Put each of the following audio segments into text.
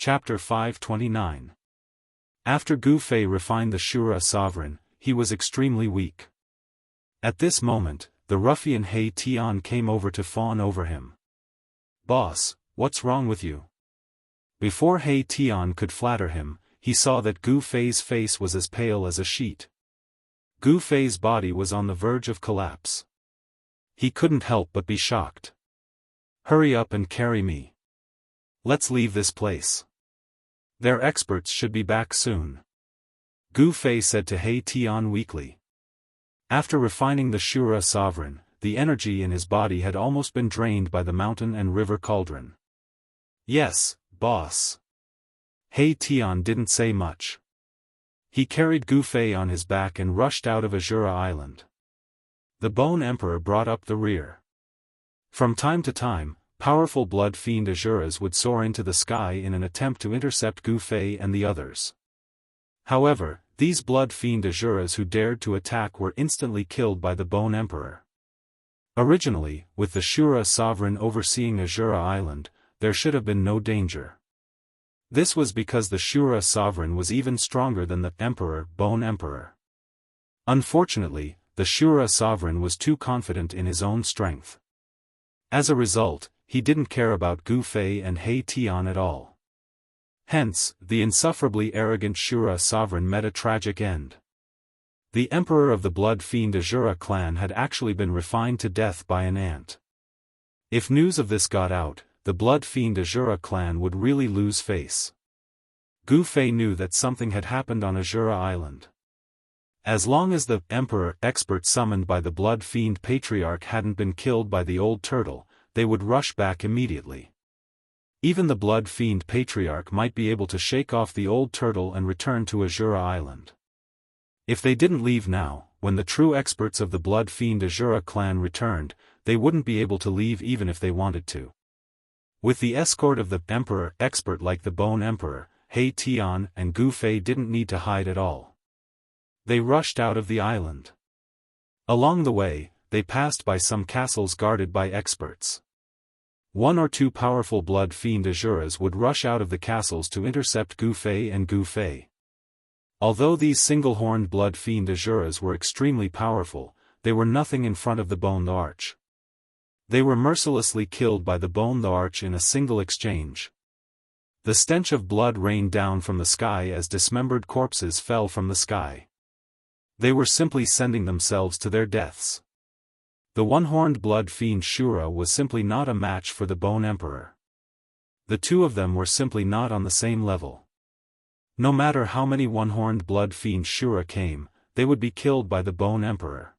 Chapter 529. After Gu Fei refined the Shura sovereign, he was extremely weak. At this moment, the ruffian He Tian came over to fawn over him. "Boss, what's wrong with you?" Before He Tian could flatter him, he saw that Gu Fei's face was as pale as a sheet. Gu Fei's body was on the verge of collapse. He couldn't help but be shocked. "Hurry up and carry me. Let's leave this place. Their experts should be back soon," Gu Fei said to He Tian weakly. After refining the Shura sovereign, the energy in his body had almost been drained by the mountain and river cauldron. "Yes, boss." He Tian didn't say much. He carried Gu Fei on his back and rushed out of Azura Island. The Bone Emperor brought up the rear. From time to time, powerful blood fiend Azuras would soar into the sky in an attempt to intercept Gu Fei and the others. However, these blood fiend Azuras who dared to attack were instantly killed by the Bone Emperor. Originally, with the Shura sovereign overseeing Azura Island, there should have been no danger. This was because the Shura sovereign was even stronger than the Bone Emperor. Unfortunately, the Shura sovereign was too confident in his own strength. As a result, he didn't care about Gu Fei and He Tian at all. Hence, the insufferably arrogant Shura sovereign met a tragic end. The emperor of the blood fiend Azura clan had actually been refined to death by an ant. If news of this got out, the blood fiend Azura clan would really lose face. Gu Fei knew that something had happened on Azura Island. As long as the emperor expert summoned by the blood fiend patriarch hadn't been killed by the old turtle, they would rush back immediately. Even the blood fiend patriarch might be able to shake off the old turtle and return to Azura Island. If they didn't leave now, when the true experts of the blood fiend Azura clan returned, they wouldn't be able to leave even if they wanted to. With the escort of the emperor expert like the Bone Emperor, He Tian and Gu Fei didn't need to hide at all. They rushed out of the island. Along the way, they passed by some castles guarded by experts. One or two powerful blood fiend Azuras would rush out of the castles to intercept Gu Fei and Gu Fei. Although these single-horned blood fiend Azuras were extremely powerful, they were nothing in front of the Bone Arch. They were mercilessly killed by the Bone Arch in a single exchange. The stench of blood rained down from the sky as dismembered corpses fell from the sky. They were simply sending themselves to their deaths. The one-horned blood fiend Shura was simply not a match for the Bone Emperor. The two of them were simply not on the same level. No matter how many one-horned blood fiend Shura came, they would be killed by the Bone Emperor.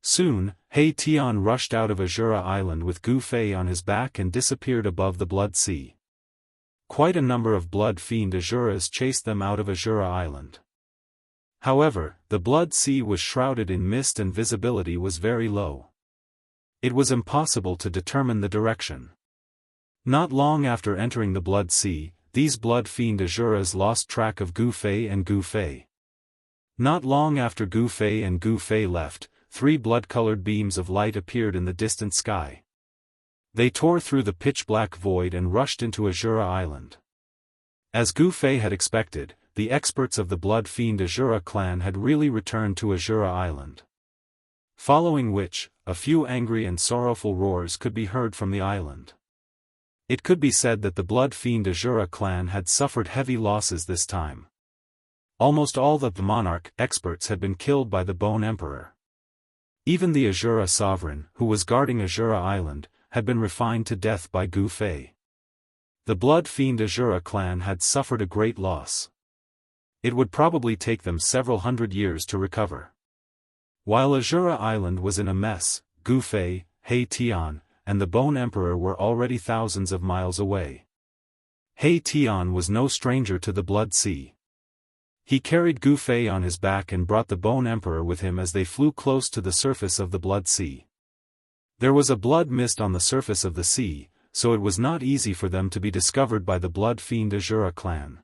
Soon, He Tian rushed out of Azura Island with Gu Fei on his back and disappeared above the Blood Sea. Quite a number of blood fiend Azuras chased them out of Azura Island. However, the Blood Sea was shrouded in mist and visibility was very low. It was impossible to determine the direction. Not long after entering the Blood Sea, these blood fiend Azuras lost track of Gu Fei and Gu Fei. Not long after Gu Fei and Gu Fei left, three blood-colored beams of light appeared in the distant sky. They tore through the pitch-black void and rushed into Azura Island. As Gu Fei had expected, the experts of the blood fiend Azura clan had really returned to Azura Island. Following which, a few angry and sorrowful roars could be heard from the island. It could be said that the blood fiend Azura clan had suffered heavy losses this time. Almost all the monarch experts had been killed by the Bone Emperor. Even the Azura sovereign, who was guarding Azura Island, had been refined to death by Gu Fei. The blood fiend Azura clan had suffered a great loss. It would probably take them several hundred years to recover. While Azura Island was in a mess, Gu Fei, He Tian, and the Bone Emperor were already thousands of miles away. He Tian was no stranger to the Blood Sea. He carried Gu Fei on his back and brought the Bone Emperor with him as they flew close to the surface of the Blood Sea. There was a blood mist on the surface of the sea, so it was not easy for them to be discovered by the blood fiend Azura clan.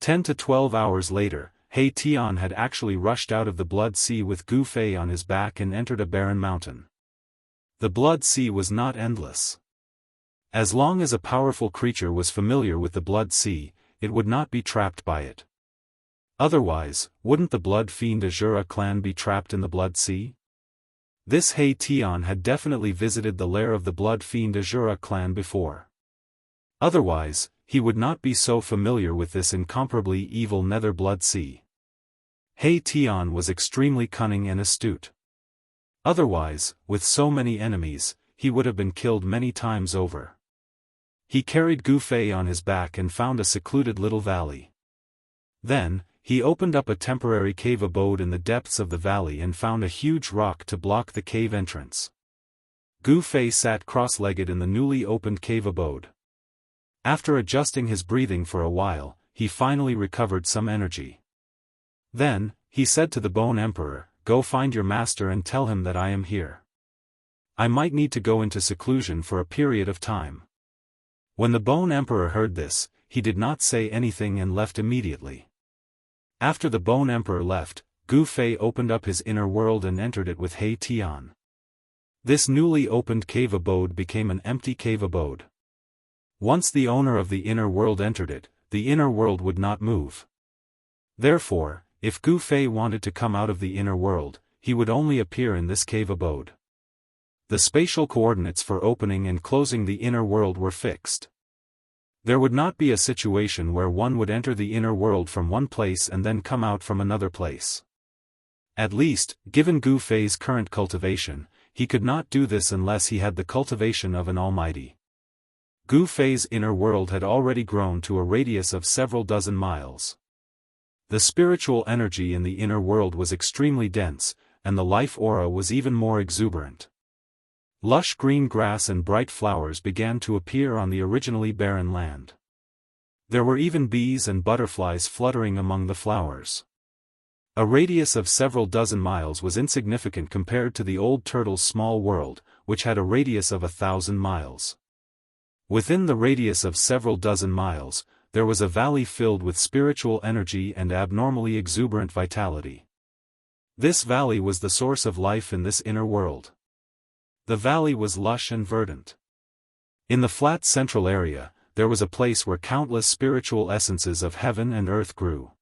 10 to 12 hours later, He Tian had actually rushed out of the Blood Sea with Gu Fei on his back and entered a barren mountain. The Blood Sea was not endless. As long as a powerful creature was familiar with the Blood Sea, it would not be trapped by it. Otherwise, wouldn't the Blood Fiend Azura clan be trapped in the Blood Sea? This He Tian had definitely visited the lair of the Blood Fiend Azura clan before. Otherwise, he would not be so familiar with this incomparably evil Nether Blood Sea. He Tian was extremely cunning and astute. Otherwise, with so many enemies, he would have been killed many times over. He carried Gu Fei on his back and found a secluded little valley. Then, he opened up a temporary cave abode in the depths of the valley and found a huge rock to block the cave entrance. Gu Fei sat cross-legged in the newly opened cave abode. After adjusting his breathing for a while, he finally recovered some energy. Then, he said to the Bone Emperor, "Go find your master and tell him that I am here. I might need to go into seclusion for a period of time." When the Bone Emperor heard this, he did not say anything and left immediately. After the Bone Emperor left, Gu Fei opened up his inner world and entered it with He Tian. This newly opened cave abode became an empty cave abode. Once the owner of the inner world entered it, the inner world would not move. Therefore, if Gu Fei wanted to come out of the inner world, he would only appear in this cave abode. The spatial coordinates for opening and closing the inner world were fixed. There would not be a situation where one would enter the inner world from one place and then come out from another place. At least, given Gu Fei's current cultivation, he could not do this unless he had the cultivation of an almighty. Gu Fei's inner world had already grown to a radius of several dozen miles. The spiritual energy in the inner world was extremely dense, and the life aura was even more exuberant. Lush green grass and bright flowers began to appear on the originally barren land. There were even bees and butterflies fluttering among the flowers. A radius of several dozen miles was insignificant compared to the old turtle's small world, which had a radius of 1,000 miles. Within the radius of several dozen miles, there was a valley filled with spiritual energy and abnormally exuberant vitality. This valley was the source of life in this inner world. The valley was lush and verdant. In the flat central area, there was a place where countless spiritual essences of heaven and earth grew.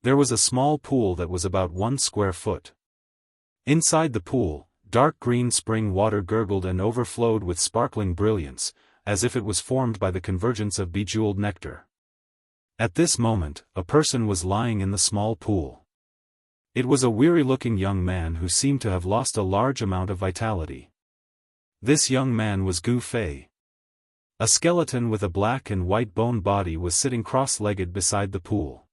There was a small pool that was about 1 square foot. Inside the pool, dark green spring water gurgled and overflowed with sparkling brilliance, as if it was formed by the convergence of bejeweled nectar. At this moment, a person was lying in the small pool. It was a weary-looking young man who seemed to have lost a large amount of vitality. This young man was Gu Fei. A skeleton with a black and white bone body was sitting cross-legged beside the pool.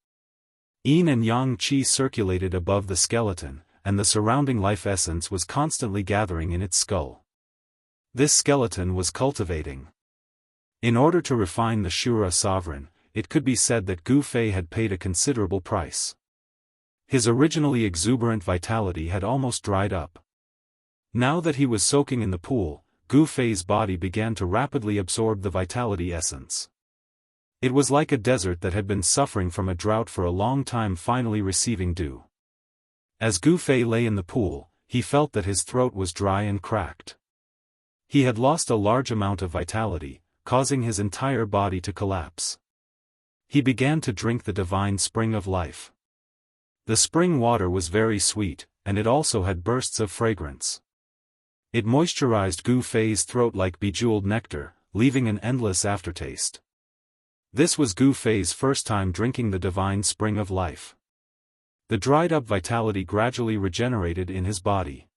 Yin and Yang Qi circulated above the skeleton, and the surrounding life essence was constantly gathering in its skull. This skeleton was cultivating. In order to refine the Shura sovereign, it could be said that Gu Fei had paid a considerable price. His originally exuberant vitality had almost dried up. Now that he was soaking in the pool, Gu Fei's body began to rapidly absorb the vitality essence. It was like a desert that had been suffering from a drought for a long time finally receiving dew. As Gu Fei lay in the pool, he felt that his throat was dry and cracked. He had lost a large amount of vitality, causing his entire body to collapse. He began to drink the divine spring of life. The spring water was very sweet, and it also had bursts of fragrance. It moisturized Gu Fei's throat like bejeweled nectar, leaving an endless aftertaste. This was Gu Fei's first time drinking the divine spring of life. The dried-up vitality gradually regenerated in his body.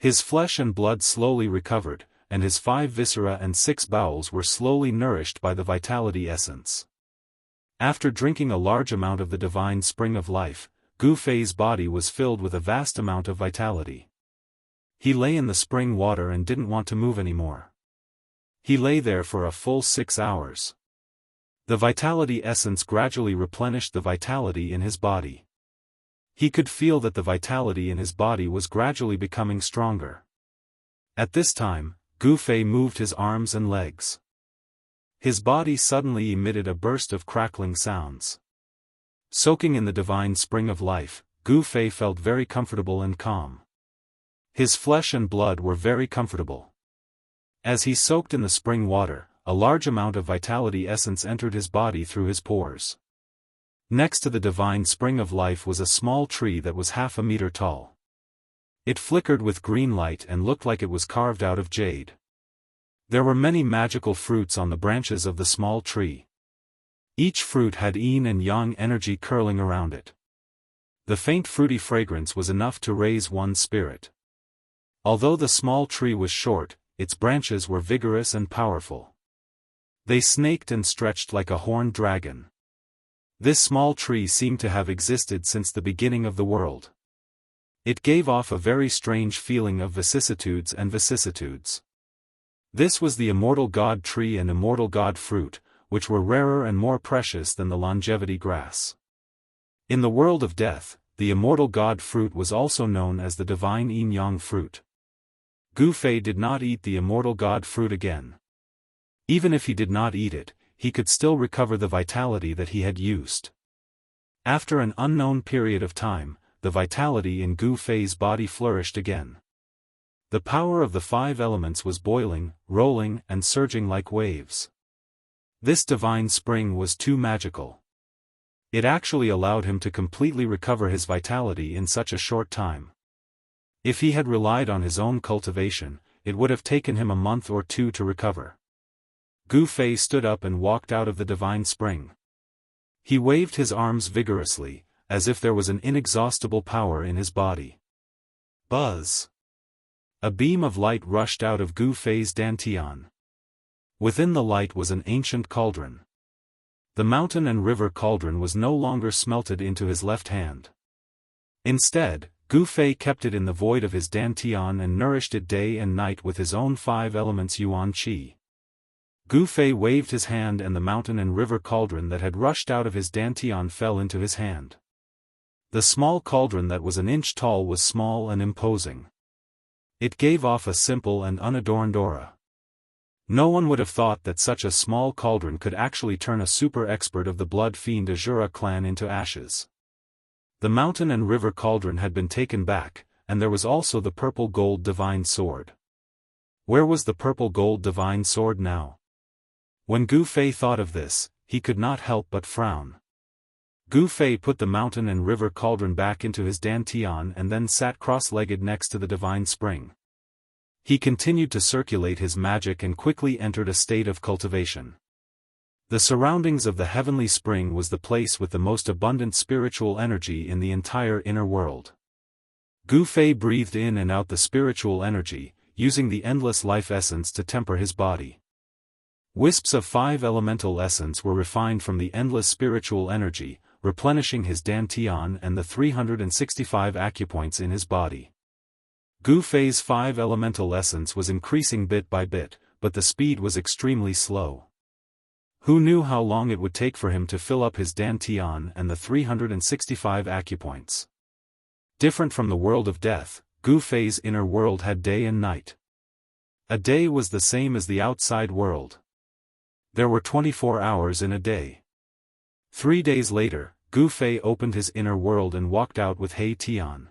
His flesh and blood slowly recovered, and his 5 viscera and 6 bowels were slowly nourished by the vitality essence. After drinking a large amount of the divine spring of life, Gu Fei's body was filled with a vast amount of vitality. He lay in the spring water and didn't want to move anymore. He lay there for a full 6 hours. The vitality essence gradually replenished the vitality in his body. He could feel that the vitality in his body was gradually becoming stronger. At this time, Gu Fei moved his arms and legs. His body suddenly emitted a burst of crackling sounds. Soaking in the divine spring of life, Gu Fei felt very comfortable and calm. His flesh and blood were very comfortable. As he soaked in the spring water, a large amount of vitality essence entered his body through his pores. Next to the divine spring of life was a small tree that was half a meter tall. It flickered with green light and looked like it was carved out of jade. There were many magical fruits on the branches of the small tree. Each fruit had yin and yang energy curling around it. The faint fruity fragrance was enough to raise one's spirit. Although the small tree was short, its branches were vigorous and powerful. They snaked and stretched like a horned dragon. This small tree seemed to have existed since the beginning of the world. It gave off a very strange feeling of vicissitudes and vicissitudes. This was the immortal god tree and immortal god fruit, which were rarer and more precious than the longevity grass. In the world of death, the immortal god fruit was also known as the divine yin-yang fruit. Gu Fei did not eat the immortal god fruit again. Even if he did not eat it, he could still recover the vitality that he had used. After an unknown period of time, the vitality in Gu Fei's body flourished again. The power of the 5 elements was boiling, rolling, and surging like waves. This divine spring was too magical. It actually allowed him to completely recover his vitality in such a short time. If he had relied on his own cultivation, it would have taken him a month or 2 to recover. Gu Fei stood up and walked out of the divine spring. He waved his arms vigorously, as if there was an inexhaustible power in his body. Buzz! A beam of light rushed out of Gu Fei's dantian. Within the light was an ancient cauldron. The mountain and river cauldron was no longer smelted into his left hand. Instead, Gu Fei kept it in the void of his dantian and nourished it day and night with his own 5 elements yuan qi. Gu Fei waved his hand and the mountain and river cauldron that had rushed out of his dantian fell into his hand. The small cauldron that was an inch tall was small and imposing. It gave off a simple and unadorned aura. No one would have thought that such a small cauldron could actually turn a super expert of the blood fiend Azura clan into ashes. The mountain and river cauldron had been taken back, and there was also the purple gold divine sword. Where was the purple gold divine sword now? When Gu Fei thought of this, he could not help but frown. Gu Fei put the mountain and river cauldron back into his dantian and then sat cross-legged next to the divine spring. He continued to circulate his magic and quickly entered a state of cultivation. The surroundings of the heavenly spring was the place with the most abundant spiritual energy in the entire inner world. Gu Fei breathed in and out the spiritual energy, using the endless life essence to temper his body. Wisps of 5 elemental essence were refined from the endless spiritual energy, replenishing his dantian and the 365 acupoints in his body. Gu Fei's 5 elemental essence was increasing bit by bit, but the speed was extremely slow. Who knew how long it would take for him to fill up his dantian and the 365 acupoints? Different from the world of death, Gu Fei's inner world had day and night. A day was the same as the outside world. There were 24 hours in a day. 3 days later, Gu Fei opened his inner world and walked out with He Tian.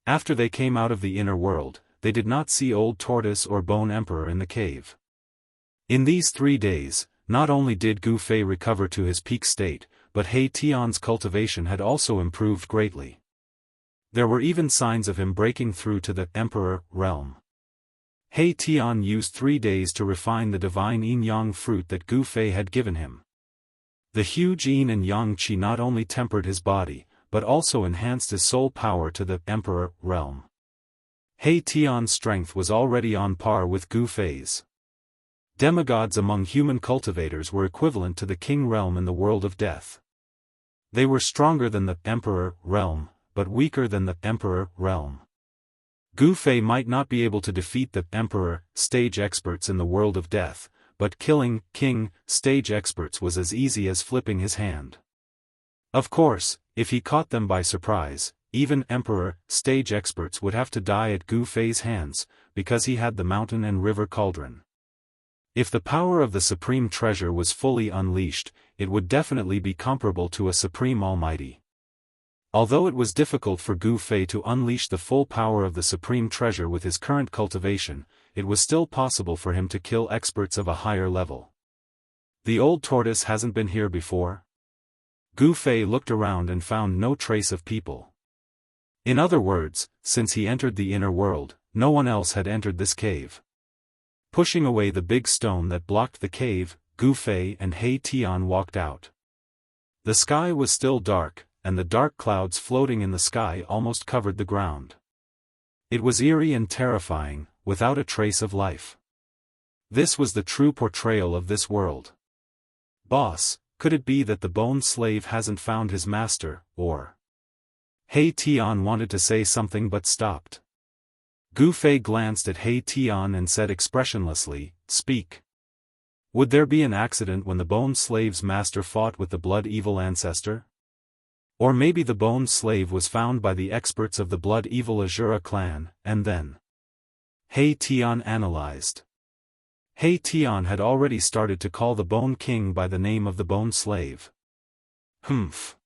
After they came out of the inner world, they did not see Old Tortoise or Bone Emperor in the cave. In these 3 days, not only did Gu Fei recover to his peak state, but He Tian's cultivation had also improved greatly. There were even signs of him breaking through to the Emperor realm. He Tian used 3 days to refine the divine yin-yang fruit that Gu Fei had given him. The huge yin and yang qi not only tempered his body, but also enhanced his soul power to the Emperor realm. He Tian's strength was already on par with Gu Fei's. Demigods among human cultivators were equivalent to the king realm in the world of death. They were stronger than the Emperor realm, but weaker than the Emperor realm. Gu Fei might not be able to defeat the Emperor stage experts in the world of death, but killing king stage experts was as easy as flipping his hand. Of course, if he caught them by surprise, even Emperor stage experts would have to die at Gu Fei's hands, because he had the mountain and river cauldron. If the power of the supreme treasure was fully unleashed, it would definitely be comparable to a supreme almighty. Although it was difficult for Gu Fei to unleash the full power of the supreme treasure with his current cultivation, it was still possible for him to kill experts of a higher level. The old tortoise hasn't been here before? Gu Fei looked around and found no trace of people. In other words, since he entered the inner world, no one else had entered this cave. Pushing away the big stone that blocked the cave, Gu Fei and He Tian walked out. The sky was still dark, and the dark clouds floating in the sky almost covered the ground. It was eerie and terrifying, without a trace of life. This was the true portrayal of this world. Boss, could it be that the bone slave hasn't found his master, or... He Tian wanted to say something but stopped. Gu Fei glanced at He Tian and said expressionlessly, "Speak. Would there be an accident when the bone slave's master fought with the blood-evil ancestor? Or maybe the bone slave was found by the experts of the blood-evil Azura clan, and then..." He Tian analyzed. He Tian had already started to call the Bone King by the name of the Bone Slave. Humph.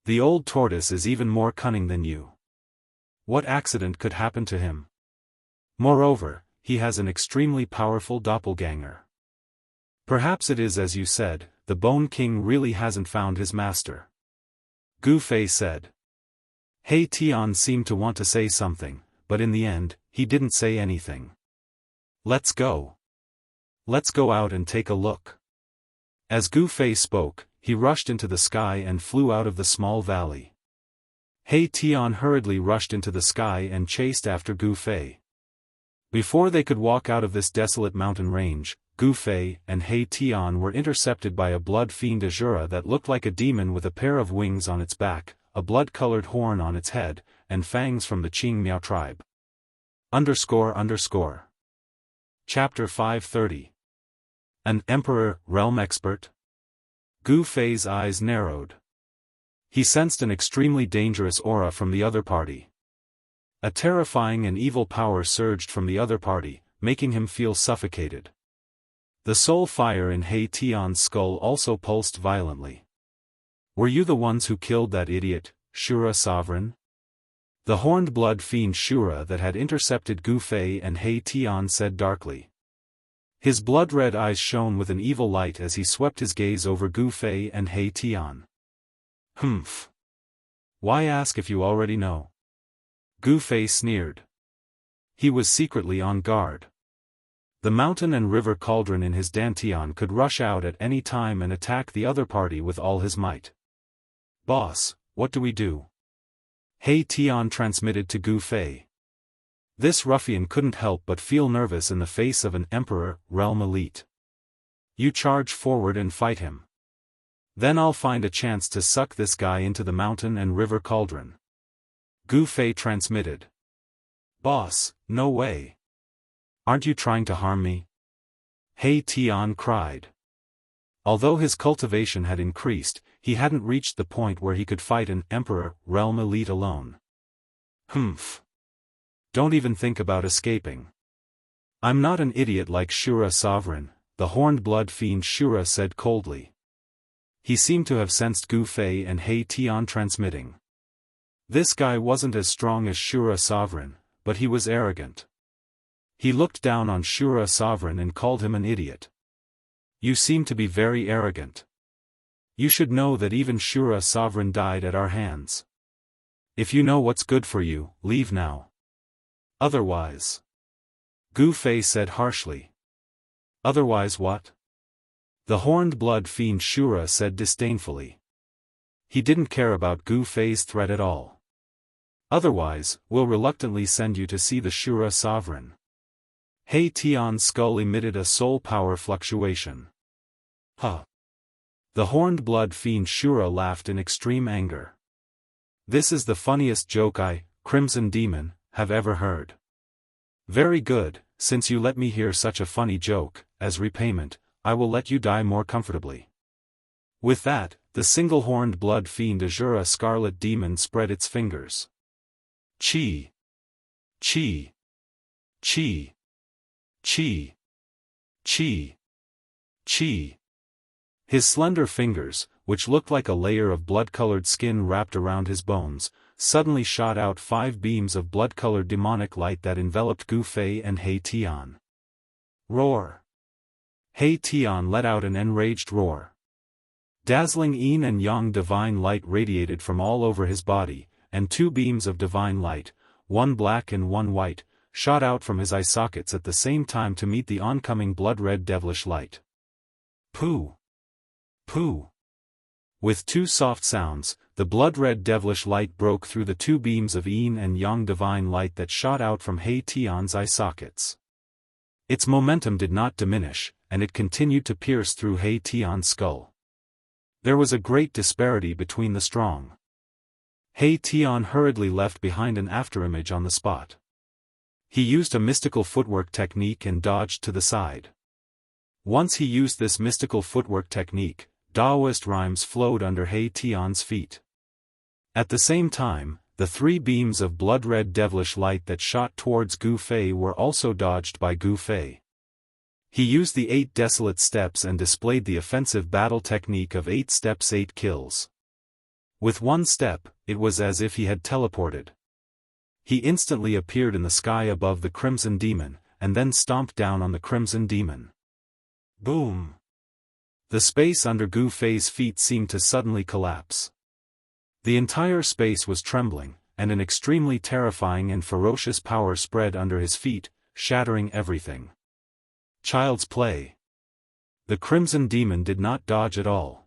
The old tortoise is even more cunning than you. What accident could happen to him? Moreover, he has an extremely powerful doppelganger. Perhaps it is as you said, the Bone King really hasn't found his master. Gu Fei said. He Tian seemed to want to say something, but in the end, he didn't say anything. Let's go. Let's go out and take a look. As Gu Fei spoke, he rushed into the sky and flew out of the small valley. He Tian hurriedly rushed into the sky and chased after Gu Fei. Before they could walk out of this desolate mountain range, Gu Fei and He Tian were intercepted by a blood fiend Azura that looked like a demon with a pair of wings on its back, a blood-colored horn on its head, and fangs from the Qing Miao tribe. __. Chapter 530. An Emperor, Realm Expert? Gu Fei's eyes narrowed. He sensed an extremely dangerous aura from the other party. A terrifying and evil power surged from the other party, making him feel suffocated. The soul fire in He Tian's skull also pulsed violently. Were you the ones who killed that idiot, Shura Sovereign? The horned blood fiend Shura that had intercepted Gu Fei and He Tian said darkly. His blood-red eyes shone with an evil light as he swept his gaze over Gu Fei and He Tian. Humph. Why ask if you already know? Gu Fei sneered. He was secretly on guard. The mountain and river cauldron in his dantian could rush out at any time and attack the other party with all his might. Boss, what do we do? He Tian transmitted to Gu Fei. This ruffian couldn't help but feel nervous in the face of an emperor, realm elite. You charge forward and fight him. Then I'll find a chance to suck this guy into the mountain and river cauldron. Gu Fei transmitted. Boss, no way. Aren't you trying to harm me? He Tian cried. Although his cultivation had increased, he hadn't reached the point where he could fight an emperor, realm elite alone. Humph. Don't even think about escaping. I'm not an idiot like Shura Sovereign, the horned blood fiend Shura said coldly. He seemed to have sensed Gu Fei and He Tian transmitting. This guy wasn't as strong as Shura Sovereign, but he was arrogant. He looked down on Shura Sovereign and called him an idiot. You seem to be very arrogant. You should know that even Shura Sovereign died at our hands. If you know what's good for you, leave now. Otherwise. Gu Fei said harshly. Otherwise what? The horned blood fiend Shura said disdainfully. He didn't care about Gu Fei's threat at all. Otherwise, we'll reluctantly send you to see the Shura Sovereign. He Tian's skull emitted a soul power fluctuation. Huh. The horned blood fiend Shura laughed in extreme anger. This is the funniest joke I, Crimson Demon, have ever heard. Very good, since you let me hear such a funny joke, as repayment, I will let you die more comfortably. With that, the single-horned blood fiend Azura Scarlet Demon spread its fingers. Chi. Chi. Chi. Chi. Chi. Chi. His slender fingers, which looked like a layer of blood-colored skin wrapped around his bones, suddenly shot out 5 beams of blood-colored demonic light that enveloped Gu Fei and He Tian. Roar! He Tian let out an enraged roar. Dazzling yin and yang divine light radiated from all over his body, and 2 beams of divine light, one black and one white, shot out from his eye sockets at the same time to meet the oncoming blood-red devilish light. Pooh! Pooh! With 2 soft sounds, the blood-red devilish light broke through the 2 beams of yin and yang divine light that shot out from He Tian's eye sockets. Its momentum did not diminish, and it continued to pierce through He Tian's skull. There was a great disparity between the strong. He Tian hurriedly left behind an afterimage on the spot. He used a mystical footwork technique and dodged to the side. Once he used this mystical footwork technique, Daoist rhymes flowed under He Tian's feet. At the same time, the 3 beams of blood-red devilish light that shot towards Gu Fei were also dodged by Gu Fei. He used the 8 desolate steps and displayed the offensive battle technique of 8 steps 8 kills. With 1 step, it was as if he had teleported. He instantly appeared in the sky above the Crimson Demon, and then stomped down on the Crimson Demon. Boom! The space under Gu Fei's feet seemed to suddenly collapse. The entire space was trembling, and an extremely terrifying and ferocious power spread under his feet, shattering everything. Child's play. The Crimson Demon did not dodge at all.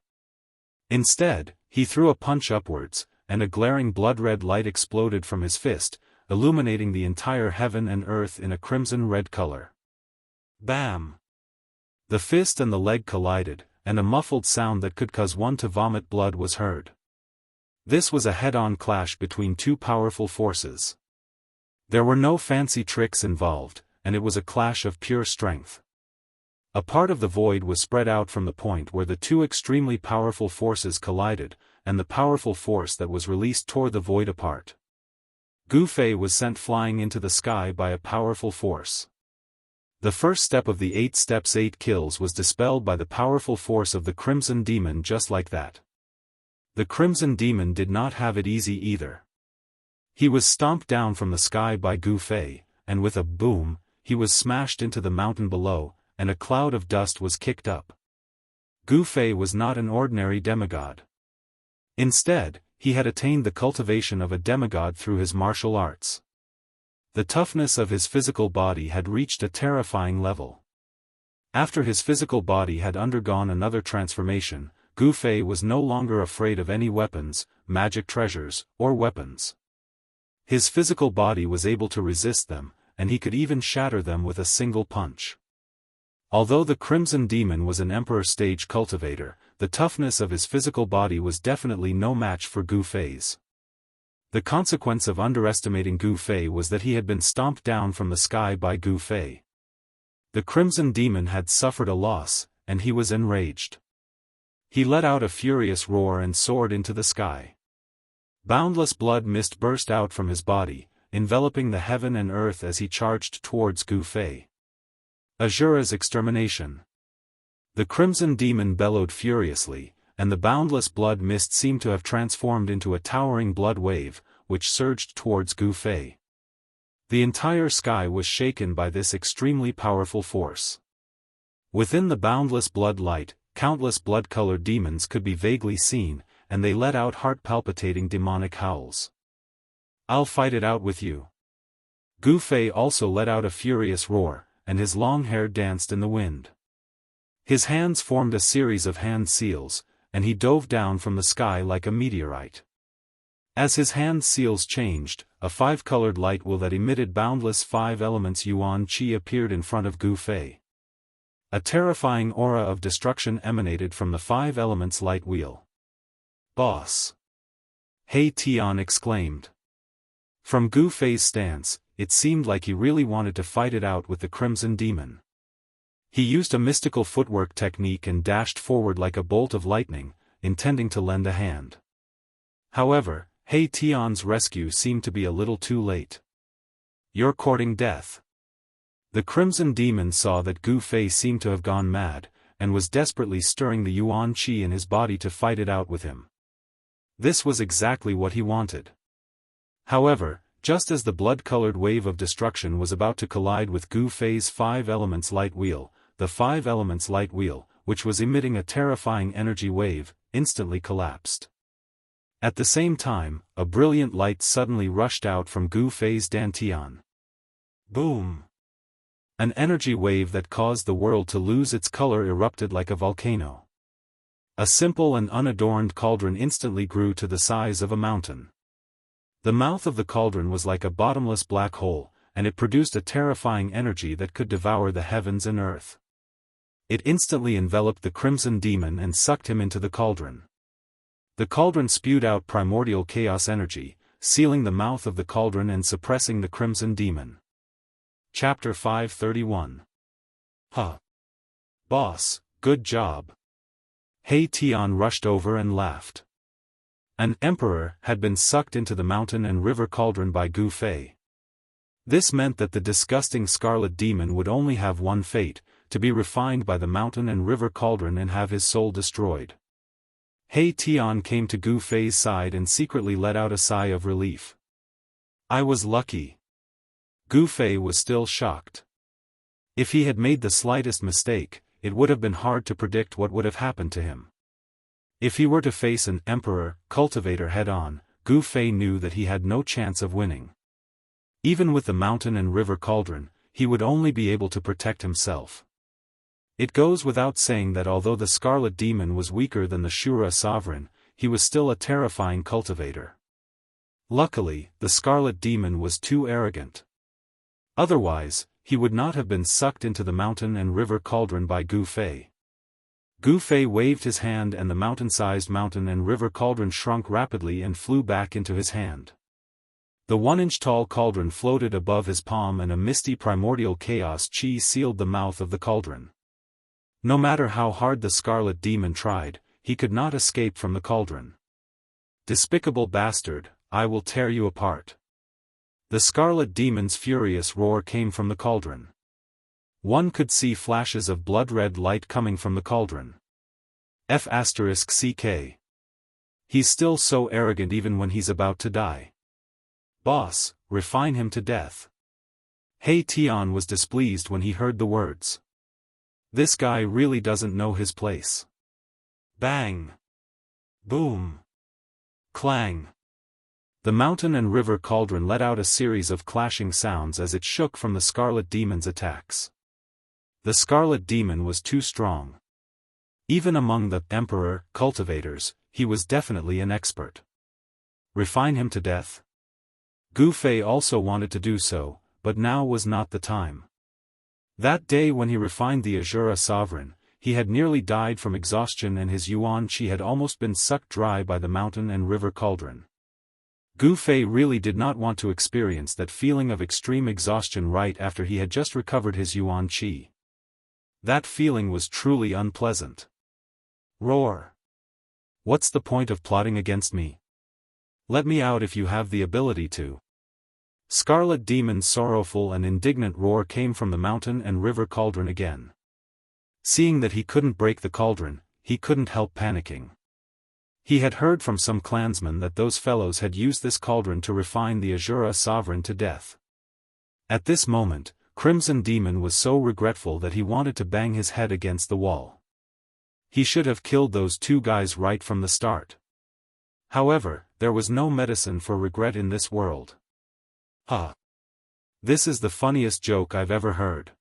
Instead, he threw a punch upwards, and a glaring blood-red light exploded from his fist, illuminating the entire heaven and earth in a crimson-red color. Bam! The fist and the leg collided, and a muffled sound that could cause one to vomit blood was heard. This was a head-on clash between 2 powerful forces. There were no fancy tricks involved, and it was a clash of pure strength. A part of the void was spread out from the point where the 2 extremely powerful forces collided, and the powerful force that was released tore the void apart. Gu Fei was sent flying into the sky by a powerful force. The first step of the 8 steps 8 kills was dispelled by the powerful force of the Crimson Demon just like that. The Crimson Demon did not have it easy either. He was stomped down from the sky by Gu Fei, and with a boom, he was smashed into the mountain below, and a cloud of dust was kicked up. Gu Fei was not an ordinary demigod. Instead, he had attained the cultivation of a demigod through his martial arts. The toughness of his physical body had reached a terrifying level. After his physical body had undergone another transformation, Gu Fei was no longer afraid of any weapons, magic treasures, or weapons. His physical body was able to resist them, and he could even shatter them with a single punch. Although the Crimson Demon was an Emperor stage cultivator, the toughness of his physical body was definitely no match for Gu Fei's. The consequence of underestimating Gu Fei was that he had been stomped down from the sky by Gu Fei. The Crimson Demon had suffered a loss, and he was enraged. He let out a furious roar and soared into the sky. Boundless blood mist burst out from his body, enveloping the heaven and earth as he charged towards Gu Fei. Azura's extermination. The Crimson Demon bellowed furiously, and the boundless blood mist seemed to have transformed into a towering blood wave, which surged towards Gu Fei. The entire sky was shaken by this extremely powerful force. Within the boundless blood light, countless blood-colored demons could be vaguely seen, and they let out heart-palpitating demonic howls. "I'll fight it out with you." Gu Fei also let out a furious roar, and his long hair danced in the wind. His hands formed a series of hand seals, and he dove down from the sky like a meteorite. As his hand seals changed, a 5-colored light wheel that emitted boundless 5 elements yuan qi appeared in front of Gu Fei. A terrifying aura of destruction emanated from the 5 elements light wheel. "Boss!" He Tian exclaimed. From Gu Fei's stance, it seemed like he really wanted to fight it out with the Crimson Demon. He used a mystical footwork technique and dashed forward like a bolt of lightning, intending to lend a hand. However, He Tian's rescue seemed to be a little too late. "You're courting death." The Crimson Demon saw that Gu Fei seemed to have gone mad, and was desperately stirring the yuan qi in his body to fight it out with him. This was exactly what he wanted. However, just as the blood-colored wave of destruction was about to collide with Gu Fei's 5 elements light wheel, the 5 elements light wheel, which was emitting a terrifying energy wave, instantly collapsed. At the same time, a brilliant light suddenly rushed out from Gu Fei's dantian. Boom! An energy wave that caused the world to lose its color erupted like a volcano. A simple and unadorned cauldron instantly grew to the size of a mountain. The mouth of the cauldron was like a bottomless black hole, and it produced a terrifying energy that could devour the heavens and earth. It instantly enveloped the crimson demon and sucked him into the cauldron. The cauldron spewed out primordial chaos energy, sealing the mouth of the cauldron and suppressing the crimson demon. Chapter 531. Huh. Boss, good job. He Tian rushed over and laughed. An emperor had been sucked into the mountain and river cauldron by Gu Fei. This meant that the disgusting scarlet demon would only have one fate, to be refined by the mountain and river cauldron and have his soul destroyed. He Tian came to Gu Fei's side and secretly let out a sigh of relief. I was lucky. Gu Fei was still shocked. If he had made the slightest mistake, it would have been hard to predict what would have happened to him. If he were to face an emperor, cultivator head-on, Gu Fei knew that he had no chance of winning. Even with the mountain and river cauldron, he would only be able to protect himself. It goes without saying that although the scarlet demon was weaker than the Shura sovereign, he was still a terrifying cultivator. Luckily, the scarlet demon was too arrogant. Otherwise, he would not have been sucked into the mountain and river cauldron by Gu Fei. Gu Fei waved his hand and the mountain-sized mountain and river cauldron shrunk rapidly and flew back into his hand. The 1-inch-tall cauldron floated above his palm and a misty primordial chaos chi sealed the mouth of the cauldron. No matter how hard the scarlet demon tried, he could not escape from the cauldron. Despicable bastard, I will tear you apart. The scarlet demon's furious roar came from the cauldron. One could see flashes of blood-red light coming from the cauldron. F***ck. He's still so arrogant even when he's about to die. Boss, refine him to death. He Tian was displeased when he heard the words. This guy really doesn't know his place. Bang! Boom! Clang! The mountain and river cauldron let out a series of clashing sounds as it shook from the scarlet demon's attacks. The scarlet demon was too strong. Even among the emperor cultivators, he was definitely an expert. Refine him to death? Gu Fei also wanted to do so, but now was not the time. That day when he refined the Azura sovereign, he had nearly died from exhaustion and his yuan qi had almost been sucked dry by the mountain and river cauldron. Gu Fei really did not want to experience that feeling of extreme exhaustion right after he had just recovered his yuan qi. That feeling was truly unpleasant. Roar! What's the point of plotting against me? Let me out if you have the ability to. Scarlet Demon's sorrowful and indignant roar came from the mountain and river cauldron again. Seeing that he couldn't break the cauldron, he couldn't help panicking. He had heard from some clansmen that those fellows had used this cauldron to refine the Azura sovereign to death. At this moment, Crimson Demon was so regretful that he wanted to bang his head against the wall. He should have killed those two guys right from the start. However, there was no medicine for regret in this world. Huh. This is the funniest joke I've ever heard.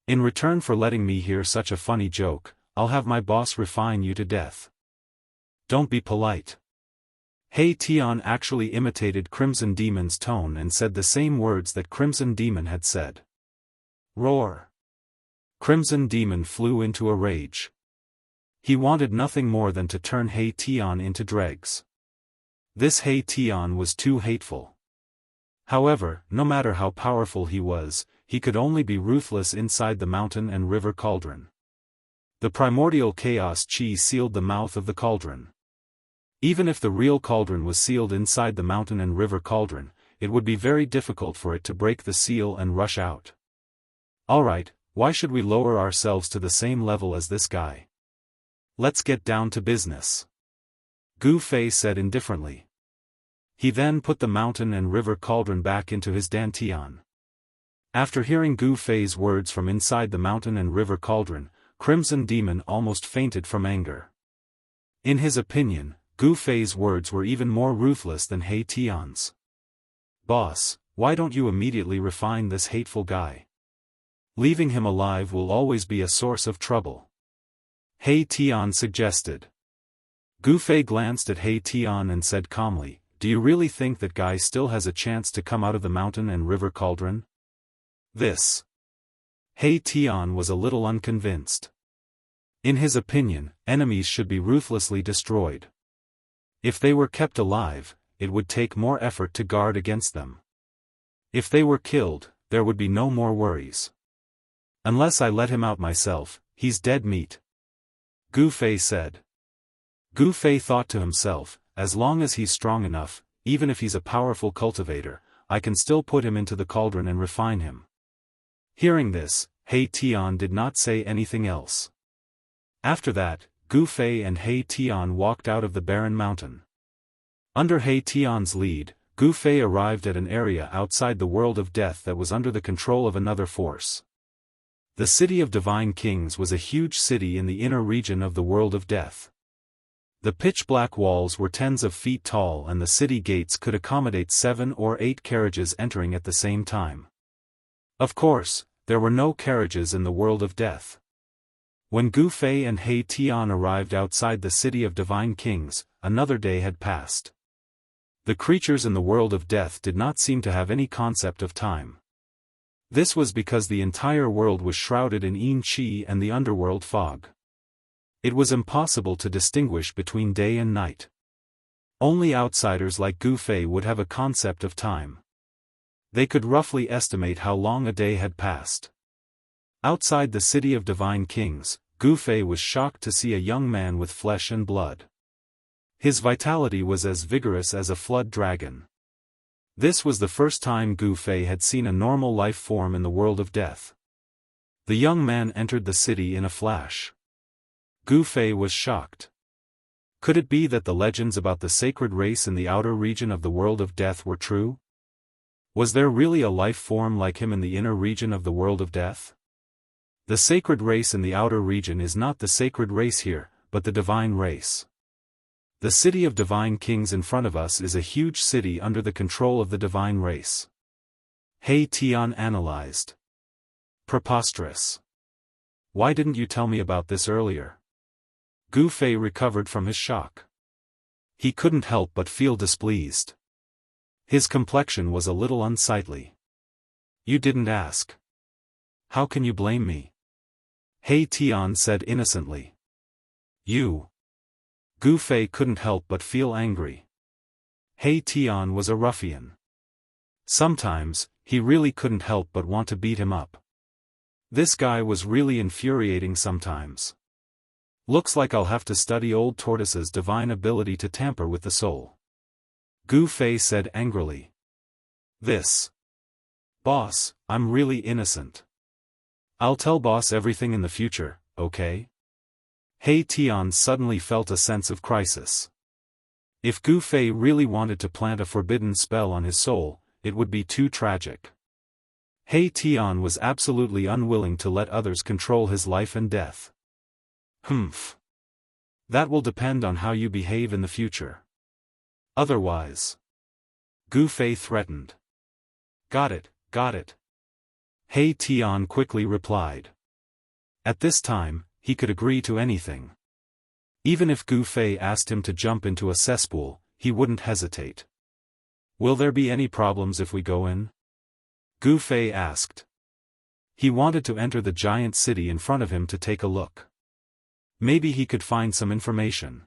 In return for letting me hear such a funny joke, I'll have my boss refine you to death. Don't be polite. He Tian actually imitated Crimson Demon's tone and said the same words that Crimson Demon had said. Roar! Crimson Demon flew into a rage. He wanted nothing more than to turn He Tian into dregs. This He Tian was too hateful. However, no matter how powerful he was, he could only be ruthless inside the mountain and river cauldron. The primordial chaos chi sealed the mouth of the cauldron. Even if the real cauldron was sealed inside the mountain and river cauldron, it would be very difficult for it to break the seal and rush out. Alright, why should we lower ourselves to the same level as this guy? Let's get down to business. Gu Fei said indifferently. He then put the mountain and river cauldron back into his dantian. After hearing Gu Fei's words from inside the mountain and river cauldron, Crimson Demon almost fainted from anger. In his opinion, Gu Fei's words were even more ruthless than He Tian's. "Boss, why don't you immediately refine this hateful guy? Leaving him alive will always be a source of trouble," He Tian suggested. Gu Fei glanced at He Tian and said calmly, "Do you really think that guy still has a chance to come out of the mountain and river cauldron?" This. He Tian was a little unconvinced. In his opinion, enemies should be ruthlessly destroyed. If they were kept alive, it would take more effort to guard against them. If they were killed, there would be no more worries. "Unless I let him out myself, he's dead meat," Gu Fei said. Gu Fei thought to himself, as long as he's strong enough, even if he's a powerful cultivator, I can still put him into the cauldron and refine him. Hearing this, He Tian did not say anything else. After that, Gu Fei and He Tian walked out of the barren mountain. Under He Tian's lead, Gu Fei arrived at an area outside the world of death that was under the control of another force. The city of Divine Kings was a huge city in the inner region of the world of death. The pitch-black walls were tens of feet tall and the city gates could accommodate 7 or 8 carriages entering at the same time. Of course, there were no carriages in the world of death. When Gu Fei and He Tian arrived outside the city of Divine Kings, another day had passed. The creatures in the world of death did not seem to have any concept of time. This was because the entire world was shrouded in Yin Qi and the underworld fog. It was impossible to distinguish between day and night. Only outsiders like Gu Fei would have a concept of time. They could roughly estimate how long a day had passed. Outside the city of Divine Kings, Gu Fei was shocked to see a young man with flesh and blood. His vitality was as vigorous as a flood dragon. This was the first time Gu Fei had seen a normal life form in the world of death. The young man entered the city in a flash. Gu Fei was shocked. Could it be that the legends about the sacred race in the outer region of the world of death were true? Was there really a life form like him in the inner region of the world of death? The sacred race in the outer region is not the sacred race here, but the divine race. The city of Divine Kings in front of us is a huge city under the control of the divine race. He Tian analyzed. Preposterous. Why didn't you tell me about this earlier? Gu Fei recovered from his shock. He couldn't help but feel displeased. His complexion was a little unsightly. You didn't ask. How can you blame me? He Tian said innocently. You. Gu Fei couldn't help but feel angry. He Tian was a ruffian. Sometimes, he really couldn't help but want to beat him up. This guy was really infuriating sometimes. Looks like I'll have to study Old Tortoise's divine ability to tamper with the soul. Gu Fei said angrily. This. Boss, I'm really innocent. I'll tell boss everything in the future, okay? He Tian suddenly felt a sense of crisis. If Gu Fei really wanted to plant a forbidden spell on his soul, it would be too tragic. He Tian was absolutely unwilling to let others control his life and death. Humph. That will depend on how you behave in the future. Otherwise. Gu Fei threatened. Got it, got it. He Tian quickly replied. At this time, he could agree to anything. Even if Gu Fei asked him to jump into a cesspool, he wouldn't hesitate. Will there be any problems if we go in? Gu Fei asked. He wanted to enter the giant city in front of him to take a look. Maybe he could find some information.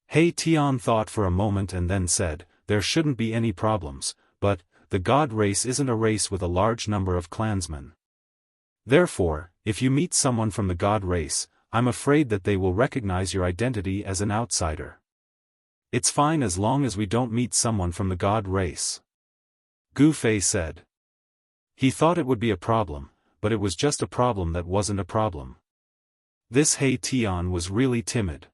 He Tian thought for a moment and then said, there shouldn't be any problems, but, the god race isn't a race with a large number of clansmen. Therefore, if you meet someone from the god race, I'm afraid that they will recognize your identity as an outsider. It's fine as long as we don't meet someone from the god race. Gu Fei said. He thought it would be a problem, but it was just a problem that wasn't a problem. This He Tian was really timid.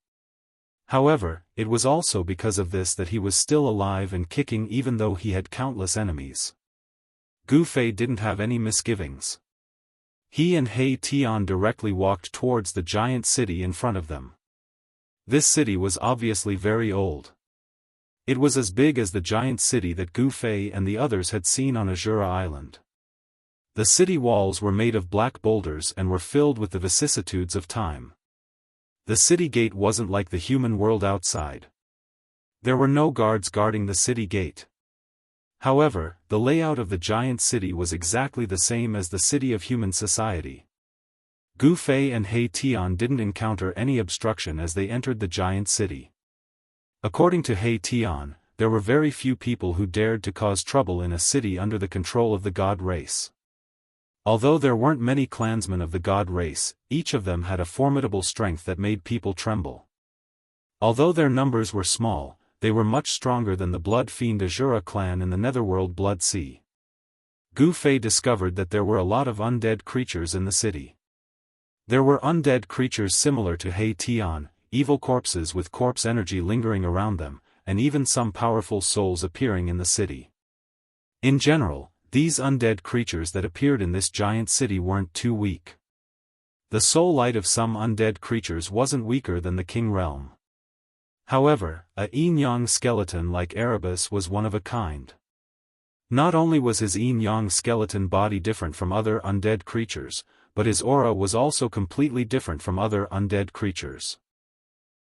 However, it was also because of this that he was still alive and kicking even though he had countless enemies. Gu Fei didn't have any misgivings. He and He Tian directly walked towards the giant city in front of them. This city was obviously very old. It was as big as the giant city that Gu Fei and the others had seen on Azura Island. The city walls were made of black boulders and were filled with the vicissitudes of time. The city gate wasn't like the human world outside. There were no guards guarding the city gate. However, the layout of the giant city was exactly the same as the city of human society. Gu Fei and He Tian didn't encounter any obstruction as they entered the giant city. According to He Tian, there were very few people who dared to cause trouble in a city under the control of the god race. Although there weren't many clansmen of the god race, each of them had a formidable strength that made people tremble. Although their numbers were small, they were much stronger than the blood fiend Azura clan in the netherworld Blood Sea. Gu Fei discovered that there were a lot of undead creatures in the city. There were undead creatures similar to He Tian, evil corpses with corpse energy lingering around them, and even some powerful souls appearing in the city. In general, these undead creatures that appeared in this giant city weren't too weak. The soul light of some undead creatures wasn't weaker than the king realm. However, a yin-yang skeleton like Erebus was one of a kind. Not only was his yin-yang skeleton body different from other undead creatures, but his aura was also completely different from other undead creatures.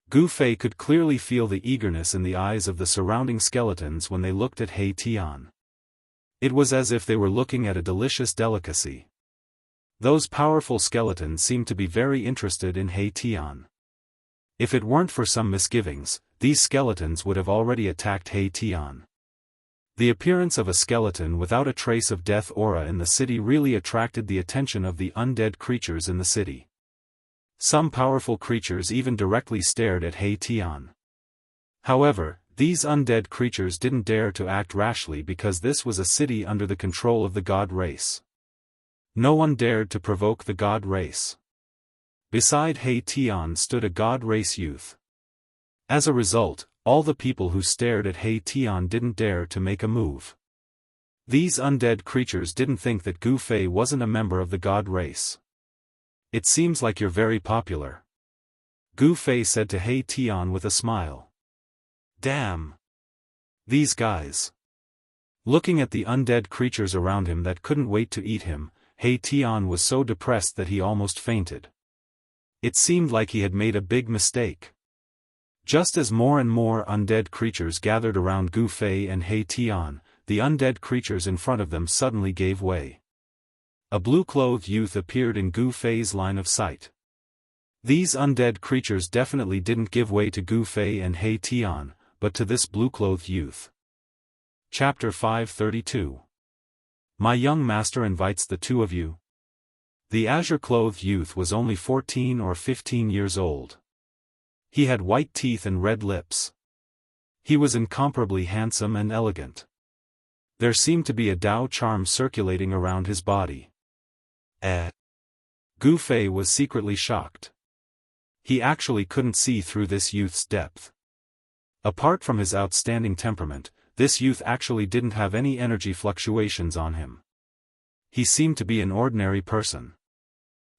Gu Fei could clearly feel the eagerness in the eyes of the surrounding skeletons when they looked at He Tian. It was as if they were looking at a delicious delicacy. Those powerful skeletons seemed to be very interested in He Tian. If it weren't for some misgivings, these skeletons would have already attacked He Tian. The appearance of a skeleton without a trace of death aura in the city really attracted the attention of the undead creatures in the city. Some powerful creatures even directly stared at He Tian. However, these undead creatures didn't dare to act rashly because this was a city under the control of the god race. No one dared to provoke the god race. Beside He Tian stood a god race youth. As a result, all the people who stared at He Tian didn't dare to make a move. These undead creatures didn't think that Gu Fei wasn't a member of the god race. It seems like you're very popular. Gu Fei said to He Tian with a smile. Damn! These guys. Looking at the undead creatures around him that couldn't wait to eat him, He Tian was so depressed that he almost fainted. It seemed like he had made a big mistake. Just as more and more undead creatures gathered around Gu Fei and He Tian, the undead creatures in front of them suddenly gave way. A blue-clothed youth appeared in Gu Fei's line of sight. These undead creatures definitely didn't give way to Gu Fei and He Tian, but to this blue-clothed youth. Chapter 532. My young master invites the two of you. The azure-clothed youth was only 14 or 15 years old. He had white teeth and red lips. He was incomparably handsome and elegant. There seemed to be a Dao charm circulating around his body. Gu Fei was secretly shocked. He actually couldn't see through this youth's depth. Apart from his outstanding temperament, this youth actually didn't have any energy fluctuations on him. He seemed to be an ordinary person.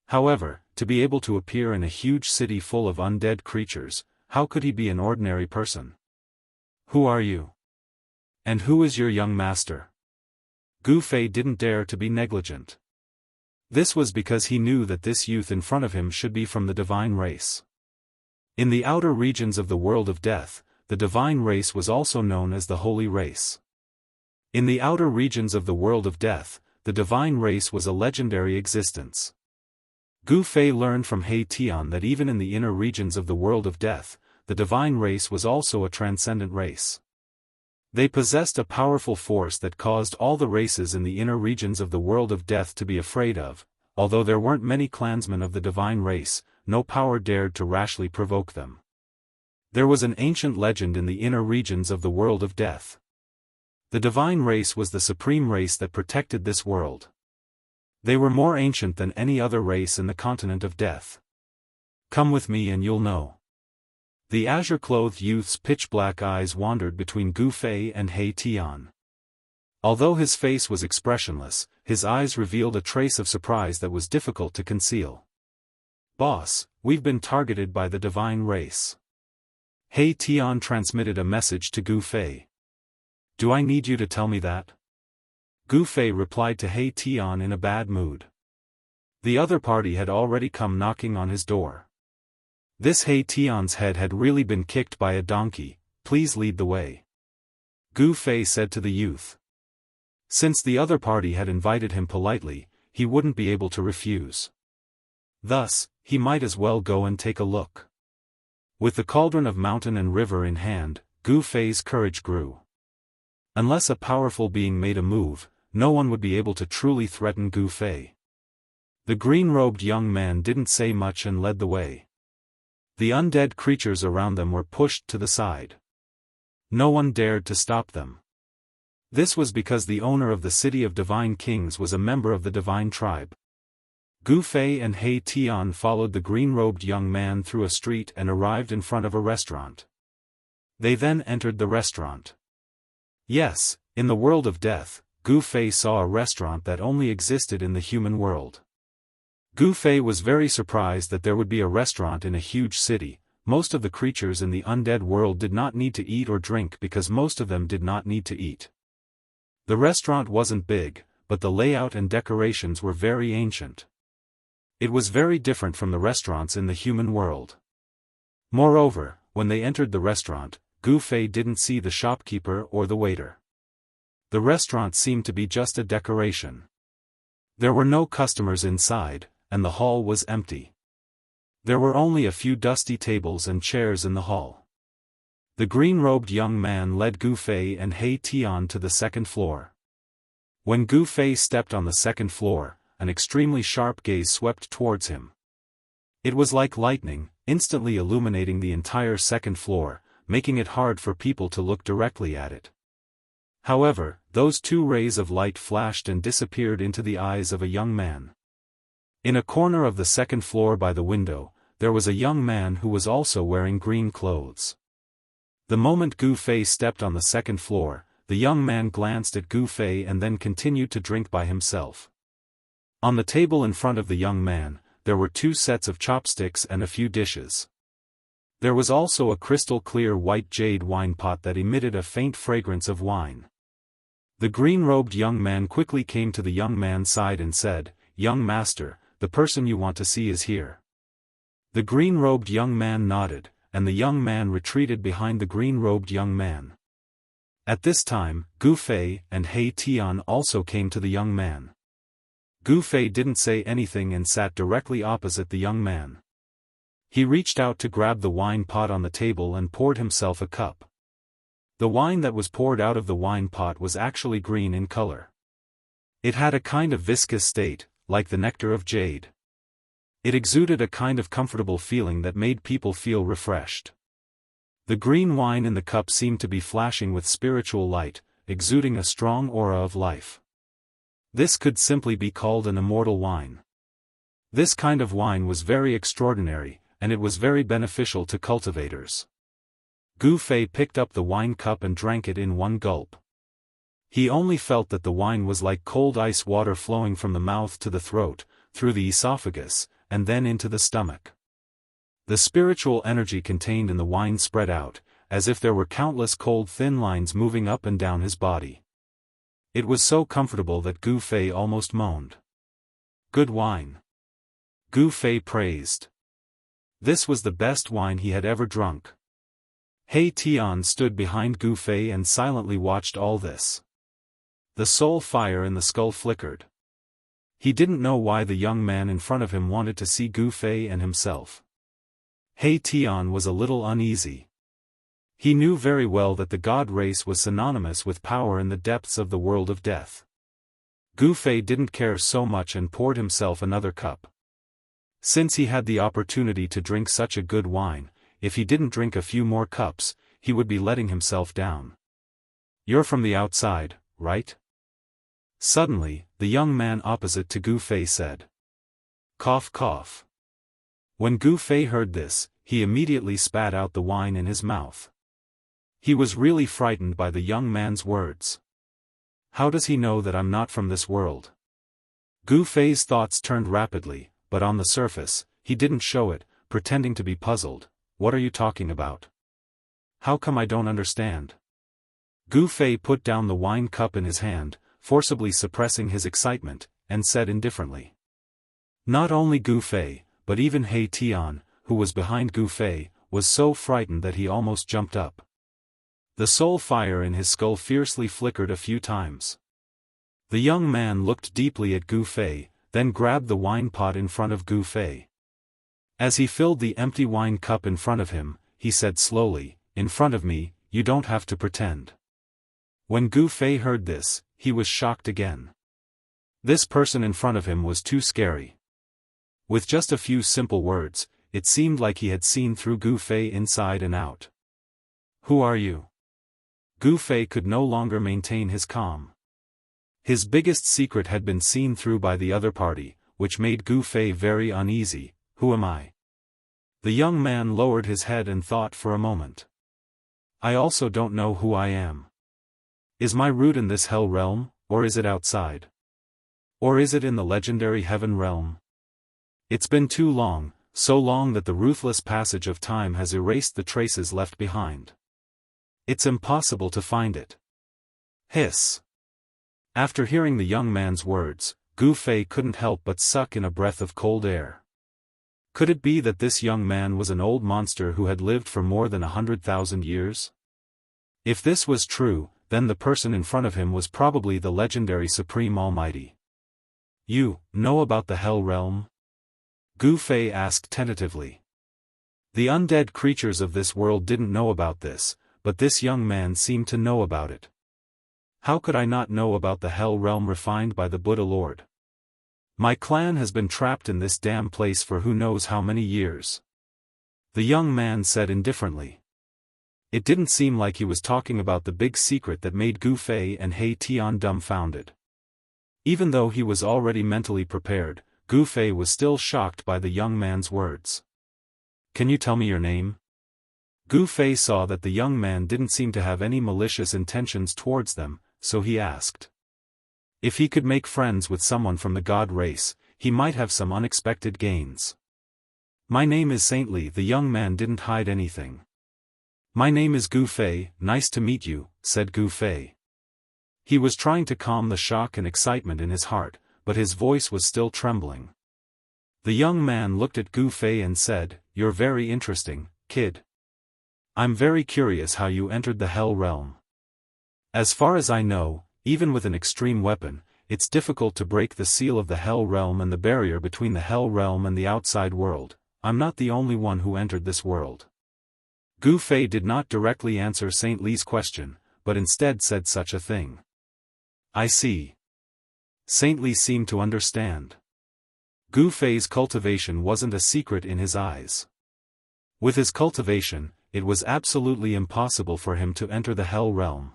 However, to be able to appear in a huge city full of undead creatures, how could he be an ordinary person? Who are you? And who is your young master? Gu Fei didn't dare to be negligent. This was because he knew that this youth in front of him should be from the divine race. In the outer regions of the world of death, the divine race was also known as the holy race. In the outer regions of the world of death, the divine race was a legendary existence. Gu Fei learned from He Tian that even in the inner regions of the world of death, the divine race was also a transcendent race. They possessed a powerful force that caused all the races in the inner regions of the world of death to be afraid of. Although there weren't many clansmen of the divine race, no power dared to rashly provoke them. There was an ancient legend in the inner regions of the world of death. The divine race was the supreme race that protected this world. They were more ancient than any other race in the continent of death. Come with me and you'll know. The azure-clothed youth's pitch-black eyes wandered between Gu Fei and He Tian. Although his face was expressionless, his eyes revealed a trace of surprise that was difficult to conceal. "Boss, we've been targeted by the divine race." He Tian transmitted a message to Gu Fei. "Do I need you to tell me that?" Gu Fei replied to He Tian in a bad mood. The other party had already come knocking on his door. This He Tian's head had really been kicked by a donkey. "Please lead the way," Gu Fei said to the youth. Since the other party had invited him politely, he wouldn't be able to refuse. Thus, he might as well go and take a look. With the cauldron of mountain and river in hand, Gu Fei's courage grew. Unless a powerful being made a move, no one would be able to truly threaten Gu Fei. The green-robed young man didn't say much and led the way. The undead creatures around them were pushed to the side. No one dared to stop them. This was because the owner of the City of Divine Kings was a member of the Divine Tribe. Gu Fei and He Tian followed the green-robed young man through a street and arrived in front of a restaurant. They then entered the restaurant. Yes, in the world of death, Gu Fei saw a restaurant that only existed in the human world. Gu Fei was very surprised that there would be a restaurant in a huge city. Most of the creatures in the undead world did not need to eat or drink because most of them did not need to eat. The restaurant wasn't big, but the layout and decorations were very ancient. It was very different from the restaurants in the human world. Moreover, when they entered the restaurant, Gu Fei didn't see the shopkeeper or the waiter. The restaurant seemed to be just a decoration. There were no customers inside, and the hall was empty. There were only a few dusty tables and chairs in the hall. The green-robed young man led Gu Fei and He Tian to the second floor. When Gu Fei stepped on the second floor, an extremely sharp gaze swept towards him. It was like lightning, instantly illuminating the entire second floor, making it hard for people to look directly at it. However, those two rays of light flashed and disappeared into the eyes of a young man. In a corner of the second floor by the window, there was a young man who was also wearing green clothes. The moment Gu Fei stepped on the second floor, the young man glanced at Gu Fei and then continued to drink by himself. On the table in front of the young man, there were 2 sets of chopsticks and a few dishes. There was also a crystal-clear white jade wine pot that emitted a faint fragrance of wine. The green-robed young man quickly came to the young man's side and said, "Young master, the person you want to see is here." The green-robed young man nodded, and the young man retreated behind the green-robed young man. At this time, Gu Fei and He Tian also came to the young man. Gu Fei didn't say anything and sat directly opposite the young man. He reached out to grab the wine pot on the table and poured himself a cup. The wine that was poured out of the wine pot was actually green in color. It had a kind of viscous state, like the nectar of jade. It exuded a kind of comfortable feeling that made people feel refreshed. The green wine in the cup seemed to be flashing with spiritual light, exuding a strong aura of life. This could simply be called an immortal wine. This kind of wine was very extraordinary, and it was very beneficial to cultivators. Gu Fei picked up the wine cup and drank it in one gulp. He only felt that the wine was like cold ice water flowing from the mouth to the throat, through the esophagus, and then into the stomach. The spiritual energy contained in the wine spread out, as if there were countless cold thin lines moving up and down his body. It was so comfortable that Gu Fei almost moaned. "Good wine," Gu Fei praised. This was the best wine he had ever drunk. He Tian stood behind Gu Fei and silently watched all this. The soul fire in the skull flickered. He didn't know why the young man in front of him wanted to see Gu Fei and himself. He Tian was a little uneasy. He knew very well that the god race was synonymous with power in the depths of the world of death. Gu Fei didn't care so much and poured himself another cup. Since he had the opportunity to drink such a good wine, if he didn't drink a few more cups, he would be letting himself down. "You're from the outside, right?" Suddenly, the young man opposite to Gu Fei said. Cough cough. When Gu Fei heard this, he immediately spat out the wine in his mouth. He was really frightened by the young man's words. How does he know that I'm not from this world? Gu Fei's thoughts turned rapidly, but on the surface, he didn't show it, pretending to be puzzled. What are you talking about? How come I don't understand? Gu Fei put down the wine cup in his hand, forcibly suppressing his excitement, and said indifferently. Not only Gu Fei, but even He Tian, who was behind Gu Fei, was so frightened that he almost jumped up. The soul fire in his skull fiercely flickered a few times. The young man looked deeply at Gu Fei, then grabbed the wine pot in front of Gu Fei. As he filled the empty wine cup in front of him, he said slowly, "In front of me, you don't have to pretend." When Gu Fei heard this, he was shocked again. This person in front of him was too scary. With just a few simple words, it seemed like he had seen through Gu Fei inside and out. "Who are you?" Gu Fei could no longer maintain his calm. His biggest secret had been seen through by the other party, which made Gu Fei very uneasy. "Who am I?" The young man lowered his head and thought for a moment. "I also don't know who I am. Is my root in this hell realm, or is it outside? Or is it in the legendary heaven realm? It's been too long, so long that the ruthless passage of time has erased the traces left behind. It's impossible to find it." Hiss. After hearing the young man's words, Gu Fei couldn't help but suck in a breath of cold air. Could it be that this young man was an old monster who had lived for more than 100,000 years? If this was true, then the person in front of him was probably the legendary Supreme Almighty. "You know about the Hell Realm?" Gu Fei asked tentatively. The undead creatures of this world didn't know about this, but this young man seemed to know about it. "How could I not know about the Hell Realm refined by the Buddha Lord? My clan has been trapped in this damn place for who knows how many years," the young man said indifferently. It didn't seem like he was talking about the big secret that made Gu Fei and He Tian dumbfounded. Even though he was already mentally prepared, Gu Fei was still shocked by the young man's words. "Can you tell me your name?" Gu Fei saw that the young man didn't seem to have any malicious intentions towards them, so he asked. If he could make friends with someone from the god race, he might have some unexpected gains. "My name is Saintly." The young man didn't hide anything. "My name is Gu Fei, nice to meet you," said Gu Fei. He was trying to calm the shock and excitement in his heart, but his voice was still trembling. The young man looked at Gu Fei and said, "You're very interesting, kid. I'm very curious how you entered the Hell Realm. As far as I know, even with an extreme weapon, it's difficult to break the seal of the Hell Realm and the barrier between the Hell Realm and the outside world. I'm not the only one who entered this world." Gu Fei did not directly answer Saint Li's question, but instead said such a thing. "I see." Saint Li seemed to understand. Gu Fei's cultivation wasn't a secret in his eyes. With his cultivation, it was absolutely impossible for him to enter the Hell Realm.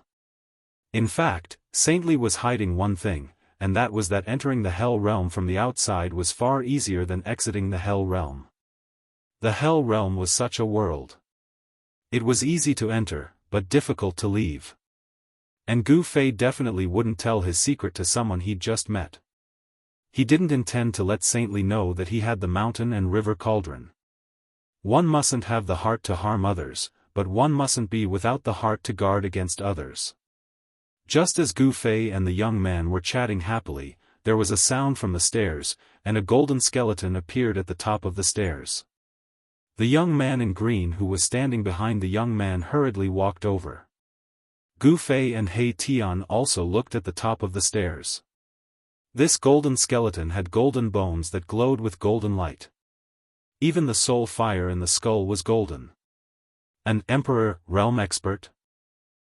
In fact, Saint Li was hiding one thing, and that was that entering the Hell Realm from the outside was far easier than exiting the Hell Realm. The Hell Realm was such a world. It was easy to enter, but difficult to leave. And Gu Fei definitely wouldn't tell his secret to someone he'd just met. He didn't intend to let Saint Li know that he had the mountain and river cauldron. One mustn't have the heart to harm others, but one mustn't be without the heart to guard against others. Just as Gu Fei and the young man were chatting happily, there was a sound from the stairs, and a golden skeleton appeared at the top of the stairs. The young man in green who was standing behind the young man hurriedly walked over. Gu Fei and He Tian also looked at the top of the stairs. This golden skeleton had golden bones that glowed with golden light. Even the soul fire in the skull was golden. An emperor, realm expert?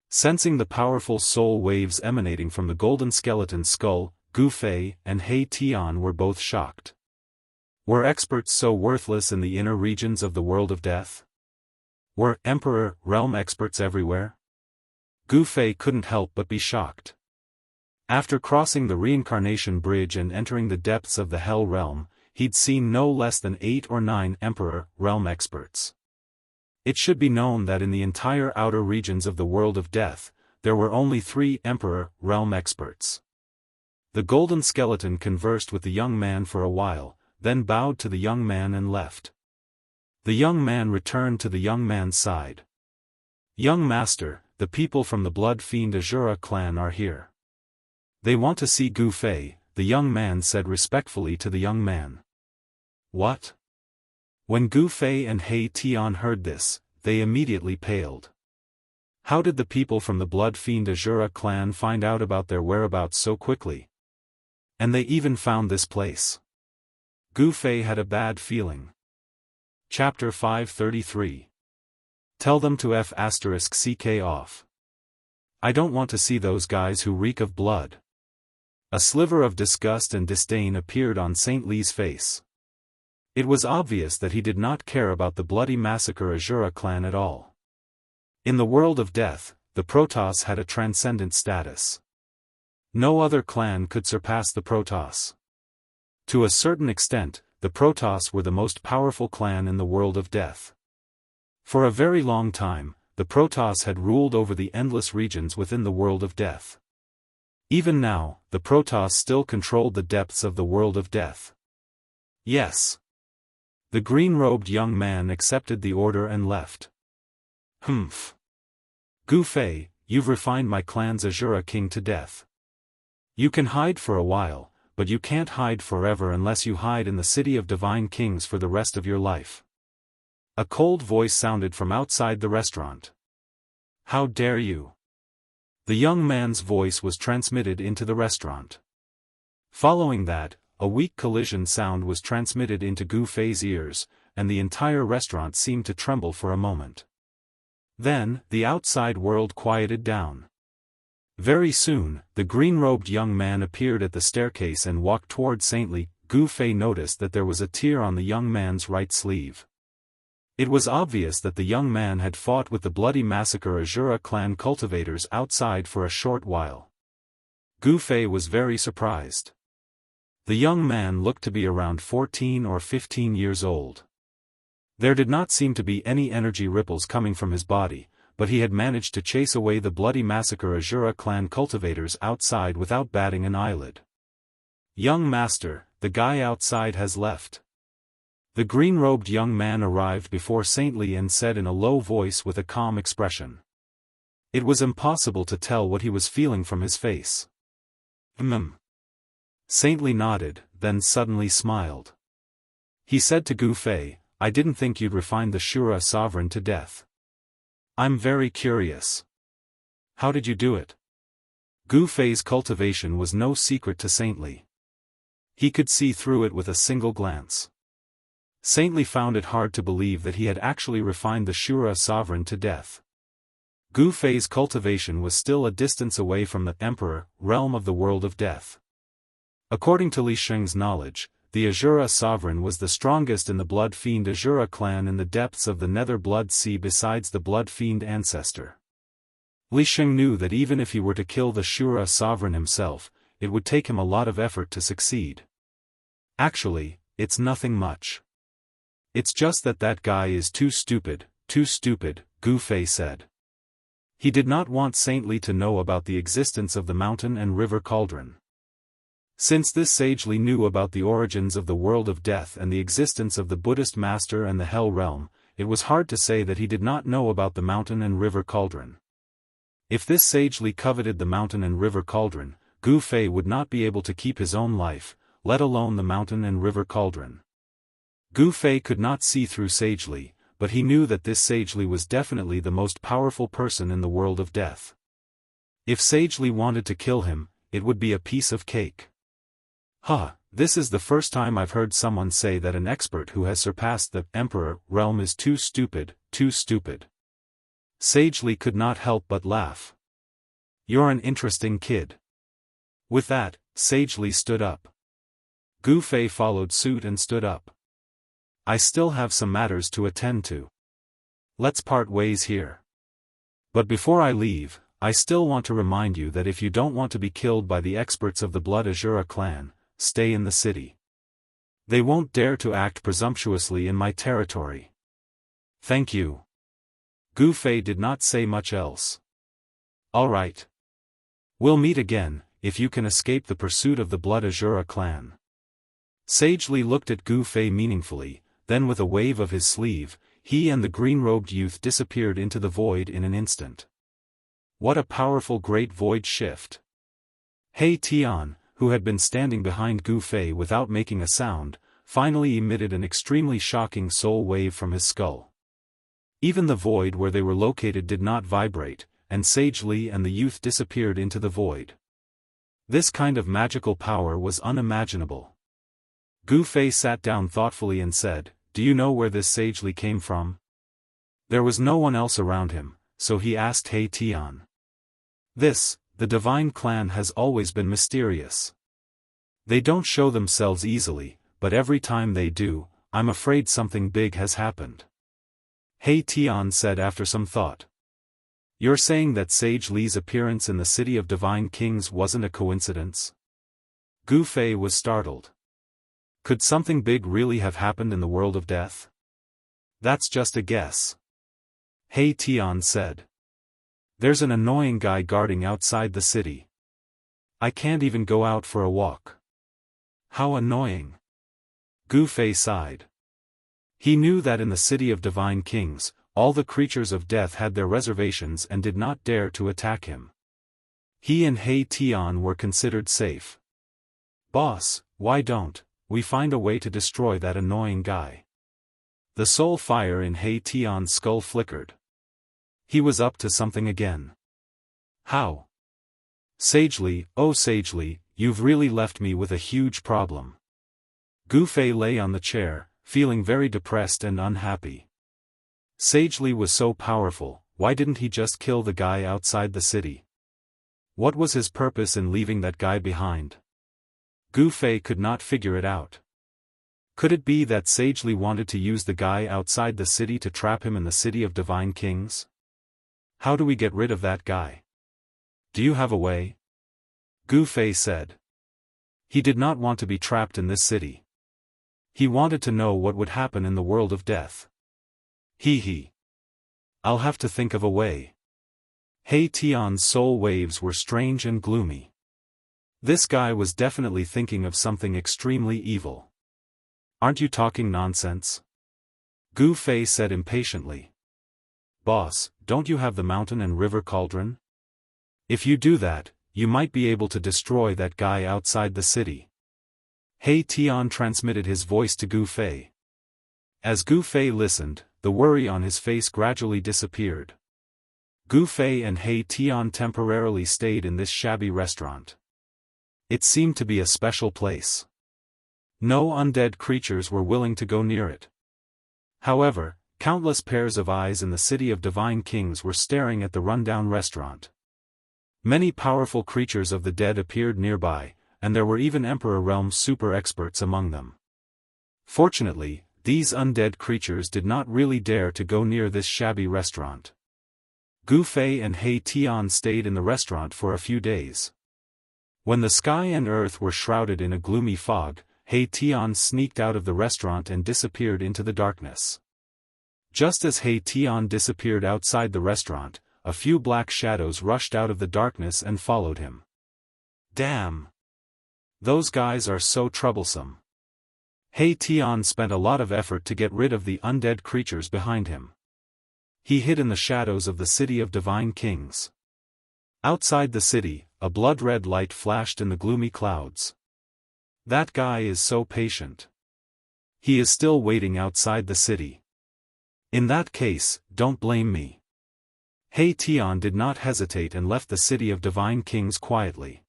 Sensing the powerful soul waves emanating from the golden skeleton's skull, Gu Fei and He Tian were both shocked. Were experts so worthless in the inner regions of the world of death? Were emperor, realm experts everywhere? Gu Fei couldn't help but be shocked. After crossing the reincarnation bridge and entering the depths of the Hell Realm, he'd seen no less than 8 or 9 emperor, realm experts. It should be known that in the entire outer regions of the world of death, there were only 3 Emperor realm experts. The golden skeleton conversed with the young man for a while, then bowed to the young man and left. The young man returned to the young man's side. "Young master, the people from the blood fiend Azura clan are here. They want to see Gu Fei," the young man said respectfully to the young man. "What?" When Gu Fei and He Tian heard this, they immediately paled. How did the people from the blood fiend Azura clan find out about their whereabouts so quickly? And they even found this place. Gu Fei had a bad feeling. Chapter 533. Tell them to *CK off. I don't want to see those guys who reek of blood. A sliver of disgust and disdain appeared on Saint Li's face. It was obvious that he did not care about the bloody massacre Azura clan at all. In the world of death, the Protoss had a transcendent status. No other clan could surpass the Protoss. To a certain extent, the Protoss were the most powerful clan in the world of death. For a very long time, the Protoss had ruled over the endless regions within the world of death. Even now, the Protoss still controlled the depths of the world of death. Yes. The green-robed young man accepted the order and left. Humph. Gu Fei, you've refined my clan's Azura king to death. You can hide for a while, but you can't hide forever unless you hide in the city of divine kings for the rest of your life. A cold voice sounded from outside the restaurant. How dare you? The young man's voice was transmitted into the restaurant. Following that, a weak collision sound was transmitted into Gu Fei's ears, and the entire restaurant seemed to tremble for a moment. Then, the outside world quieted down. Very soon, the green-robed young man appeared at the staircase and walked toward Saint Li. Gu Fei noticed that there was a tear on the young man's right sleeve. It was obvious that the young man had fought with the bloody massacre Azura clan cultivators outside for a short while. Gu Fei was very surprised. The young man looked to be around 14 or 15 years old. There did not seem to be any energy ripples coming from his body, but he had managed to chase away the bloody massacre Azura clan cultivators outside without batting an eyelid. Young master, the guy outside has left. The green-robed young man arrived before Saint Li and said in a low voice with a calm expression. It was impossible to tell what he was feeling from his face. Saint Li nodded, then suddenly smiled. He said to Gu Fei, I didn't think you'd refine the Shura sovereign to death. I'm very curious. How did you do it? Gu Fei's cultivation was no secret to Saint Li. He could see through it with a single glance. Saint Li found it hard to believe that he had actually refined the Shura sovereign to death. Gu Fei's cultivation was still a distance away from the Emperor realm of the world of death. According to Li Sheng's knowledge, the Azura sovereign was the strongest in the blood fiend Azura clan in the depths of the Nether Blood Sea besides the blood fiend ancestor. Li Sheng knew that even if he were to kill the Shura sovereign himself, it would take him a lot of effort to succeed. Actually, it's nothing much. It's just that guy is too stupid, Gu Fei said. He did not want Saint Li to know about the existence of the mountain and river cauldron. Since this sage Li knew about the origins of the world of death and the existence of the Buddhist master and the Hell realm, it was hard to say that he did not know about the mountain and river cauldron. If this sage Li coveted the mountain and river cauldron, Gu Fei would not be able to keep his own life, let alone the mountain and river cauldron. Gu Fei could not see through Sage Li, but he knew that this Sage Li was definitely the most powerful person in the world of death. If Sage Li wanted to kill him, it would be a piece of cake. This is the first time I've heard someone say that an expert who has surpassed the Emperor realm is too stupid. Sage Li could not help but laugh. You're an interesting kid. With that, Sage Li stood up. Gu Fei followed suit and stood up. I still have some matters to attend to. Let's part ways here. But before I leave, I still want to remind you that if you don't want to be killed by the experts of the Blood Azura clan, stay in the city. They won't dare to act presumptuously in my territory. Thank you. Gu Fei did not say much else. All right. We'll meet again, if you can escape the pursuit of the Blood Azura clan. Sage Li looked at Gu Fei meaningfully, then with a wave of his sleeve, he and the green-robed youth disappeared into the void in an instant. What a powerful great void shift! He Tian, who had been standing behind Gu Fei without making a sound, finally emitted an extremely shocking soul wave from his skull. Even the void where they were located did not vibrate, and Sage Li and the youth disappeared into the void. This kind of magical power was unimaginable. Gu Fei sat down thoughtfully and said, "Do you know where this Sage Li came from?" There was no one else around him, so he asked He Tian. The divine clan has always been mysterious. They don't show themselves easily, but every time they do, I'm afraid something big has happened. He Tian said after some thought. You're saying that Sage Li's appearance in the City of Divine Kings wasn't a coincidence? Gu Fei was startled. Could something big really have happened in the world of death? That's just a guess. He Tian said. There's an annoying guy guarding outside the city. I can't even go out for a walk. How annoying. Gu Fei sighed. He knew that in the City of Divine Kings, all the creatures of death had their reservations and did not dare to attack him. He and He Tian were considered safe. Boss, why don't we find a way to destroy that annoying guy? The soul fire in He Tian's skull flickered. He was up to something again. How? Sage Li, oh Sage Li, you've really left me with a huge problem. Gu Fei lay on the chair, feeling very depressed and unhappy. Sage Li was so powerful, why didn't he just kill the guy outside the city? What was his purpose in leaving that guy behind? Gu Fei could not figure it out. Could it be that Sage Li wanted to use the guy outside the city to trap him in the City of Divine Kings? How do we get rid of that guy? Do you have a way? Gu Fei said. He did not want to be trapped in this city. He wanted to know what would happen in the world of death. I'll have to think of a way. He Tian's soul waves were strange and gloomy. This guy was definitely thinking of something extremely evil. Aren't you talking nonsense? Gu Fei said impatiently. Boss, don't you have the mountain and river cauldron? If you do that, you might be able to destroy that guy outside the city. He Tian transmitted his voice to Gu Fei. As Gu Fei listened, the worry on his face gradually disappeared. Gu Fei and He Tian temporarily stayed in this shabby restaurant. It seemed to be a special place. No undead creatures were willing to go near it. However, countless pairs of eyes in the City of Divine Kings were staring at the rundown restaurant. Many powerful creatures of the dead appeared nearby, and there were even Emperor Realm super experts among them. Fortunately, these undead creatures did not really dare to go near this shabby restaurant. Gu Fei and He Tian stayed in the restaurant for a few days. When the sky and earth were shrouded in a gloomy fog, He Tian sneaked out of the restaurant and disappeared into the darkness. Just as He Tian disappeared outside the restaurant, a few black shadows rushed out of the darkness and followed him. Damn! Those guys are so troublesome. He Tian spent a lot of effort to get rid of the undead creatures behind him. He hid in the shadows of the City of Divine Kings. Outside the city, a blood-red light flashed in the gloomy clouds. That guy is so patient. He is still waiting outside the city. In that case, don't blame me. He Tian did not hesitate and left the City of Divine Kings quietly.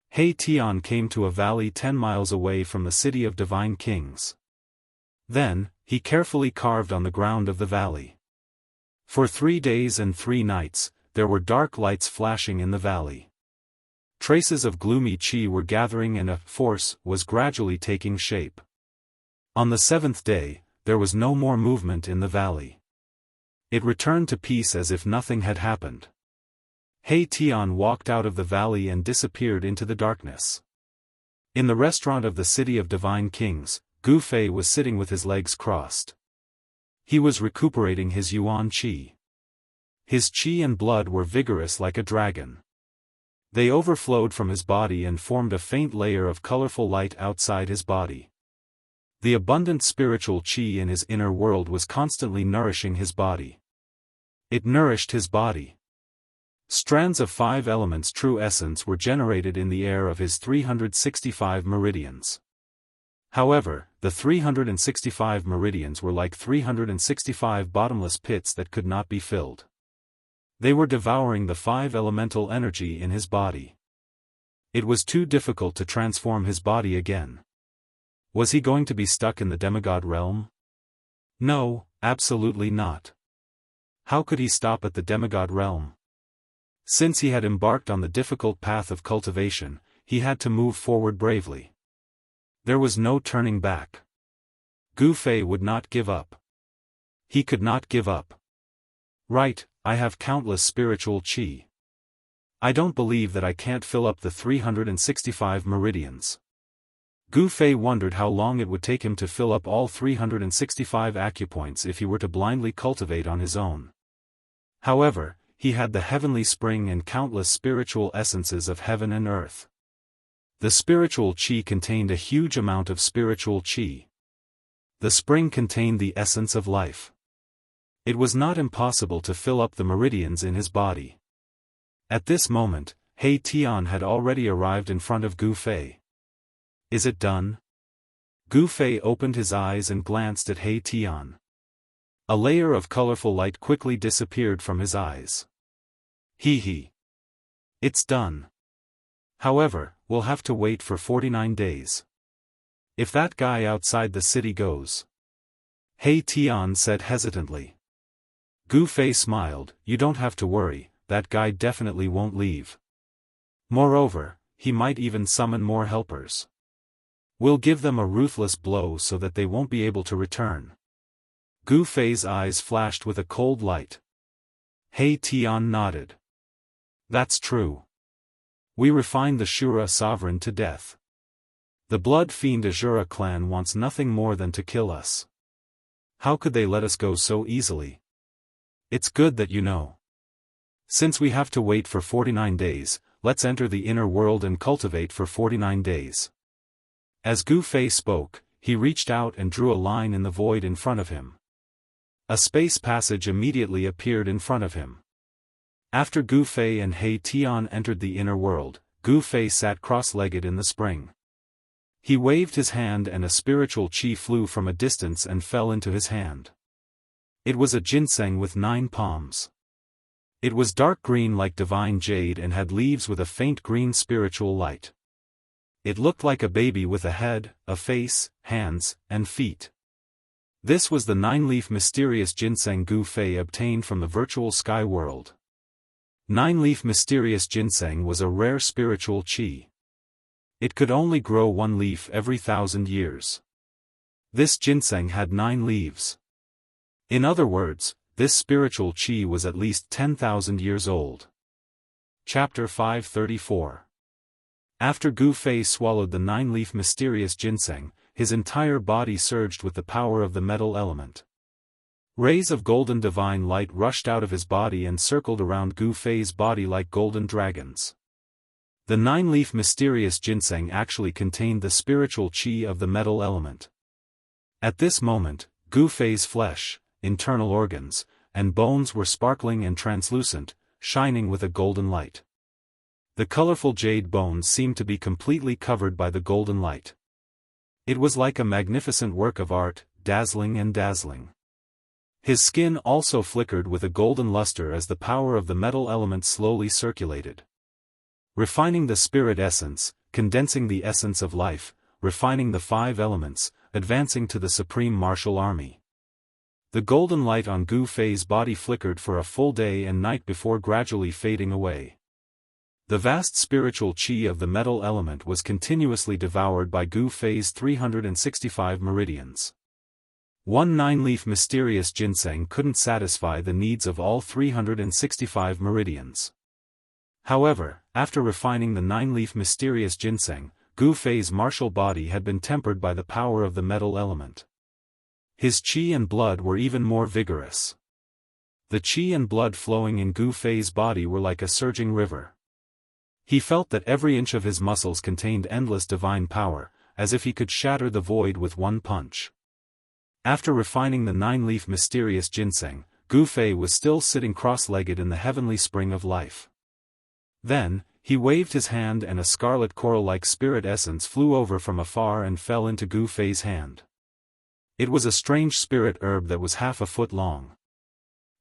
He Tian came to a valley 10 miles away from the City of Divine Kings. Then, he carefully carved on the ground of the valley. For 3 days and 3 nights, there were dark lights flashing in the valley. Traces of gloomy chi were gathering and a force was gradually taking shape. On the 7th day, there was no more movement in the valley. It returned to peace as if nothing had happened. He Tian walked out of the valley and disappeared into the darkness. In the restaurant of the City of Divine Kings, Gu Fei was sitting with his legs crossed. He was recuperating his yuan qi. His qi and blood were vigorous like a dragon. They overflowed from his body and formed a faint layer of colorful light outside his body. The abundant spiritual qi in his inner world was constantly nourishing his body. It nourished his body. Strands of 5 elements' true essence were generated in the air of his 365 meridians. However, the 365 meridians were like 365 bottomless pits that could not be filled. They were devouring the 5 elemental energy in his body. It was too difficult to transform his body again. Was he going to be stuck in the demigod realm? No, absolutely not. How could he stop at the demigod realm? Since he had embarked on the difficult path of cultivation, he had to move forward bravely. There was no turning back. Gu Fei would not give up. He could not give up. Right, I have countless spiritual qi. I don't believe that I can't fill up the 365 meridians. Gu Fei wondered how long it would take him to fill up all 365 acupoints if he were to blindly cultivate on his own. However, he had the heavenly spring and countless spiritual essences of heaven and earth. The spiritual qi contained a huge amount of spiritual qi. The spring contained the essence of life. It was not impossible to fill up the meridians in his body. At this moment, He Tian had already arrived in front of Gu Fei. Is it done? Gu Fei opened his eyes and glanced at He Tian. A layer of colorful light quickly disappeared from his eyes. He. It's done. However, we'll have to wait for 49 days. If that guy outside the city goes. He Tian said hesitantly. Gu Fei smiled, you don't have to worry, that guy definitely won't leave. Moreover, he might even summon more helpers. We'll give them a ruthless blow so that they won't be able to return. Gu Fei's eyes flashed with a cold light. He Tian nodded. That's true. We refined the Shura sovereign to death. The blood fiend Azura clan wants nothing more than to kill us. How could they let us go so easily? It's good that you know. Since we have to wait for 49 days, let's enter the inner world and cultivate for 49 days. As Gu Fei spoke, he reached out and drew a line in the void in front of him. A space passage immediately appeared in front of him. After Gu Fei and He Tian entered the inner world, Gu Fei sat cross-legged in the spring. He waved his hand and a spiritual qi flew from a distance and fell into his hand. It was a ginseng with 9 palms. It was dark green like divine jade and had leaves with a faint green spiritual light. It looked like a baby with a head, a face, hands, and feet. This was the 9-leaf mysterious ginseng Gu Fei obtained from the virtual sky world. 9-leaf mysterious ginseng was a rare spiritual qi. It could only grow 1 leaf every 1,000 years. This ginseng had 9 leaves. In other words, this spiritual qi was at least 10,000 years old. Chapter 534. After Gu Fei swallowed the 9-leaf mysterious ginseng, his entire body surged with the power of the metal element. Rays of golden divine light rushed out of his body and circled around Gu Fei's body like golden dragons. The 9-leaf mysterious ginseng actually contained the spiritual qi of the metal element. At this moment, Gu Fei's flesh, internal organs, and bones were sparkling and translucent, shining with a golden light. The colorful jade bones seemed to be completely covered by the golden light. It was like a magnificent work of art, dazzling and dazzling. His skin also flickered with a golden luster as the power of the metal element slowly circulated. Refining the spirit essence, condensing the essence of life, refining the 5 elements, advancing to the supreme martial army. The golden light on Gu Fei's body flickered for a full day and night before gradually fading away. The vast spiritual qi of the metal element was continuously devoured by Gu Fei's 365 meridians. 1 9-leaf mysterious ginseng couldn't satisfy the needs of all 365 meridians. However, after refining the 9-leaf mysterious ginseng, Gu Fei's martial body had been tempered by the power of the metal element. His qi and blood were even more vigorous. The qi and blood flowing in Gu Fei's body were like a surging river. He felt that every inch of his muscles contained endless divine power, as if he could shatter the void with one punch. After refining the 9-leaf mysterious ginseng, Gu Fei was still sitting cross-legged in the heavenly spring of life. Then, he waved his hand and a scarlet coral-like spirit essence flew over from afar and fell into Gu Fei's hand. It was a strange spirit herb that was half a foot long.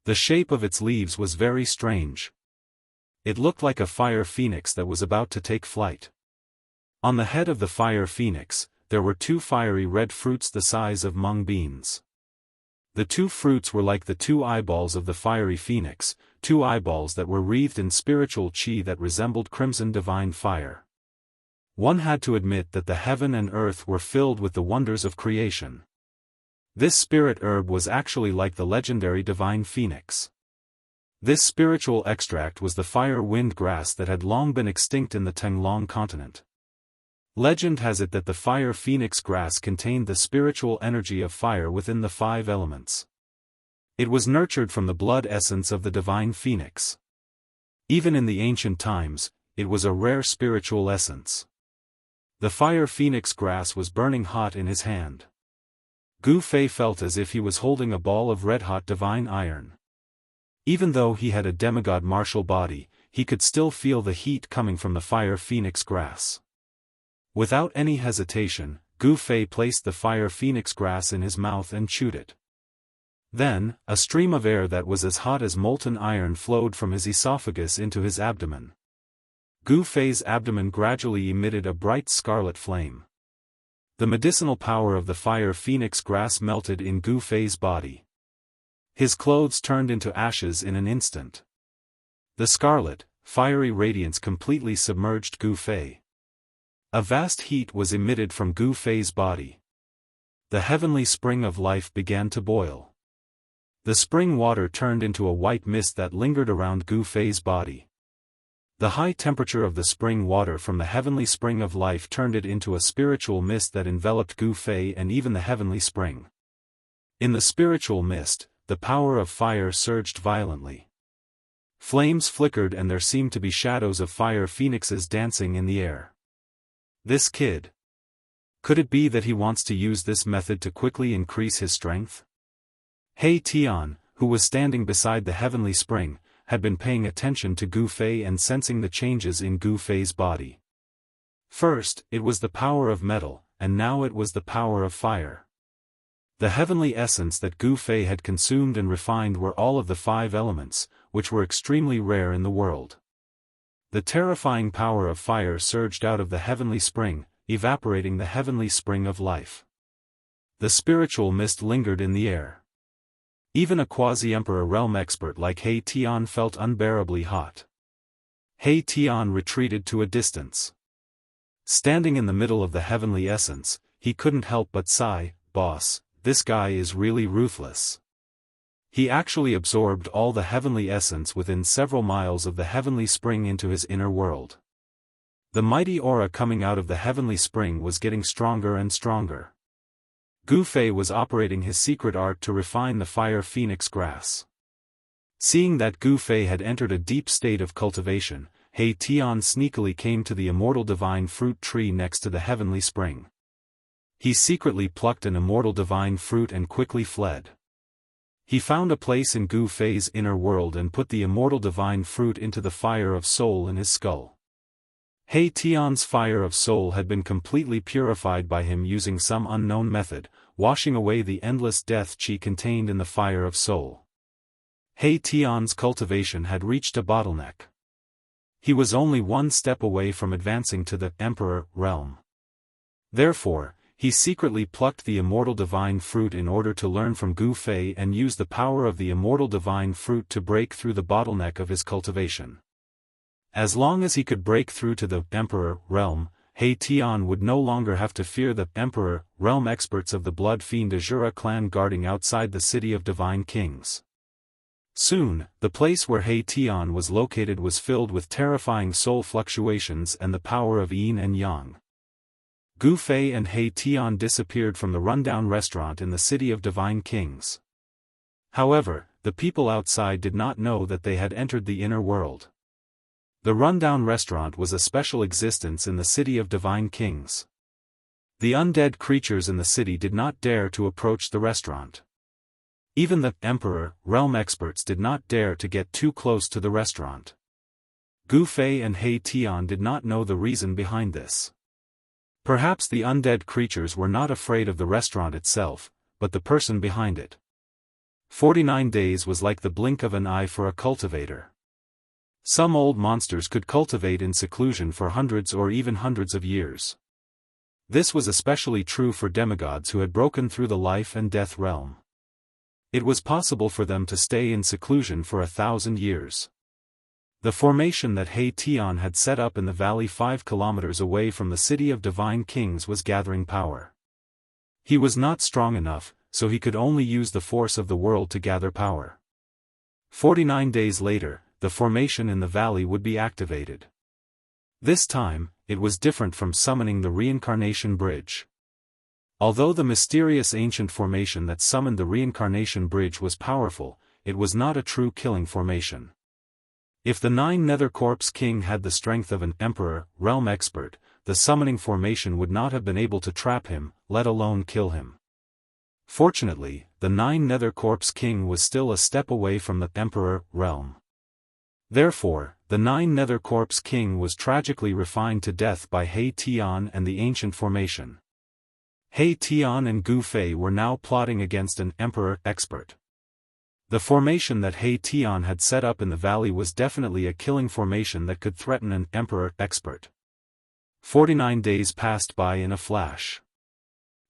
The shape of its leaves was very strange. It looked like a fire phoenix that was about to take flight. On the head of the fire phoenix, there were 2 fiery red fruits the size of mung beans. The 2 fruits were like the 2 eyeballs of the fiery phoenix, 2 eyeballs that were wreathed in spiritual qi that resembled crimson divine fire. One had to admit that the heaven and earth were filled with the wonders of creation. This spirit herb was actually like the legendary divine phoenix. This spiritual extract was the fire wind grass that had long been extinct in the Tenglong continent. Legend has it that the fire phoenix grass contained the spiritual energy of fire within the 5 elements. It was nurtured from the blood essence of the divine phoenix. Even in the ancient times, it was a rare spiritual essence. The fire phoenix grass was burning hot in his hand. Gu Fei felt as if he was holding a ball of red-hot divine iron. Even though he had a demigod martial body, he could still feel the heat coming from the fire phoenix grass. Without any hesitation, Gu Fei placed the fire phoenix grass in his mouth and chewed it. Then, a stream of air that was as hot as molten iron flowed from his esophagus into his abdomen. Gu Fei's abdomen gradually emitted a bright scarlet flame. The medicinal power of the fire phoenix grass melted in Gu Fei's body. His clothes turned into ashes in an instant. The scarlet, fiery radiance completely submerged Gu Fei. A vast heat was emitted from Gu Fei's body. The heavenly spring of life began to boil. The spring water turned into a white mist that lingered around Gu Fei's body. The high temperature of the spring water from the heavenly spring of life turned it into a spiritual mist that enveloped Gu Fei and even the heavenly spring. In the spiritual mist, the power of fire surged violently. Flames flickered and there seemed to be shadows of fire phoenixes dancing in the air. This kid. Could it be that he wants to use this method to quickly increase his strength? He Tian, who was standing beside the heavenly spring, had been paying attention to Gu Fei and sensing the changes in Gu Fei's body. First, it was the power of metal, and now it was the power of fire. The heavenly essence that Gu Fei had consumed and refined were all of the 5 elements, which were extremely rare in the world. The terrifying power of fire surged out of the heavenly spring, evaporating the heavenly spring of life. The spiritual mist lingered in the air. Even a quasi-emperor realm expert like He Tian felt unbearably hot. He Tian retreated to a distance. Standing in the middle of the heavenly essence, he couldn't help but sigh, "Boss, this guy is really ruthless." He actually absorbed all the heavenly essence within several miles of the heavenly spring into his inner world. The mighty aura coming out of the heavenly spring was getting stronger and stronger. Gu Fei was operating his secret art to refine the fire phoenix grass. Seeing that Gu Fei had entered a deep state of cultivation, He Tian sneakily came to the immortal divine fruit tree next to the heavenly spring. He secretly plucked an immortal divine fruit and quickly fled. He found a place in Gu Fei's inner world and put the immortal divine fruit into the fire of soul in his skull. He Tian's fire of soul had been completely purified by him using some unknown method, washing away the endless death qi contained in the fire of soul. He Tian's cultivation had reached a bottleneck. He was only one step away from advancing to the Emperor realm. Therefore, he secretly plucked the immortal divine fruit in order to learn from Gu Fei and use the power of the immortal divine fruit to break through the bottleneck of his cultivation. As long as he could break through to the Emperor realm, He Tian would no longer have to fear the Emperor realm experts of the Blood Fiend Azura clan guarding outside the city of divine kings. Soon, the place where He Tian was located was filled with terrifying soul fluctuations and the power of yin and yang. Gu Fei and He Tian disappeared from the rundown restaurant in the city of divine kings. However, the people outside did not know that they had entered the inner world. The rundown restaurant was a special existence in the city of divine kings. The undead creatures in the city did not dare to approach the restaurant. Even the emperor, realm experts did not dare to get too close to the restaurant. Gu Fei and He Tian did not know the reason behind this. Perhaps the undead creatures were not afraid of the restaurant itself, but the person behind it. 49 days was like the blink of an eye for a cultivator. Some old monsters could cultivate in seclusion for hundreds or even hundreds of years. This was especially true for demigods who had broken through the life and death realm. It was possible for them to stay in seclusion for 1,000 years. The formation that He Tian had set up in the valley 5 kilometers away from the city of divine kings was gathering power. He was not strong enough, so he could only use the force of the world to gather power. 49 days later, the formation in the valley would be activated. This time, it was different from summoning the reincarnation bridge. Although the mysterious ancient formation that summoned the reincarnation bridge was powerful, it was not a true killing formation. If the 9 Nether Corpse King had the strength of an emperor, realm expert, the summoning formation would not have been able to trap him, let alone kill him. Fortunately, the 9 Nether Corpse King was still a step away from the emperor, realm. Therefore, the 9 Nether Corpse King was tragically refined to death by He Tian and the ancient formation. He Tian and Gu Fei were now plotting against an emperor expert. The formation that He Tian had set up in the valley was definitely a killing formation that could threaten an emperor expert. 49 days passed by in a flash.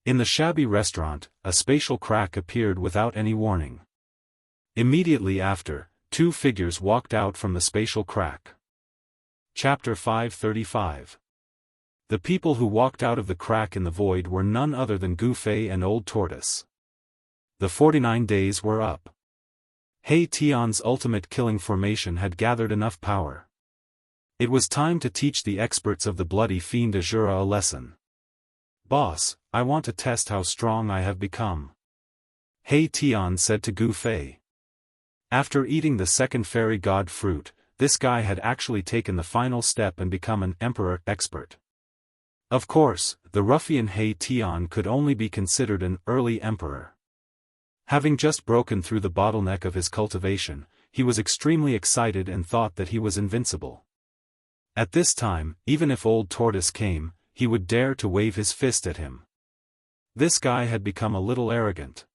In the shabby restaurant, a spatial crack appeared without any warning. Immediately after, 2 figures walked out from the spatial crack. Chapter 535. The people who walked out of the crack in the void were none other than Gu Fei and Old Tortoise. The 49 days were up. He Tian's ultimate killing formation had gathered enough power. It was time to teach the experts of the bloody fiend Azura a lesson. "Boss, I want to test how strong I have become," He Tian said to Gu Fei. After eating the second fairy god fruit, this guy had actually taken the final step and become an emperor expert. Of course, the ruffian He Tian could only be considered an early emperor. Having just broken through the bottleneck of his cultivation, he was extremely excited and thought that he was invincible. At this time, even if Old Tortoise came, he would dare to wave his fist at him. This guy had become a little arrogant.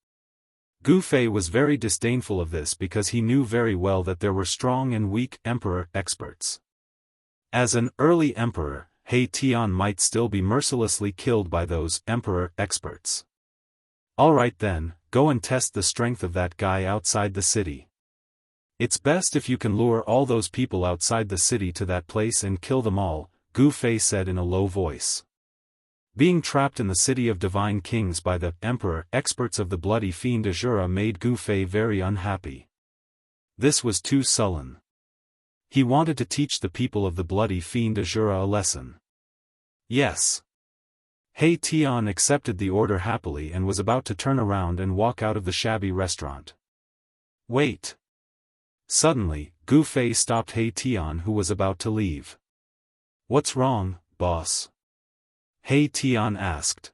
Gu Fei was very disdainful of this because he knew very well that there were strong and weak emperor experts. As an early emperor, He Tian might still be mercilessly killed by those emperor experts. Alright then, go and test the strength of that guy outside the city. It's best if you can lure all those people outside the city to that place and kill them all, Gu Fei said in a low voice. Being trapped in the city of divine kings by the emperor experts of the bloody fiend Azura made Gu Fei very unhappy. This was too sullen. He wanted to teach the people of the bloody fiend Azura a lesson. Yes. He Tian accepted the order happily and was about to turn around and walk out of the shabby restaurant. Wait. Suddenly, Gu Fei stopped He Tian, who was about to leave. What's wrong, boss? He Tian asked.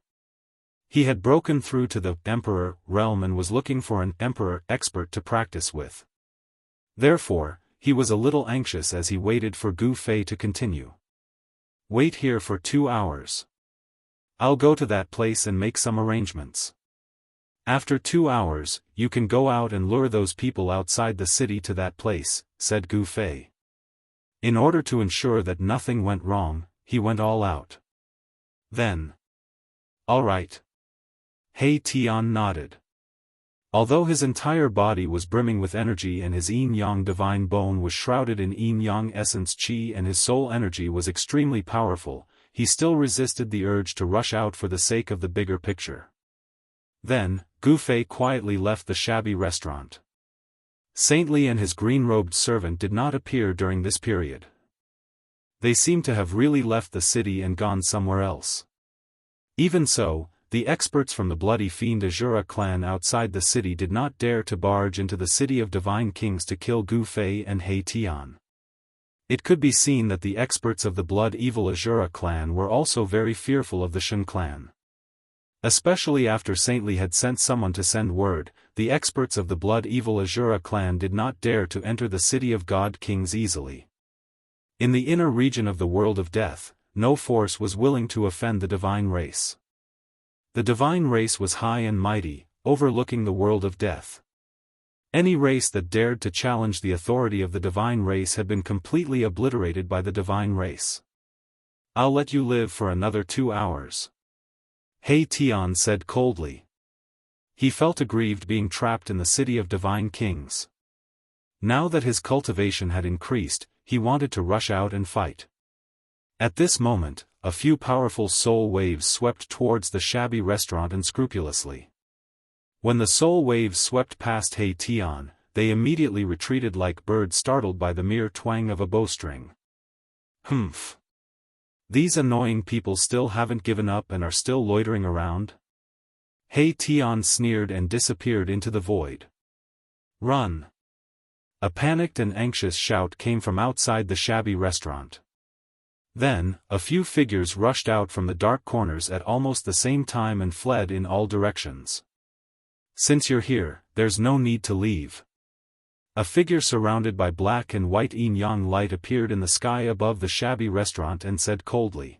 He had broken through to the emperor realm and was looking for an emperor expert to practice with. Therefore, he was a little anxious as he waited for Gu Fei to continue. Wait here for 2 hours. I'll go to that place and make some arrangements. After 2 hours, you can go out and lure those people outside the city to that place, said Gu Fei. In order to ensure that nothing went wrong, he went all out. Then. All right. He Tian nodded. Although his entire body was brimming with energy and his yin-yang divine bone was shrouded in yin-yang essence qi and his soul energy was extremely powerful, he still resisted the urge to rush out for the sake of the bigger picture. Then, Gu Fei quietly left the shabby restaurant. Saintly and his green-robed servant did not appear during this period. They seemed to have really left the city and gone somewhere else. Even so, the experts from the bloody fiend Azura clan outside the city did not dare to barge into the city of divine kings to kill Gu Fei and He Tian. It could be seen that the experts of the blood evil Azura clan were also very fearful of the Shen clan. Especially after Saintly had sent someone to send word, the experts of the blood evil Azura clan did not dare to enter the city of god kings easily. In the inner region of the world of death, no force was willing to offend the divine race. The divine race was high and mighty, overlooking the world of death. Any race that dared to challenge the authority of the divine race had been completely obliterated by the divine race. "I'll let you live for another 2 hours." He Tian said coldly. He felt aggrieved being trapped in the city of divine kings. Now that his cultivation had increased, he wanted to rush out and fight. At this moment, a few powerful soul waves swept towards the shabby restaurant unscrupulously. When the soul waves swept past He Tian, they immediately retreated like birds startled by the mere twang of a bowstring. Humph. These annoying people still haven't given up and are still loitering around? He Tian sneered and disappeared into the void. Run! A panicked and anxious shout came from outside the shabby restaurant. Then, a few figures rushed out from the dark corners at almost the same time and fled in all directions. "Since you're here, there's no need to leave." A figure surrounded by black and white yin-yang light appeared in the sky above the shabby restaurant and said coldly.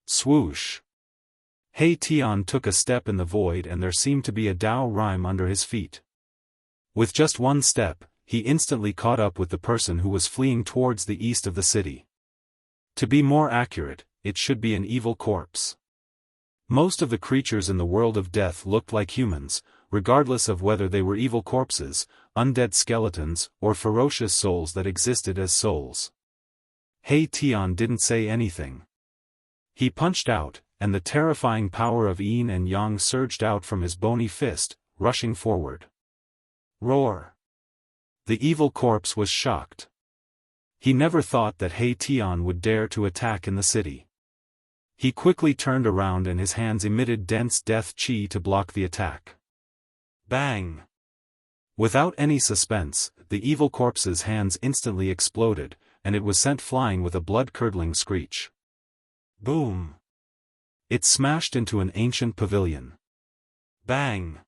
Swoosh! He Tian took a step in the void and there seemed to be a Dao rhyme under his feet. With just one step, he instantly caught up with the person who was fleeing towards the east of the city. To be more accurate, it should be an evil corpse. Most of the creatures in the world of death looked like humans, regardless of whether they were evil corpses, undead skeletons, or ferocious souls that existed as souls. He Tian didn't say anything. He punched out, and the terrifying power of yin and yang surged out from his bony fist, rushing forward. Roar! The evil corpse was shocked. He never thought that He Tian would dare to attack in the city. He quickly turned around and his hands emitted dense death chi to block the attack. Bang! Without any suspense, the evil corpse's hands instantly exploded, and it was sent flying with a blood-curdling screech. Boom! It smashed into an ancient pavilion. Bang!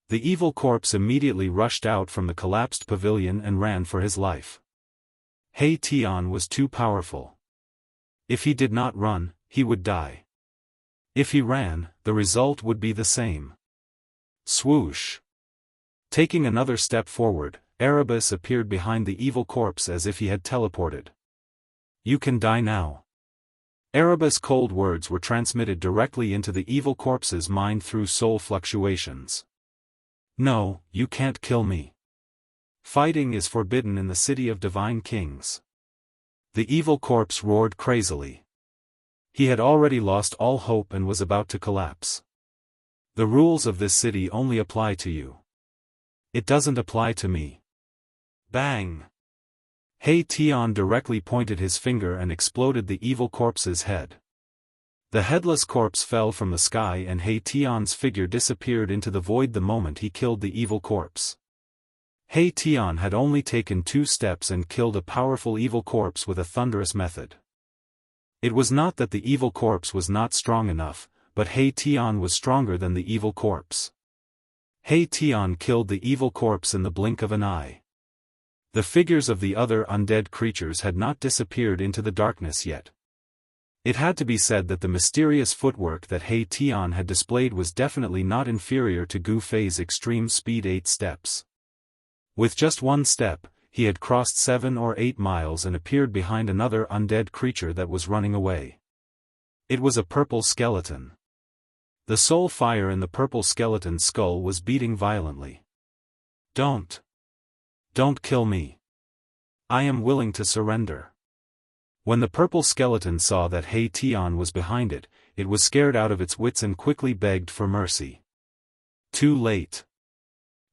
The evil corpse immediately rushed out from the collapsed pavilion and ran for his life. He Tian was too powerful. If he did not run, he would die. If he ran, the result would be the same. Swoosh! Taking another step forward, Erebus appeared behind the evil corpse as if he had teleported. You can die now. Erebus' cold words were transmitted directly into the evil corpse's mind through soul fluctuations. No, you can't kill me. Fighting is forbidden in the city of divine kings. The evil corpse roared crazily. He had already lost all hope and was about to collapse. The rules of this city only apply to you. It doesn't apply to me. Bang! He Tian directly pointed his finger and exploded the evil corpse's head. The headless corpse fell from the sky and He Tian's figure disappeared into the void the moment he killed the evil corpse. He Tian had only taken 2 steps and killed a powerful evil corpse with a thunderous method. It was not that the evil corpse was not strong enough, but He Tian was stronger than the evil corpse. He Tian killed the evil corpse in the blink of an eye. The figures of the other undead creatures had not disappeared into the darkness yet. It had to be said that the mysterious footwork that He Tian had displayed was definitely not inferior to Gu Fei's extreme speed 8 steps. With just 1 step, he had crossed 7 or 8 miles and appeared behind another undead creature that was running away. It was a purple skeleton. The soul fire in the purple skeleton's skull was beating violently. Don't kill me. I am willing to surrender. When the purple skeleton saw that He Tian was behind it, it was scared out of its wits and quickly begged for mercy. Too late.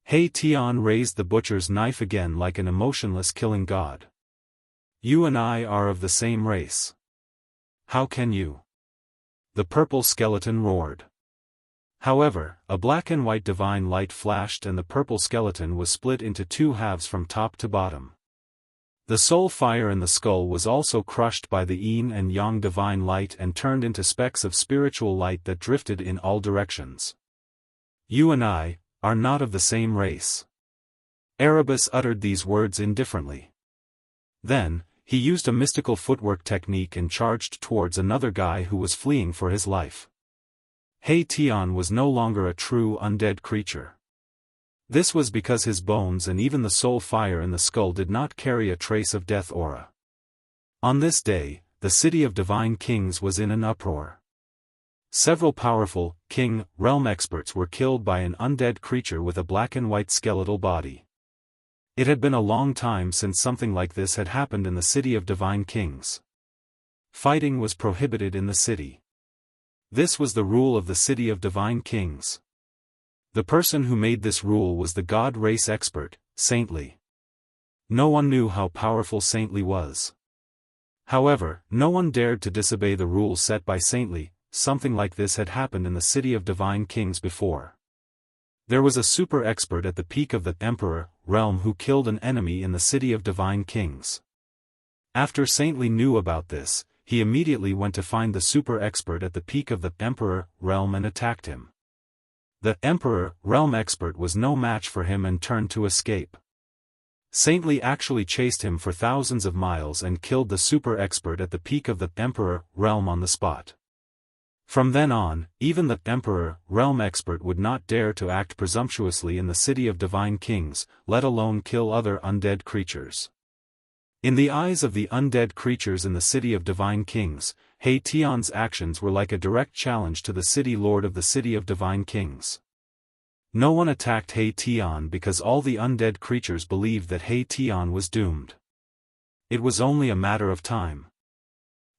He Tian raised the butcher's knife again like an emotionless killing god. You and I are of the same race. How can you? The purple skeleton roared. However, a black and white divine light flashed and the purple skeleton was split into two halves from top to bottom. The soul fire in the skull was also crushed by the yin and yang divine light and turned into specks of spiritual light that drifted in all directions. You and I are not of the same race. Erebus uttered these words indifferently. Then, he used a mystical footwork technique and charged towards another guy who was fleeing for his life. He Tian was no longer a true undead creature. This was because his bones and even the soul fire in the skull did not carry a trace of death aura. On this day, the city of divine kings was in an uproar. Several powerful, king, realm experts were killed by an undead creature with a black and white skeletal body. It had been a long time since something like this had happened in the city of divine kings. Fighting was prohibited in the city. This was the rule of the city of divine kings. The person who made this rule was the god race expert, Saintly. No one knew how powerful Saintly was. However, no one dared to disobey the rules set by Saintly. Something like this had happened in the city of divine kings before. There was a super expert at the peak of the emperor realm who killed an enemy in the city of divine kings. After Saintly knew about this, he immediately went to find the super expert at the peak of the emperor realm and attacked him. The emperor realm expert was no match for him and turned to escape. Saintly actually chased him for thousands of miles and killed the super expert at the peak of the emperor realm on the spot. From then on, even the emperor realm expert would not dare to act presumptuously in the city of divine kings, let alone kill other undead creatures. In the eyes of the undead creatures in the city of divine kings, He Tian's actions were like a direct challenge to the city lord of the city of divine kings. No one attacked He Tian because all the undead creatures believed that He Tian was doomed. It was only a matter of time.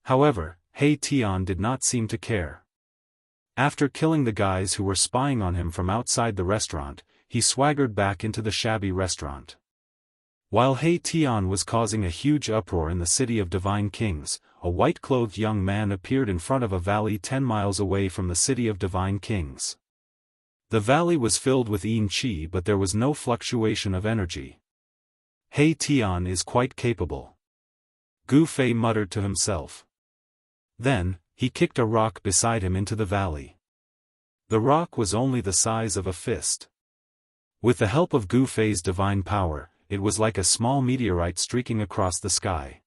However, He Tian did not seem to care. After killing the guys who were spying on him from outside the restaurant, he swaggered back into the shabby restaurant. While He Tian was causing a huge uproar in the city of divine kings, a white-clothed young man appeared in front of a valley 10 miles away from the city of divine kings. The valley was filled with yin qi but there was no fluctuation of energy. He Tian is quite capable. Gu Fei muttered to himself. Then, he kicked a rock beside him into the valley. The rock was only the size of a fist. With the help of Gu Fei's divine power, it was like a small meteorite streaking across the sky.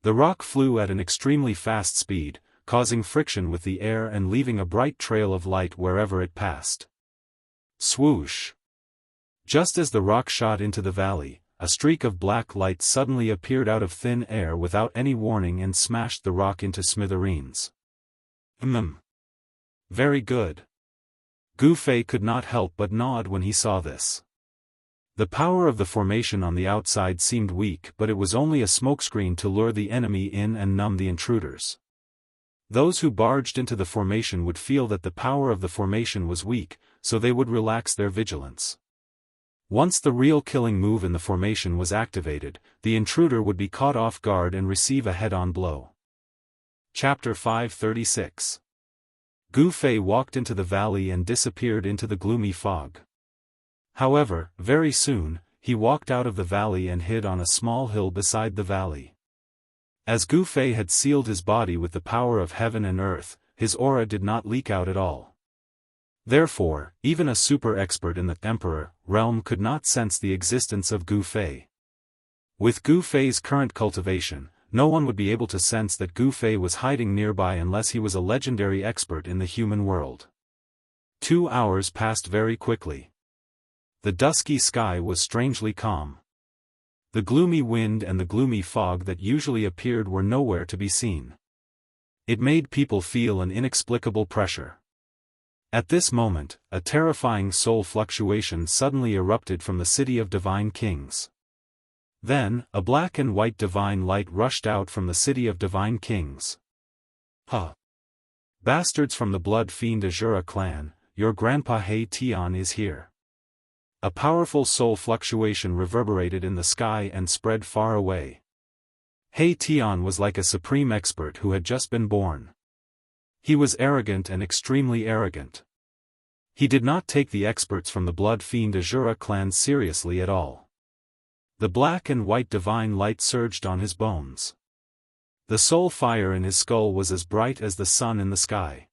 The rock flew at an extremely fast speed, causing friction with the air and leaving a bright trail of light wherever it passed. Swoosh! Just as the rock shot into the valley, a streak of black light suddenly appeared out of thin air without any warning and smashed the rock into smithereens. Very good. Gu Fei could not help but nod when he saw this. The power of the formation on the outside seemed weak but it was only a smokescreen to lure the enemy in and numb the intruders. Those who barged into the formation would feel that the power of the formation was weak, so they would relax their vigilance. Once the real killing move in the formation was activated, the intruder would be caught off guard and receive a head-on blow. Chapter 536. Gu Fei walked into the valley and disappeared into the gloomy fog. However, very soon, he walked out of the valley and hid on a small hill beside the valley. As Gu Fei had sealed his body with the power of heaven and earth, his aura did not leak out at all. Therefore, even a super expert in the Emperor realm could not sense the existence of Gu Fei. With Gu Fei's current cultivation, no one would be able to sense that Gu Fei was hiding nearby unless he was a legendary expert in the human world. 2 hours passed very quickly. The dusky sky was strangely calm. The gloomy wind and the gloomy fog that usually appeared were nowhere to be seen. It made people feel an inexplicable pressure. At this moment, a terrifying soul fluctuation suddenly erupted from the city of divine kings. Then, a black and white divine light rushed out from the city of divine kings. Bastards from the blood fiend Azura clan, your grandpa He Tian is here. A powerful soul fluctuation reverberated in the sky and spread far away. He Tian was like a supreme expert who had just been born. He was arrogant and extremely arrogant. He did not take the experts from the Blood Fiend Azura clan seriously at all. The black and white divine light surged on his bones. The soul fire in his skull was as bright as the sun in the sky.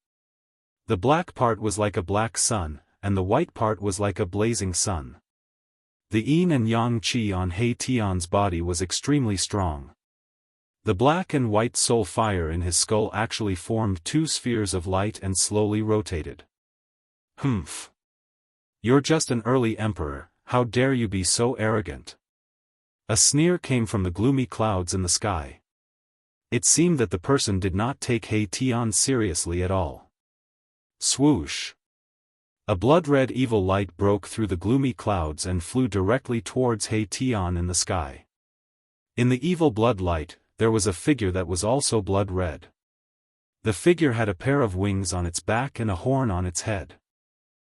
The black part was like a black sun, and the white part was like a blazing sun. The yin and yang qi on He Tian's body was extremely strong. The black and white soul fire in his skull actually formed two spheres of light and slowly rotated. Humph. You're just an early emperor, how dare you be so arrogant? A sneer came from the gloomy clouds in the sky. It seemed that the person did not take He Tian seriously at all. Swoosh. A blood-red evil light broke through the gloomy clouds and flew directly towards He Tian in the sky. In the evil blood light, there was a figure that was also blood-red. The figure had a pair of wings on its back and a horn on its head.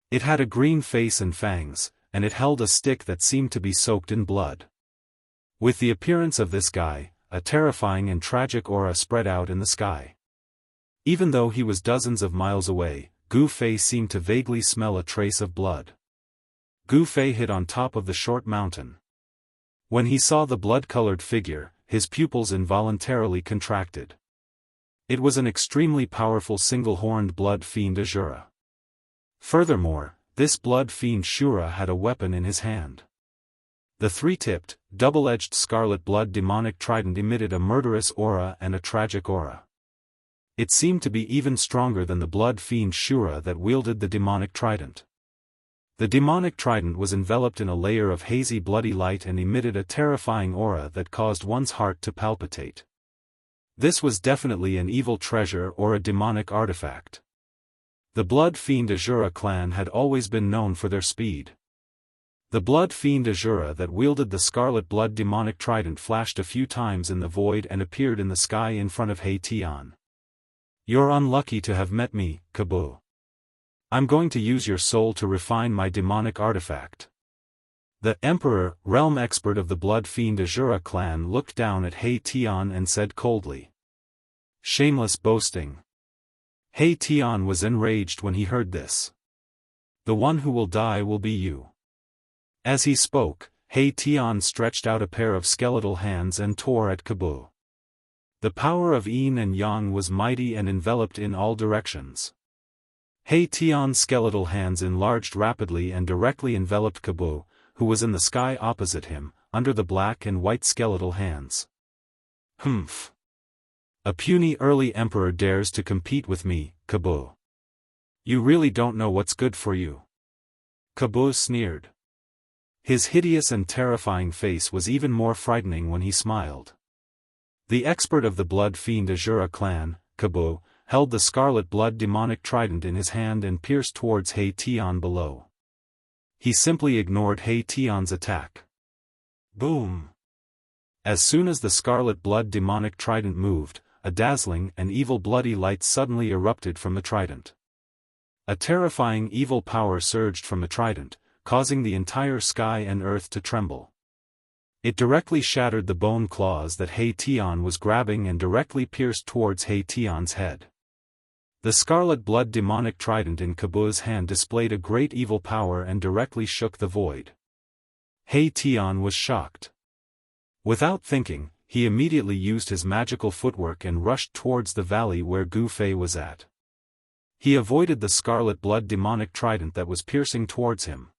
It had a green face and fangs, and it held a stick that seemed to be soaked in blood. With the appearance of this guy, a terrifying and tragic aura spread out in the sky. Even though he was dozens of miles away, Gu Fei seemed to vaguely smell a trace of blood. Gu Fei hid on top of the short mountain. When he saw the blood-colored figure, his pupils involuntarily contracted. It was an extremely powerful single-horned blood fiend Azura. Furthermore, this blood fiend Shura had a weapon in his hand. The three-tipped, double-edged scarlet blood demonic trident emitted a murderous aura and a tragic aura. It seemed to be even stronger than the blood fiend Shura that wielded the demonic trident. The demonic trident was enveloped in a layer of hazy bloody light and emitted a terrifying aura that caused one's heart to palpitate. This was definitely an evil treasure or a demonic artifact. The Blood Fiend Azura clan had always been known for their speed. The Blood Fiend Azura that wielded the scarlet blood demonic trident flashed a few times in the void and appeared in the sky in front of He Tian. You're unlucky to have met me, Kabu. I'm going to use your soul to refine my demonic artifact. The Emperor, realm expert of the Blood Fiend Azura clan looked down at He Tian and said coldly. Shameless boasting. He Tian was enraged when he heard this. The one who will die will be you. As he spoke, He Tian stretched out a pair of skeletal hands and tore at Kabu. The power of yin and yang was mighty and enveloped in all directions. He Tian's skeletal hands enlarged rapidly and directly enveloped Kabu, who was in the sky opposite him, under the black and white skeletal hands. Humph. A puny early emperor dares to compete with me, Kabu. You really don't know what's good for you. Kabu sneered. His hideous and terrifying face was even more frightening when he smiled. The expert of the Blood Fiend Azura clan, Kabu, held the scarlet blood demonic trident in his hand and pierced towards He Tian below. He simply ignored He Tian's attack. Boom! As soon as the scarlet blood demonic trident moved, a dazzling and evil bloody light suddenly erupted from the trident. A terrifying evil power surged from the trident, causing the entire sky and earth to tremble. It directly shattered the bone claws that He Tian was grabbing and directly pierced towards He Tian's head. The scarlet blood demonic trident in Kabu's hand displayed a great evil power and directly shook the void. He Tian was shocked. Without thinking, he immediately used his magical footwork and rushed towards the valley where Gu Fei was at. He avoided the scarlet blood demonic trident that was piercing towards him.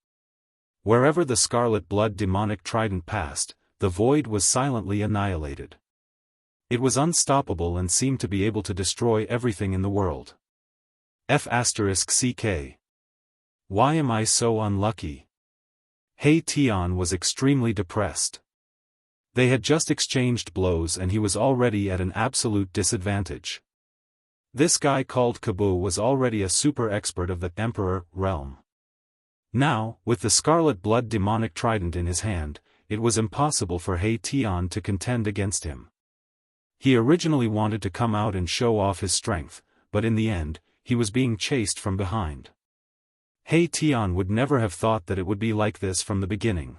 Wherever the scarlet blood demonic trident passed, the void was silently annihilated. It was unstoppable and seemed to be able to destroy everything in the world. F***CK. Why am I so unlucky? He Tian was extremely depressed. They had just exchanged blows and he was already at an absolute disadvantage. This guy called Kabu was already a super expert of the Emperor realm. Now, with the scarlet blood demonic trident in his hand, it was impossible for He Tian to contend against him. He originally wanted to come out and show off his strength, but in the end, he was being chased from behind. He Tian would never have thought that it would be like this from the beginning.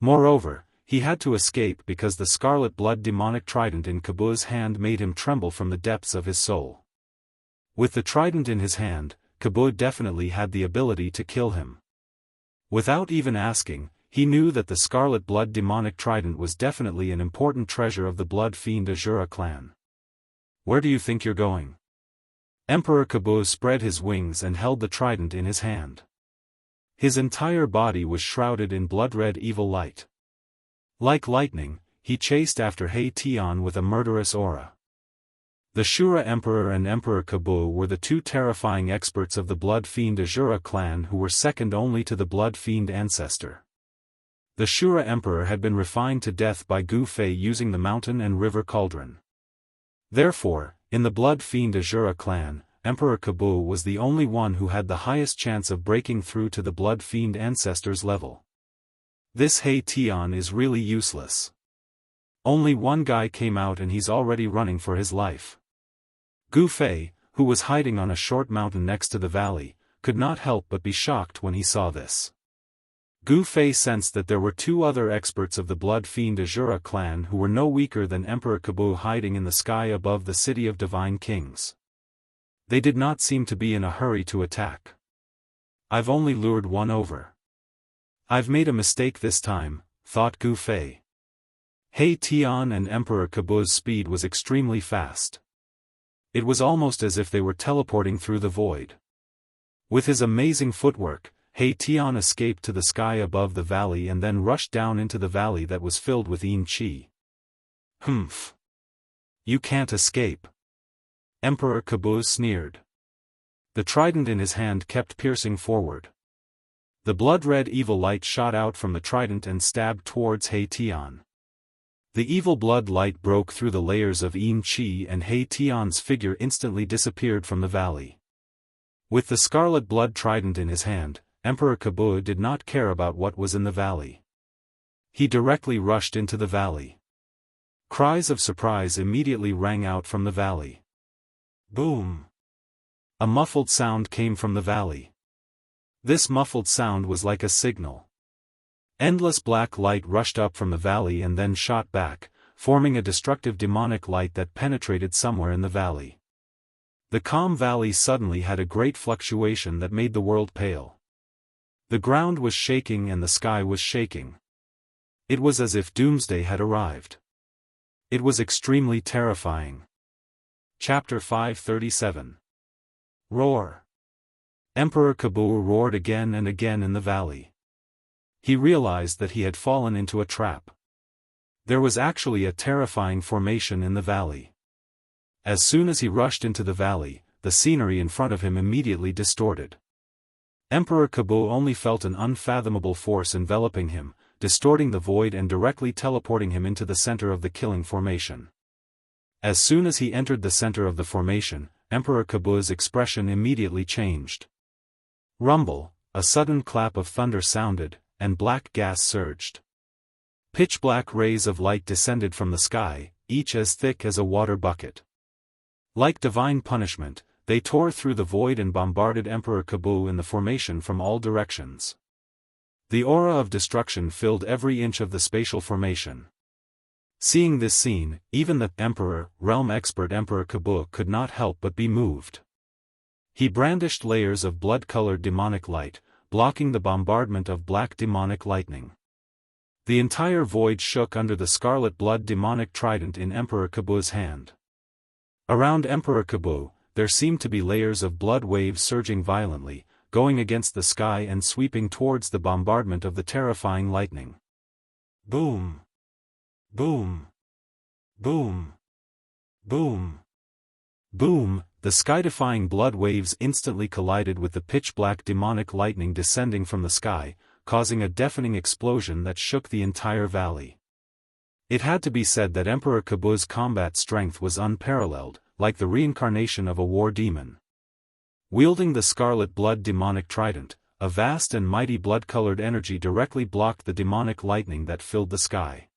Moreover, he had to escape because the scarlet blood demonic trident in Kabu's hand made him tremble from the depths of his soul. With the trident in his hand, Kabu definitely had the ability to kill him. Without even asking, he knew that the Scarlet Blood demonic trident was definitely an important treasure of the Blood Fiend Azura clan. Where do you think you're going? Emperor Kabu spread his wings and held the trident in his hand. His entire body was shrouded in blood-red evil light. Like lightning, he chased after He Tian with a murderous aura. The Shura Emperor and Emperor Kabu were the two terrifying experts of the Blood Fiend Azura clan who were second only to the Blood Fiend ancestor. The Shura Emperor had been refined to death by Gu Fei using the mountain and river cauldron. Therefore, in the Blood Fiend Azura clan, Emperor Kabu was the only one who had the highest chance of breaking through to the Blood Fiend ancestor's level. This He Tian is really useless. Only one guy came out and he's already running for his life. Gu Fei, who was hiding on a short mountain next to the valley, could not help but be shocked when he saw this. Gu Fei sensed that there were two other experts of the Blood Fiend Azura clan who were no weaker than Emperor Kabu hiding in the sky above the city of Divine Kings. They did not seem to be in a hurry to attack. I've only lured one over. I've made a mistake this time, thought Gu Fei. He Tian and Emperor Kabu's speed was extremely fast. It was almost as if they were teleporting through the void. With his amazing footwork, He Tian escaped to the sky above the valley and then rushed down into the valley that was filled with Yin Qi. Humph! You can't escape. Emperor Kabu sneered. The trident in his hand kept piercing forward. The blood-red evil light shot out from the trident and stabbed towards He Tian. The evil blood light broke through the layers of Yin Qi and He Tian's figure instantly disappeared from the valley. With the scarlet blood trident in his hand, Emperor Kabu did not care about what was in the valley. He directly rushed into the valley. Cries of surprise immediately rang out from the valley. Boom! A muffled sound came from the valley. This muffled sound was like a signal. Endless black light rushed up from the valley and then shot back, forming a destructive demonic light that penetrated somewhere in the valley. The calm valley suddenly had a great fluctuation that made the world pale. The ground was shaking and the sky was shaking. It was as if doomsday had arrived. It was extremely terrifying. Chapter 537. Roar. Emperor Kabu roared again and again in the valley. He realized that he had fallen into a trap. There was actually a terrifying formation in the valley. As soon as he rushed into the valley, the scenery in front of him immediately distorted. Emperor Kabu only felt an unfathomable force enveloping him, distorting the void and directly teleporting him into the center of the killing formation. As soon as he entered the center of the formation, Emperor Kabu's expression immediately changed. Rumble, a sudden clap of thunder sounded, and black gas surged. Pitch-black rays of light descended from the sky, each as thick as a water bucket. Like divine punishment, they tore through the void and bombarded Emperor Kabu in the formation from all directions. The aura of destruction filled every inch of the spatial formation. Seeing this scene, even the Emperor, realm expert Emperor Kabu could not help but be moved. He brandished layers of blood-colored demonic light, blocking the bombardment of black demonic lightning. The entire void shook under the scarlet blood demonic trident in Emperor Kabu's hand. Around Emperor Kabu, there seemed to be layers of blood waves surging violently, going against the sky and sweeping towards the bombardment of the terrifying lightning. Boom! Boom! Boom! Boom! Boom! The sky-defying blood waves instantly collided with the pitch-black demonic lightning descending from the sky, causing a deafening explosion that shook the entire valley. It had to be said that Emperor Kabu's combat strength was unparalleled, like the reincarnation of a war demon. Wielding the scarlet blood demonic trident, a vast and mighty blood-colored energy directly blocked the demonic lightning that filled the sky.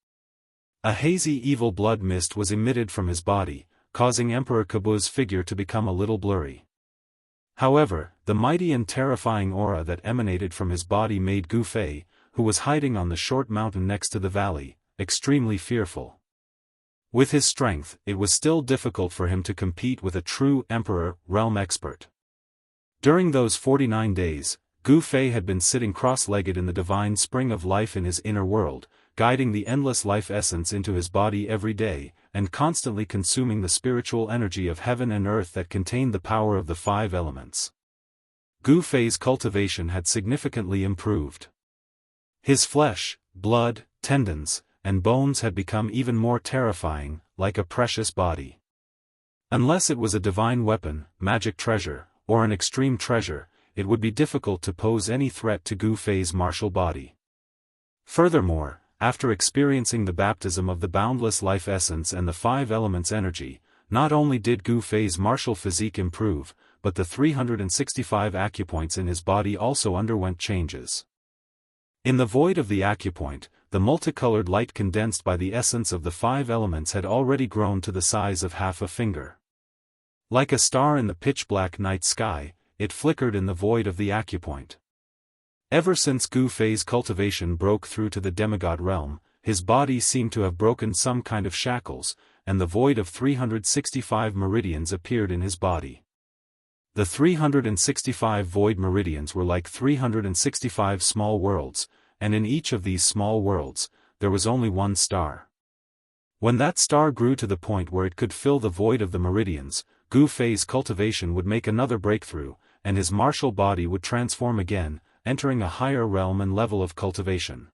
A hazy evil blood mist was emitted from his body, causing Emperor Kabu's figure to become a little blurry. However, the mighty and terrifying aura that emanated from his body made Gu Fei, who was hiding on the short mountain next to the valley, extremely fearful. With his strength, it was still difficult for him to compete with a true Emperor, realm expert. During those 49 days, Gu Fei had been sitting cross-legged in the divine spring of life in his inner world, guiding the endless life essence into his body every day, and constantly consuming the spiritual energy of heaven and earth that contained the power of the 5 elements. Gu Fei's cultivation had significantly improved. His flesh, blood, tendons, and bones had become even more terrifying, like a precious body. Unless it was a divine weapon, magic treasure, or an extreme treasure, it would be difficult to pose any threat to Gu Fei's martial body. Furthermore, after experiencing the baptism of the boundless life essence and the 5 elements energy, not only did Gu Fei's martial physique improve, but the 365 acupoints in his body also underwent changes. In the void of the acupoint, the multicolored light condensed by the essence of the 5 elements had already grown to the size of half a finger. Like a star in the pitch-black night sky, it flickered in the void of the acupoint. Ever since Gu Fei's cultivation broke through to the demigod realm, his body seemed to have broken some kind of shackles, and the void of 365 meridians appeared in his body. The 365 void meridians were like 365 small worlds, and in each of these small worlds, there was only one star. When that star grew to the point where it could fill the void of the meridians, Gu Fei's cultivation would make another breakthrough, and his martial body would transform again, entering a higher realm and level of cultivation.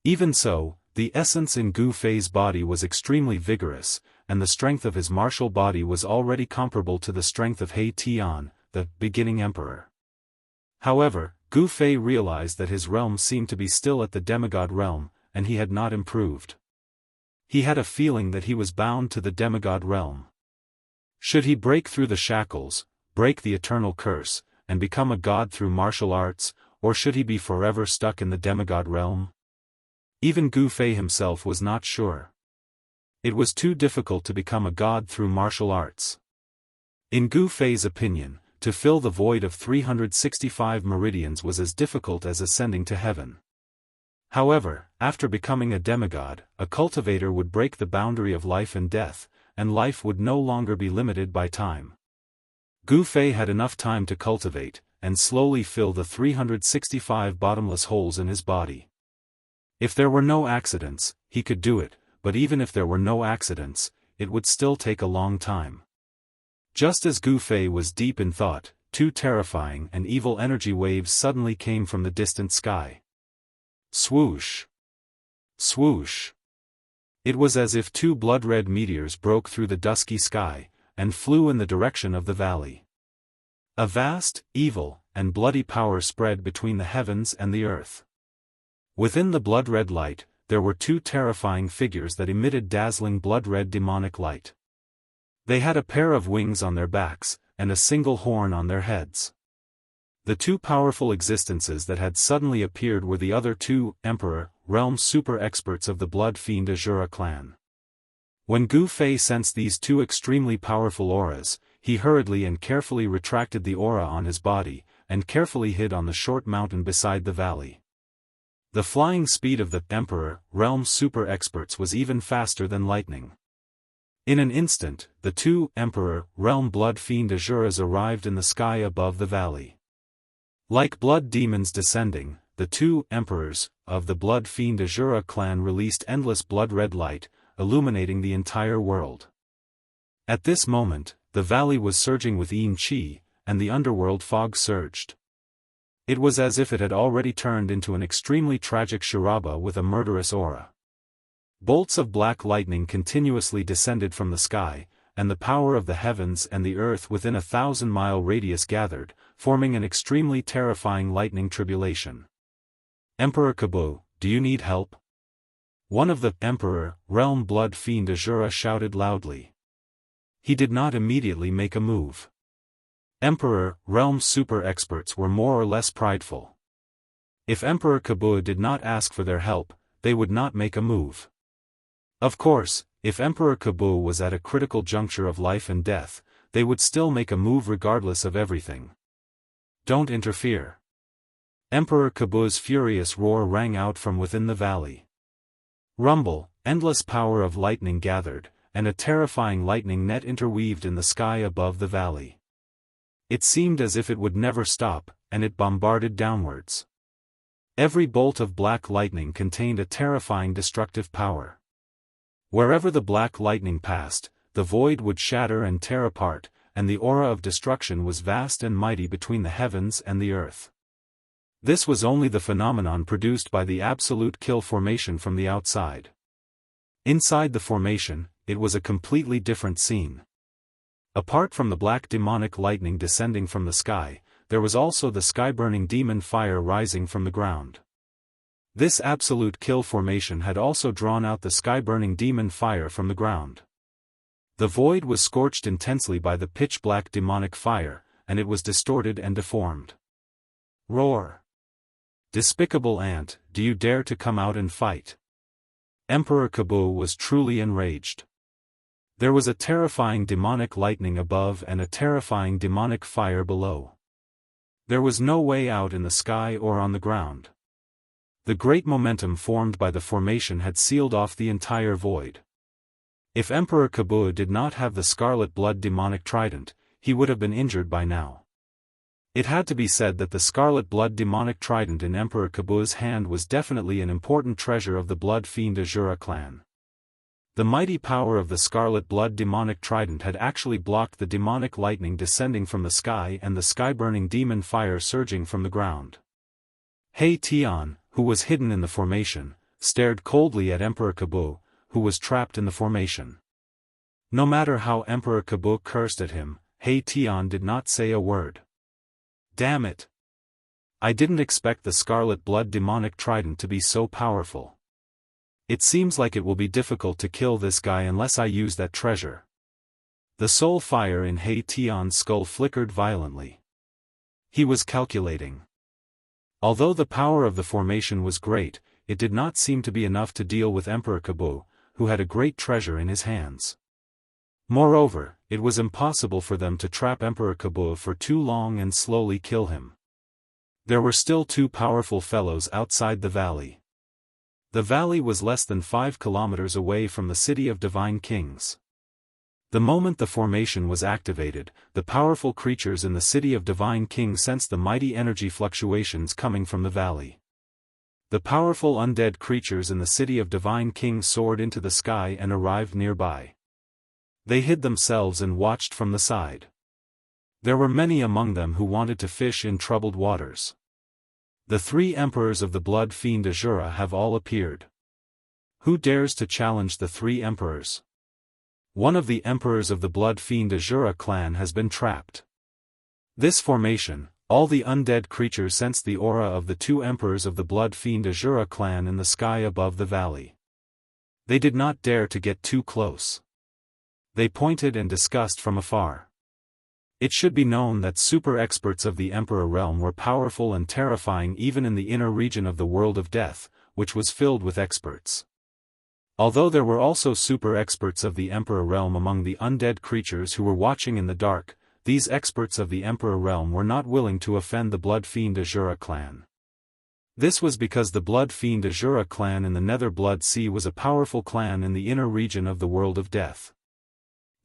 Even so, the essence in Gu Fei's body was extremely vigorous, and the strength of his martial body was already comparable to the strength of He Tian, the beginning emperor. However, Gu Fei realized that his realm seemed to be still at the demigod realm, and he had not improved. He had a feeling that he was bound to the demigod realm. Should he break through the shackles, break the eternal curse, and become a god through martial arts, or should he be forever stuck in the demigod realm? Even Gu Fei himself was not sure. It was too difficult to become a god through martial arts. In Gu Fei's opinion, to fill the void of 365 meridians was as difficult as ascending to heaven. However, after becoming a demigod, a cultivator would break the boundary of life and death, and life would no longer be limited by time. Gu Fei had enough time to cultivate, and slowly fill the 365 bottomless holes in his body. If there were no accidents, he could do it, but even if there were no accidents, it would still take a long time. Just as Gu Fei was deep in thought, 2 terrifying and evil energy waves suddenly came from the distant sky. Swoosh! Swoosh! It was as if 2 blood-red meteors broke through the dusky sky, and flew in the direction of the valley. A vast, evil, and bloody power spread between the heavens and the earth. Within the blood-red light, there were 2 terrifying figures that emitted dazzling blood-red demonic light. They had a pair of wings on their backs, and a single horn on their heads. The 2 powerful existences that had suddenly appeared were the other 2 Emperor, realm super-experts of the Blood Fiend Azura clan. When Gu Fei sensed these 2 extremely powerful auras, he hurriedly and carefully retracted the aura on his body, and carefully hid on the short mountain beside the valley. The flying speed of the Emperor, realm super-experts was even faster than lightning. In an instant, the 2 Emperor, realm Blood Fiend Azuras arrived in the sky above the valley. Like blood demons descending, the 2 Emperors, of the Blood Fiend Azura clan released endless blood-red light, illuminating the entire world. At this moment, the valley was surging with yin qi, and the underworld fog surged. It was as if it had already turned into an extremely tragic Shiraba with a murderous aura. Bolts of black lightning continuously descended from the sky, and the power of the heavens and the earth within a 1,000-mile radius gathered, forming an extremely terrifying lightning tribulation. Emperor Kabu, do you need help? One of the Emperor, realm Blood Fiend Azura shouted loudly. He did not immediately make a move. Emperor, realm super-experts were more or less prideful. If Emperor Kabu did not ask for their help, they would not make a move. Of course, if Emperor Kabu was at a critical juncture of life and death, they would still make a move regardless of everything. Don't interfere. Emperor Kabu's furious roar rang out from within the valley. Rumble, endless power of lightning gathered, and a terrifying lightning net interweaved in the sky above the valley. It seemed as if it would never stop, and it bombarded downwards. Every bolt of black lightning contained a terrifying destructive power. Wherever the black lightning passed, the void would shatter and tear apart, and the aura of destruction was vast and mighty between the heavens and the earth. This was only the phenomenon produced by the absolute kill formation from the outside. Inside the formation, it was a completely different scene. Apart from the black demonic lightning descending from the sky, there was also the sky-burning demon fire rising from the ground. This absolute kill formation had also drawn out the sky-burning demon fire from the ground. The void was scorched intensely by the pitch-black demonic fire, and it was distorted and deformed. Roar! Despicable ant, do you dare to come out and fight? Emperor Kabu was truly enraged. There was a terrifying demonic lightning above and a terrifying demonic fire below. There was no way out in the sky or on the ground. The great momentum formed by the formation had sealed off the entire void. If Emperor Kabu did not have the scarlet blood demonic trident, he would have been injured by now. It had to be said that the scarlet blood demonic trident in Emperor Kabu's hand was definitely an important treasure of the blood fiend Azura clan. The mighty power of the scarlet blood demonic trident had actually blocked the demonic lightning descending from the sky and the sky-burning demon fire surging from the ground. Hei Tian, who was hidden in the formation, stared coldly at Emperor Kabu, who was trapped in the formation. No matter how Emperor Kabu cursed at him, Hei Tian did not say a word. Damn it! I didn't expect the scarlet blood demonic trident to be so powerful. It seems like it will be difficult to kill this guy unless I use that treasure. The soul fire in Hei Tian's skull flickered violently. He was calculating. Although the power of the formation was great, it did not seem to be enough to deal with Emperor Kabu, who had a great treasure in his hands. Moreover, it was impossible for them to trap Emperor Kabu for too long and slowly kill him. There were still two powerful fellows outside the valley. The valley was less than 5 kilometers away from the city of Divine Kings. The moment the formation was activated, the powerful creatures in the city of Divine King sensed the mighty energy fluctuations coming from the valley. The powerful undead creatures in the city of Divine King soared into the sky and arrived nearby. They hid themselves and watched from the side. There were many among them who wanted to fish in troubled waters. The 3 emperors of the blood fiend Azura have all appeared. Who dares to challenge the 3 emperors? One of the emperors of the blood fiend Azura clan has been trapped. This formation, all the undead creatures sensed the aura of the 2 emperors of the blood fiend Azura clan in the sky above the valley. They did not dare to get too close. They pointed and discussed from afar. It should be known that super experts of the Emperor realm were powerful and terrifying even in the inner region of the world of death, which was filled with experts. Although there were also super experts of the Emperor realm among the undead creatures who were watching in the dark, these experts of the Emperor realm were not willing to offend the blood fiend Azura clan. This was because the blood fiend Azura clan in the Nether Blood Sea was a powerful clan in the inner region of the world of death.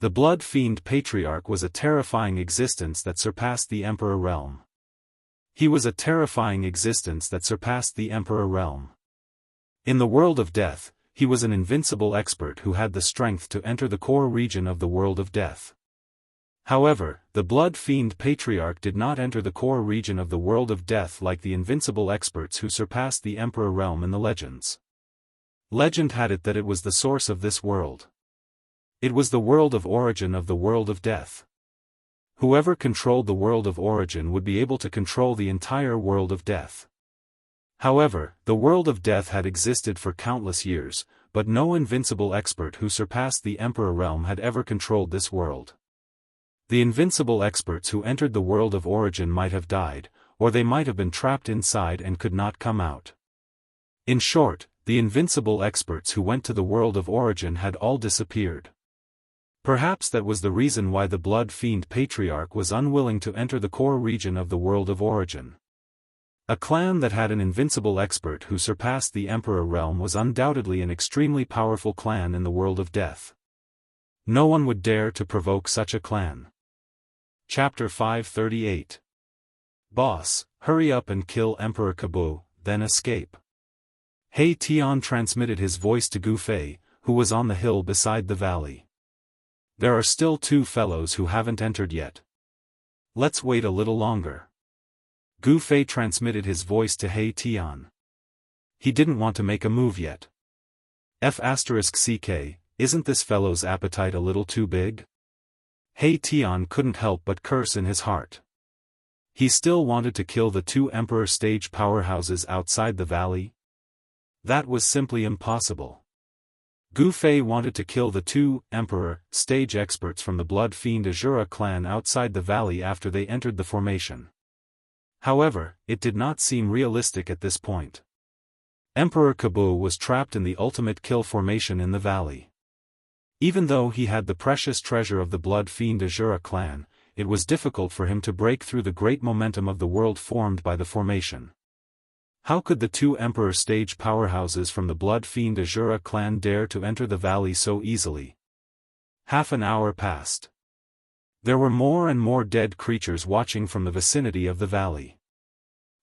The Blood Fiend Patriarch was a terrifying existence that surpassed the Emperor realm. He was a terrifying existence that surpassed the Emperor realm. In the world of death, he was an invincible expert who had the strength to enter the core region of the world of death. However, the Blood Fiend Patriarch did not enter the core region of the world of death like the invincible experts who surpassed the Emperor realm in the legends. Legend had it that it was the source of this world. It was the world of origin of the world of death. Whoever controlled the world of origin would be able to control the entire world of death. However, the world of death had existed for countless years, but no invincible expert who surpassed the Emperor realm had ever controlled this world. The invincible experts who entered the world of origin might have died, or they might have been trapped inside and could not come out. In short, the invincible experts who went to the world of origin had all disappeared. Perhaps that was the reason why the Blood Fiend Patriarch was unwilling to enter the core region of the world of origin. A clan that had an invincible expert who surpassed the Emperor realm was undoubtedly an extremely powerful clan in the world of death. No one would dare to provoke such a clan. Chapter 538. Boss, hurry up and kill Emperor Kabu, then escape. He Tian transmitted his voice to Gu Fei, who was on the hill beside the valley. There are still 2 fellows who haven't entered yet. Let's wait a little longer. Gu Fei transmitted his voice to He Tian. He didn't want to make a move yet. F***ck, isn't this fellow's appetite a little too big? He Tian couldn't help but curse in his heart. He still wanted to kill the 2 emperor stage powerhouses outside the valley. That was simply impossible. Gu Fei wanted to kill the 2 emperor stage experts from the Blood Fiend Azura clan outside the valley after they entered the formation. However, it did not seem realistic at this point. Emperor Kabu was trapped in the ultimate kill formation in the valley. Even though he had the precious treasure of the Blood Fiend Azura clan, it was difficult for him to break through the great momentum of the world formed by the formation. How could the 2 emperor stage powerhouses from the Blood Fiend Azura clan dare to enter the valley so easily? Half an hour passed. There were more and more dead creatures watching from the vicinity of the valley.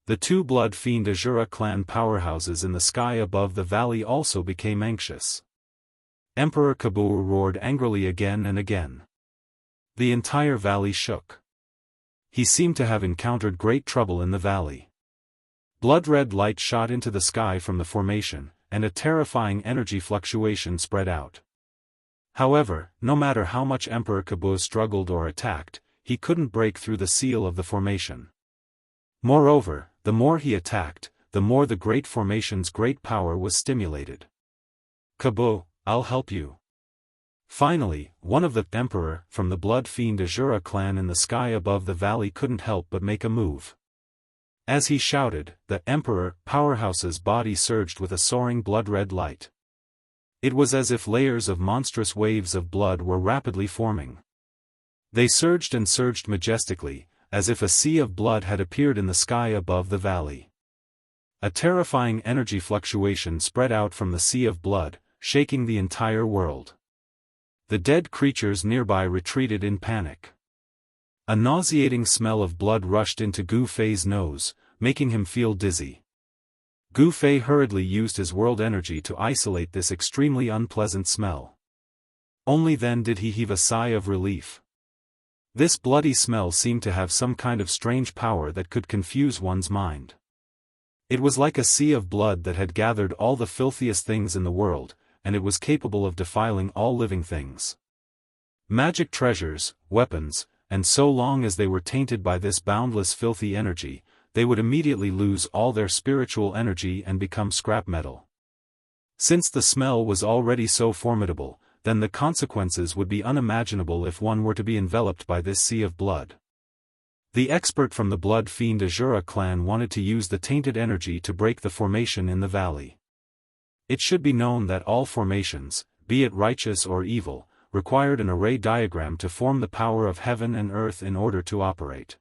The 2 Blood Fiend Azura clan powerhouses in the sky above the valley also became anxious. Emperor Kabu roared angrily again and again. The entire valley shook. He seemed to have encountered great trouble in the valley. Blood-red light shot into the sky from the formation, and a terrifying energy fluctuation spread out. However, no matter how much Emperor Kabu struggled or attacked, he couldn't break through the seal of the formation. Moreover, the more he attacked, the more the great formation's great power was stimulated. Kabu, I'll help you. Finally, one of the Emperor from the Blood Fiend Azura clan in the sky above the valley couldn't help but make a move. As he shouted, the Emperor powerhouse's body surged with a soaring blood-red light. It was as if layers of monstrous waves of blood were rapidly forming. They surged and surged majestically, as if a sea of blood had appeared in the sky above the valley. A terrifying energy fluctuation spread out from the sea of blood, shaking the entire world. The dead creatures nearby retreated in panic. A nauseating smell of blood rushed into Gu Fei's nose, making him feel dizzy. Gu Fei hurriedly used his world energy to isolate this extremely unpleasant smell. Only then did he heave a sigh of relief. This bloody smell seemed to have some kind of strange power that could confuse one's mind. It was like a sea of blood that had gathered all the filthiest things in the world, and it was capable of defiling all living things. Magic treasures, weapons, and so long as they were tainted by this boundless filthy energy, they would immediately lose all their spiritual energy and become scrap metal. Since the smell was already so formidable, then the consequences would be unimaginable if one were to be enveloped by this sea of blood. The expert from the Blood Fiend Azura clan wanted to use the tainted energy to break the formation in the valley. It should be known that all formations, be it righteous or evil, required an array diagram to form the power of heaven and earth in order to operate.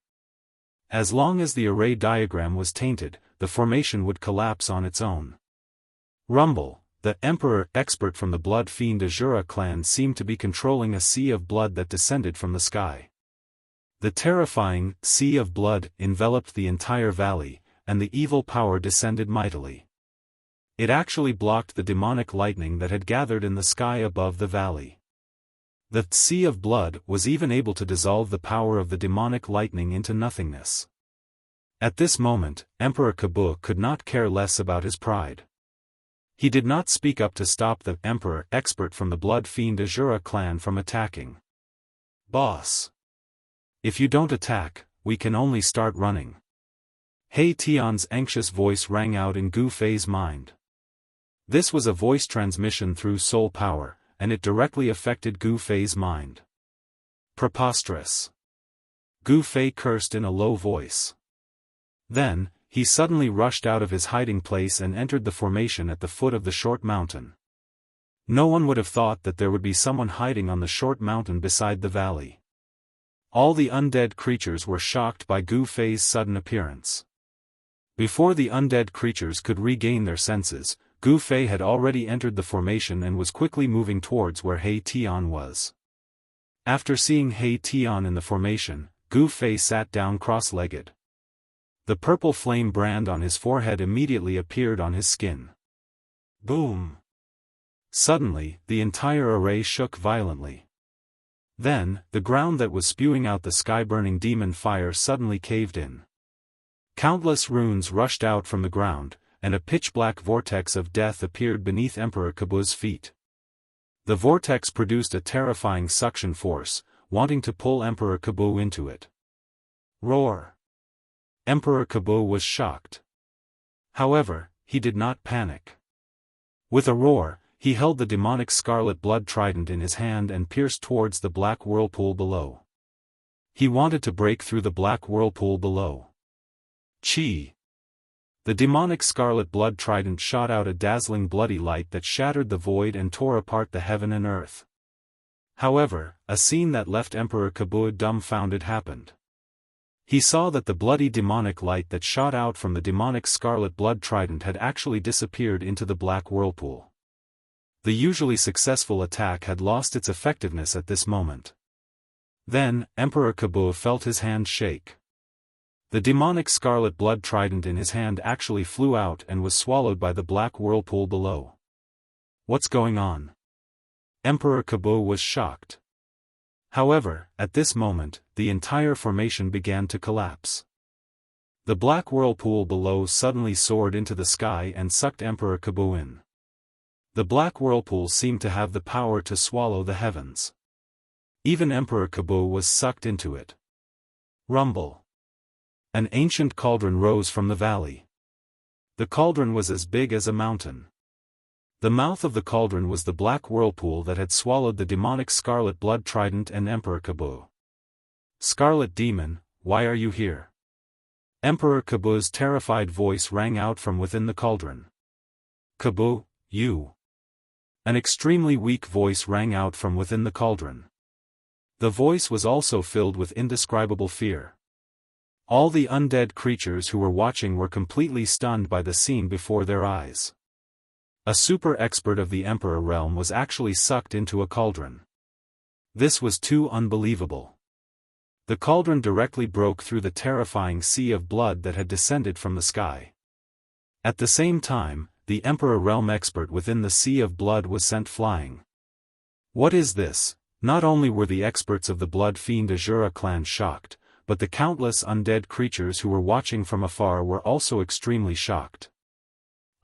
As long as the array diagram was tainted, the formation would collapse on its own. Rumble, the Emperor expert from the Blood Fiend Azura clan, seemed to be controlling a sea of blood that descended from the sky. The terrifying sea of blood enveloped the entire valley, and the evil power descended mightily. It actually blocked the demonic lightning that had gathered in the sky above the valley. The sea of blood was even able to dissolve the power of the demonic lightning into nothingness. At this moment, Emperor Kabu could not care less about his pride. He did not speak up to stop the Emperor expert from the Blood Fiend Azura clan from attacking. Boss! If you don't attack, we can only start running. He Tian's anxious voice rang out in Gu Fei's mind. This was a voice transmission through soul power, and it directly affected Gu Fei's mind. Preposterous! Gu Fei cursed in a low voice. Then, he suddenly rushed out of his hiding place and entered the formation at the foot of the short mountain. No one would have thought that there would be someone hiding on the short mountain beside the valley. All the undead creatures were shocked by Gu Fei's sudden appearance. Before the undead creatures could regain their senses, Gu Fei had already entered the formation and was quickly moving towards where He Tian was. After seeing He Tian in the formation, Gu Fei sat down cross-legged. The purple flame brand on his forehead immediately appeared on his skin. Boom! Suddenly, the entire array shook violently. Then, the ground that was spewing out the sky-burning demon fire suddenly caved in. Countless runes rushed out from the ground, and a pitch-black vortex of death appeared beneath Emperor Kebu's feet. The vortex produced a terrifying suction force, wanting to pull Emperor Kebu into it. Roar! Emperor Kebu was shocked. However, he did not panic. With a roar, he held the demonic scarlet blood trident in his hand and pierced towards the black whirlpool below. He wanted to break through the black whirlpool below. Chi! The demonic scarlet blood trident shot out a dazzling bloody light that shattered the void and tore apart the heaven and earth. However, a scene that left Emperor Kebu dumbfounded happened. He saw that the bloody demonic light that shot out from the demonic scarlet blood trident had actually disappeared into the black whirlpool. The usually successful attack had lost its effectiveness at this moment. Then, Emperor Kebu felt his hand shake. The demonic scarlet blood trident in his hand actually flew out and was swallowed by the black whirlpool below. What's going on? Emperor Kebu was shocked. However, at this moment, the entire formation began to collapse. The black whirlpool below suddenly soared into the sky and sucked Emperor Kebu in. The black whirlpool seemed to have the power to swallow the heavens. Even Emperor Kebu was sucked into it. Rumble! An ancient cauldron rose from the valley. The cauldron was as big as a mountain. The mouth of the cauldron was the black whirlpool that had swallowed the demonic scarlet blood trident and Emperor Kebu. Scarlet demon, why are you here? Emperor Kebu's terrified voice rang out from within the cauldron. Kebu, you. An extremely weak voice rang out from within the cauldron. The voice was also filled with indescribable fear. All the undead creatures who were watching were completely stunned by the scene before their eyes. A super expert of the Emperor realm was actually sucked into a cauldron. This was too unbelievable. The cauldron directly broke through the terrifying sea of blood that had descended from the sky. At the same time, the Emperor realm expert within the sea of blood was sent flying. What is this? Not only were the experts of the blood fiend Azura clan shocked, but the countless undead creatures who were watching from afar were also extremely shocked.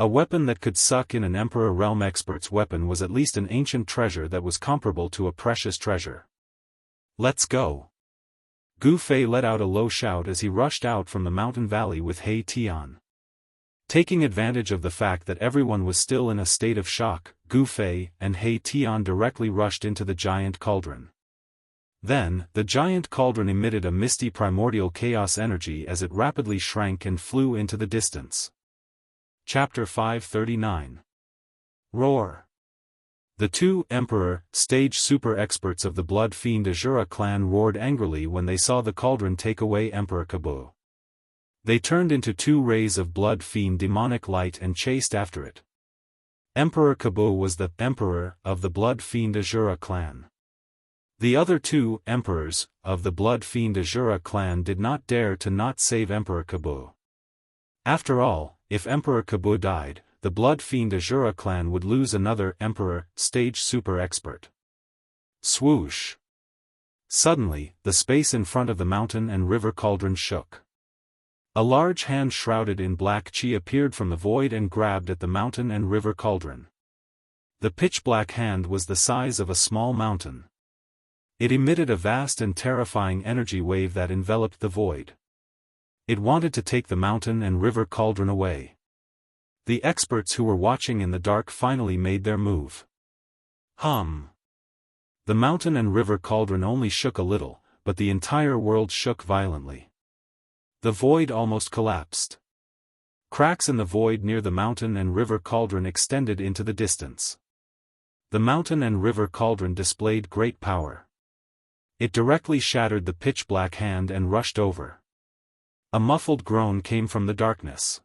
A weapon that could suck in an Emperor realm expert's weapon was at least an ancient treasure that was comparable to a precious treasure. Let's go! Gu Fei let out a low shout as he rushed out from the mountain valley with He Tian. Taking advantage of the fact that everyone was still in a state of shock, Gu Fei and He Tian directly rushed into the giant cauldron. Then, the giant cauldron emitted a misty primordial chaos energy as it rapidly shrank and flew into the distance. Chapter 539. Roar! The two Emperor stage super experts of the blood fiend Azura clan roared angrily when they saw the cauldron take away Emperor Kebu. They turned into two rays of blood fiend demonic light and chased after it. Emperor Kebu was the Emperor of the blood fiend Azura clan. The other two Emperors of the blood fiend Azura clan did not dare to not save Emperor Kebu. After all, if Emperor Kebu died, the blood fiend Azura clan would lose another Emperor stage super expert. Swoosh! Suddenly, the space in front of the mountain and river cauldron shook. A large hand shrouded in black chi appeared from the void and grabbed at the mountain and river cauldron. The pitch-black hand was the size of a small mountain. It emitted a vast and terrifying energy wave that enveloped the void. It wanted to take the mountain and river cauldron away. The experts who were watching in the dark finally made their move. Hum! The mountain and river cauldron only shook a little, but the entire world shook violently. The void almost collapsed. Cracks in the void near the mountain and river cauldron extended into the distance. The mountain and river cauldron displayed great power. It directly shattered the pitch-black hand and rushed over. A muffled groan came from the darkness.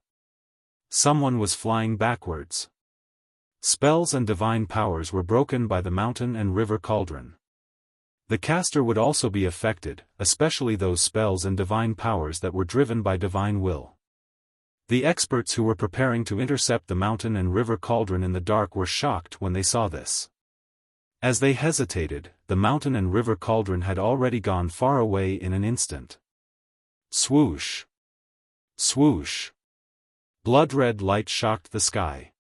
Someone was flying backwards. Spells and divine powers were broken by the mountain and river cauldron. The caster would also be affected, especially those spells and divine powers that were driven by divine will. The experts who were preparing to intercept the mountain and river cauldron in the dark were shocked when they saw this. As they hesitated, the mountain and river cauldron had already gone far away in an instant. Swoosh! Swoosh! Blood-red light shocked the sky.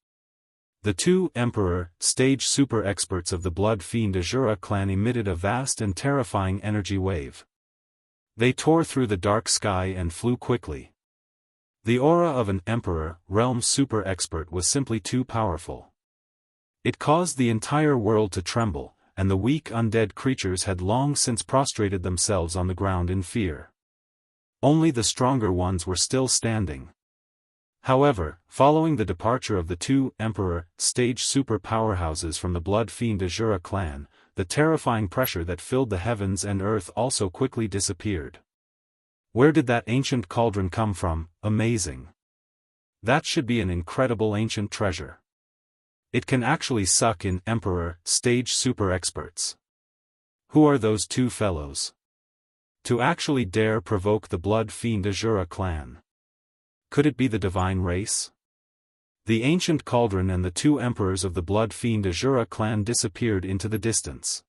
The two Emperor, stage super experts of the Blood Fiend Azura clan emitted a vast and terrifying energy wave. They tore through the dark sky and flew quickly. The aura of an Emperor, realm super expert was simply too powerful. It caused the entire world to tremble, and the weak undead creatures had long since prostrated themselves on the ground in fear. Only the stronger ones were still standing. However, following the departure of the two Emperor, stage super powerhouses from the Blood Fiend Azura clan, the terrifying pressure that filled the heavens and earth also quickly disappeared. Where did that ancient cauldron come from? Amazing. That should be an incredible ancient treasure. It can actually suck in Emperor, stage super experts. Who are those two fellows? To actually dare provoke the Blood Fiend Azura clan. Could it be the divine race? The ancient cauldron and the two emperors of the Blood Fiend Azura clan disappeared into the distance.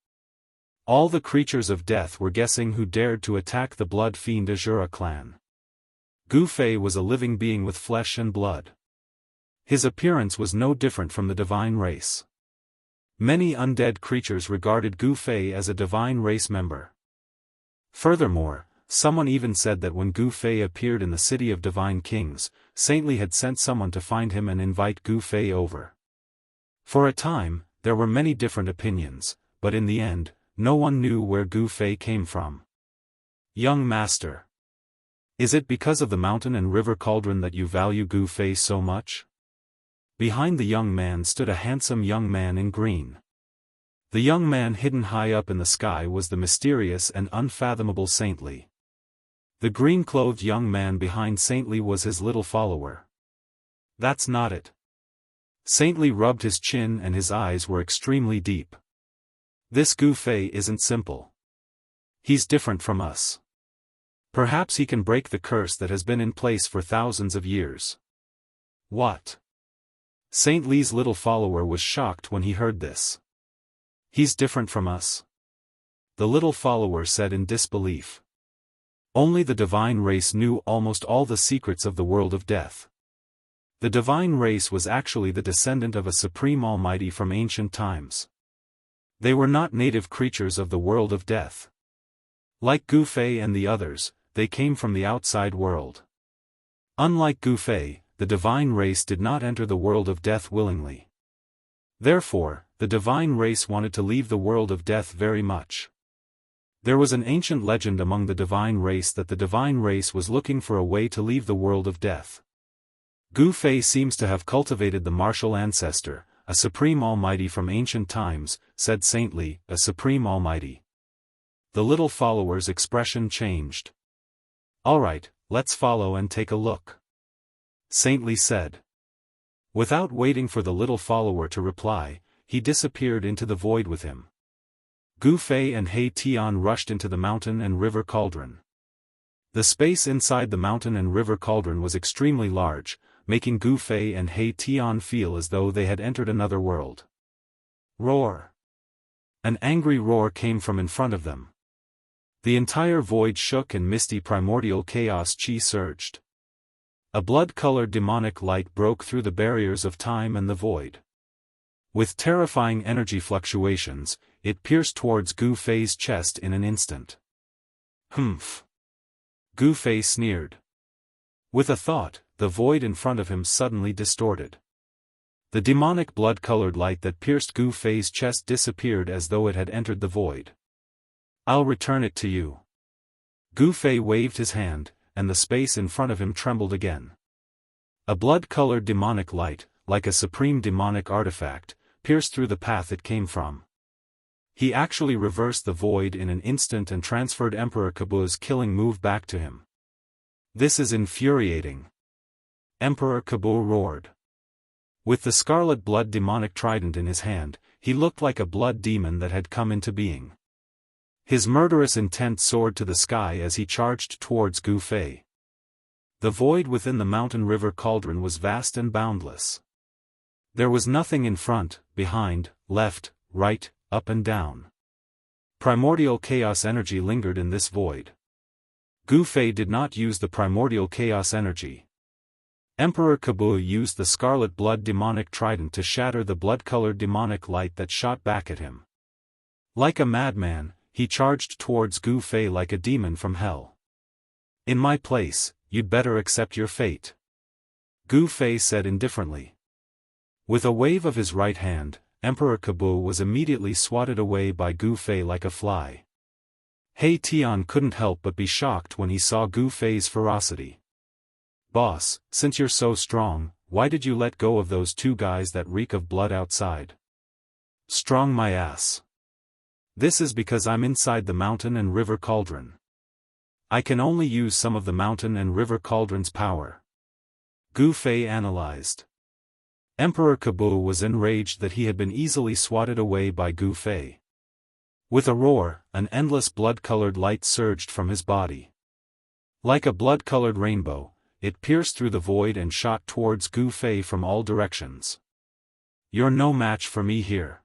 All the creatures of death were guessing who dared to attack the Blood Fiend Azura clan. Gu Fei was a living being with flesh and blood. His appearance was no different from the divine race. Many undead creatures regarded Gu Fei as a divine race member. Furthermore, someone even said that when Gu Fei appeared in the City of Divine Kings, Saintly had sent someone to find him and invite Gu Fei over. For a time, there were many different opinions, but in the end, no one knew where Gu Fei came from. Young Master. Is it because of the mountain and river cauldron that you value Gu Fei so much? Behind the young man stood a handsome young man in green. The young man hidden high up in the sky was the mysterious and unfathomable Saintly. The green-clothed young man behind Saintly was his little follower. That's not it. Saintly rubbed his chin and his eyes were extremely deep. This Gu Fei isn't simple. He's different from us. Perhaps he can break the curse that has been in place for thousands of years. What? Saintly's little follower was shocked when he heard this. He's different from us? The little follower said in disbelief. Only the divine race knew almost all the secrets of the world of death. The divine race was actually the descendant of a supreme almighty from ancient times. They were not native creatures of the world of death. Like Gu Fei and the others, they came from the outside world. Unlike Gu Fei, the divine race did not enter the world of death willingly. Therefore, the divine race wanted to leave the world of death very much. There was an ancient legend among the divine race that the divine race was looking for a way to leave the world of death. Gu Fei seems to have cultivated the martial ancestor, a supreme almighty from ancient times, said Saintly, a supreme almighty. The little follower's expression changed. Alright, let's follow and take a look. Saintly said. Without waiting for the little follower to reply, he disappeared into the void with him. Gu Fei and He Tian rushed into the mountain and river cauldron. The space inside the mountain and river cauldron was extremely large, making Gu Fei and He Tian feel as though they had entered another world. Roar! An angry roar came from in front of them. The entire void shook and misty primordial chaos chi surged. A blood-colored demonic light broke through the barriers of time and the void. With terrifying energy fluctuations, it pierced towards Gu Fei's chest in an instant. Humph! Gu Fei sneered. With a thought, the void in front of him suddenly distorted. The demonic blood-colored light that pierced Gu Fei's chest disappeared as though it had entered the void. I'll return it to you. Gu Fei waved his hand, and the space in front of him trembled again. A blood-colored demonic light, like a supreme demonic artifact, pierced through the path it came from. He actually reversed the void in an instant and transferred Emperor Kabu's killing move back to him. This is infuriating. Emperor Kabu roared. With the scarlet blood demonic trident in his hand, he looked like a blood demon that had come into being. His murderous intent soared to the sky as he charged towards Gu Fei. The void within the mountain river cauldron was vast and boundless. There was nothing in front, behind, left, right, up and down. Primordial chaos energy lingered in this void. Gu Fei did not use the primordial chaos energy. Emperor Kabu used the scarlet blood demonic trident to shatter the blood-colored demonic light that shot back at him. Like a madman, he charged towards Gu Fei like a demon from hell. "In my place, you'd better accept your fate," Gu Fei said indifferently. With a wave of his right hand, Emperor Kabu was immediately swatted away by Gu Fei like a fly. He Tian couldn't help but be shocked when he saw Gu Fei's ferocity. "Boss, since you're so strong, why did you let go of those two guys that reek of blood outside?" "Strong my ass. This is because I'm inside the mountain and river cauldron. I can only use some of the mountain and river cauldron's power," Gu Fei analyzed. Emperor Kabu was enraged that he had been easily swatted away by Gu Fei. With a roar, an endless blood-colored light surged from his body. Like a blood-colored rainbow, it pierced through the void and shot towards Gu Fei from all directions. "You're no match for me here."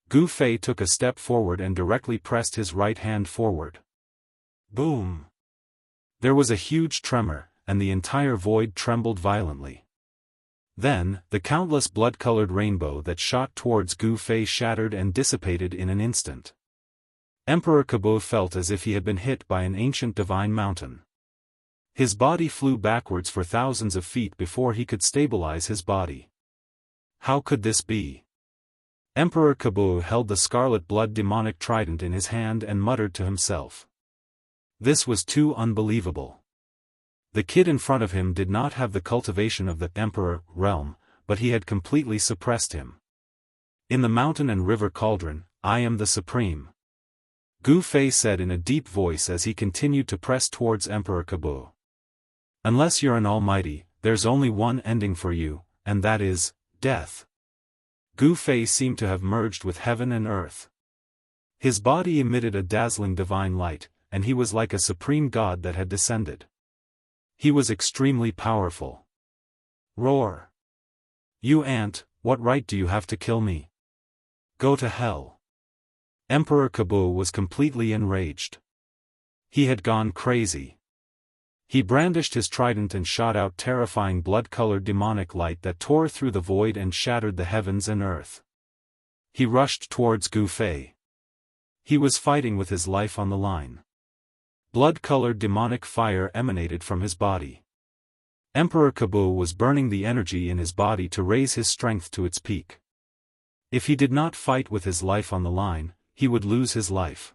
Gu Fei took a step forward and directly pressed his right hand forward. Boom! There was a huge tremor, and the entire void trembled violently. Then, the countless blood-colored rainbow that shot towards Gu Fei shattered and dissipated in an instant. Emperor Kabu felt as if he had been hit by an ancient divine mountain. His body flew backwards for thousands of feet before he could stabilize his body. How could this be? Emperor Kabu held the scarlet blood demonic trident in his hand and muttered to himself. This was too unbelievable. The kid in front of him did not have the cultivation of the Emperor realm, but he had completely suppressed him. "In the mountain and river cauldron, I am the supreme," Gu Fei said in a deep voice as he continued to press towards Emperor Kabu. "Unless you're an almighty, there's only one ending for you, and that is death." Gu Fei seemed to have merged with heaven and earth. His body emitted a dazzling divine light, and he was like a supreme god that had descended. He was extremely powerful. Roar! "You ant, what right do you have to kill me? Go to hell." Emperor Kabu was completely enraged. He had gone crazy. He brandished his trident and shot out terrifying blood-colored demonic light that tore through the void and shattered the heavens and earth. He rushed towards Gu Fei. He was fighting with his life on the line. Blood-colored demonic fire emanated from his body. Emperor Kabu was burning the energy in his body to raise his strength to its peak. If he did not fight with his life on the line, he would lose his life.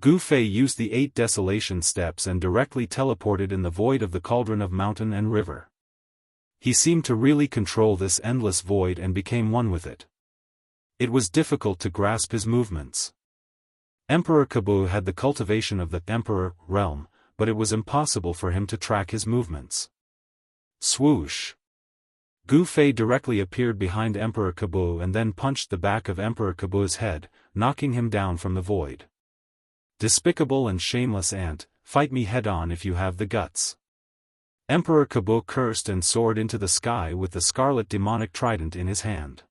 Gu Fei used the 8 desolation steps and directly teleported in the void of the cauldron of mountain and river. He seemed to really control this endless void and became one with it. It was difficult to grasp his movements. Emperor Kabu had the cultivation of the Emperor realm, but it was impossible for him to track his movements. Swoosh! Gu Fei directly appeared behind Emperor Kabu and then punched the back of Emperor Kabu's head, knocking him down from the void. "Despicable and shameless ant, fight me head-on if you have the guts." Emperor Kabu cursed and soared into the sky with the scarlet demonic trident in his hand.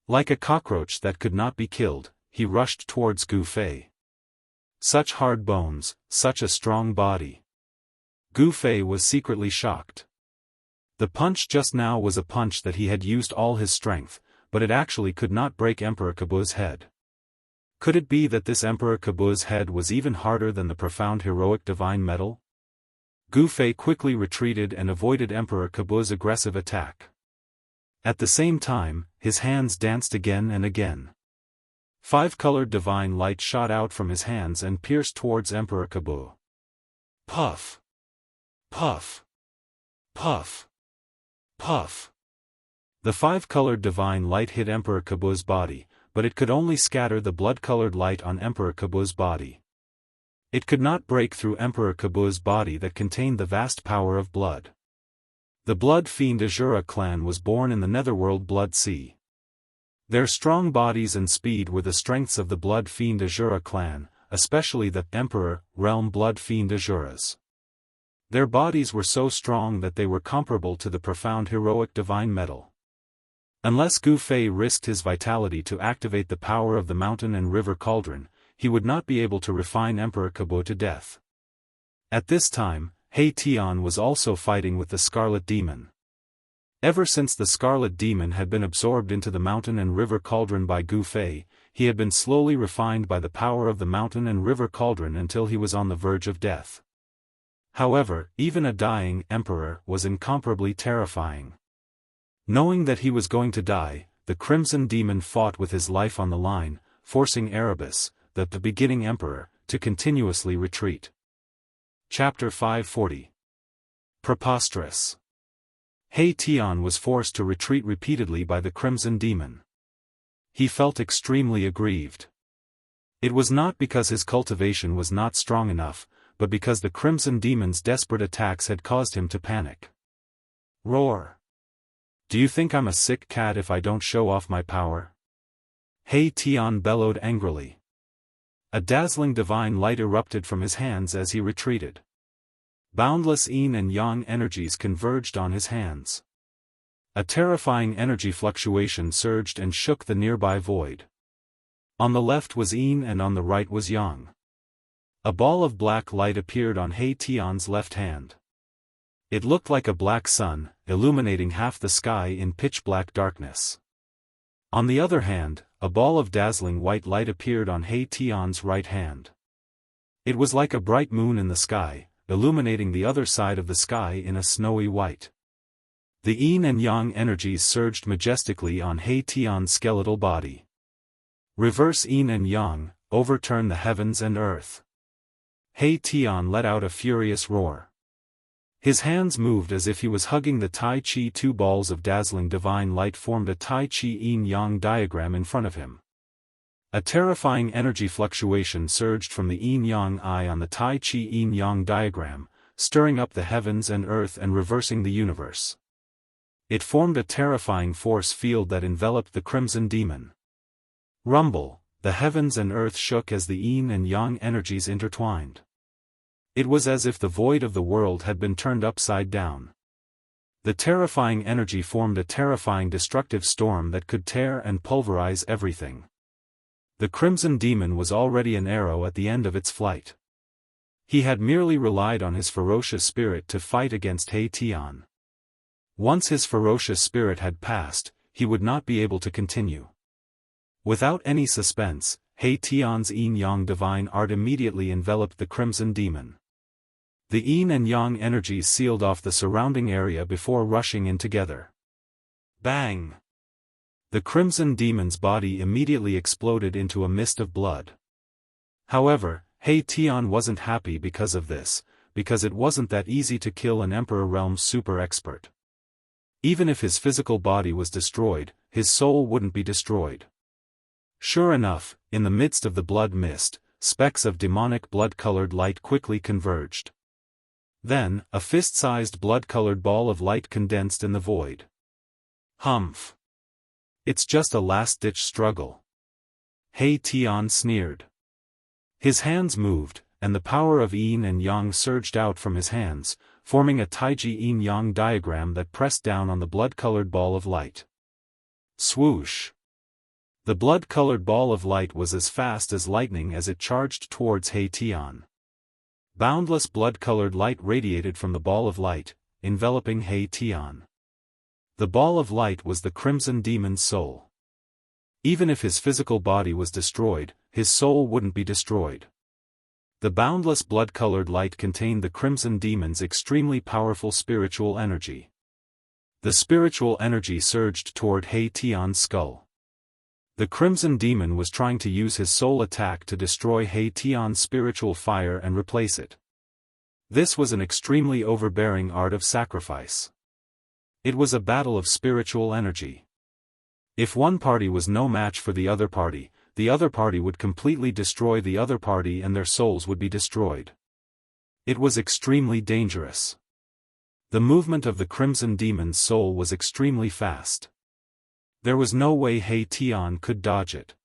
Like a cockroach that could not be killed, he rushed towards Gu Fei. Such hard bones, such a strong body. Gu Fei was secretly shocked. The punch just now was a punch that he had used all his strength, but it actually could not break Emperor Kabu's head. Could it be that this Emperor Kabu's head was even harder than the profound heroic divine metal? Gu Fei quickly retreated and avoided Emperor Kabu's aggressive attack. At the same time, his hands danced again and again. 5-colored divine light shot out from his hands and pierced towards Emperor Kabu. Puff! Puff! Puff! Puff! The 5-colored divine light hit Emperor Kabu's body, but it could only scatter the blood-colored light on Emperor Kabu's body. It could not break through Emperor Kabu's body that contained the vast power of blood. The blood fiend Azura clan was born in the netherworld Blood Sea. Their strong bodies and speed were the strengths of the blood fiend Azura clan, especially the Emperor, Realm Blood Fiend Azuras. Their bodies were so strong that they were comparable to the profound heroic divine metal. Unless Gu Fei risked his vitality to activate the power of the mountain and river cauldron, he would not be able to refine Emperor Kebo to death. At this time, He Tian was also fighting with the Scarlet Demon. Ever since the Scarlet Demon had been absorbed into the mountain and river cauldron by Gu Fei, he had been slowly refined by the power of the mountain and river cauldron until he was on the verge of death. However, even a dying emperor was incomparably terrifying. Knowing that he was going to die, the Crimson Demon fought with his life on the line, forcing Erebus, the beginning emperor, to continuously retreat. Chapter 540. Preposterous. He Tian was forced to retreat repeatedly by the Crimson Demon. He felt extremely aggrieved. It was not because his cultivation was not strong enough, but because the Crimson Demon's desperate attacks had caused him to panic. Roar! Do you think I'm a sick cat if I don't show off my power? He Tian bellowed angrily. A dazzling divine light erupted from his hands as he retreated. Boundless yin and yang energies converged on his hands. A terrifying energy fluctuation surged and shook the nearby void. On the left was yin and on the right was yang. A ball of black light appeared on He Tian's left hand. It looked like a black sun, illuminating half the sky in pitch-black darkness. On the other hand, a ball of dazzling white light appeared on He Tian's right hand. It was like a bright moon in the sky, illuminating the other side of the sky in a snowy white. The yin and yang energies surged majestically on He Tian's skeletal body. Reverse yin and yang, overturn the heavens and earth. He Tian let out a furious roar. His hands moved as if he was hugging the Tai Chi. Two balls of dazzling divine light formed a Tai Chi yin-yang diagram in front of him. A terrifying energy fluctuation surged from the yin-yang eye on the Tai Chi yin-yang diagram, stirring up the heavens and earth and reversing the universe. It formed a terrifying force field that enveloped the Crimson Demon. Rumble, the heavens and earth shook as the yin and yang energies intertwined. It was as if the void of the world had been turned upside down. The terrifying energy formed a terrifying destructive storm that could tear and pulverize everything. The Crimson Demon was already an arrow at the end of its flight. He had merely relied on his ferocious spirit to fight against He Tian. Once his ferocious spirit had passed, he would not be able to continue. Without any suspense, He Tian's yin-yang divine art immediately enveloped the Crimson Demon. The yin and yang energies sealed off the surrounding area before rushing in together. Bang! The Crimson Demon's body immediately exploded into a mist of blood. However, He Tian wasn't happy because of this, because it wasn't that easy to kill an Emperor Realm super expert. Even if his physical body was destroyed, his soul wouldn't be destroyed. Sure enough, in the midst of the blood mist, specks of demonic blood-colored light quickly converged. Then, a fist-sized blood-colored ball of light condensed in the void. Humph! It's just a last-ditch struggle. He Tian sneered. His hands moved, and the power of yin and yang surged out from his hands, forming a Taiji yin-yang diagram that pressed down on the blood-colored ball of light. Swoosh! The blood-colored ball of light was as fast as lightning as it charged towards He Tian. Boundless blood-colored light radiated from the ball of light, enveloping He Tian. The ball of light was the Crimson Demon's soul. Even if his physical body was destroyed, his soul wouldn't be destroyed. The boundless blood-colored light contained the Crimson Demon's extremely powerful spiritual energy. The spiritual energy surged toward He Tian's skull. The Crimson Demon was trying to use his soul attack to destroy He Tian's spiritual fire and replace it. This was an extremely overbearing art of sacrifice. It was a battle of spiritual energy. If one party was no match for the other party would completely destroy the other party and their souls would be destroyed. It was extremely dangerous. The movement of the Crimson Demon's soul was extremely fast. There was no way He Tian could dodge it.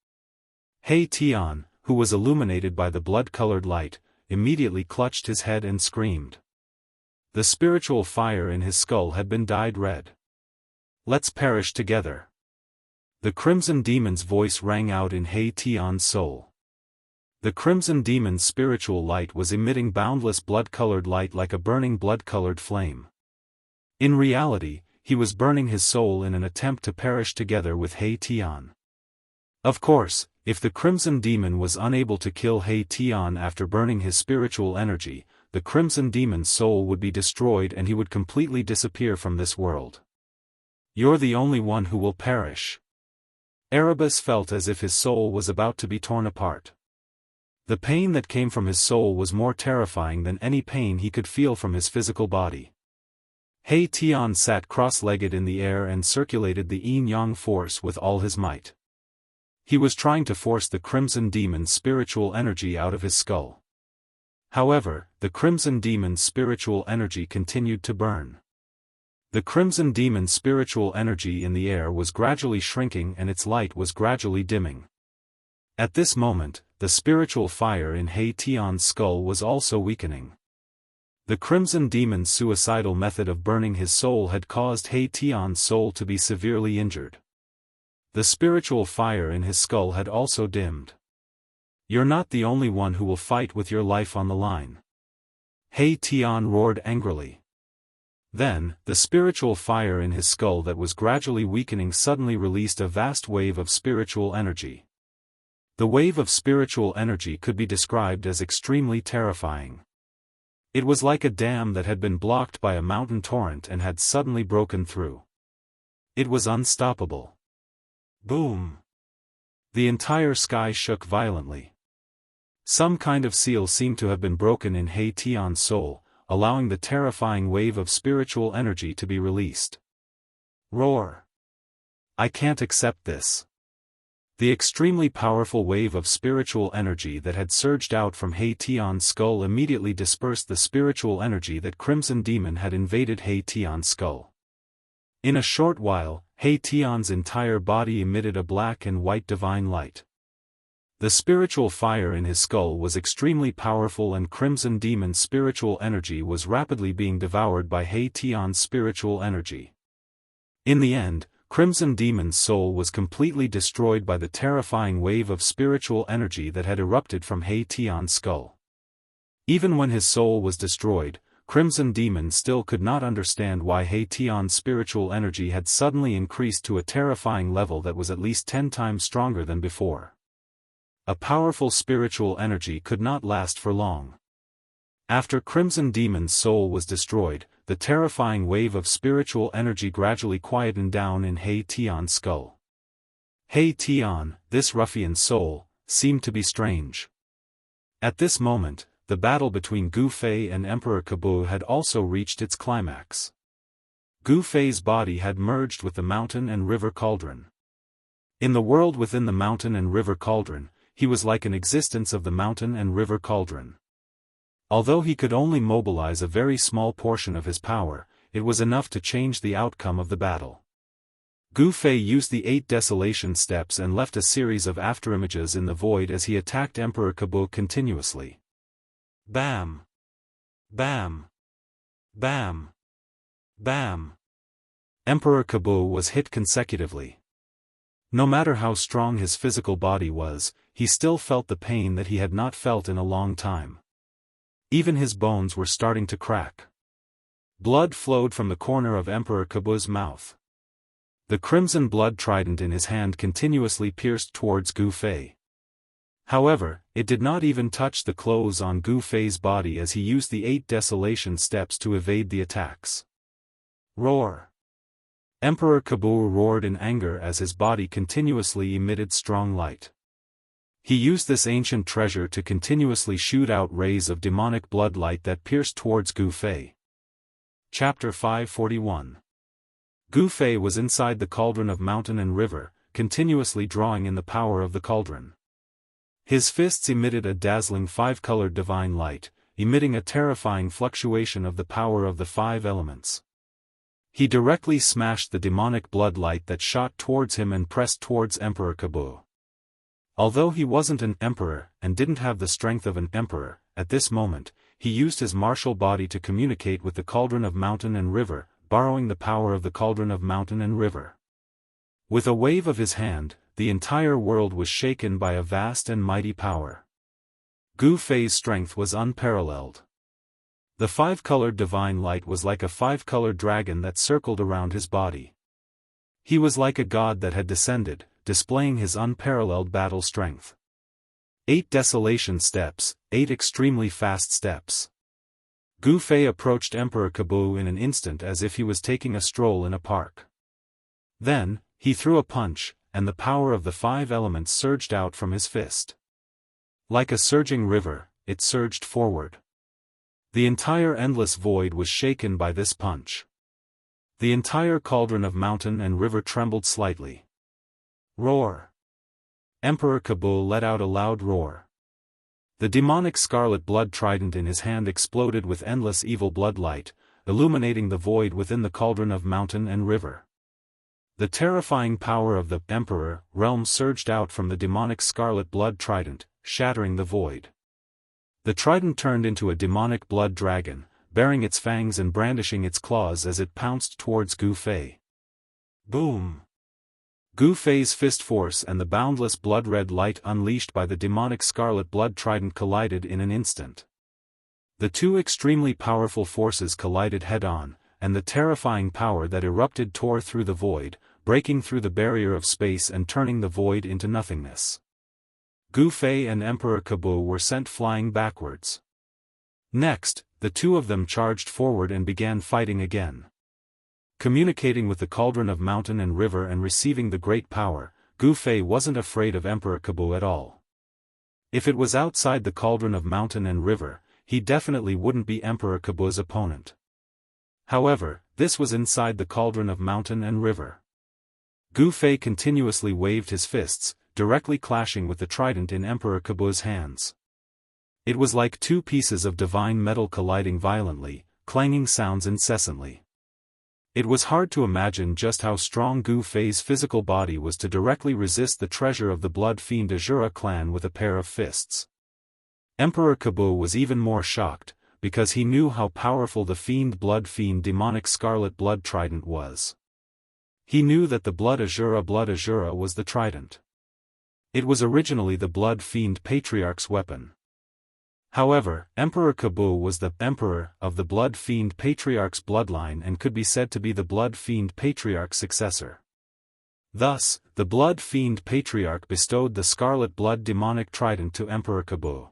He Tian, who was illuminated by the blood-colored light, immediately clutched his head and screamed. The spiritual fire in his skull had been dyed red. "Let's perish together." The Crimson Demon's voice rang out in He Tian's soul. The Crimson Demon's spiritual light was emitting boundless blood-colored light like a burning blood-colored flame. In reality, he was burning his soul in an attempt to perish together with He Tian. Of course, if the Crimson Demon was unable to kill He Tian after burning his spiritual energy, the Crimson Demon's soul would be destroyed and he would completely disappear from this world. "You're the only one who will perish." Erebus felt as if his soul was about to be torn apart. The pain that came from his soul was more terrifying than any pain he could feel from his physical body. He Tian sat cross-legged in the air and circulated the yin-yang force with all his might. He was trying to force the Crimson Demon's spiritual energy out of his skull. However, the Crimson Demon's spiritual energy continued to burn. The Crimson Demon's spiritual energy in the air was gradually shrinking and its light was gradually dimming. At this moment, the spiritual fire in He Tian's skull was also weakening. The Crimson Demon's suicidal method of burning his soul had caused He Tian's soul to be severely injured. The spiritual fire in his skull had also dimmed. "You're not the only one who will fight with your life on the line." He Tian roared angrily. Then, the spiritual fire in his skull that was gradually weakening suddenly released a vast wave of spiritual energy. The wave of spiritual energy could be described as extremely terrifying. It was like a dam that had been blocked by a mountain torrent and had suddenly broken through. It was unstoppable. Boom! The entire sky shook violently. Some kind of seal seemed to have been broken in He Tian's soul, allowing the terrifying wave of spiritual energy to be released. Roar! I can't accept this. The extremely powerful wave of spiritual energy that had surged out from He Tian's skull immediately dispersed the spiritual energy that Crimson Demon had invaded He Tian's skull. In a short while, He Tian's entire body emitted a black and white divine light. The spiritual fire in his skull was extremely powerful and Crimson Demon's spiritual energy was rapidly being devoured by He Tian's spiritual energy. In the end, Crimson Demon's soul was completely destroyed by the terrifying wave of spiritual energy that had erupted from He Tian's skull. Even when his soul was destroyed, Crimson Demon still could not understand why He Tian's spiritual energy had suddenly increased to a terrifying level that was at least 10 times stronger than before. A powerful spiritual energy could not last for long. After Crimson Demon's soul was destroyed, the terrifying wave of spiritual energy gradually quietened down in He Tian's skull. He Tian, this ruffian's soul, seemed to be strange. At this moment, the battle between Gu Fei and Emperor Kebu had also reached its climax. Gu Fei's body had merged with the mountain and river cauldron. In the world within the mountain and river cauldron, he was like an existence of the mountain and river cauldron. Although he could only mobilize a very small portion of his power, it was enough to change the outcome of the battle. Gu Fei used the 8 desolation steps and left a series of afterimages in the void as he attacked Emperor Kebu continuously. Bam! Bam! Bam! Bam! Emperor Kebu was hit consecutively. No matter how strong his physical body was, he still felt the pain that he had not felt in a long time. Even his bones were starting to crack. Blood flowed from the corner of Emperor Kebu's mouth. The crimson blood trident in his hand continuously pierced towards Gu Fei. However, it did not even touch the clothes on Gu Fei's body as he used the 8 desolation steps to evade the attacks. Roar! Emperor Kebu roared in anger as his body continuously emitted strong light. He used this ancient treasure to continuously shoot out rays of demonic blood light that pierced towards Gu Fei. Chapter 541. Gu Fei was inside the cauldron of mountain and river, continuously drawing in the power of the cauldron. His fists emitted a dazzling 5-colored divine light, emitting a terrifying fluctuation of the power of the 5 elements. He directly smashed the demonic blood light that shot towards him and pressed towards Emperor Kebu. Although he wasn't an emperor and didn't have the strength of an emperor, at this moment, he used his martial body to communicate with the cauldron of mountain and river, borrowing the power of the cauldron of mountain and river. With a wave of his hand, the entire world was shaken by a vast and mighty power. Gu Fei's strength was unparalleled. The five-colored divine light was like a five-colored dragon that circled around his body. He was like a god that had descended, displaying his unparalleled battle strength. 8 desolation steps, 8 extremely fast steps. Gu Fei approached Emperor Kabu in an instant as if he was taking a stroll in a park. Then, he threw a punch, and the power of the 5 elements surged out from his fist. Like a surging river, it surged forward. The entire endless void was shaken by this punch. The entire cauldron of mountain and river trembled slightly. Roar! Emperor Kabul let out a loud roar. The demonic scarlet blood trident in his hand exploded with endless evil blood light, illuminating the void within the cauldron of mountain and river. The terrifying power of the Emperor realm surged out from the demonic scarlet blood trident, shattering the void. The trident turned into a demonic blood dragon, baring its fangs and brandishing its claws as it pounced towards Gu Fei. Boom! Gu Fei's fist force and the boundless blood-red light unleashed by the demonic scarlet blood trident collided in an instant. The two extremely powerful forces collided head-on, and the terrifying power that erupted tore through the void, breaking through the barrier of space and turning the void into nothingness. Gu Fei and Emperor Kabu were sent flying backwards. Next, the two of them charged forward and began fighting again. Communicating with the cauldron of mountain and river and receiving the great power, Gu Fei wasn't afraid of Emperor Kabu at all. If it was outside the cauldron of mountain and river, he definitely wouldn't be Emperor Kabu's opponent. However, this was inside the cauldron of mountain and river. Gu Fei continuously waved his fists, directly clashing with the trident in Emperor Kabu's hands. It was like two pieces of divine metal colliding violently, clanging sounds incessantly. It was hard to imagine just how strong Gu Fei's physical body was to directly resist the treasure of the blood fiend Azura clan with a pair of fists. Emperor Kabu was even more shocked, because he knew how powerful the blood fiend demonic scarlet blood trident was. He knew that the blood Azura was the trident. It was originally the blood fiend patriarch's weapon. However, Emperor Kabu was the emperor of the blood fiend patriarch's bloodline and could be said to be the blood fiend patriarch's successor. Thus, the blood fiend patriarch bestowed the scarlet blood demonic trident to Emperor Kabu.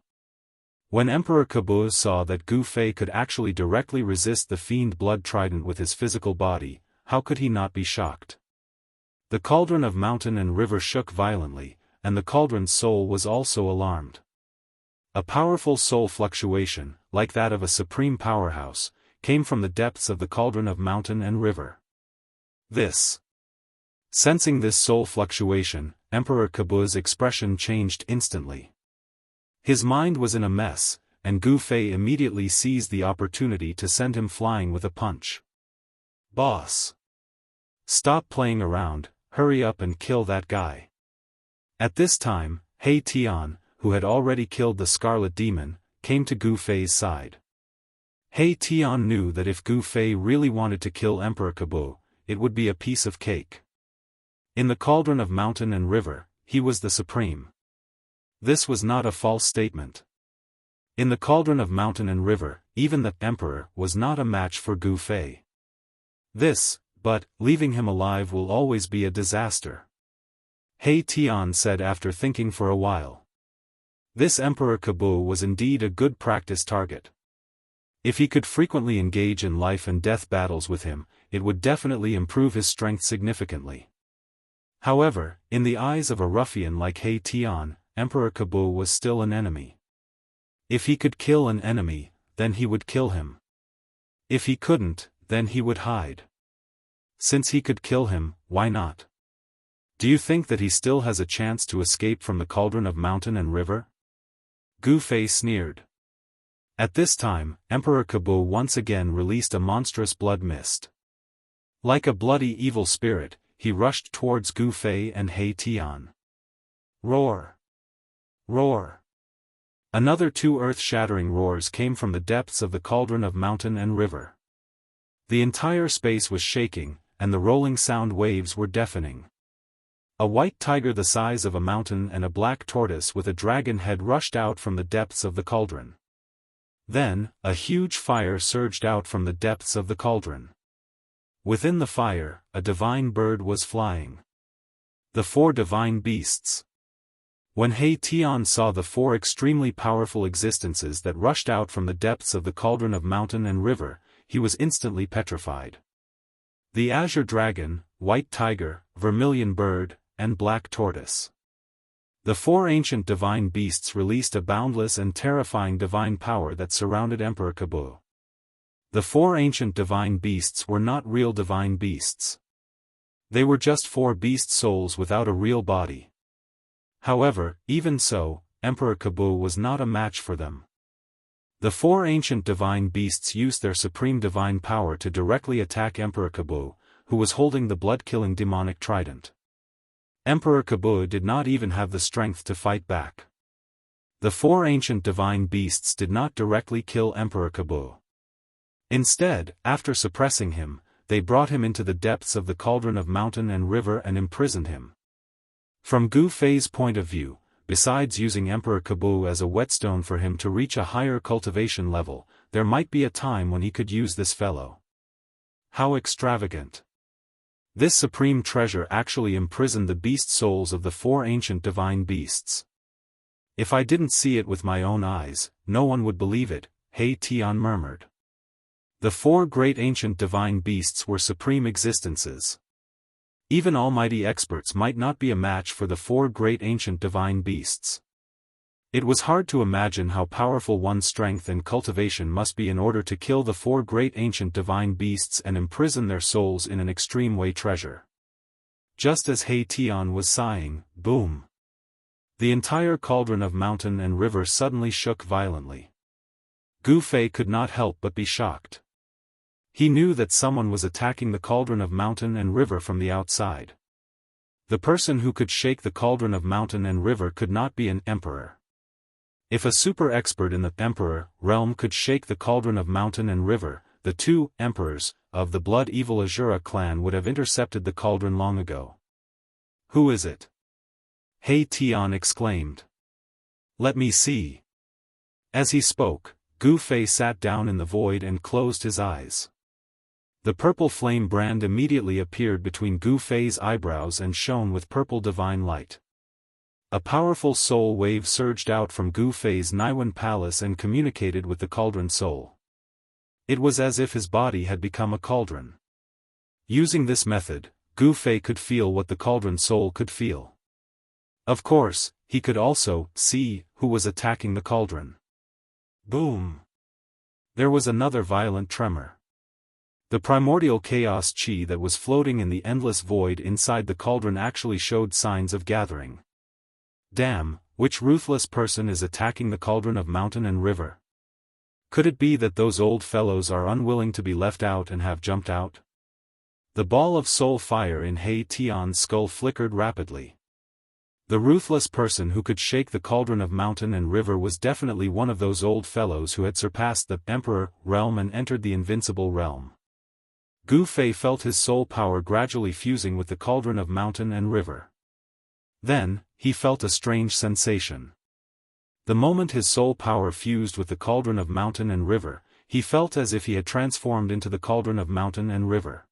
When Emperor Kabu saw that Gu Fei could actually directly resist the fiend blood trident with his physical body, how could he not be shocked? The cauldron of mountain and river shook violently, and the cauldron's soul was also alarmed. A powerful soul fluctuation, like that of a supreme powerhouse, came from the depths of the cauldron of mountain and river. Sensing this soul fluctuation, Emperor Kabu's expression changed instantly. His mind was in a mess, and Gu Fei immediately seized the opportunity to send him flying with a punch. Boss! Stop playing around, hurry up and kill that guy. At this time, He Tian, who had already killed the Scarlet Demon, came to Gu Fei's side. He Tian knew that if Gu Fei really wanted to kill Emperor Kabu, it would be a piece of cake. In the cauldron of mountain and river, he was the supreme. This was not a false statement. In the cauldron of mountain and river, even the emperor was not a match for Gu Fei. But leaving him alive will always be a disaster. He Tian said after thinking for a while. This Emperor Kabu was indeed a good practice target. If he could frequently engage in life and death battles with him, it would definitely improve his strength significantly. However, in the eyes of a ruffian like He Tian, Emperor Kabu was still an enemy. If he could kill an enemy, then he would kill him. If he couldn't, then he would hide. Since he could kill him, why not? Do you think that he still has a chance to escape from the cauldron of mountain and river? Gu Fei sneered. At this time, Emperor Kabu once again released a monstrous blood mist. Like a bloody evil spirit, he rushed towards Gu Fei and He Tian. Roar! Roar! Another 2 earth-shattering roars came from the depths of the cauldron of mountain and river. The entire space was shaking, and the rolling sound waves were deafening. A white tiger the size of a mountain and a black tortoise with a dragon head rushed out from the depths of the cauldron. Then, a huge fire surged out from the depths of the cauldron. Within the fire, a divine bird was flying. The 4 divine beasts. When He Tian saw the 4 extremely powerful existences that rushed out from the depths of the cauldron of mountain and river, he was instantly petrified. The azure dragon, white tiger, vermilion bird, and black tortoise. The 4 ancient divine beasts released a boundless and terrifying divine power that surrounded Emperor Kabu. The 4 ancient divine beasts were not real divine beasts. They were just 4 beast souls without a real body. However, even so, Emperor Kabu was not a match for them. The 4 ancient divine beasts used their supreme divine power to directly attack Emperor Kabu, who was holding the blood-killing demonic trident. Emperor Kabu did not even have the strength to fight back. The 4 ancient divine beasts did not directly kill Emperor Kabu. Instead, after suppressing him, they brought him into the depths of the cauldron of mountain and river and imprisoned him. From Gu Fei's point of view, besides using Emperor Kabu as a whetstone for him to reach a higher cultivation level, there might be a time when he could use this fellow. How extravagant! This supreme treasure actually imprisoned the beast souls of the 4 ancient divine beasts. If I didn't see it with my own eyes, no one would believe it, He Tian murmured. The 4 great ancient divine beasts were supreme existences. Even almighty experts might not be a match for the 4 great ancient divine beasts. It was hard to imagine how powerful one's strength and cultivation must be in order to kill the 4 great ancient divine beasts and imprison their souls in an extreme way treasure. Just as He Tian was sighing, boom! The entire cauldron of mountain and river suddenly shook violently. Gu Fei could not help but be shocked. He knew that someone was attacking the cauldron of mountain and river from the outside. The person who could shake the cauldron of mountain and river could not be an emperor. If a super expert in the emperor realm could shake the cauldron of mountain and river, the 2 emperors of the blood evil Azura clan would have intercepted the cauldron long ago. Who is it? He Tian exclaimed. Let me see. As he spoke, Gu Fei sat down in the void and closed his eyes. The purple flame brand immediately appeared between Gu Fei's eyebrows and shone with purple divine light. A powerful soul wave surged out from Gu Fei's Niwen palace and communicated with the cauldron soul. It was as if his body had become a cauldron. Using this method, Gu Fei could feel what the cauldron soul could feel. Of course, he could also see who was attacking the cauldron. Boom! There was another violent tremor. The primordial chaos chi that was floating in the endless void inside the cauldron actually showed signs of gathering. Damn, which ruthless person is attacking the cauldron of mountain and river? Could it be that those old fellows are unwilling to be left out and have jumped out? The ball of soul fire in He Tian's skull flickered rapidly. The ruthless person who could shake the cauldron of mountain and river was definitely one of those old fellows who had surpassed the emperor realm and entered the invincible realm. Gu Fei felt his soul power gradually fusing with the cauldron of mountain and river. Then, he felt a strange sensation. The moment his soul power fused with the cauldron of mountain and river, he felt as if he had transformed into the cauldron of mountain and river.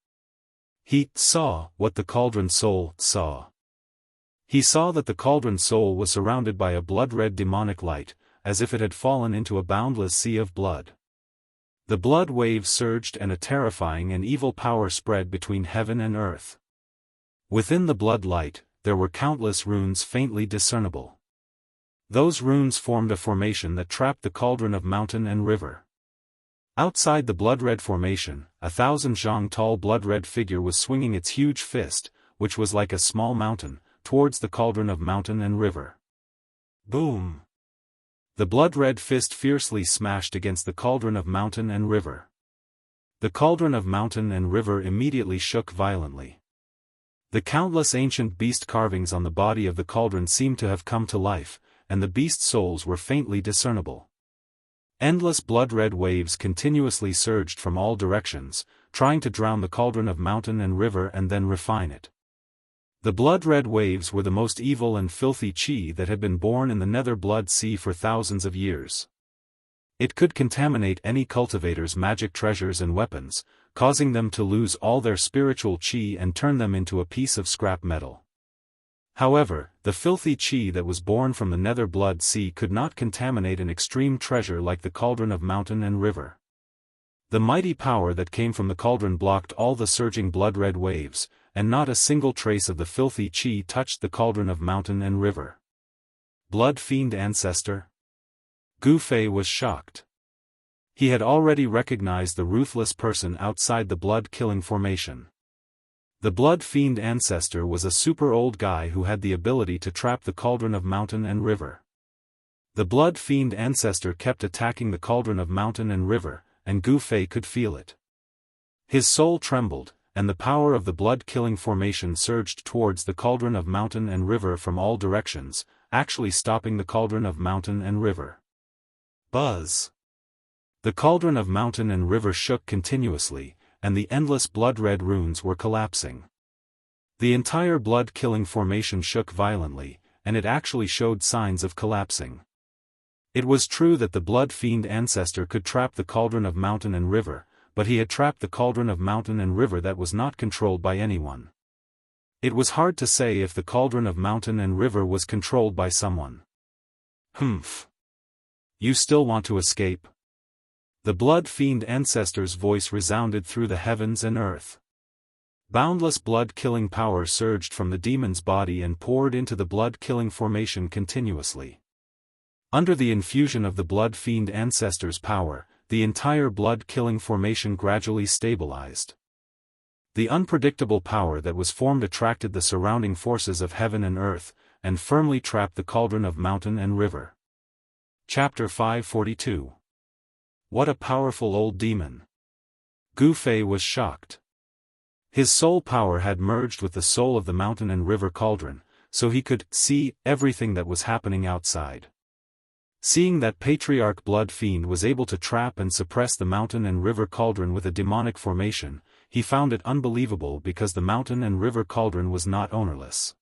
He saw what the cauldron soul saw. He saw that the cauldron soul was surrounded by a blood-red demonic light, as if it had fallen into a boundless sea of blood. The blood wave surged and a terrifying and evil power spread between heaven and earth. Within the blood light, there were countless runes faintly discernible. Those runes formed a formation that trapped the cauldron of mountain and river. Outside the blood-red formation, 1,000 zhang tall blood-red figure was swinging its huge fist, which was like a small mountain, towards the cauldron of mountain and river. Boom! The blood-red fist fiercely smashed against the cauldron of mountain and river. The cauldron of mountain and river immediately shook violently. The countless ancient beast carvings on the body of the cauldron seemed to have come to life, and the beast souls were faintly discernible. Endless blood-red waves continuously surged from all directions, trying to drown the cauldron of mountain and river and then refine it. The blood-red waves were the most evil and filthy chi that had been born in the nether blood sea for thousands of years. It could contaminate any cultivator's magic treasures and weapons, causing them to lose all their spiritual chi and turn them into a piece of scrap metal. However, the filthy chi that was born from the nether blood sea could not contaminate an extreme treasure like the cauldron of mountain and river. The mighty power that came from the cauldron blocked all the surging blood-red waves, and not a single trace of the filthy chi touched the cauldron of mountain and river. Blood fiend ancestor? Gu Fei was shocked. He had already recognized the ruthless person outside the blood-killing formation. The blood fiend ancestor was a super old guy who had the ability to trap the cauldron of mountain and river. The blood fiend ancestor kept attacking the cauldron of mountain and river, and Gu Fei could feel it. His soul trembled, and the power of the blood-killing formation surged towards the cauldron of mountain and river from all directions, actually stopping the cauldron of mountain and river. Buzz! The cauldron of mountain and river shook continuously, and the endless blood-red runes were collapsing. The entire blood-killing formation shook violently, and it actually showed signs of collapsing. It was true that the blood fiend ancestor could trap the cauldron of mountain and river, but he had trapped the cauldron of mountain and river that was not controlled by anyone. It was hard to say if the cauldron of mountain and river was controlled by someone. Humph. You still want to escape? The blood fiend ancestor's voice resounded through the heavens and earth. Boundless blood-killing power surged from the demon's body and poured into the blood-killing formation continuously. Under the infusion of the blood fiend ancestor's power, the entire blood-killing formation gradually stabilized. The unpredictable power that was formed attracted the surrounding forces of heaven and earth, and firmly trapped the cauldron of mountain and river. Chapter 542. What a powerful old demon! Gu Fei was shocked. His soul power had merged with the soul of the mountain and river cauldron, so he could see everything that was happening outside. Seeing that Patriarch Blood Fiend was able to trap and suppress the mountain and river cauldron with a demonic formation, he found it unbelievable because the mountain and river cauldron was not ownerless.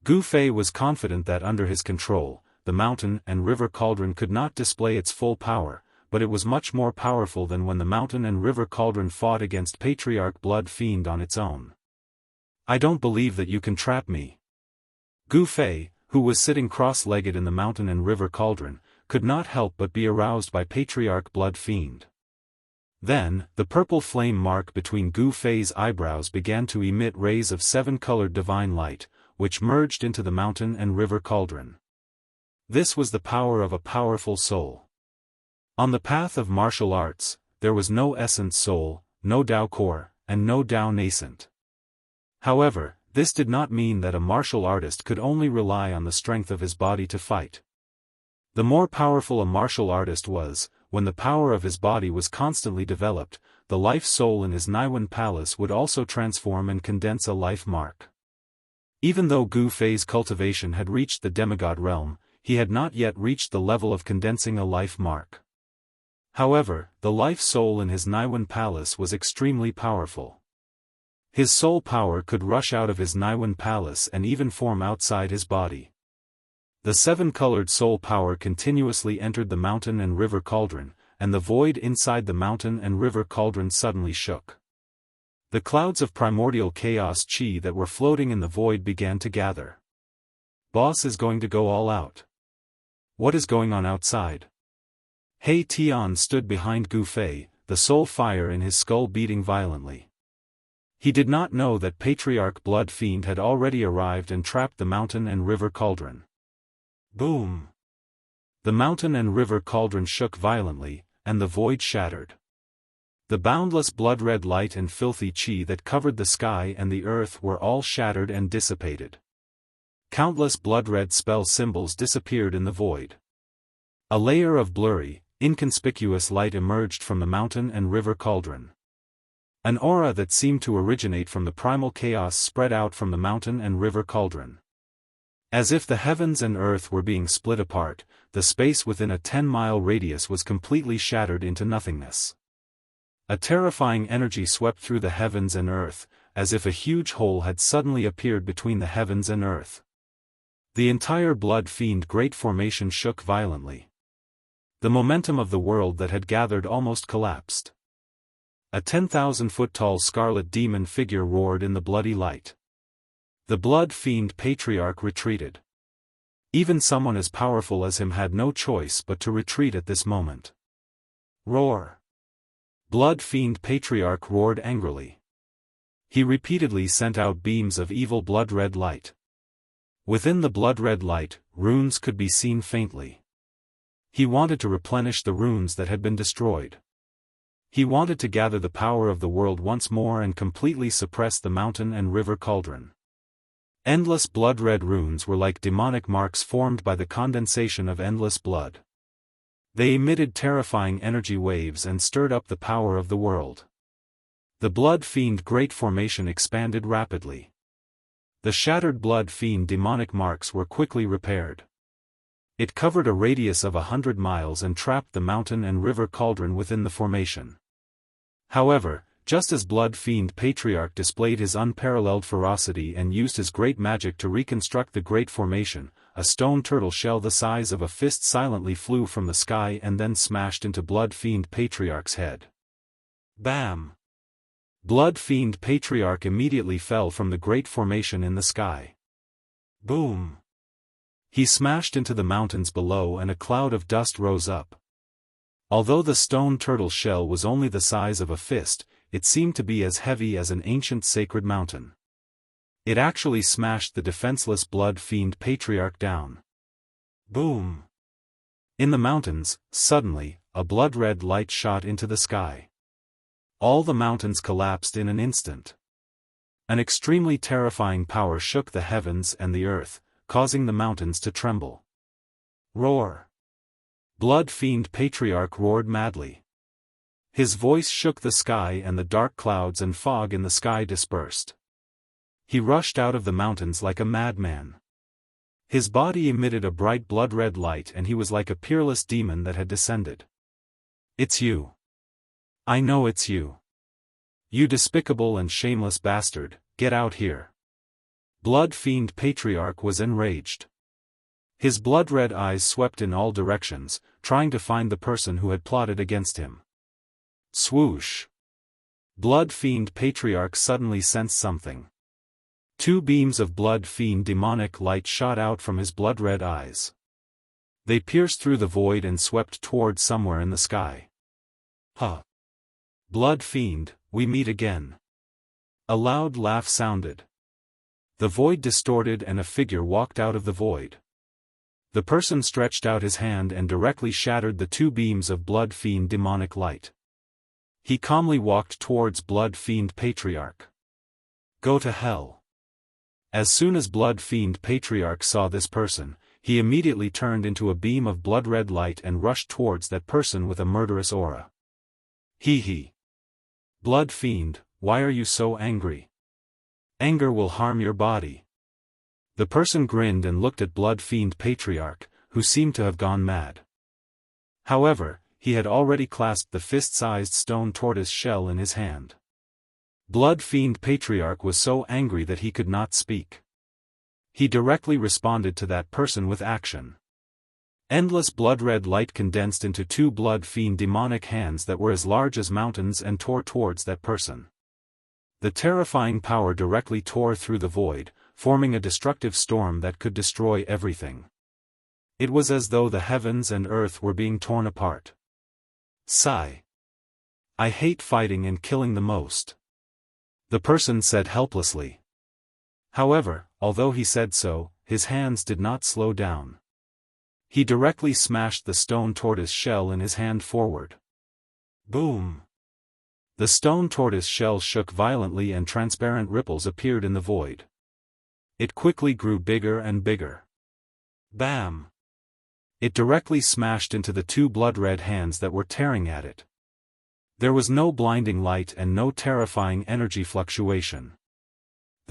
Gu Fei was confident that under his control, the mountain and river cauldron could not display its full power, but it was much more powerful than when the mountain and river cauldron fought against Patriarch Blood Fiend on its own. I don't believe that you can trap me. Gu Fei, who was sitting cross-legged in the mountain and river cauldron, could not help but be aroused by Patriarch Blood Fiend. Then, the purple flame mark between Gu Fei's eyebrows began to emit rays of seven-colored divine light, which merged into the mountain and river cauldron. This was the power of a powerful soul. On the path of martial arts, there was no essence soul, no Dao core, and no Dao nascent. However, this did not mean that a martial artist could only rely on the strength of his body to fight. The more powerful a martial artist was, when the power of his body was constantly developed, the life soul in his Naiwen palace would also transform and condense a life mark. Even though Gu Fei's cultivation had reached the demigod realm, he had not yet reached the level of condensing a life mark. However, the life soul in his Naiwen palace was extremely powerful. His soul power could rush out of his Naiwen palace and even form outside his body. The seven-colored soul power continuously entered the mountain and river cauldron, and the void inside the mountain and river cauldron suddenly shook. The clouds of primordial chaos chi that were floating in the void began to gather. Boss is going to go all out. What is going on outside? He Tian stood behind Gu Fei, the soul fire in his skull beating violently. He did not know that Patriarch Blood Fiend had already arrived and trapped the mountain and river cauldron. Boom! The mountain and river cauldron shook violently, and the void shattered. The boundless blood-red light and filthy chi that covered the sky and the earth were all shattered and dissipated. Countless blood-red spell symbols disappeared in the void. A layer of blurry, inconspicuous light emerged from the mountain and river cauldron. An aura that seemed to originate from the primal chaos spread out from the mountain and river cauldron. As if the heavens and earth were being split apart, the space within a 10-mile radius was completely shattered into nothingness. A terrifying energy swept through the heavens and earth, as if a huge hole had suddenly appeared between the heavens and earth. The entire Blood Fiend Great Formation shook violently. The momentum of the world that had gathered almost collapsed. A 10,000-foot-tall scarlet demon figure roared in the bloody light. The Blood Fiend Patriarch retreated. Even someone as powerful as him had no choice but to retreat at this moment. Roar! Blood Fiend Patriarch roared angrily. He repeatedly sent out beams of evil blood-red light. Within the blood-red light, runes could be seen faintly. He wanted to replenish the runes that had been destroyed. He wanted to gather the power of the world once more and completely suppress the mountain and river cauldron. Endless blood-red runes were like demonic marks formed by the condensation of endless blood. They emitted terrifying energy waves and stirred up the power of the world. The Blood Fiend Great Formation expanded rapidly. The shattered Blood Fiend demonic marks were quickly repaired. It covered a radius of 100 miles and trapped the mountain and river cauldron within the formation. However, just as Blood Fiend Patriarch displayed his unparalleled ferocity and used his great magic to reconstruct the Great Formation, a stone turtle shell the size of a fist silently flew from the sky and then smashed into Blood Fiend Patriarch's head. Bam! Blood Fiend Patriarch immediately fell from the Great Formation in the sky. Boom! He smashed into the mountains below and a cloud of dust rose up. Although the stone turtle shell was only the size of a fist, it seemed to be as heavy as an ancient sacred mountain. It actually smashed the defenseless Blood Fiend Patriarch down. Boom! In the mountains, suddenly, a blood-red light shot into the sky. All the mountains collapsed in an instant. An extremely terrifying power shook the heavens and the earth, causing the mountains to tremble. Roar! Blood Fiend Patriarch roared madly. His voice shook the sky and the dark clouds and fog in the sky dispersed. He rushed out of the mountains like a madman. His body emitted a bright blood-red light and he was like a peerless demon that had descended. It's you. I know it's you. You despicable and shameless bastard, get out here. Blood Fiend Patriarch was enraged. His blood-red eyes swept in all directions, trying to find the person who had plotted against him. Swoosh! Blood Fiend Patriarch suddenly sensed something. 2 beams of Blood Fiend demonic light shot out from his blood-red eyes. They pierced through the void and swept toward somewhere in the sky. Huh! Blood Fiend, we meet again. A loud laugh sounded. The void distorted and a figure walked out of the void. The person stretched out his hand and directly shattered the 2 beams of Blood Fiend demonic light. He calmly walked towards Blood Fiend Patriarch. Go to hell. As soon as Blood Fiend Patriarch saw this person, he immediately turned into a beam of blood-red light and rushed towards that person with a murderous aura. Hee. Blood Fiend, why are you so angry? Anger will harm your body. The person grinned and looked at Blood Fiend Patriarch, who seemed to have gone mad. However, he had already clasped the fist-sized stone tortoise shell in his hand. Blood Fiend Patriarch was so angry that he could not speak. He directly responded to that person with action. Endless blood-red light condensed into 2 Blood Fiend demonic hands that were as large as mountains and tore towards that person. The terrifying power directly tore through the void, forming a destructive storm that could destroy everything. It was as though the heavens and earth were being torn apart. Sigh. I hate fighting and killing the most. The person said helplessly. However, although he said so, his hands did not slow down. He directly smashed the stone tortoise shell in his hand forward. Boom! The stone tortoise shell shook violently and transparent ripples appeared in the void. It quickly grew bigger and bigger. Bam! It directly smashed into the 2 blood-red hands that were tearing at it. There was no blinding light and no terrifying energy fluctuation.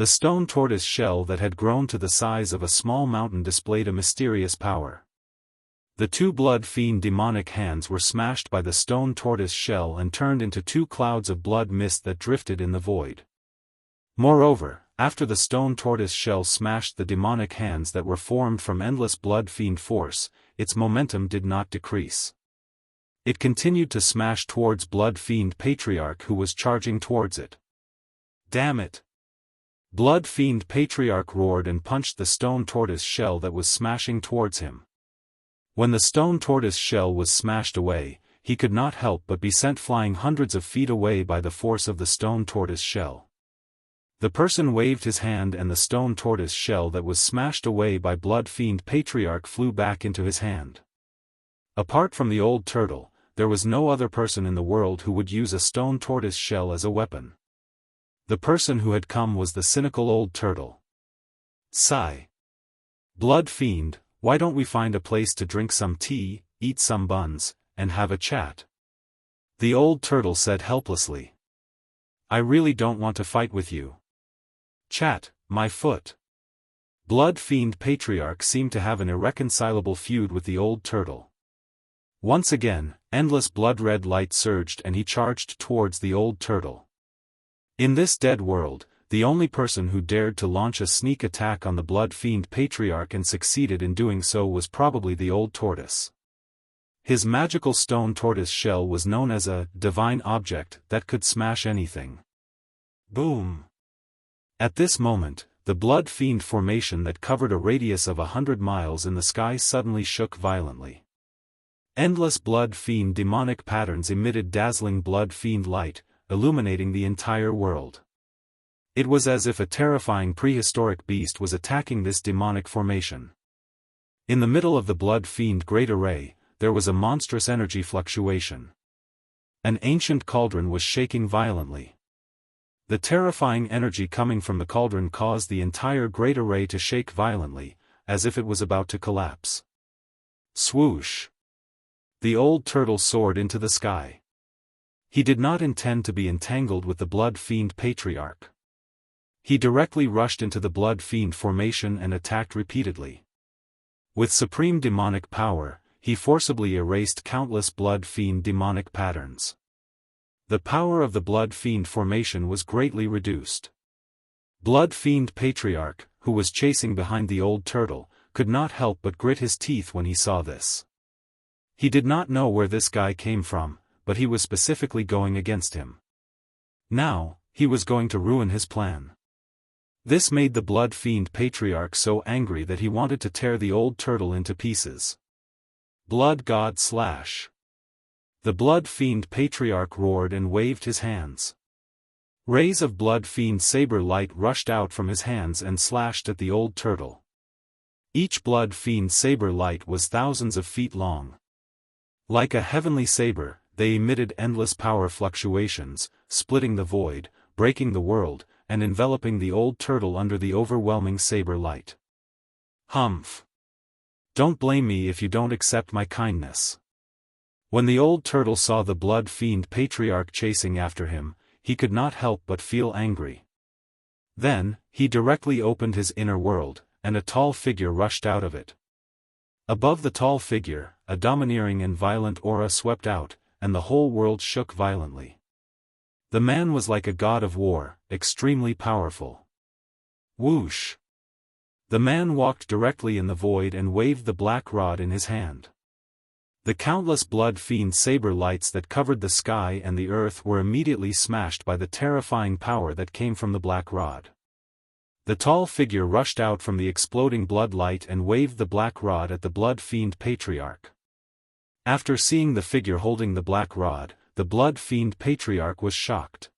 The stone tortoise shell that had grown to the size of a small mountain displayed a mysterious power. The two blood fiend demonic hands were smashed by the stone tortoise shell and turned into two clouds of blood mist that drifted in the void. Moreover, after the stone tortoise shell smashed the demonic hands that were formed from endless blood fiend force, its momentum did not decrease. It continued to smash towards blood fiend patriarch who was charging towards it. Damn it! Blood fiend patriarch roared and punched the stone tortoise shell that was smashing towards him. When the stone tortoise shell was smashed away, he could not help but be sent flying hundreds of feet away by the force of the stone tortoise shell. The person waved his hand and the stone tortoise shell that was smashed away by blood fiend patriarch flew back into his hand. Apart from the old turtle, there was no other person in the world who would use a stone tortoise shell as a weapon. The person who had come was the cynical old turtle. Sigh. Blood fiend, why don't we find a place to drink some tea, eat some buns, and have a chat? The old turtle said helplessly. I really don't want to fight with you. Chat, my foot. Blood fiend patriarch seemed to have an irreconcilable feud with the old turtle. Once again, endless blood-red light surged and he charged towards the old turtle. In this dead world, the only person who dared to launch a sneak attack on the blood fiend patriarch and succeeded in doing so was probably the old tortoise. His magical stone tortoise shell was known as a divine object that could smash anything. Boom! At this moment, the blood fiend formation that covered a radius of 100 miles in the sky suddenly shook violently. Endless blood fiend demonic patterns emitted dazzling blood fiend light, illuminating the entire world. It was as if a terrifying prehistoric beast was attacking this demonic formation. In the middle of the blood fiend great array, there was a monstrous energy fluctuation. An ancient cauldron was shaking violently. The terrifying energy coming from the cauldron caused the entire great array to shake violently, as if it was about to collapse. Swoosh! The old turtle soared into the sky. He did not intend to be entangled with the blood fiend patriarch. He directly rushed into the blood fiend formation and attacked repeatedly. With supreme demonic power, he forcibly erased countless blood fiend demonic patterns. The power of the blood fiend formation was greatly reduced. Blood fiend patriarch, who was chasing behind the old turtle, could not help but grit his teeth when he saw this. He did not know where this guy came from, but he was specifically going against him. Now, he was going to ruin his plan. This made the blood fiend patriarch so angry that he wanted to tear the old turtle into pieces. Blood god slash. The blood fiend patriarch roared and waved his hands. Rays of blood fiend saber light rushed out from his hands and slashed at the old turtle. Each blood fiend saber light was thousands of feet long. Like a heavenly saber, they emitted endless power fluctuations, splitting the void, breaking the world, and enveloping the old turtle under the overwhelming saber light. Humph! Don't blame me if you don't accept my kindness. When the old turtle saw the blood fiend patriarch chasing after him, he could not help but feel angry. Then, he directly opened his inner world, and a tall figure rushed out of it. Above the tall figure, a domineering and violent aura swept out, and the whole world shook violently. The man was like a god of war, extremely powerful. Whoosh! The man walked directly in the void and waved the black rod in his hand. The countless blood fiend saber lights that covered the sky and the earth were immediately smashed by the terrifying power that came from the black rod. The tall figure rushed out from the exploding blood light and waved the black rod at the blood fiend patriarch. After seeing the figure holding the black rod, the blood fiend patriarch was shocked.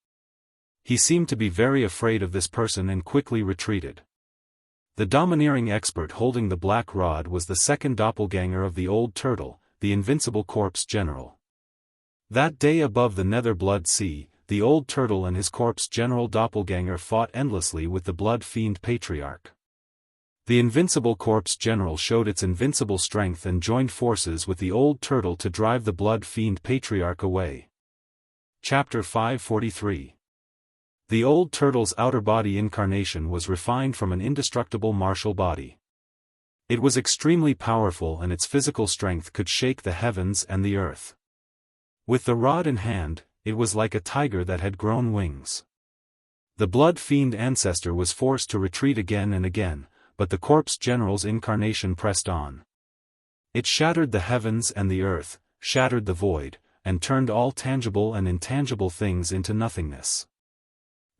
He seemed to be very afraid of this person and quickly retreated. The domineering expert holding the black rod was the second doppelganger of the old turtle, the invincible corpse general. That day above the nether blood sea, the old turtle and his corpse general doppelganger fought endlessly with the blood fiend patriarch. The invincible corpse general showed its invincible strength and joined forces with the old turtle to drive the blood fiend patriarch away. Chapter 543. The old turtle's outer body incarnation was refined from an indestructible martial body. It was extremely powerful and its physical strength could shake the heavens and the earth. With the rod in hand, it was like a tiger that had grown wings. The blood fiend ancestor was forced to retreat again and again, but the corpse general's incarnation pressed on. It shattered the heavens and the earth, shattered the void, and turned all tangible and intangible things into nothingness.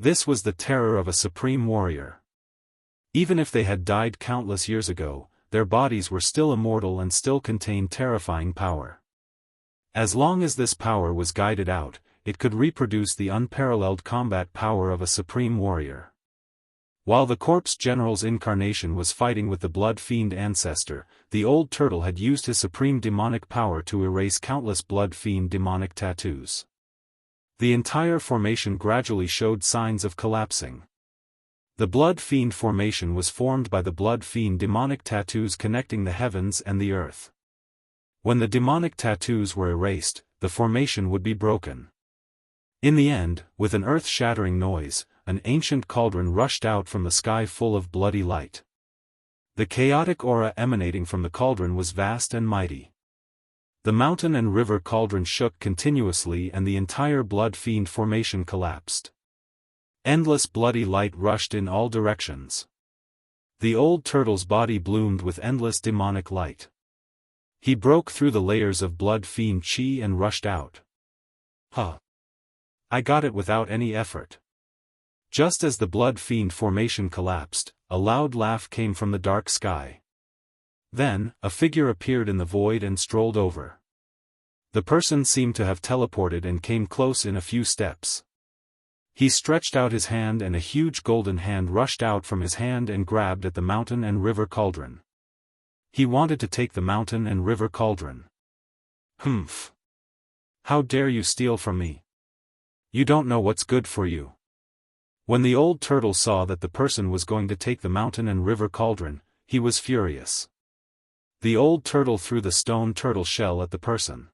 This was the terror of a supreme warrior. Even if they had died countless years ago, their bodies were still immortal and still contained terrifying power. As long as this power was guided out, it could reproduce the unparalleled combat power of a supreme warrior. While the corpse general's incarnation was fighting with the blood fiend ancestor, the old turtle had used his supreme demonic power to erase countless blood fiend demonic tattoos. The entire formation gradually showed signs of collapsing. The blood fiend formation was formed by the blood fiend demonic tattoos connecting the heavens and the earth. When the demonic tattoos were erased, the formation would be broken. In the end, with an earth-shattering noise, an ancient cauldron rushed out from the sky full of bloody light. The chaotic aura emanating from the cauldron was vast and mighty. The mountain and river cauldron shook continuously and the entire blood fiend formation collapsed. Endless bloody light rushed in all directions. The old turtle's body bloomed with endless demonic light. He broke through the layers of blood fiend chi and rushed out. Huh! I got it without any effort. Just as the blood fiend formation collapsed, a loud laugh came from the dark sky. Then, a figure appeared in the void and strolled over. The person seemed to have teleported and came close in a few steps. He stretched out his hand and a huge golden hand rushed out from his hand and grabbed at the mountain and river cauldron. He wanted to take the mountain and river cauldron. Humph! How dare you steal from me? You don't know what's good for you. When the old turtle saw that the person was going to take the mountain and river cauldron, he was furious. The old turtle threw the stone turtle shell at the person.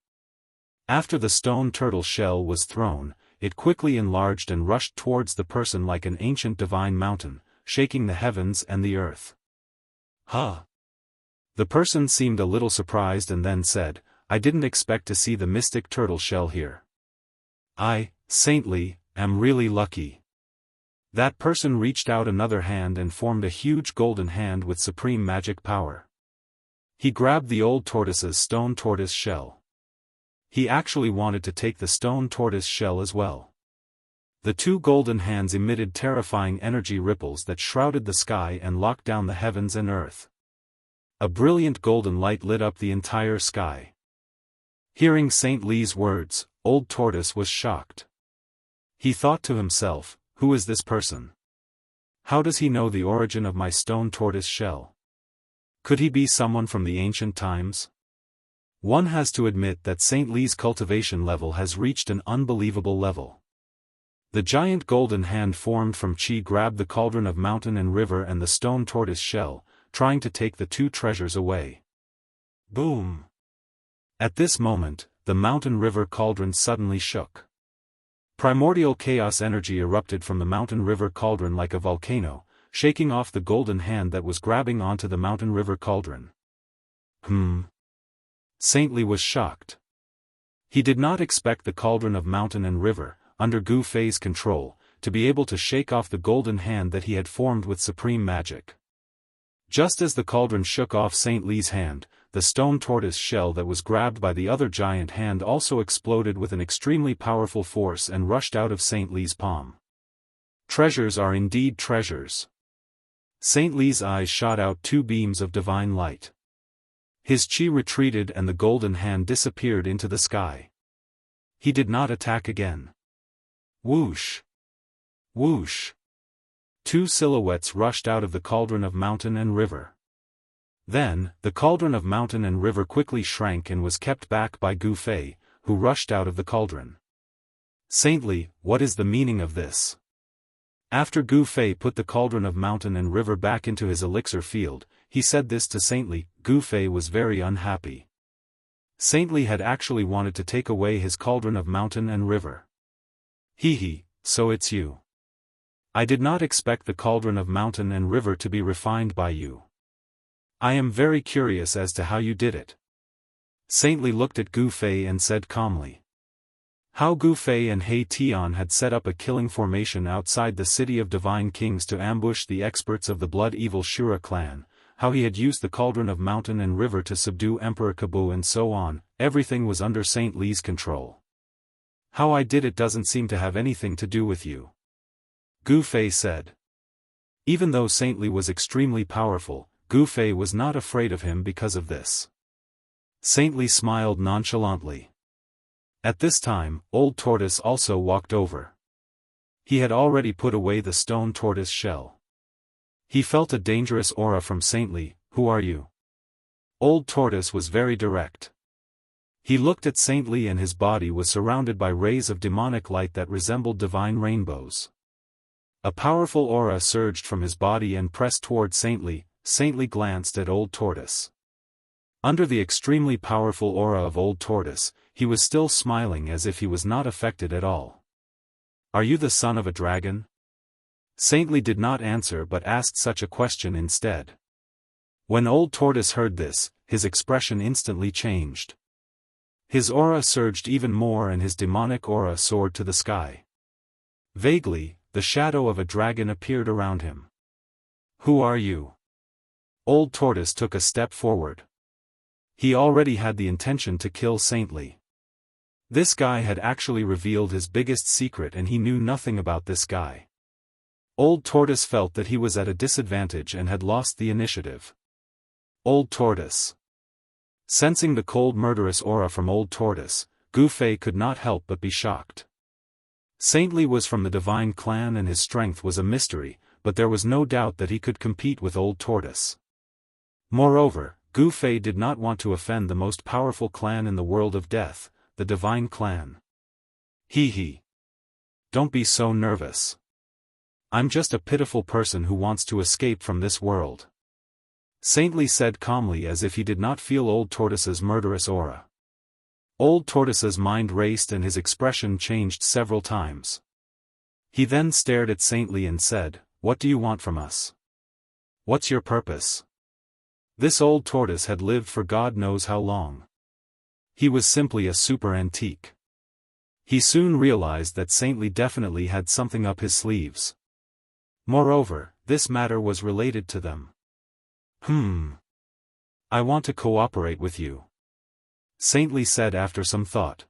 After the stone turtle shell was thrown, it quickly enlarged and rushed towards the person like an ancient divine mountain, shaking the heavens and the earth. Huh! The person seemed a little surprised and then said, I didn't expect to see the mystic turtle shell here. I, saintly, am really lucky. That person reached out another hand and formed a huge golden hand with supreme magic power. He grabbed the old tortoise's stone tortoise shell. He actually wanted to take the stone tortoise shell as well. The two golden hands emitted terrifying energy ripples that shrouded the sky and locked down the heavens and earth. A brilliant golden light lit up the entire sky. Hearing Saint Li's words, Old Tortoise was shocked. He thought to himself, who is this person? How does he know the origin of my stone tortoise shell? Could he be someone from the ancient times? One has to admit that Saint Li's cultivation level has reached an unbelievable level. The giant golden hand formed from chi grabbed the cauldron of mountain and river and the stone tortoise shell, trying to take the two treasures away. Boom! At this moment, the mountain river cauldron suddenly shook. Primordial chaos energy erupted from the mountain river cauldron like a volcano, shaking off the golden hand that was grabbing onto the mountain river cauldron. Saint Li was shocked. He did not expect the cauldron of mountain and river, under Gu Fei's control, to be able to shake off the golden hand that he had formed with supreme magic. Just as the cauldron shook off Saint Li's hand, the stone tortoise shell that was grabbed by the other giant hand also exploded with an extremely powerful force and rushed out of Saint Li's palm. Treasures are indeed treasures. Saint Li's eyes shot out two beams of divine light. His chi retreated and the golden hand disappeared into the sky. He did not attack again. Whoosh! Whoosh! Two silhouettes rushed out of the cauldron of mountain and river. Then, the cauldron of mountain and river quickly shrank and was kept back by Gu Fei, who rushed out of the cauldron. Saint Li, what is the meaning of this? After Gu Fei put the cauldron of mountain and river back into his elixir field, he said this to Saint Li. Gu Fei was very unhappy. Saint Li had actually wanted to take away his cauldron of mountain and river. Hee hee, so it's you. I did not expect the cauldron of mountain and river to be refined by you. I am very curious as to how you did it. Saintly looked at Gu Fei and said calmly. How Gu Fei and He Tian had set up a killing formation outside the city of Divine Kings to ambush the experts of the blood-evil Shura clan, how he had used the cauldron of mountain and river to subdue Emperor Kabu and so on, everything was under Saint Li's control. How I did it doesn't seem to have anything to do with you. Gu Fei said. Even though Saint Li was extremely powerful, Gu Fei was not afraid of him because of this. Saint Li smiled nonchalantly. At this time, Old Tortoise also walked over. He had already put away the stone tortoise shell. He felt a dangerous aura from Saint Li. Who are you? Old Tortoise was very direct. He looked at Saint Li and his body was surrounded by rays of demonic light that resembled divine rainbows. A powerful aura surged from his body and pressed toward Saint Li. Saint Li glanced at Old Tortoise. Under the extremely powerful aura of Old Tortoise, he was still smiling as if he was not affected at all. Are you the son of a dragon? Saint Li did not answer but asked such a question instead. When Old Tortoise heard this, his expression instantly changed. His aura surged even more and his demonic aura soared to the sky. Vaguely, the shadow of a dragon appeared around him. Who are you? Old Tortoise took a step forward. He already had the intention to kill Saint Li. This guy had actually revealed his biggest secret and he knew nothing about this guy. Old Tortoise felt that he was at a disadvantage and had lost the initiative. Old Tortoise. Sensing the cold murderous aura from Old Tortoise, Gu Fei could not help but be shocked. Saint Li was from the Divine Clan and his strength was a mystery, but there was no doubt that he could compete with Old Tortoise. Moreover, Gu Fei did not want to offend the most powerful clan in the world of death, the Divine Clan. He. Don't be so nervous. I'm just a pitiful person who wants to escape from this world. Saint Li said calmly as if he did not feel Old Tortoise's murderous aura. Old Tortoise's mind raced and his expression changed several times. He then stared at Saint Li and said, What do you want from us? What's your purpose? This Old Tortoise had lived for God knows how long. He was simply a super antique. He soon realized that Saint Li definitely had something up his sleeves. Moreover, this matter was related to them. I want to cooperate with you. Saint Li said after some thought.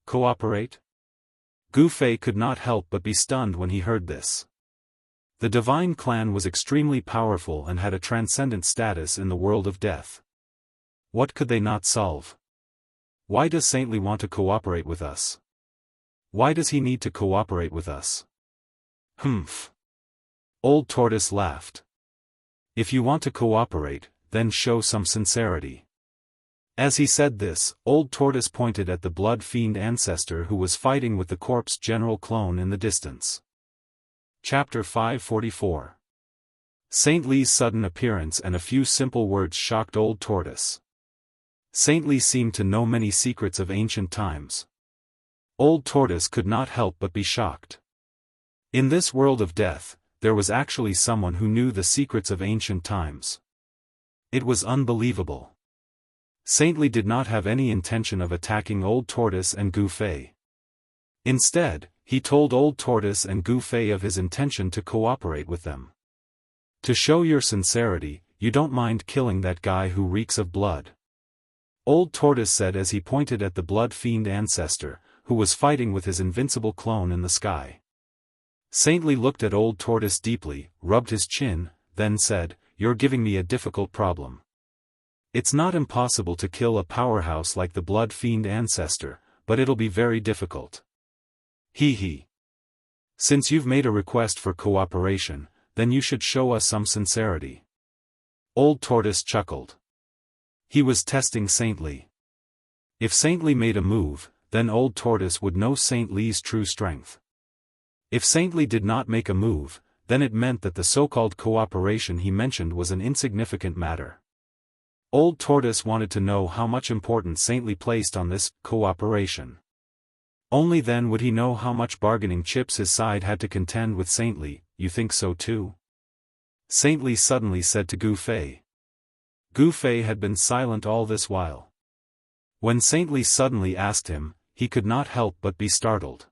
Cooperate? Gu Fei could not help but be stunned when he heard this. The Divine Clan was extremely powerful and had a transcendent status in the world of death. What could they not solve? Why does Saint Li want to cooperate with us? Why does he need to cooperate with us? Old Tortoise laughed. If you want to cooperate, then show some sincerity. As he said this, Old Tortoise pointed at the blood fiend ancestor who was fighting with the corpse general clone in the distance. Chapter 544. Saint Li's sudden appearance and a few simple words shocked Old Tortoise. Saint Li seemed to know many secrets of ancient times. Old Tortoise could not help but be shocked. In this world of death, there was actually someone who knew the secrets of ancient times. It was unbelievable. Saint Li did not have any intention of attacking Old Tortoise and Gu Fei. Instead, he told Old Tortoise and Gu Fei of his intention to cooperate with them. To show your sincerity, you don't mind killing that guy who reeks of blood. Old Tortoise said as he pointed at the blood fiend ancestor, who was fighting with his invincible clone in the sky. Saint Li looked at Old Tortoise deeply, rubbed his chin, then said, You're giving me a difficult problem. It's not impossible to kill a powerhouse like the blood fiend ancestor, but it'll be very difficult. Since you've made a request for cooperation, then you should show us some sincerity. Old Tortoise chuckled. He was testing Saint Li. If Saint Li made a move, then Old Tortoise would know Saint Li's true strength. If Saint Li did not make a move, then it meant that the so-called cooperation he mentioned was an insignificant matter. Old Tortoise wanted to know how much importance Saint Li placed on this cooperation. Only then would he know how much bargaining chips his side had to contend with Saintly. You think so too? Saintly suddenly said to Gu Fei. Gu Fei had been silent all this while. When Saintly suddenly asked him, he could not help but be startled.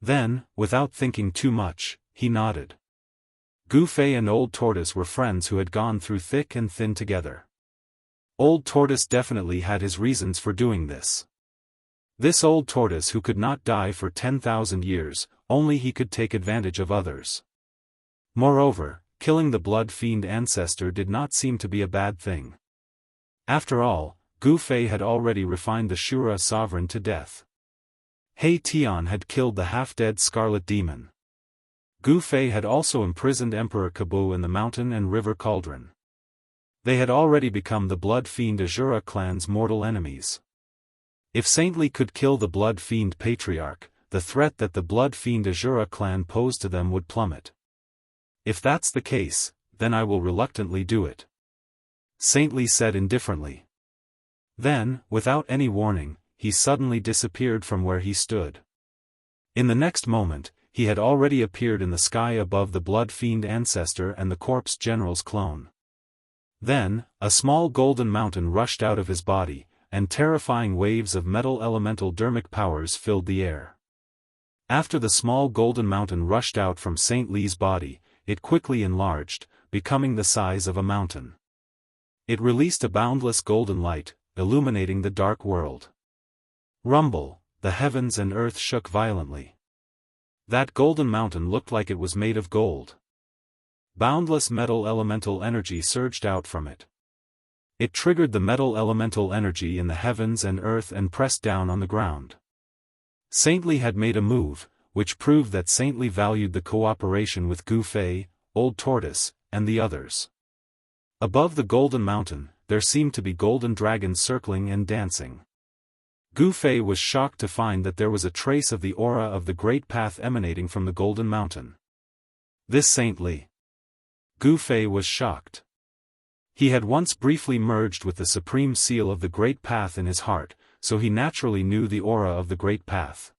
Then, without thinking too much, he nodded. Gu Fei and Old Tortoise were friends who had gone through thick and thin together. Old Tortoise definitely had his reasons for doing this. This Old Tortoise who could not die for 10,000 years, only he could take advantage of others. Moreover, killing the blood fiend ancestor did not seem to be a bad thing. After all, Gu Fei had already refined the Shura sovereign to death. He Tian had killed the half-dead scarlet demon. Gu Fei had also imprisoned Emperor Kabu in the mountain and river cauldron. They had already become the blood fiend Azura clan's mortal enemies. If Saintly could kill the blood fiend patriarch, the threat that the blood fiend Azura clan posed to them would plummet. If that's the case, then I will reluctantly do it. Saintly said indifferently. Then, without any warning, he suddenly disappeared from where he stood. In the next moment, he had already appeared in the sky above the blood fiend ancestor and the corpse general's clone. Then, a small golden mountain rushed out of his body, and terrifying waves of metal elemental dermic powers filled the air. After the small golden mountain rushed out from Saint Li's body, it quickly enlarged, becoming the size of a mountain. It released a boundless golden light, illuminating the dark world. Rumble, the heavens and earth shook violently. That golden mountain looked like it was made of gold. Boundless metal elemental energy surged out from it. It triggered the metal elemental energy in the heavens and earth and pressed down on the ground. Saintly had made a move, which proved that Saintly valued the cooperation with Gu Fei, Old Tortoise, and the others. Above the golden mountain, there seemed to be golden dragons circling and dancing. Gu Fei was shocked to find that there was a trace of the aura of the Great Path emanating from the golden mountain. This Saintly. Gu Fei was shocked. He had once briefly merged with the supreme seal of the Great Path in his heart, so he naturally knew the aura of the Great Path.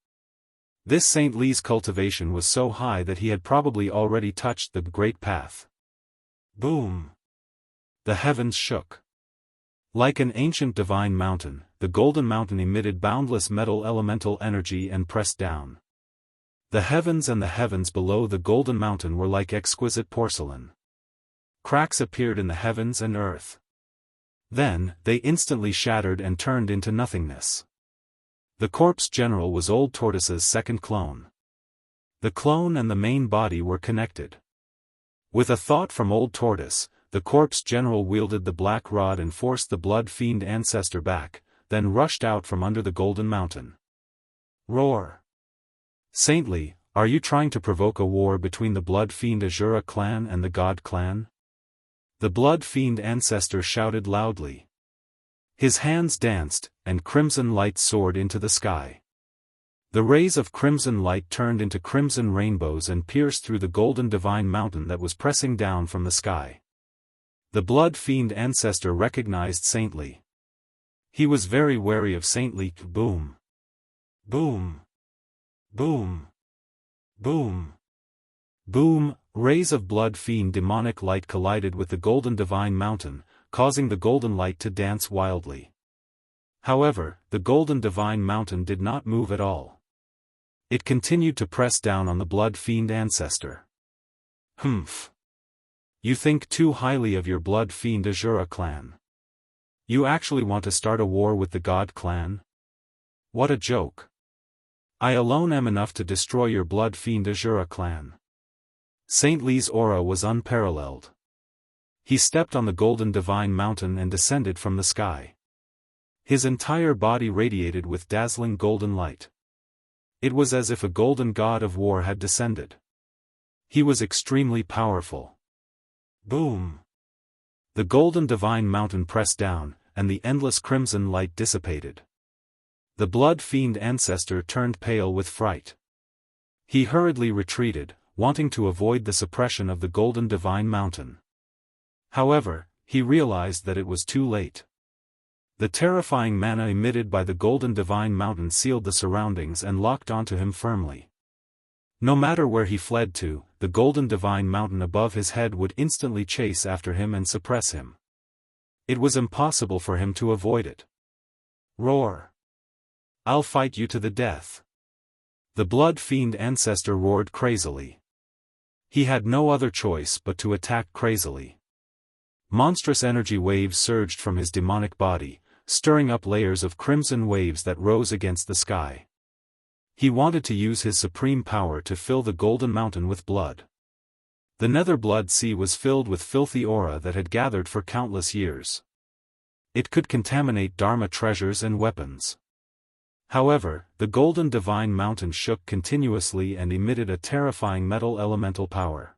This Saint Li's cultivation was so high that he had probably already touched the Great Path. Boom! The heavens shook. Like an ancient divine mountain, the golden mountain emitted boundless metal elemental energy and pressed down. The heavens and the heavens below the golden mountain were like exquisite porcelain. Cracks appeared in the heavens and earth. Then, they instantly shattered and turned into nothingness. The corpse general was Old Tortoise's second clone. The clone and the main body were connected. With a thought from Old Tortoise, the corpse general wielded the black rod and forced the blood fiend ancestor back, then rushed out from under the golden mountain. Roar! Saintly, are you trying to provoke a war between the blood fiend Azura clan and the God clan? The blood fiend ancestor shouted loudly. His hands danced, and crimson light soared into the sky. The rays of crimson light turned into crimson rainbows and pierced through the golden divine mountain that was pressing down from the sky. The blood fiend ancestor recognized Saintly. He was very wary of Saintly. Boom! Boom! Boom! Boom! Boom! Rays of blood fiend demonic light collided with the golden divine mountain, causing the golden light to dance wildly. However, the golden divine mountain did not move at all. It continued to press down on the blood fiend ancestor. Humph! You think too highly of your blood fiend Azura clan. You actually want to start a war with the God clan? What a joke! I alone am enough to destroy your blood fiend Azura clan. Saint Li's aura was unparalleled. He stepped on the golden divine mountain and descended from the sky. His entire body radiated with dazzling golden light. It was as if a golden god of war had descended. He was extremely powerful. Boom! The golden divine mountain pressed down, and the endless crimson light dissipated. The blood fiend ancestor turned pale with fright. He hurriedly retreated, wanting to avoid the suppression of the golden divine mountain. However, he realized that it was too late. The terrifying mana emitted by the golden divine mountain sealed the surroundings and locked onto him firmly. No matter where he fled to, the golden divine mountain above his head would instantly chase after him and suppress him. It was impossible for him to avoid it. Roar! I'll fight you to the death. The blood fiend ancestor roared crazily. He had no other choice but to attack crazily. Monstrous energy waves surged from his demonic body, stirring up layers of crimson waves that rose against the sky. He wanted to use his supreme power to fill the golden mountain with blood. The nether blood sea was filled with filthy aura that had gathered for countless years. It could contaminate Dharma treasures and weapons. However, the golden divine mountain shook continuously and emitted a terrifying metal elemental power.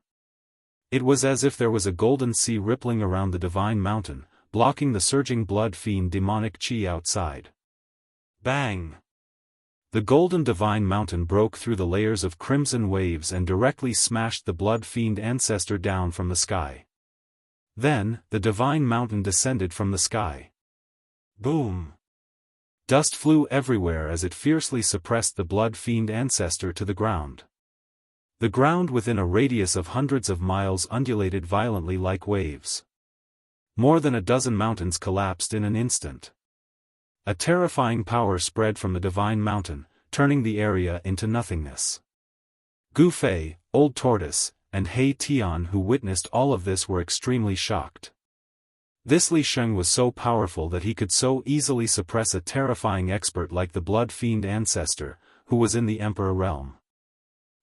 It was as if there was a golden sea rippling around the divine mountain, blocking the surging blood fiend demonic chi outside. Bang! The golden divine mountain broke through the layers of crimson waves and directly smashed the blood fiend ancestor down from the sky. Then, the divine mountain descended from the sky. Boom! Dust flew everywhere as it fiercely suppressed the blood fiend ancestor to the ground. The ground within a radius of hundreds of miles undulated violently like waves. More than a dozen mountains collapsed in an instant. A terrifying power spread from the divine mountain, turning the area into nothingness. Gu Fei, Old Tortoise, and He Tian who witnessed all of this were extremely shocked. This Li Sheng was so powerful that he could so easily suppress a terrifying expert like the blood fiend ancestor, who was in the Emperor realm.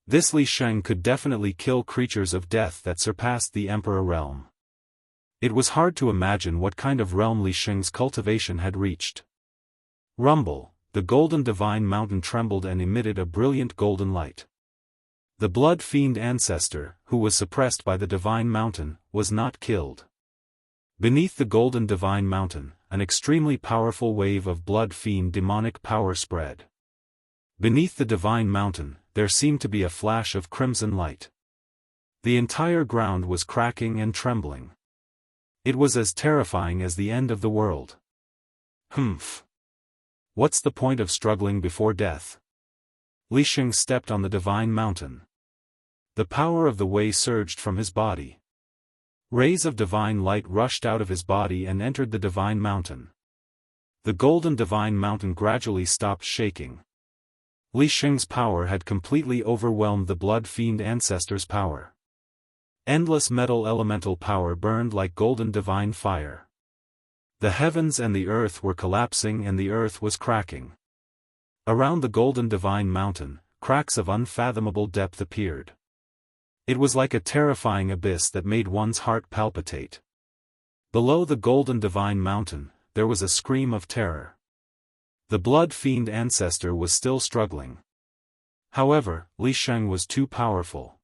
This Li Sheng could definitely kill creatures of death that surpassed the Emperor realm. It was hard to imagine what kind of realm Li Sheng's cultivation had reached. Rumble, the golden divine mountain trembled and emitted a brilliant golden light. The blood fiend ancestor, who was suppressed by the divine mountain, was not killed. Beneath the golden divine mountain, an extremely powerful wave of blood fiend demonic power spread. Beneath the divine mountain, there seemed to be a flash of crimson light. The entire ground was cracking and trembling. It was as terrifying as the end of the world. Humph! What's the point of struggling before death? Li Sheng stepped on the divine mountain. The power of the way surged from his body. Rays of divine light rushed out of his body and entered the divine mountain. The golden divine mountain gradually stopped shaking. Li Sheng's power had completely overwhelmed the blood fiend ancestor's power. Endless metal elemental power burned like golden divine fire. The heavens and the earth were collapsing and the earth was cracking. Around the golden divine mountain, cracks of unfathomable depth appeared. It was like a terrifying abyss that made one's heart palpitate. Below the golden divine mountain, there was a scream of terror. The blood fiend ancestor was still struggling. However, Li Sheng was too powerful.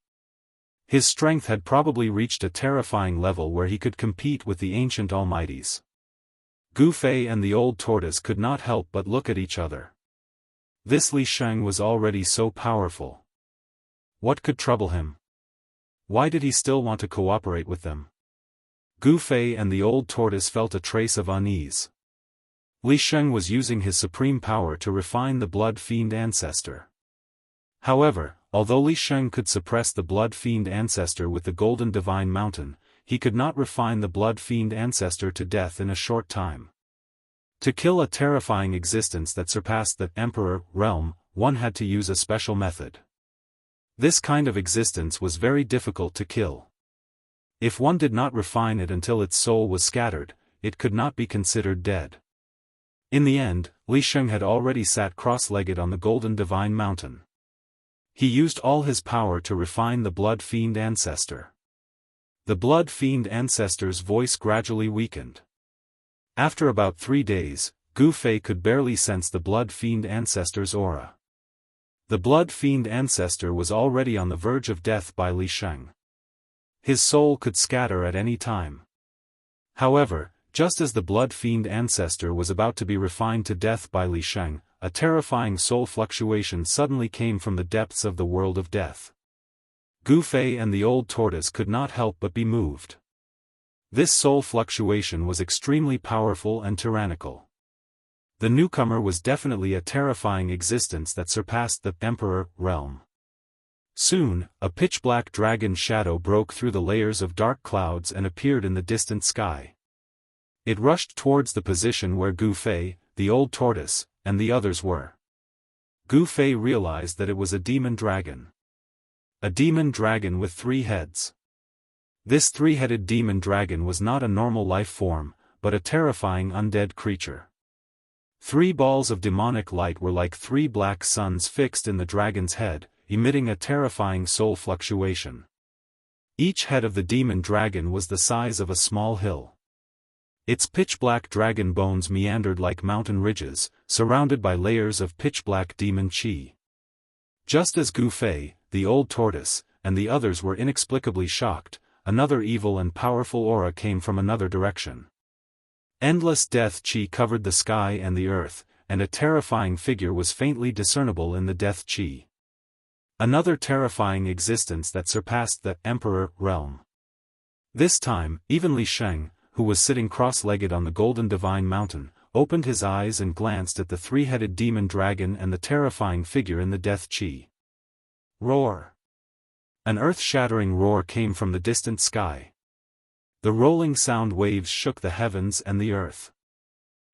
His strength had probably reached a terrifying level where he could compete with the ancient almighties. Gu Fei and the Old Tortoise could not help but look at each other. This Li Sheng was already so powerful. What could trouble him? Why did he still want to cooperate with them? Gu Fei and the Old Tortoise felt a trace of unease. Li Sheng was using his supreme power to refine the blood fiend ancestor. However, although Li Sheng could suppress the blood fiend ancestor with the golden divine mountain, he could not refine the blood fiend ancestor to death in a short time. To kill a terrifying existence that surpassed the Emperor realm, one had to use a special method. This kind of existence was very difficult to kill. If one did not refine it until its soul was scattered, it could not be considered dead. In the end, Li Sheng had already sat cross-legged on the golden divine mountain. He used all his power to refine the blood fiend ancestor. The blood fiend ancestor's voice gradually weakened. After about 3 days, Gu Fei could barely sense the blood fiend ancestor's aura. The blood fiend ancestor was already on the verge of death by Li Sheng. His soul could scatter at any time. However, just as the blood fiend ancestor was about to be refined to death by Li Sheng, a terrifying soul fluctuation suddenly came from the depths of the world of death. Gu Fei and the Old Tortoise could not help but be moved. This soul fluctuation was extremely powerful and tyrannical. The newcomer was definitely a terrifying existence that surpassed the Emperor realm. Soon, a pitch-black dragon shadow broke through the layers of dark clouds and appeared in the distant sky. It rushed towards the position where Gu Fei, the old tortoise, and the others were. Gu Fei realized that it was a demon dragon. A demon dragon with 3 heads. This 3-headed demon dragon was not a normal life form, but a terrifying undead creature. 3 balls of demonic light were like 3 black suns fixed in the dragon's head, emitting a terrifying soul fluctuation. Each head of the demon dragon was the size of a small hill. Its pitch-black dragon bones meandered like mountain ridges, surrounded by layers of pitch-black demon chi. Just as Gu Fei, the old tortoise, and the others were inexplicably shocked, another evil and powerful aura came from another direction. Endless death chi covered the sky and the earth, and a terrifying figure was faintly discernible in the death chi. Another terrifying existence that surpassed the Emperor realm. This time, even Li Sheng, who was sitting cross-legged on the golden divine mountain, opened his eyes and glanced at the 3-headed demon dragon and the terrifying figure in the death chi. Roar! An earth-shattering roar came from the distant sky. The rolling sound waves shook the heavens and the earth.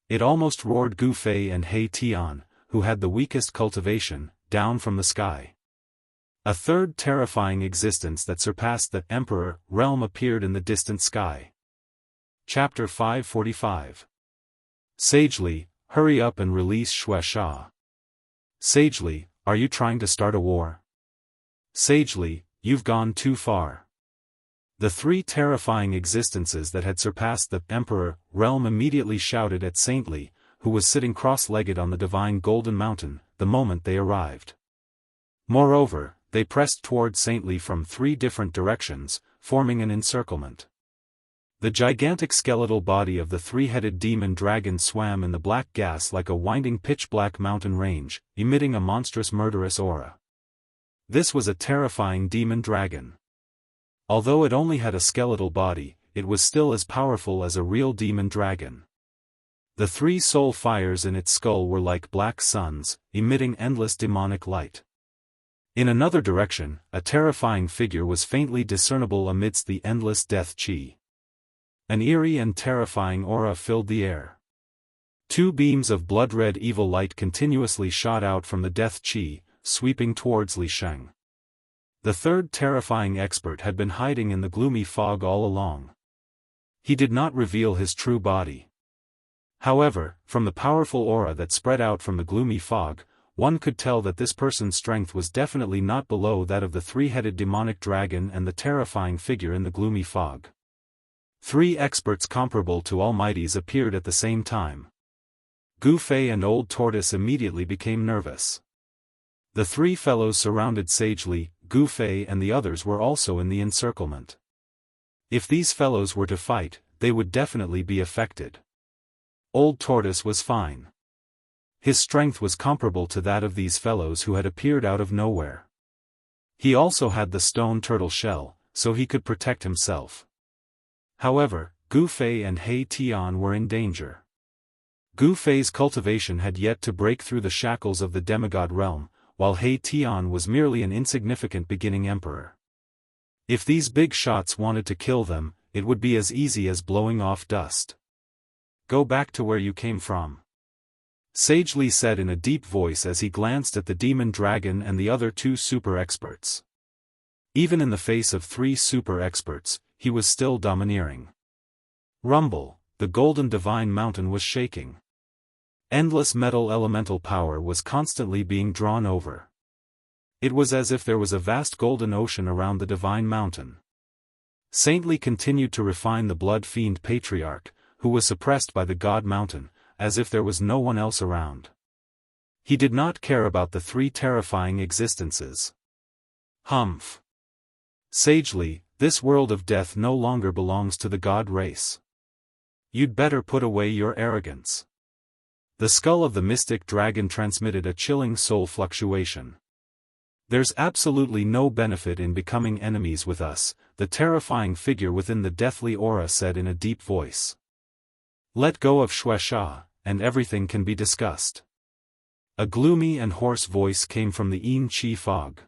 It almost roared Gu Fei and He Tian, who had the weakest cultivation, down from the sky. A third terrifying existence that surpassed the Emperor realm appeared in the distant sky. Chapter 545. Sagely, hurry up and release Xuexia. Sagely, are you trying to start a war? Sagely, you've gone too far. The 3 terrifying existences that had surpassed the Emperor realm immediately shouted at Saintly, who was sitting cross-legged on the divine golden mountain, the moment they arrived. Moreover, they pressed toward Saintly from 3 different directions, forming an encirclement. The gigantic skeletal body of the 3-headed demon dragon swam in the black gas like a winding pitch-black mountain range, emitting a monstrous murderous aura. This was a terrifying demon dragon. Although it only had a skeletal body, it was still as powerful as a real demon dragon. The 3 soul fires in its skull were like black suns, emitting endless demonic light. In another direction, a terrifying figure was faintly discernible amidst the endless death chi. An eerie and terrifying aura filled the air. 2 beams of blood-red evil light continuously shot out from the death chi, sweeping towards Li Sheng. The third terrifying expert had been hiding in the gloomy fog all along. He did not reveal his true body. However, from the powerful aura that spread out from the gloomy fog, one could tell that this person's strength was definitely not below that of the 3-headed demonic dragon and the terrifying figure in the gloomy fog. 3 experts comparable to almighties appeared at the same time. Gu Fei and Old Tortoise immediately became nervous. The 3 fellows surrounded sagely, Gu Fei and the others were also in the encirclement. If these fellows were to fight, they would definitely be affected. Old Tortoise was fine. His strength was comparable to that of these fellows who had appeared out of nowhere. He also had the stone turtle shell, so he could protect himself. However, Gu Fei and He Tian were in danger. Gu Fei's cultivation had yet to break through the shackles of the demigod realm, while He Tian was merely an insignificant beginning emperor. If these big shots wanted to kill them, it would be as easy as blowing off dust. Go back to where you came from. Sagely said in a deep voice as he glanced at the demon dragon and the other 2 super experts. Even in the face of 3 super experts, he was still domineering. Rumble, the golden divine mountain was shaking. Endless metal elemental power was constantly being drawn over. It was as if there was a vast golden ocean around the divine mountain. Saintly continued to refine the blood fiend patriarch, who was suppressed by the god mountain, as if there was no one else around. He did not care about the 3 terrifying existences. Humph. Sagely, this world of death no longer belongs to the god race. You'd better put away your arrogance. The skull of the mystic dragon transmitted a chilling soul fluctuation. There's absolutely no benefit in becoming enemies with us, the terrifying figure within the deathly aura said in a deep voice. Let go of Xuexia, and everything can be discussed. A gloomy and hoarse voice came from the Yin Qi fog.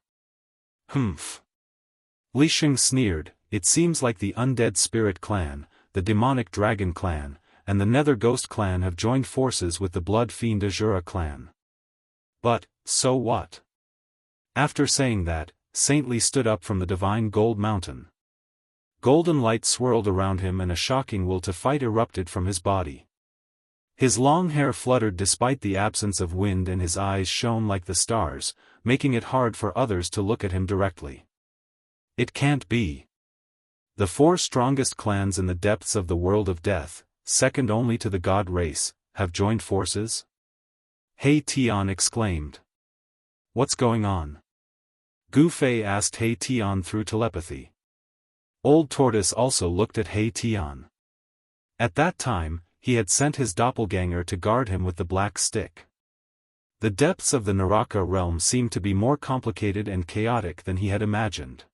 Humph. Li Sheng sneered, it seems like the Undead Spirit Clan, the Demonic Dragon Clan, and the Nether Ghost Clan have joined forces with the Blood Fiend Azura Clan. But, so what? After saying that, Saint Li stood up from the divine gold mountain. Golden light swirled around him and a shocking will to fight erupted from his body. His long hair fluttered despite the absence of wind and his eyes shone like the stars, making it hard for others to look at him directly. It can't be. The 4 strongest clans in the depths of the world of death, second only to the god race, have joined forces? He Tian exclaimed. What's going on? Gu Fei asked He Tian through telepathy. Old Tortoise also looked at He Tian. At that time, he had sent his doppelganger to guard him with the black stick. The depths of the Naraka realm seemed to be more complicated and chaotic than he had imagined.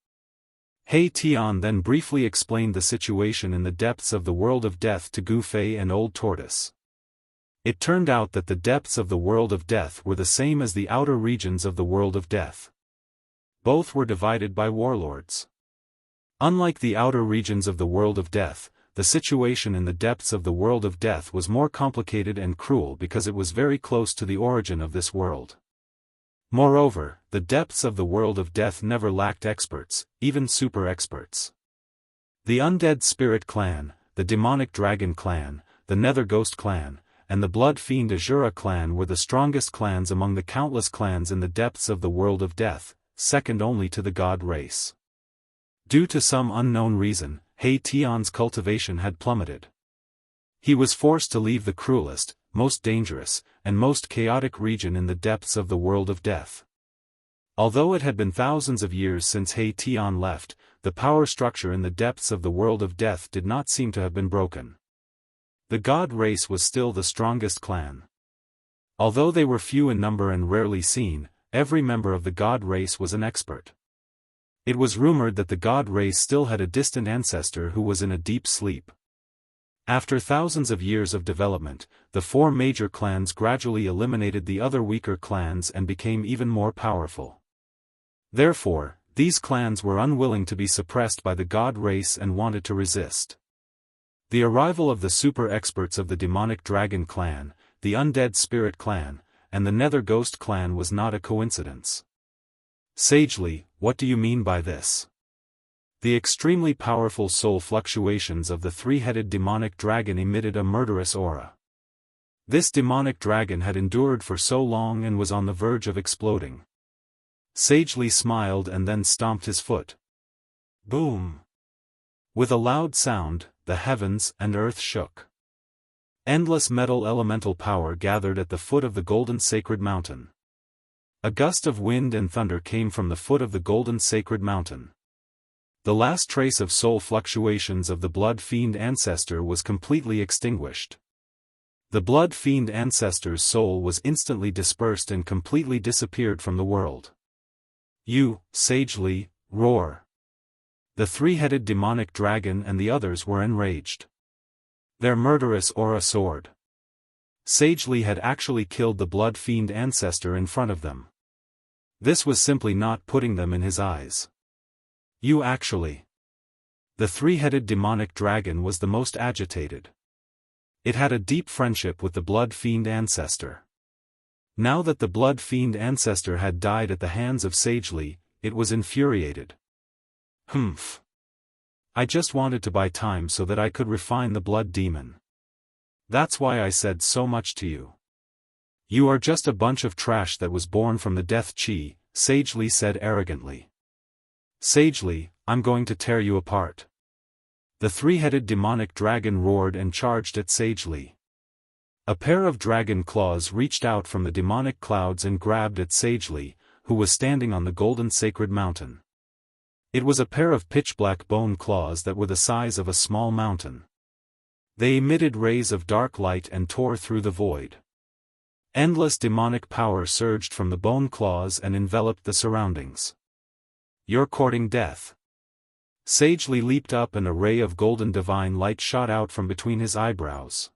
He Tian then briefly explained the situation in the depths of the world of death to Gu Fei and Old Tortoise. It turned out that the depths of the world of death were the same as the outer regions of the world of death. Both were divided by warlords. Unlike the outer regions of the world of death, the situation in the depths of the world of death was more complicated and cruel because it was very close to the origin of this world. Moreover, the depths of the world of death never lacked experts, even super experts. The Undead Spirit Clan, the Demonic Dragon Clan, the Nether Ghost Clan, and the Blood Fiend Azura Clan were the strongest clans among the countless clans in the depths of the world of death, second only to the god race. Due to some unknown reason, He Tian's cultivation had plummeted. He was forced to leave the cruelest, most dangerous, and most chaotic region in the depths of the world of death. Although it had been thousands of years since He Tian left, the power structure in the depths of the world of death did not seem to have been broken. The god race was still the strongest clan. Although they were few in number and rarely seen, every member of the god race was an expert. It was rumored that the god race still had a distant ancestor who was in a deep sleep. After thousands of years of development, the 4 major clans gradually eliminated the other weaker clans and became even more powerful. Therefore, these clans were unwilling to be suppressed by the god race and wanted to resist. The arrival of the super experts of the Demonic Dragon Clan, the Undead Spirit Clan, and the Nether Ghost Clan was not a coincidence. Sagely, what do you mean by this? The extremely powerful soul fluctuations of the 3-headed demonic dragon emitted a murderous aura. This demonic dragon had endured for so long and was on the verge of exploding. Sagely smiled and then stomped his foot. Boom! With a loud sound, the heavens and earth shook. Endless metal elemental power gathered at the foot of the golden sacred mountain. A gust of wind and thunder came from the foot of the golden sacred mountain. The last trace of soul fluctuations of the Blood Fiend ancestor was completely extinguished. The Blood Fiend ancestor's soul was instantly dispersed and completely disappeared from the world. You, Sagely, roar! The 3-headed demonic dragon and the others were enraged. Their murderous aura soared. Sagely had actually killed the Blood Fiend ancestor in front of them. This was simply not putting them in his eyes. You actually. The 3-headed demonic dragon was the most agitated. It had a deep friendship with the Blood Fiend ancestor. Now that the Blood Fiend ancestor had died at the hands of Sagely, it was infuriated. Humph. I just wanted to buy time so that I could refine the blood demon. That's why I said so much to you. You are just a bunch of trash that was born from the death chi, Sagely said arrogantly. Sagely, I'm going to tear you apart. The 3-headed demonic dragon roared and charged at Sagely. A pair of dragon claws reached out from the demonic clouds and grabbed at Sagely, who was standing on the golden sacred mountain. It was a pair of pitch-black bone claws that were the size of a small mountain. They emitted rays of dark light and tore through the void. Endless demonic power surged from the bone claws and enveloped the surroundings. You're courting death. Sagely leaped up and a ray of golden divine light shot out from between his eyebrows.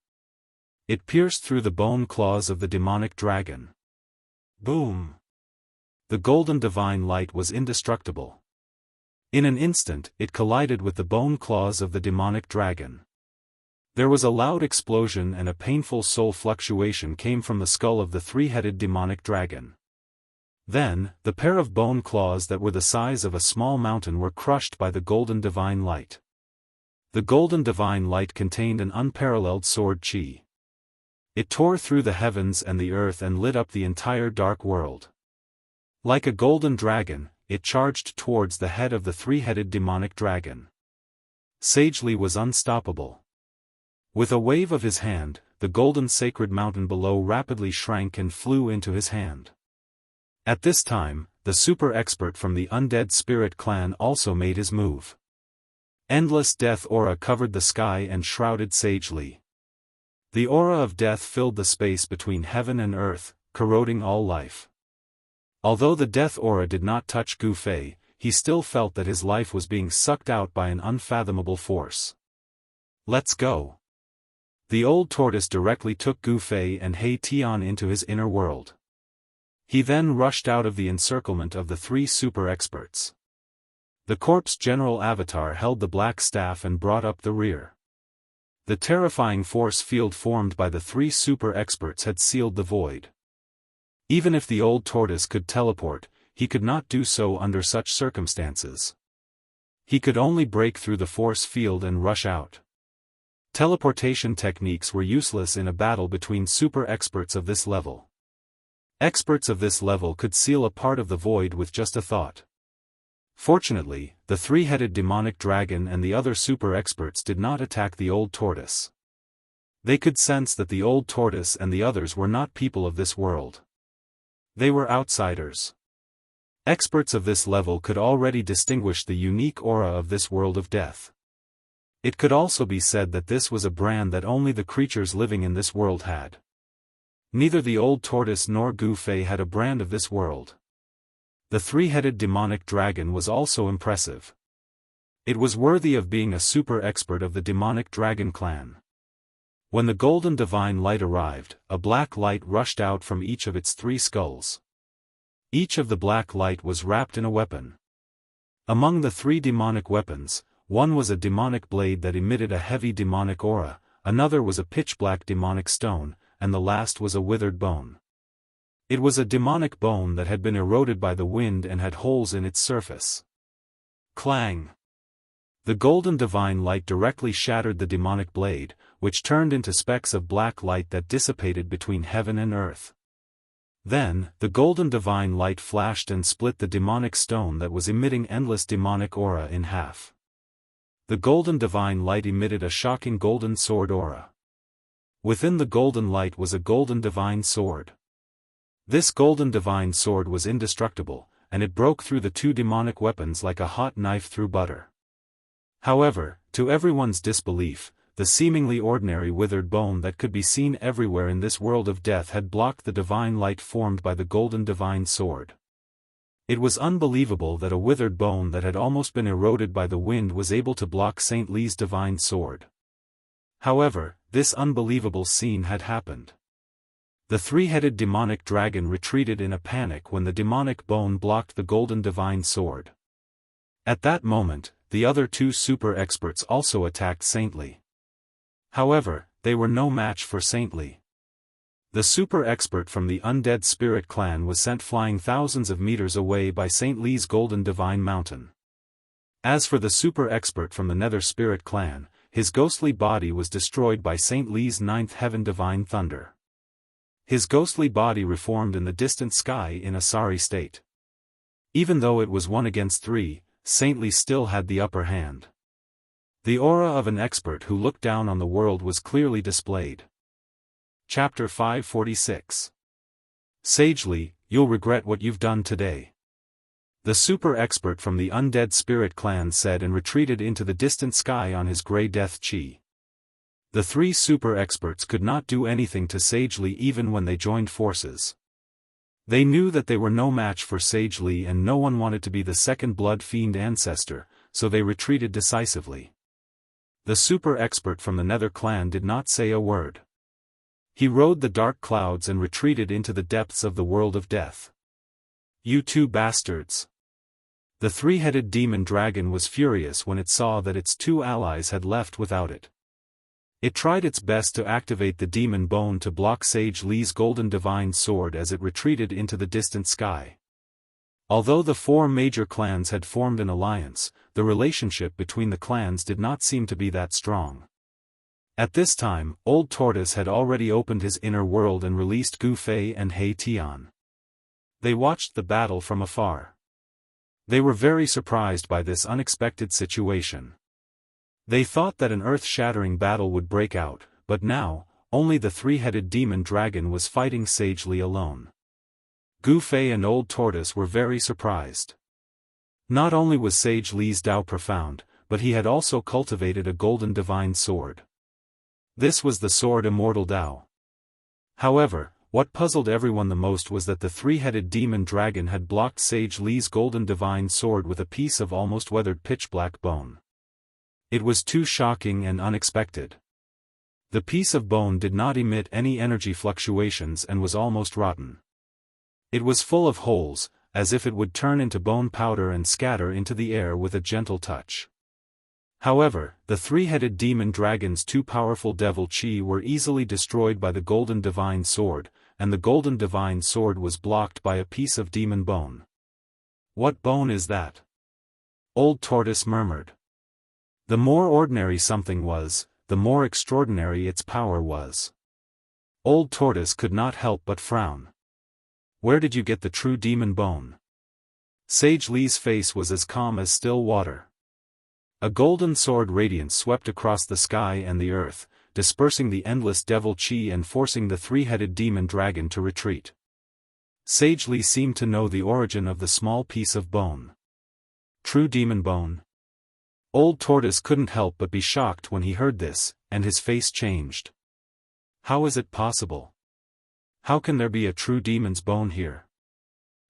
It pierced through the bone claws of the demonic dragon. Boom! The golden divine light was indestructible. In an instant, it collided with the bone claws of the demonic dragon. There was a loud explosion and a painful soul fluctuation came from the skull of the three-headed demonic dragon. Then, the pair of bone claws that were the size of a small mountain were crushed by the golden divine light. The golden divine light contained an unparalleled sword chi. It tore through the heavens and the earth and lit up the entire dark world. Like a golden dragon, it charged towards the head of the three-headed demonic dragon. Sagely was unstoppable. With a wave of his hand, the golden sacred mountain below rapidly shrank and flew into his hand. At this time, the super expert from the undead spirit clan also made his move. Endless death aura covered the sky and shrouded Sagely. The aura of death filled the space between heaven and earth, corroding all life. Although the death aura did not touch Gu Fei, he still felt that his life was being sucked out by an unfathomable force. Let's go. The old tortoise directly took Gu Fei and He Tian into his inner world. He then rushed out of the encirclement of the three super experts. The corpse general avatar held the black staff and brought up the rear. The terrifying force field formed by the three super experts had sealed the void. Even if the old tortoise could teleport, he could not do so under such circumstances. He could only break through the force field and rush out. Teleportation techniques were useless in a battle between super experts of this level. Experts of this level could seal a part of the void with just a thought. Fortunately, the three-headed demonic dragon and the other super experts did not attack the old tortoise. They could sense that the old tortoise and the others were not people of this world. They were outsiders. Experts of this level could already distinguish the unique aura of this world of death. It could also be said that this was a brand that only the creatures living in this world had. Neither the old tortoise nor Gu Fei had a brand of this world. The three-headed demonic dragon was also impressive. It was worthy of being a super expert of the demonic dragon clan. When the golden divine light arrived, a black light rushed out from each of its three skulls. Each of the black light was wrapped in a weapon. Among the three demonic weapons, one was a demonic blade that emitted a heavy demonic aura, another was a pitch-black demonic stone, and the last was a withered bone. It was a demonic bone that had been eroded by the wind and had holes in its surface. Clang! The golden divine light directly shattered the demonic blade, which turned into specks of black light that dissipated between heaven and earth. Then, the golden divine light flashed and split the demonic stone that was emitting endless demonic aura in half. The golden divine light emitted a shocking golden sword aura. Within the golden light was a golden divine sword. This golden divine sword was indestructible, and it broke through the two demonic weapons like a hot knife through butter. However, to everyone's disbelief, the seemingly ordinary withered bone that could be seen everywhere in this world of death had blocked the divine light formed by the golden divine sword. It was unbelievable that a withered bone that had almost been eroded by the wind was able to block Saint Li's divine sword. However, this unbelievable scene had happened. The three-headed demonic dragon retreated in a panic when the demonic bone blocked the golden divine sword. At that moment, the other two super experts also attacked Saint Li. However, they were no match for Saint Li. The super expert from the undead spirit clan was sent flying thousands of meters away by Saint Li's golden divine mountain. As for the super expert from the nether spirit clan, his ghostly body was destroyed by Saint Li's ninth heaven divine thunder. His ghostly body reformed in the distant sky in a sorry state. Even though it was 1 against 3, Saint Li still had the upper hand. The aura of an expert who looked down on the world was clearly displayed. Chapter 546. Sagely, you'll regret what you've done today. The super expert from the undead spirit clan said and retreated into the distant sky on his grey death chi. The three super experts could not do anything to Sagely even when they joined forces. They knew that they were no match for Sagely and no one wanted to be the second blood fiend ancestor, so they retreated decisively. The super expert from the nether clan did not say a word. He rode the dark clouds and retreated into the depths of the world of death. "You two bastards!" The three-headed demon dragon was furious when it saw that its two allies had left without it. It tried its best to activate the demon bone to block Sage Li's golden divine sword as it retreated into the distant sky. Although the four major clans had formed an alliance, the relationship between the clans did not seem to be that strong. At this time, Old Tortoise had already opened his inner world and released Gu Fei and He Tian. They watched the battle from afar. They were very surprised by this unexpected situation. They thought that an earth-shattering battle would break out, but now, only the three-headed demon dragon was fighting Sage Li alone. Gu Fei and Old Tortoise were very surprised. Not only was Sage Li's Dao profound, but he had also cultivated a golden divine sword. This was the sword Immortal Dao. However, what puzzled everyone the most was that the three-headed demon dragon had blocked Sage Li's golden divine sword with a piece of almost weathered pitch-black bone. It was too shocking and unexpected. The piece of bone did not emit any energy fluctuations and was almost rotten. It was full of holes, as if it would turn into bone powder and scatter into the air with a gentle touch. However, the three-headed demon dragon's two powerful devil chi were easily destroyed by the golden divine sword, and the golden divine sword was blocked by a piece of demon bone. "What bone is that?" Old Tortoise murmured. The more ordinary something was, the more extraordinary its power was. Old Tortoise could not help but frown. "Where did you get the true demon bone?" Sage Li's face was as calm as still water. A golden sword radiance swept across the sky and the earth, dispersing the endless devil chi and forcing the three-headed demon dragon to retreat. Sage Li seemed to know the origin of the small piece of bone. True demon bone? Old Tortoise couldn't help but be shocked when he heard this, and his face changed. How is it possible? How can there be a true demon's bone here?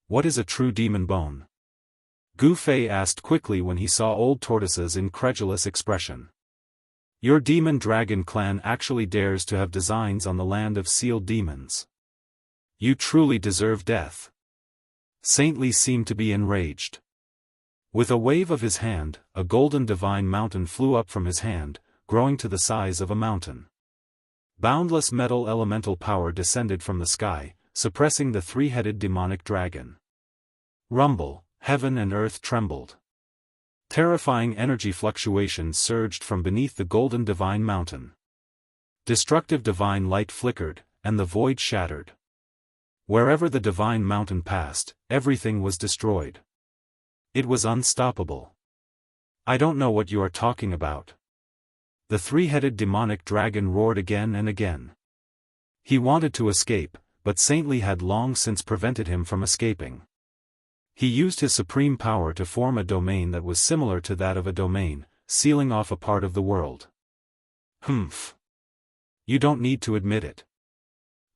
What is a true demon bone? Gu Fei asked quickly when he saw Old Tortoise's incredulous expression. Your demon dragon clan actually dares to have designs on the land of sealed demons. You truly deserve death. Saint Li seemed to be enraged. With a wave of his hand, a golden divine mountain flew up from his hand, growing to the size of a mountain. Boundless metal elemental power descended from the sky, suppressing the three-headed demonic dragon. Rumble, heaven and earth trembled. Terrifying energy fluctuations surged from beneath the golden divine mountain. Destructive divine light flickered, and the void shattered. Wherever the divine mountain passed, everything was destroyed. It was unstoppable. I don't know what you are talking about. The three-headed demonic dragon roared again and again. He wanted to escape, but Saint Li had long since prevented him from escaping. He used his supreme power to form a domain that was similar to that of a domain, sealing off a part of the world. Humph. You don't need to admit it.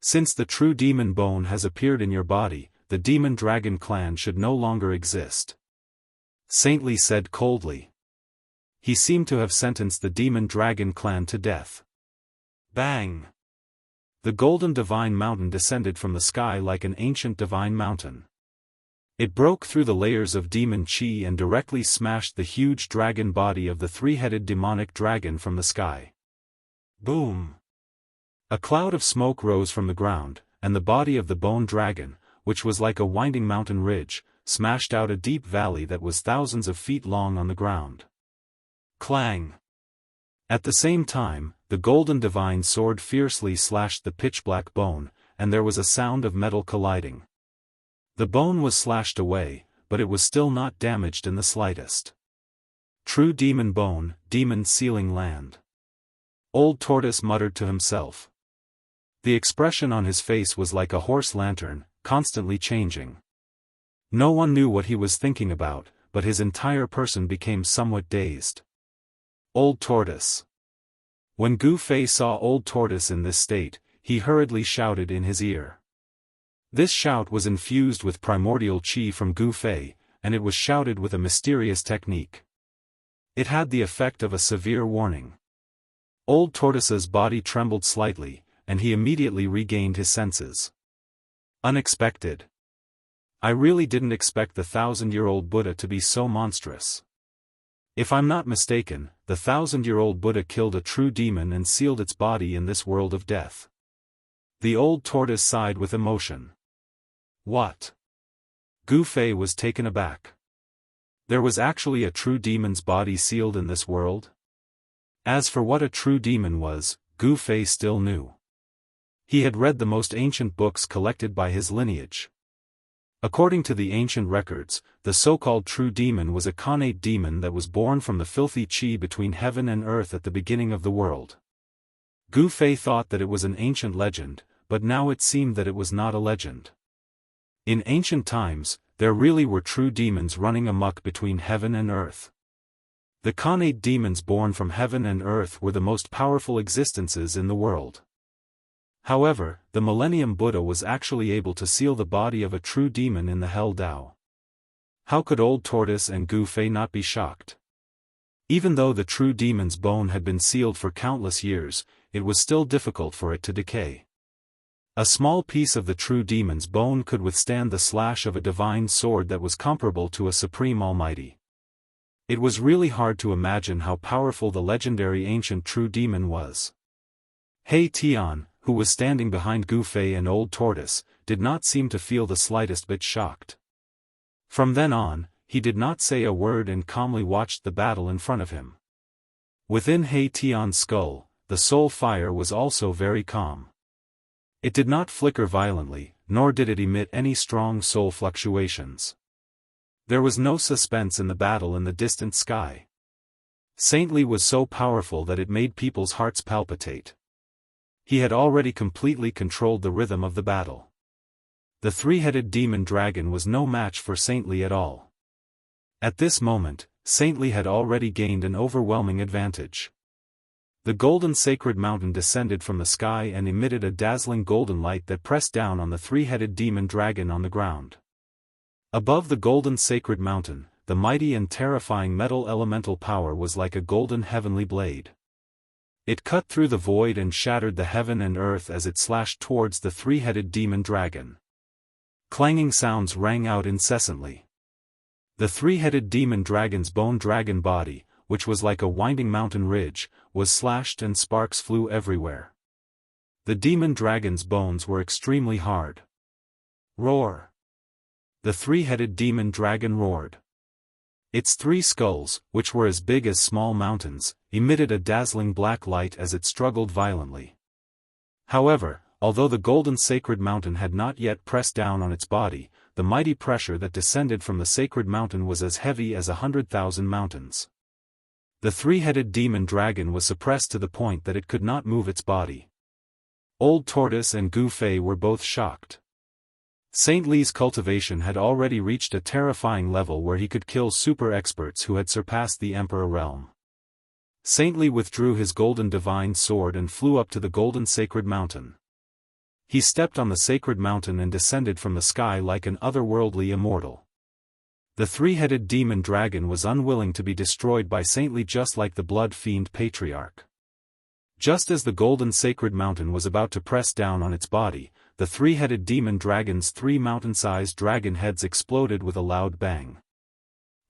Since the true demon bone has appeared in your body, the demon dragon clan should no longer exist. Saint Li said coldly. He seemed to have sentenced the demon dragon clan to death. Bang! The golden divine mountain descended from the sky like an ancient divine mountain. It broke through the layers of demon chi and directly smashed the huge dragon body of the three-headed demonic dragon from the sky. Boom! A cloud of smoke rose from the ground, and the body of the bone dragon, which was like a winding mountain ridge, smashed out a deep valley that was thousands of feet long on the ground. Clang! At the same time, the golden divine sword fiercely slashed the pitch-black bone, and there was a sound of metal colliding. The bone was slashed away, but it was still not damaged in the slightest. True demon bone, demon sealing land. Old Tortoise muttered to himself. The expression on his face was like a horse lantern, constantly changing. No one knew what he was thinking about, but his entire person became somewhat dazed. Old Tortoise. When Gu Fei saw Old Tortoise in this state, he hurriedly shouted in his ear. This shout was infused with primordial chi from Gu Fei, and it was shouted with a mysterious technique. It had the effect of a severe warning. Old Tortoise's body trembled slightly, and he immediately regained his senses. Unexpected. I really didn't expect the 1,000-year-old Buddha to be so monstrous. If I'm not mistaken, the 1,000-year-old Buddha killed a true demon and sealed its body in this world of death. The old tortoise sighed with emotion. What? Gu Fei was taken aback. There was actually a true demon's body sealed in this world? As for what a true demon was, Gu Fei still knew. He had read the most ancient books collected by his lineage. According to the ancient records, the so-called true demon was a connate demon that was born from the filthy qi between heaven and earth at the beginning of the world. Gu Fei thought that it was an ancient legend, but now it seemed that it was not a legend. In ancient times, there really were true demons running amok between heaven and earth. The connate demons born from heaven and earth were the most powerful existences in the world. However, the Millennium Buddha was actually able to seal the body of a true demon in the Hell Dao. How could Old Tortoise and Gu Fei not be shocked? Even though the true demon's bone had been sealed for countless years, it was still difficult for it to decay. A small piece of the true demon's bone could withstand the slash of a divine sword that was comparable to a supreme almighty. It was really hard to imagine how powerful the legendary ancient true demon was. He Tian, who was standing behind Gu Fei and Old Tortoise, did not seem to feel the slightest bit shocked. From then on, he did not say a word and calmly watched the battle in front of him. Within He Tian's skull, the soul fire was also very calm. It did not flicker violently, nor did it emit any strong soul fluctuations. There was no suspense in the battle in the distant sky. Saintly was so powerful that it made people's hearts palpitate. He had already completely controlled the rhythm of the battle. The three-headed demon dragon was no match for Saintly at all. At this moment, Saintly had already gained an overwhelming advantage. The golden sacred mountain descended from the sky and emitted a dazzling golden light that pressed down on the three-headed demon dragon on the ground. Above the golden sacred mountain, the mighty and terrifying metal elemental power was like a golden heavenly blade. It cut through the void and shattered the heaven and earth as it slashed towards the three-headed demon dragon. Clanging sounds rang out incessantly. The three-headed demon dragon's bone dragon body, which was like a winding mountain ridge, was slashed and sparks flew everywhere. The demon dragon's bones were extremely hard. Roar! The three-headed demon dragon roared. Its three skulls, which were as big as small mountains, emitted a dazzling black light as it struggled violently. However, although the golden sacred mountain had not yet pressed down on its body, the mighty pressure that descended from the sacred mountain was as heavy as 100,000 mountains. The three-headed demon dragon was suppressed to the point that it could not move its body. Old Tortoise and Gu Fei were both shocked. Saint Li's cultivation had already reached a terrifying level where he could kill super experts who had surpassed the Emperor realm. Saint Li withdrew his golden divine sword and flew up to the golden sacred mountain. He stepped on the sacred mountain and descended from the sky like an otherworldly immortal. The three-headed demon dragon was unwilling to be destroyed by Saint Li, just like the blood fiend patriarch. Just as the golden sacred mountain was about to press down on its body, the three-headed demon dragon's three mountain-sized dragon heads exploded with a loud bang.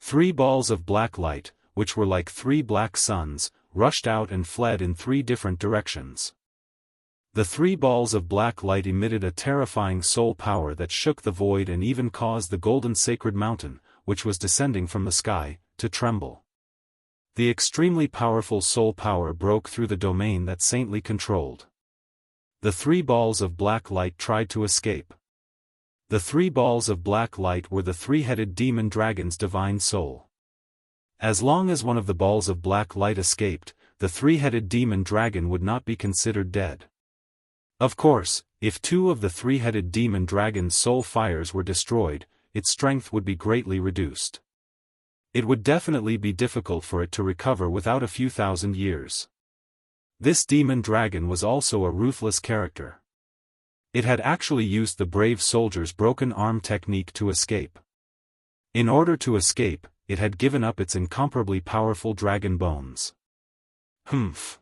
Three balls of black light, which were like three black suns, rushed out and fled in three different directions. The three balls of black light emitted a terrifying soul power that shook the void and even caused the golden sacred mountain, which was descending from the sky, to tremble. The extremely powerful soul power broke through the domain that Saint Li controlled. The three balls of black light tried to escape. The three balls of black light were the three-headed demon dragon's divine soul. As long as one of the balls of black light escaped, the three-headed demon dragon would not be considered dead. Of course, if two of the three-headed demon dragon's soul fires were destroyed, its strength would be greatly reduced. It would definitely be difficult for it to recover without a few thousand years. This demon dragon was also a ruthless character. It had actually used the brave soldier's broken arm technique to escape. In order to escape, it had given up its incomparably powerful dragon bones. Humph.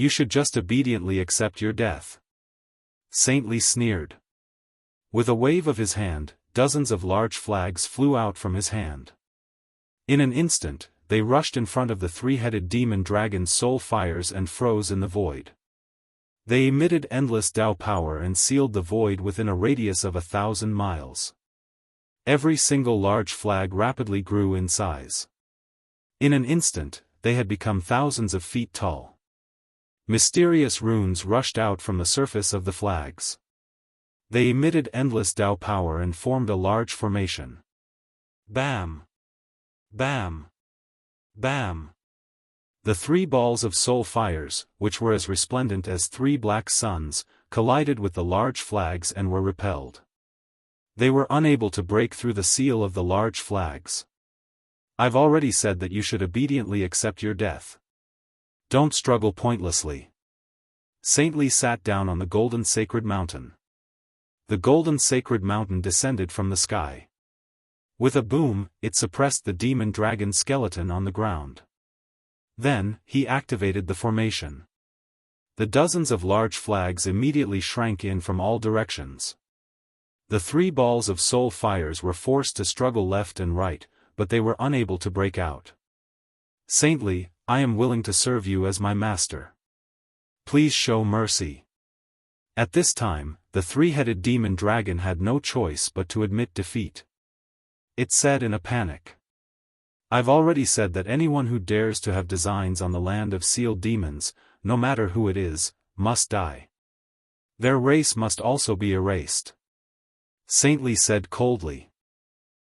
You should just obediently accept your death. Saintly sneered. With a wave of his hand, dozens of large flags flew out from his hand. In an instant, they rushed in front of the three-headed demon dragon's soul fires and froze in the void. They emitted endless Tao power and sealed the void within a radius of 1,000 miles. Every single large flag rapidly grew in size. In an instant, they had become thousands of feet tall. Mysterious runes rushed out from the surface of the flags. They emitted endless Tao power and formed a large formation. Bam! Bam! Bam! The three balls of soul fires, which were as resplendent as three black suns, collided with the large flags and were repelled. They were unable to break through the seal of the large flags. I've already said that you should obediently accept your death. Don't struggle pointlessly. Saintly sat down on the golden sacred mountain. The golden sacred mountain descended from the sky. With a boom, it suppressed the demon dragon skeleton on the ground. Then, he activated the formation. The dozens of large flags immediately shrank in from all directions. The three balls of soul fires were forced to struggle left and right, but they were unable to break out. Saintly, I am willing to serve you as my master. Please show mercy. At this time, the three-headed demon dragon had no choice but to admit defeat. It said in a panic. I've already said that anyone who dares to have designs on the land of sealed demons, no matter who it is, must die. Their race must also be erased. Saintly said coldly.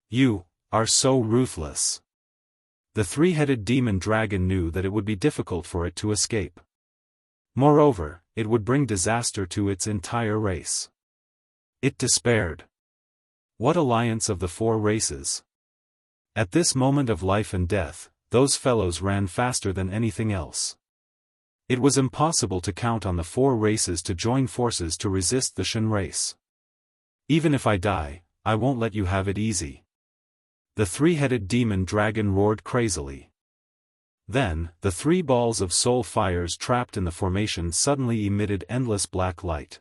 You are so ruthless. The three-headed demon dragon knew that it would be difficult for it to escape. Moreover, it would bring disaster to its entire race. It despaired. What alliance of the four races? At this moment of life and death, those fellows ran faster than anything else. It was impossible to count on the four races to join forces to resist the Shen race. Even if I die, I won't let you have it easy. The three-headed demon dragon roared crazily. Then, the three balls of soul fires trapped in the formation suddenly emitted endless black light.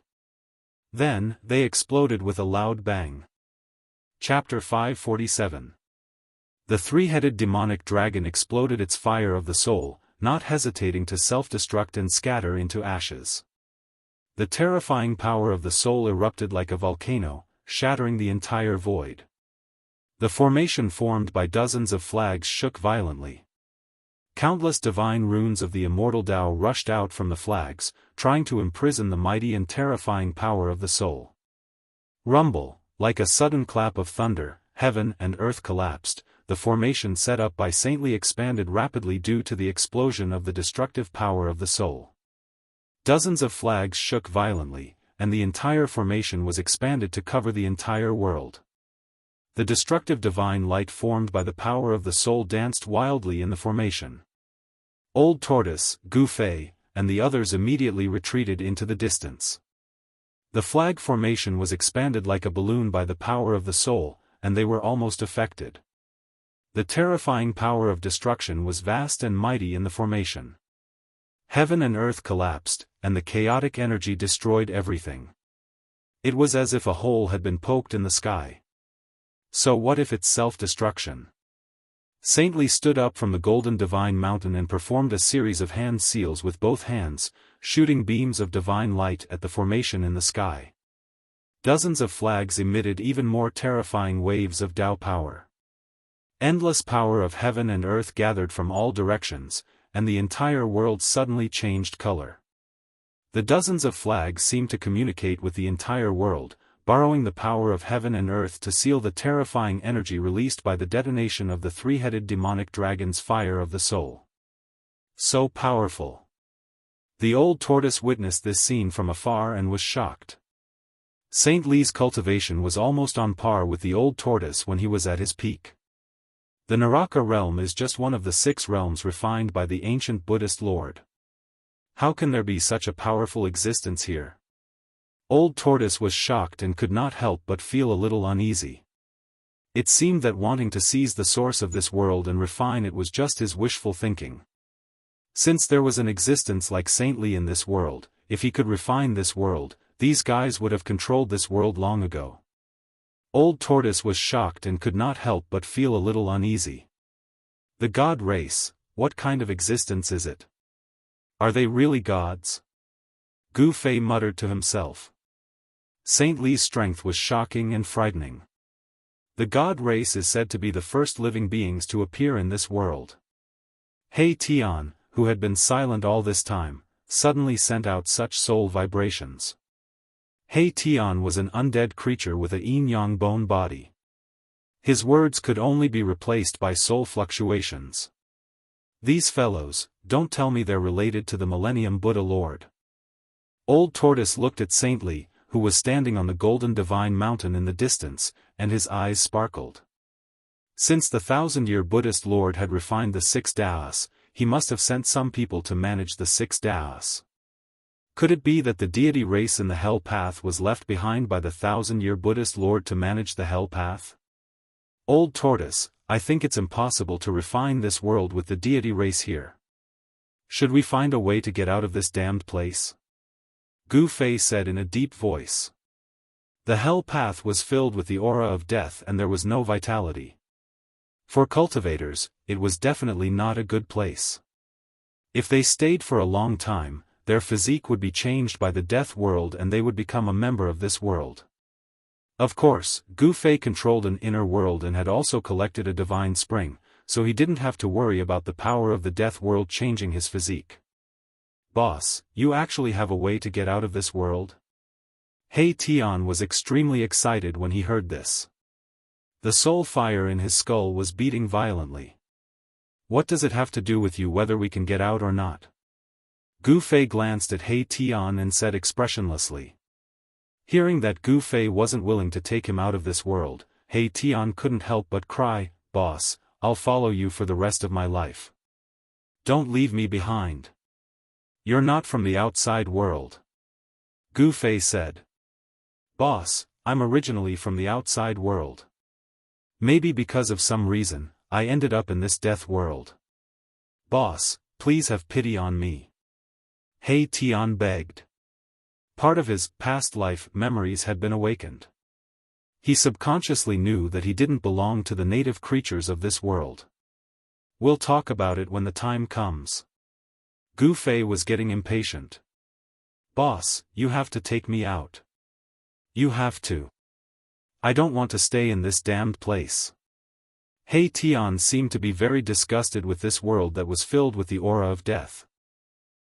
Then, they exploded with a loud bang. Chapter 547. The three-headed demonic dragon exploded its fire of the soul, not hesitating to self-destruct and scatter into ashes. The terrifying power of the soul erupted like a volcano, shattering the entire void. The formation formed by dozens of flags shook violently. Countless divine runes of the immortal Tao rushed out from the flags, trying to imprison the mighty and terrifying power of the soul. Rumble, like a sudden clap of thunder, heaven and earth collapsed. The formation set up by Saintly expanded rapidly due to the explosion of the destructive power of the soul. Dozens of flags shook violently, and the entire formation was expanded to cover the entire world. The destructive divine light formed by the power of the soul danced wildly in the formation. Old Tortoise, Gu Fei, and the others immediately retreated into the distance. The flag formation was expanded like a balloon by the power of the soul, and they were almost affected. The terrifying power of destruction was vast and mighty in the formation. Heaven and earth collapsed, and the chaotic energy destroyed everything. It was as if a hole had been poked in the sky. So what if it's self-destruction? Saintly stood up from the golden divine mountain and performed a series of hand seals with both hands, shooting beams of divine light at the formation in the sky. Dozens of flags emitted even more terrifying waves of Tao power. Endless power of heaven and earth gathered from all directions, and the entire world suddenly changed color. The dozens of flags seemed to communicate with the entire world, borrowing the power of heaven and earth to seal the terrifying energy released by the detonation of the three-headed demonic dragon's fire of the soul. So powerful. The old tortoise witnessed this scene from afar and was shocked. Saint Li's cultivation was almost on par with the old tortoise when he was at his peak. The Naraka realm is just one of the 6 realms refined by the ancient Buddhist Lord. How can there be such a powerful existence here? Old Tortoise was shocked and could not help but feel a little uneasy. It seemed that wanting to seize the source of this world and refine it was just his wishful thinking. Since there was an existence like saintly in this world, if he could refine this world, these guys would have controlled this world long ago. Old Tortoise was shocked and could not help but feel a little uneasy. The god race, what kind of existence is it? Are they really gods? Gu Fei muttered to himself. Saint Li's strength was shocking and frightening. The god race is said to be the first living beings to appear in this world. He Tian, who had been silent all this time, suddenly sent out such soul vibrations. He Tian was an undead creature with a yin-yang bone body. His words could only be replaced by soul fluctuations. These fellows, don't tell me they're related to the Millennium Buddha Lord. Old Tortoise looked at Saint Li, who was standing on the golden divine mountain in the distance, and his eyes sparkled. Since the 1,000-year Buddhist Lord had refined the 6 Daoists, he must have sent some people to manage the 6 Daoists. Could it be that the deity race in the Hell Path was left behind by the 1,000-year Buddhist Lord to manage the Hell Path? Old Tortoise, I think it's impossible to refine this world with the deity race here. Should we find a way to get out of this damned place? Gu Fei said in a deep voice. The Hell Path was filled with the aura of death and there was no vitality. For cultivators, it was definitely not a good place. If they stayed for a long time, their physique would be changed by the death world and they would become a member of this world. Of course, Gu Fei controlled an inner world and had also collected a divine spring, so he didn't have to worry about the power of the death world changing his physique. Boss, you actually have a way to get out of this world? He Tian was extremely excited when he heard this. The soul fire in his skull was beating violently. What does it have to do with you whether we can get out or not? Gu Fei glanced at He Tian and said expressionlessly. Hearing that Gu Fei wasn't willing to take him out of this world, He Tian couldn't help but cry, Boss, I'll follow you for the rest of my life. Don't leave me behind. You're not from the outside world. Gu Fei said. Boss, I'm originally from the outside world. Maybe because of some reason, I ended up in this death world. Boss, please have pity on me. He Tian begged. Part of his past life memories had been awakened. He subconsciously knew that he didn't belong to the native creatures of this world. We'll talk about it when the time comes. Gu Fei was getting impatient. Boss, you have to take me out. You have to. I don't want to stay in this damned place. He Tian seemed to be very disgusted with this world that was filled with the aura of death.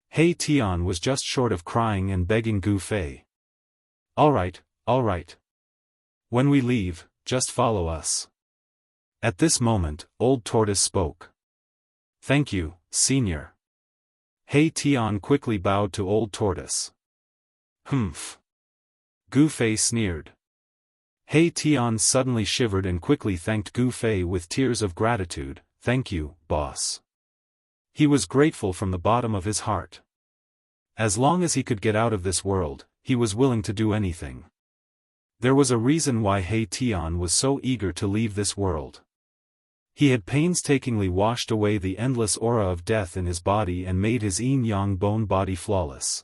He Tian was just short of crying and begging Gu Fei. All right. When we leave, just follow us. At this moment, Old Tortoise spoke. Thank you, Senior. He Tian quickly bowed to Old Tortoise. Humph. Gu Fei sneered. He Tian suddenly shivered and quickly thanked Gu Fei with tears of gratitude. Thank you, boss. He was grateful from the bottom of his heart. As long as he could get out of this world, he was willing to do anything. There was a reason why He Tian was so eager to leave this world. He had painstakingly washed away the endless aura of death in his body and made his yin-yang bone body flawless.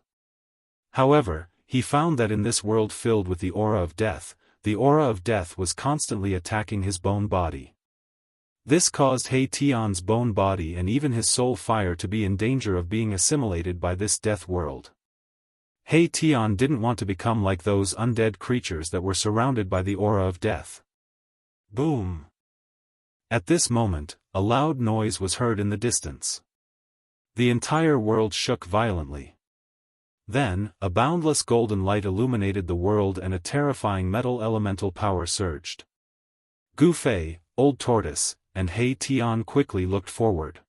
However, he found that in this world filled with the aura of death was constantly attacking his bone body. This caused He Tian's bone body and even his soul fire to be in danger of being assimilated by this death world. He Tian didn't want to become like those undead creatures that were surrounded by the aura of death. Boom! At this moment, a loud noise was heard in the distance. The entire world shook violently. Then, a boundless golden light illuminated the world and a terrifying metal elemental power surged. Gu Fei, Old Tortoise, and He Tian quickly looked forward.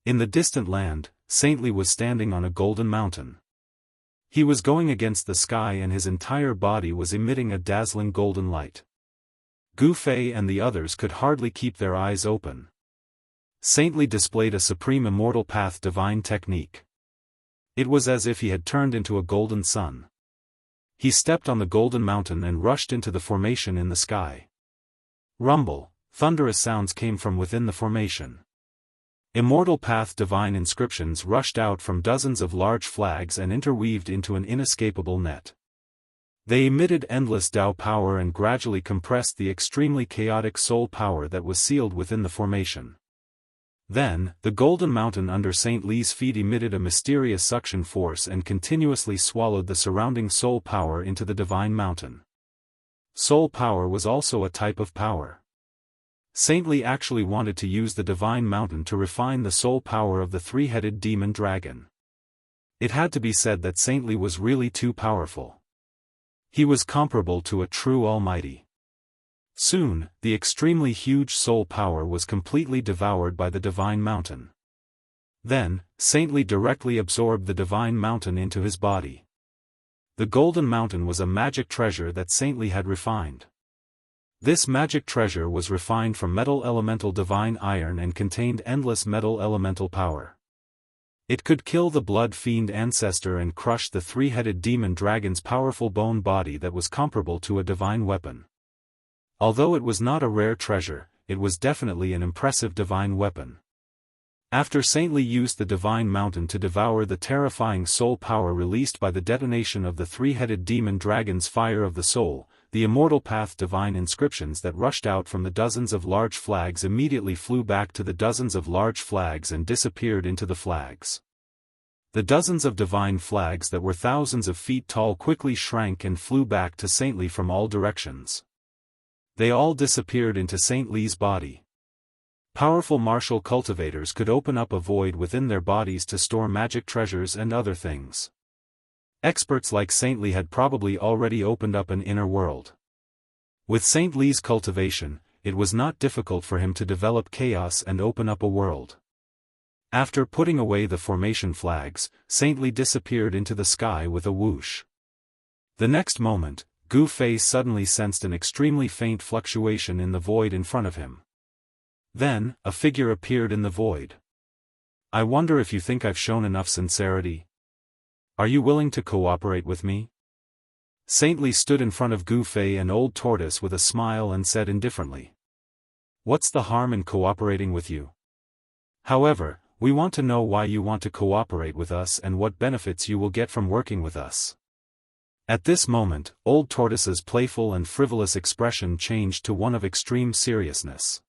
In the distant land, Saint Li was standing on a golden mountain. He was going against the sky and his entire body was emitting a dazzling golden light. Gu Fei and the others could hardly keep their eyes open. Saint Li displayed a supreme immortal path divine technique. It was as if he had turned into a golden sun. He stepped on the golden mountain and rushed into the formation in the sky. Rumble, thunderous sounds came from within the formation. Immortal path divine inscriptions rushed out from dozens of large flags and interweaved into an inescapable net. They emitted endless Tao power and gradually compressed the extremely chaotic soul power that was sealed within the formation. Then, the golden mountain under St. Li's feet emitted a mysterious suction force and continuously swallowed the surrounding soul power into the divine mountain. Soul power was also a type of power. St. Li actually wanted to use the divine mountain to refine the soul power of the three-headed demon dragon. It had to be said that St. Li was really too powerful. He was comparable to a true almighty. Soon, the extremely huge soul power was completely devoured by the divine mountain. Then, St. Li directly absorbed the divine mountain into his body. The golden mountain was a magic treasure that St. Li had refined. This magic treasure was refined from metal elemental divine iron and contained endless metal elemental power. It could kill the blood fiend ancestor and crush the three-headed demon dragon's powerful bone body that was comparable to a divine weapon. Although it was not a rare treasure, it was definitely an impressive divine weapon. After St. Li used the divine mountain to devour the terrifying soul power released by the detonation of the three-headed demon dragon's fire of the soul, the immortal path divine inscriptions that rushed out from the dozens of large flags immediately flew back to the dozens of large flags and disappeared into the flags. The dozens of divine flags that were thousands of feet tall quickly shrank and flew back to St. Li from all directions. They all disappeared into St. Li's body. Powerful martial cultivators could open up a void within their bodies to store magic treasures and other things. Experts like St. Li had probably already opened up an inner world. With St. Li's cultivation, it was not difficult for him to develop chaos and open up a world. After putting away the formation flags, St. Li disappeared into the sky with a whoosh. The next moment, Gu Fei suddenly sensed an extremely faint fluctuation in the void in front of him. Then, a figure appeared in the void. "I wonder if you think I've shown enough sincerity? Are you willing to cooperate with me?" St. Li stood in front of Gu Fei and Old Tortoise with a smile and said indifferently, "What's the harm in cooperating with you? However, we want to know why you want to cooperate with us and what benefits you will get from working with us." At this moment, Old Tortoise's playful and frivolous expression changed to one of extreme seriousness.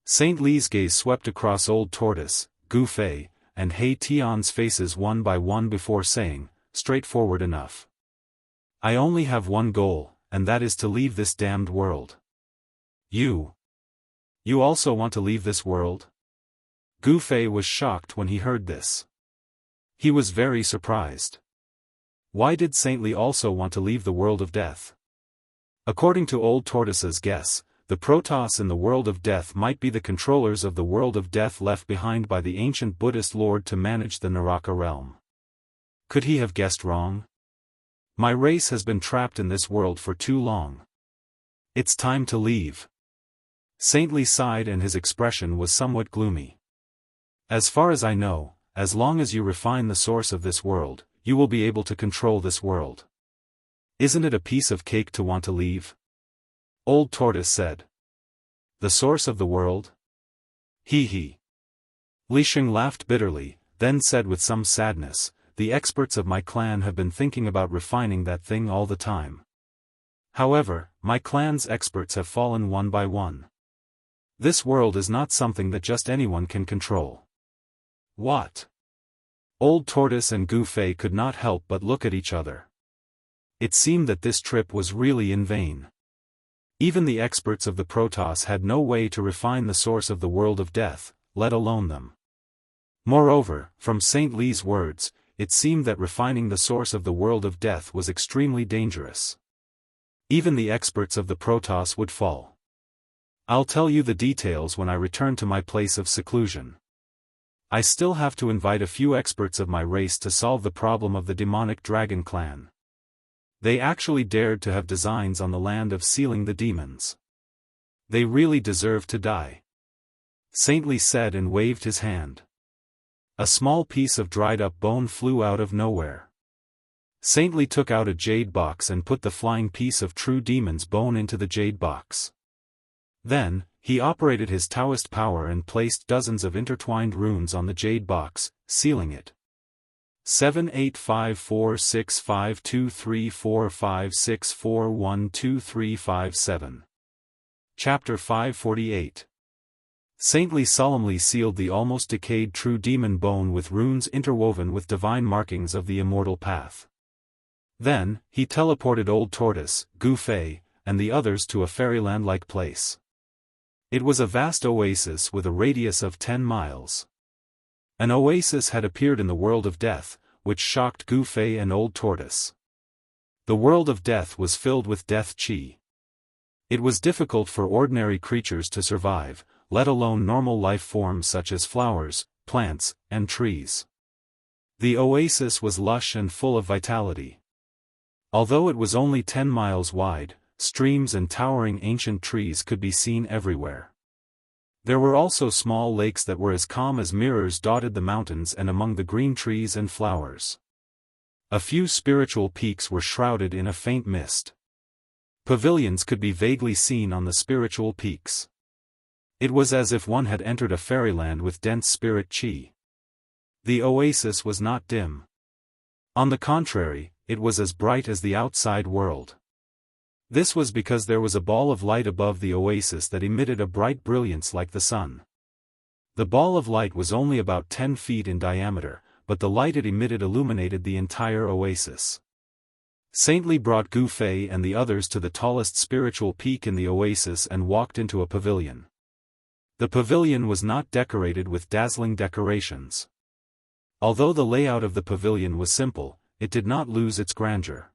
St. Li's gaze swept across Old Tortoise, Gu Fei, and He Tian's faces one by one before saying, "Straightforward enough. I only have one goal, and that is to leave this damned world." You also want to leave this world?" Gu Fei was shocked when he heard this. He was very surprised. Why did St. Li also want to leave the world of death? According to Old Tortoise's guess, the Protoss in the world of death might be the controllers of the world of death left behind by the ancient Buddhist lord to manage the Naraka realm. Could he have guessed wrong? My race has been trapped in this world for too long. It's time to leave. St. Li sighed and his expression was somewhat gloomy. As far as I know, as long as you refine the source of this world, you will be able to control this world. Isn't it a piece of cake to want to leave? Old Tortoise said. The source of the world? He. Li Sheng laughed bitterly, then said with some sadness, "The experts of my clan have been thinking about refining that thing all the time. However, my clan's experts have fallen one by one. This world is not something that just anyone can control." What? Old Tortoise and Gu Fei could not help but look at each other. It seemed that this trip was really in vain. Even the experts of the Protoss had no way to refine the source of the world of death, let alone them. Moreover, from St. Li's words, it seemed that refining the source of the world of death was extremely dangerous. Even the experts of the Protoss would fall. I'll tell you the details when I return to my place of seclusion. I still have to invite a few experts of my race to solve the problem of the demonic dragon clan. They actually dared to have designs on the land of sealing the demons. They really deserve to die. St. Li said and waved his hand. A small piece of dried-up bone flew out of nowhere. St. Li took out a jade box and put the flying piece of true demon's bone into the jade box. Then, he operated his Daoist power and placed dozens of intertwined runes on the jade box, sealing it. 785465234564123557. Chapter 548. Saintly solemnly sealed the almost decayed true demon bone with runes interwoven with divine markings of the immortal path. Then, he teleported Old Tortoise, Gu Fei, and the others to a fairyland-like place. It was a vast oasis with a radius of 10 miles. An oasis had appeared in the world of death, which shocked Gu Fei and Old Tortoise. The world of death was filled with death qi. It was difficult for ordinary creatures to survive, let alone normal life forms such as flowers, plants, and trees. The oasis was lush and full of vitality. Although it was only 10 miles wide, streams and towering ancient trees could be seen everywhere. There were also small lakes that were as calm as mirrors dotted the mountains and among the green trees and flowers. A few spiritual peaks were shrouded in a faint mist. Pavilions could be vaguely seen on the spiritual peaks. It was as if one had entered a fairyland with dense spirit qi. The oasis was not dim. On the contrary, it was as bright as the outside world. This was because there was a ball of light above the oasis that emitted a bright brilliance like the sun. The ball of light was only about 10 feet in diameter, but the light it emitted illuminated the entire oasis. Saintly brought Gu Fei and the others to the tallest spiritual peak in the oasis and walked into a pavilion. The pavilion was not decorated with dazzling decorations. Although the layout of the pavilion was simple, it did not lose its grandeur.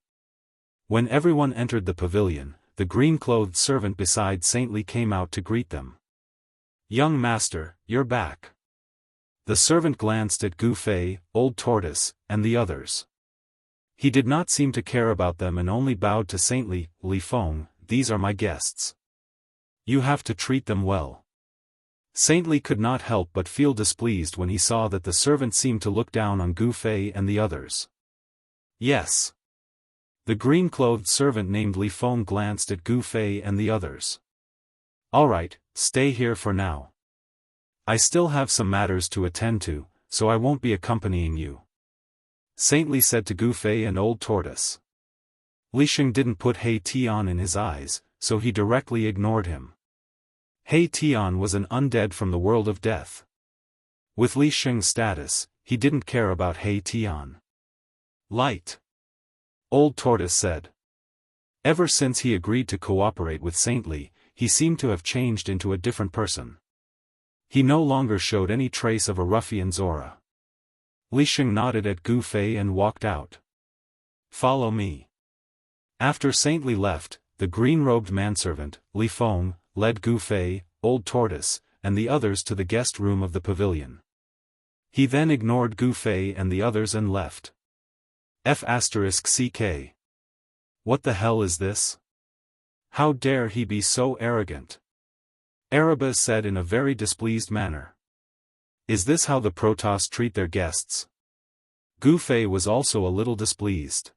When everyone entered the pavilion, the green-clothed servant beside Saintly came out to greet them. "Young master, you're back." The servant glanced at Gu Fei, Old Tortoise, and the others. He did not seem to care about them and only bowed to Saintly. "Li Feng, these are my guests. You have to treat them well." Saintly could not help but feel displeased when he saw that the servant seemed to look down on Gu Fei and the others. "Yes." The green-clothed servant named Li Feng glanced at Gu Fei and the others. "All right, stay here for now. I still have some matters to attend to, so I won't be accompanying you," Saintly said to Gu Fei and Old Tortoise. Li Sheng didn't put He Tian in his eyes, so he directly ignored him. He Tian was an undead from the world of death. With Li Sheng's status, he didn't care about He Tian. "Light," Old Tortoise said. Ever since he agreed to cooperate with Saintly, he seemed to have changed into a different person. He no longer showed any trace of a ruffian's aura. Li Sheng nodded at Gu Fei and walked out. "Follow me." After Saintly left, the green-robed manservant, Li Feng, led Gu Fei, Old Tortoise, and the others to the guest room of the pavilion. He then ignored Gu Fei and the others and left. F***ck. What the hell is this? How dare he be so arrogant? Arabas said in a very displeased manner. Is this how the Protoss treat their guests? Gu Fei was also a little displeased.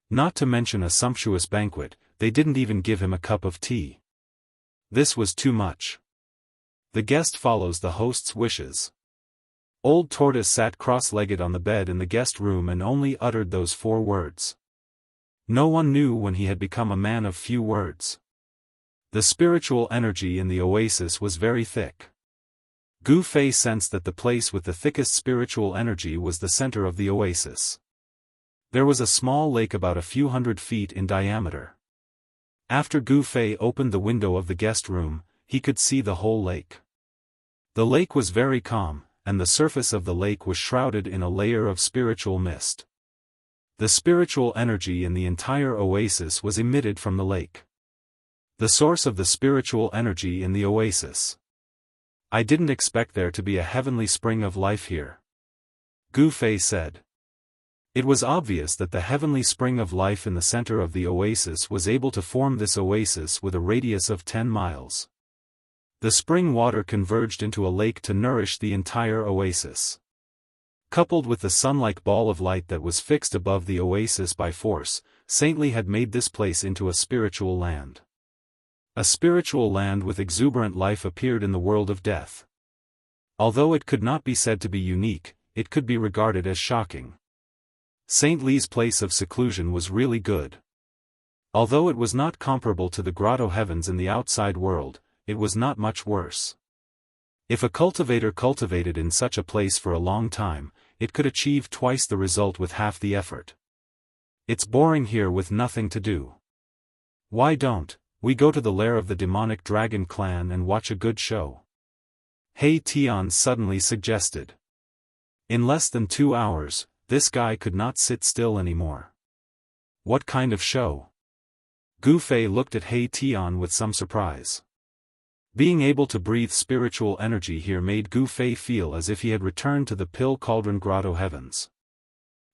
Not to mention a sumptuous banquet, they didn't even give him a cup of tea. This was too much. The guest follows the host's wishes. Old Tortoise sat cross-legged on the bed in the guest room and only uttered those 4 words. No one knew when he had become a man of few words. The spiritual energy in the oasis was very thick. Gu Fei sensed that the place with the thickest spiritual energy was the center of the oasis. There was a small lake about a few hundred feet in diameter. After Gu Fei opened the window of the guest room, he could see the whole lake. The lake was very calm, and the surface of the lake was shrouded in a layer of spiritual mist. The spiritual energy in the entire oasis was emitted from the lake. The source of the spiritual energy in the oasis. I didn't expect there to be a heavenly spring of life here, Gu Fei said. It was obvious that the heavenly spring of life in the center of the oasis was able to form this oasis with a radius of 10 miles. The spring water converged into a lake to nourish the entire oasis. Coupled with the sun-like ball of light that was fixed above the oasis by force, Saintly had made this place into a spiritual land. A spiritual land with exuberant life appeared in the world of death. Although it could not be said to be unique, it could be regarded as shocking. Saint Li's place of seclusion was really good. Although it was not comparable to the grotto heavens in the outside world, it was not much worse. If a cultivator cultivated in such a place for a long time, it could achieve twice the result with half the effort. It's boring here with nothing to do. Why don't we go to the lair of the demonic dragon clan and watch a good show? He Tian suddenly suggested. In less than 2 hours, this guy could not sit still anymore. What kind of show? Gu Fei looked at He Tian with some surprise. Being able to breathe spiritual energy here made Gu Fei feel as if he had returned to the Pill Cauldron Grotto heavens.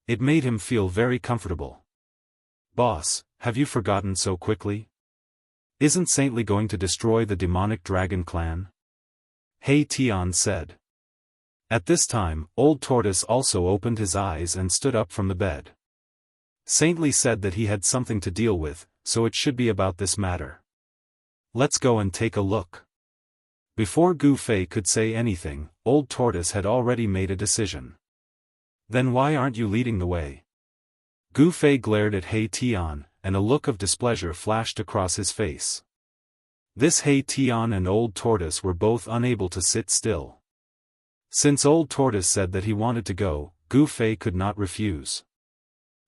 It made him feel very comfortable. Boss, have you forgotten so quickly? Isn't Saint Li going to destroy the demonic dragon clan? He Tian said. At this time, Old Tortoise also opened his eyes and stood up from the bed. Saint Li said that he had something to deal with, so it should be about this matter. Let's go and take a look. Before Gu Fei could say anything, Old Tortoise had already made a decision. Then why aren't you leading the way? Gu Fei glared at He Tian, and a look of displeasure flashed across his face. This He Tian and Old Tortoise were both unable to sit still. Since Old Tortoise said that he wanted to go, Gu Fei could not refuse.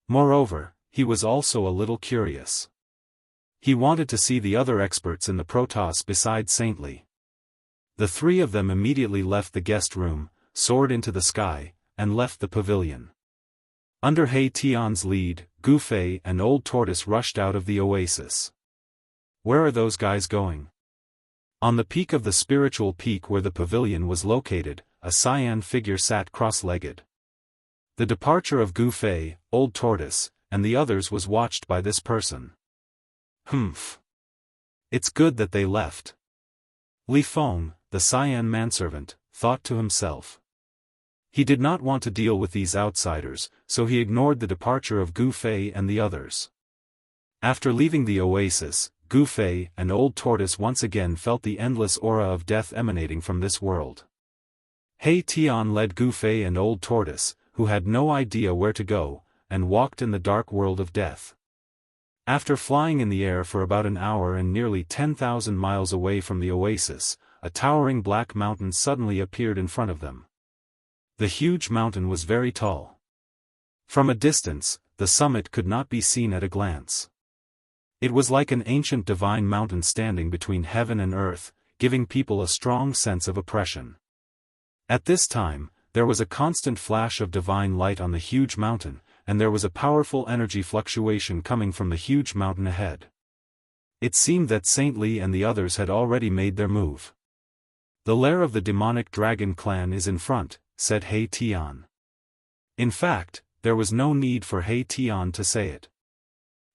Moreover, he was also a little curious. He wanted to see the other experts in the Protoss beside Saint Li. The three of them immediately left the guest room, soared into the sky, and left the pavilion. Under He Tian's lead, Gu Fei and Old Tortoise rushed out of the oasis. Where are those guys going? On the peak of the spiritual peak where the pavilion was located, a cyan figure sat cross-legged. The departure of Gu Fei, Old Tortoise, and the others was watched by this person. Humph. It's good that they left. Li Feng, the cyan manservant, thought to himself. He did not want to deal with these outsiders, so he ignored the departure of Gu Fei and the others. After leaving the oasis, Gu Fei and Old Tortoise once again felt the endless aura of death emanating from this world. He Tian led Gu Fei and Old Tortoise, who had no idea where to go, and walked in the dark world of death. After flying in the air for about an hour and nearly 10,000 miles away from the oasis, a towering black mountain suddenly appeared in front of them. The huge mountain was very tall. From a distance, the summit could not be seen at a glance. It was like an ancient divine mountain standing between heaven and earth, giving people a strong sense of oppression. At this time, there was a constant flash of divine light on the huge mountain, and there was a powerful energy fluctuation coming from the huge mountain ahead. It seemed that Saint Li and the others had already made their move. The lair of the demonic dragon clan is in front, said He Tian. In fact, there was no need for He Tian to say it.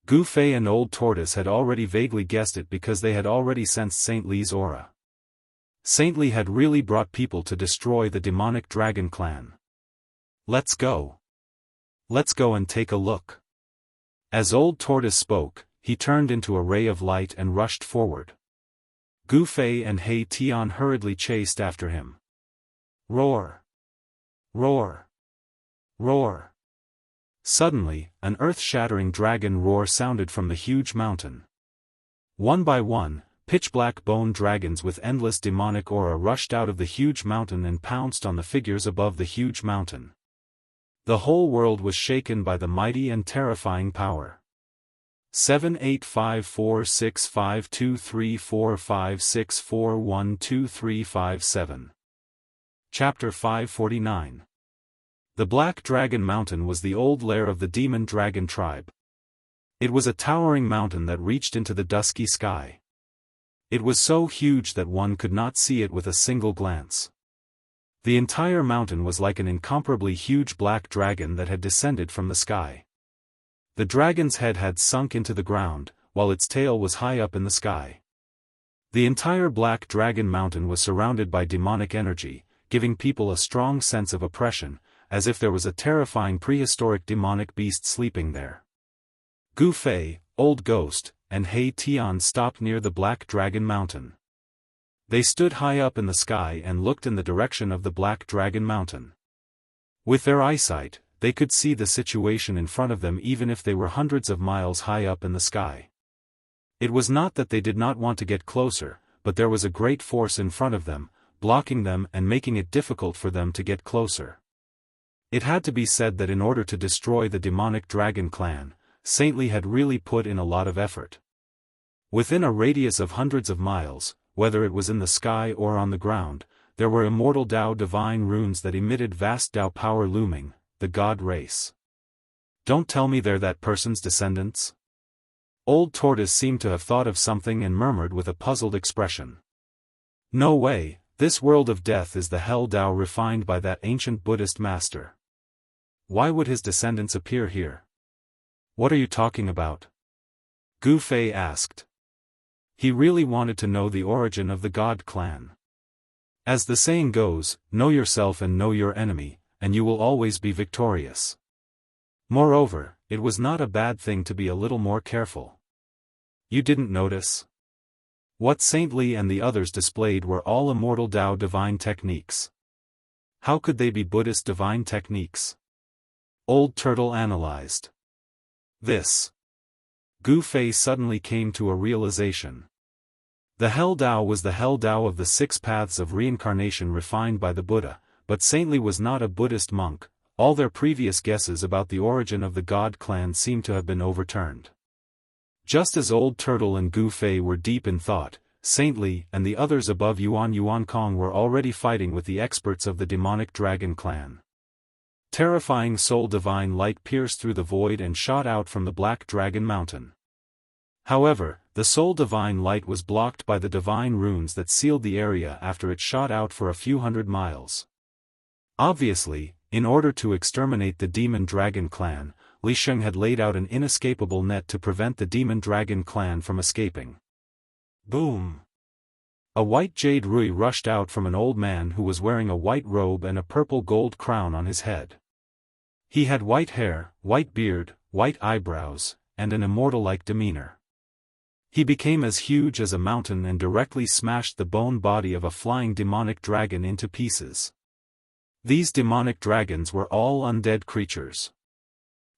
Gu Fei and Old Tortoise had already vaguely guessed it because they had already sensed Saint Li's aura. Saint Li had really brought people to destroy the demonic dragon clan. Let's go. Let's go and take a look. As Old Tortoise spoke, he turned into a ray of light and rushed forward. Gu Fei and He Tian hurriedly chased after him. Roar! Roar! Roar! Suddenly, an earth-shattering dragon roar sounded from the huge mountain. One by one, pitch-black bone dragons with endless demonic aura rushed out of the huge mountain and pounced on the figures above the huge mountain. The whole world was shaken by the mighty and terrifying power. 785465234564123557. Chapter 549. The Black Dragon Mountain was the old lair of the demon dragon tribe. It was a towering mountain that reached into the dusky sky. It was so huge that one could not see it with a single glance. The entire mountain was like an incomparably huge black dragon that had descended from the sky. The dragon's head had sunk into the ground, while its tail was high up in the sky. The entire Black Dragon Mountain was surrounded by demonic energy, giving people a strong sense of oppression, as if there was a terrifying prehistoric demonic beast sleeping there. Gu Fei, Old Ghost, and He Tian stopped near the Black Dragon Mountain. They stood high up in the sky and looked in the direction of the Black Dragon Mountain. With their eyesight, they could see the situation in front of them even if they were hundreds of miles high up in the sky. It was not that they did not want to get closer, but there was a great force in front of them, blocking them and making it difficult for them to get closer. It had to be said that in order to destroy the demonic dragon clan, Saintly had really put in a lot of effort. Within a radius of hundreds of miles, whether it was in the sky or on the ground, there were immortal Dao divine runes that emitted vast Dao power looming, the god race. Don't tell me they're that person's descendants? Old Tortoise seemed to have thought of something and murmured with a puzzled expression. No way, this world of death is the hell Dao refined by that ancient Buddhist master. Why would his descendants appear here? What are you talking about? Gu Fei asked. He really wanted to know the origin of the God clan. As the saying goes, know yourself and know your enemy, and you will always be victorious. Moreover, it was not a bad thing to be a little more careful. You didn't notice? What Saintly and the others displayed were all immortal Dao divine techniques. How could they be Buddhist divine techniques? Old Turtle analyzed. This. Gu Fei suddenly came to a realization. The Hell Dao was the Hell Dao of the 6 paths of reincarnation refined by the Buddha, but Saintly was not a Buddhist monk. All their previous guesses about the origin of the God clan seemed to have been overturned. Just as Old Turtle and Gu Fei were deep in thought, Saintly and the others above Yuan Kong were already fighting with the experts of the demonic dragon clan. Terrifying soul divine light pierced through the void and shot out from the Black Dragon Mountain. However, the soul divine light was blocked by the divine runes that sealed the area after it shot out for a few hundred miles. Obviously, in order to exterminate the demon dragon clan, Li Sheng had laid out an inescapable net to prevent the demon dragon clan from escaping. Boom! A white jade rui rushed out from an old man who was wearing a white robe and a purple gold crown on his head. He had white hair, white beard, white eyebrows, and an immortal-like demeanor. He became as huge as a mountain and directly smashed the bone body of a flying demonic dragon into pieces. These demonic dragons were all undead creatures.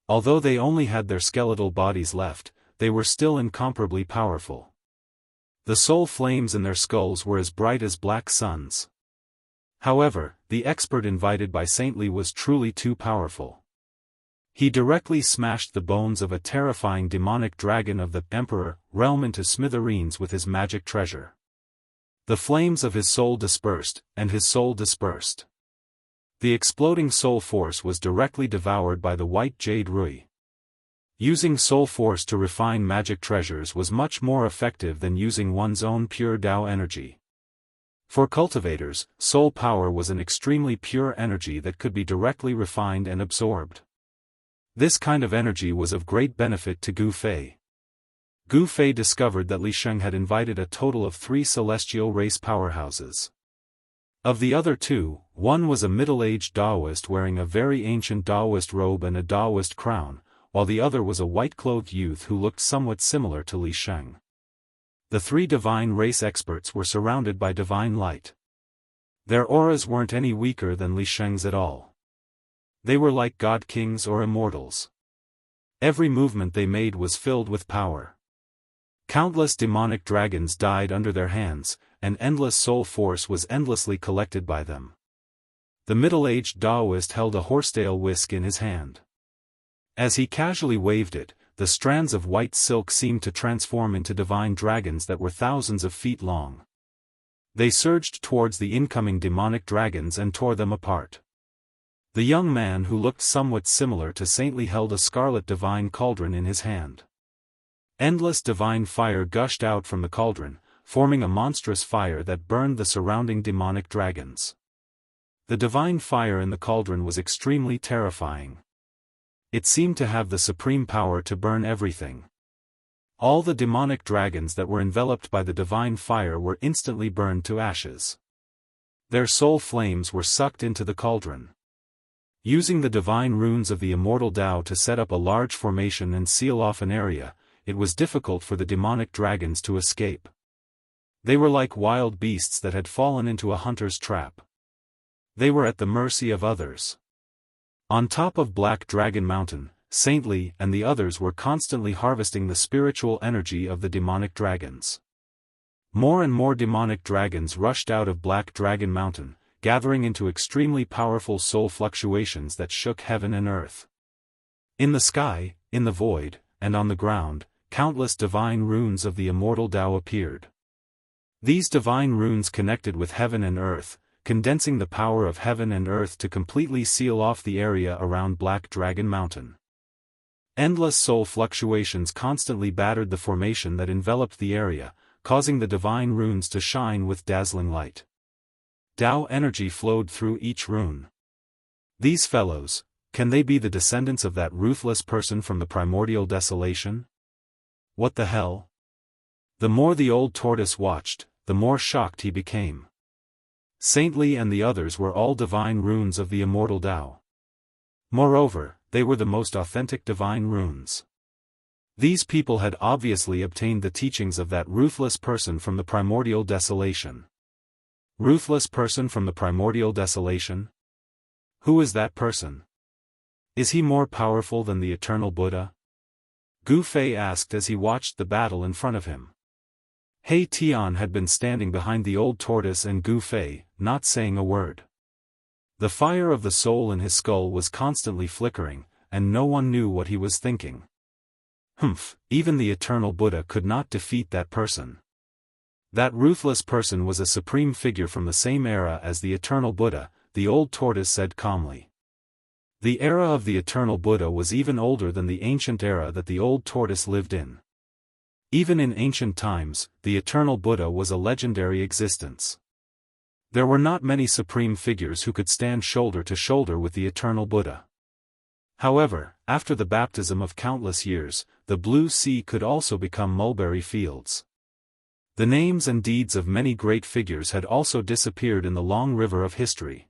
Although they only had their skeletal bodies left, they were still incomparably powerful. The soul flames in their skulls were as bright as black suns. However, the expert invited by Saintly was truly too powerful. He directly smashed the bones of a terrifying demonic dragon of the Emperor realm into smithereens with his magic treasure. The flames of his soul dispersed, and his soul dispersed. The exploding soul force was directly devoured by the white jade rui. Using soul force to refine magic treasures was much more effective than using one's own pure Dao energy. For cultivators, soul power was an extremely pure energy that could be directly refined and absorbed. This kind of energy was of great benefit to Gu Fei. Gu Fei discovered that Li Sheng had invited a total of 3 celestial race powerhouses. Of the other 2, one was a middle-aged Daoist wearing a very ancient Daoist robe and a Daoist crown, while the other was a white-clothed youth who looked somewhat similar to Li Sheng. The 3 divine race experts were surrounded by divine light. Their auras weren't any weaker than Li Sheng's at all. They were like god kings or immortals. Every movement they made was filled with power. Countless demonic dragons died under their hands, and endless soul force was endlessly collected by them. The middle-aged Daoist held a horsetail whisk in his hand. As he casually waved it, the strands of white silk seemed to transform into divine dragons that were thousands of feet long. They surged towards the incoming demonic dragons and tore them apart. The young man who looked somewhat similar to Saintly held a scarlet divine cauldron in his hand. Endless divine fire gushed out from the cauldron, forming a monstrous fire that burned the surrounding demonic dragons. The divine fire in the cauldron was extremely terrifying. It seemed to have the supreme power to burn everything. All the demonic dragons that were enveloped by the divine fire were instantly burned to ashes. Their soul flames were sucked into the cauldron. Using the divine runes of the immortal Dao to set up a large formation and seal off an area, it was difficult for the demonic dragons to escape. They were like wild beasts that had fallen into a hunter's trap. They were at the mercy of others. On top of Black Dragon Mountain, Saintly and the others were constantly harvesting the spiritual energy of the demonic dragons. More and more demonic dragons rushed out of Black Dragon Mountain, gathering into extremely powerful soul fluctuations that shook heaven and earth. In the sky, in the void, and on the ground, countless divine runes of the immortal Tao appeared. These divine runes connected with heaven and earth, condensing the power of heaven and earth to completely seal off the area around Black Dragon Mountain. Endless soul fluctuations constantly battered the formation that enveloped the area, causing the divine runes to shine with dazzling light. Tao energy flowed through each rune. These fellows, can they be the descendants of that ruthless person from the primordial desolation? What the hell? The more the old tortoise watched, the more shocked he became. Saintly and the others were all divine runes of the immortal Tao. Moreover, they were the most authentic divine runes. These people had obviously obtained the teachings of that ruthless person from the primordial desolation. Ruthless person from the primordial desolation? Who is that person? Is he more powerful than the eternal Buddha? Gu Fei asked as he watched the battle in front of him. He Tian had been standing behind the old tortoise and Gu Fei, not saying a word. The fire of the soul in his skull was constantly flickering, and no one knew what he was thinking. Even the eternal Buddha could not defeat that person. That ruthless person was a supreme figure from the same era as the eternal Buddha, the old tortoise said calmly. The era of the eternal Buddha was even older than the ancient era that the old tortoise lived in. Even in ancient times, the eternal Buddha was a legendary existence. There were not many supreme figures who could stand shoulder to shoulder with the eternal Buddha. However, after the baptism of countless years, the blue sea could also become mulberry fields. The names and deeds of many great figures had also disappeared in the long river of history.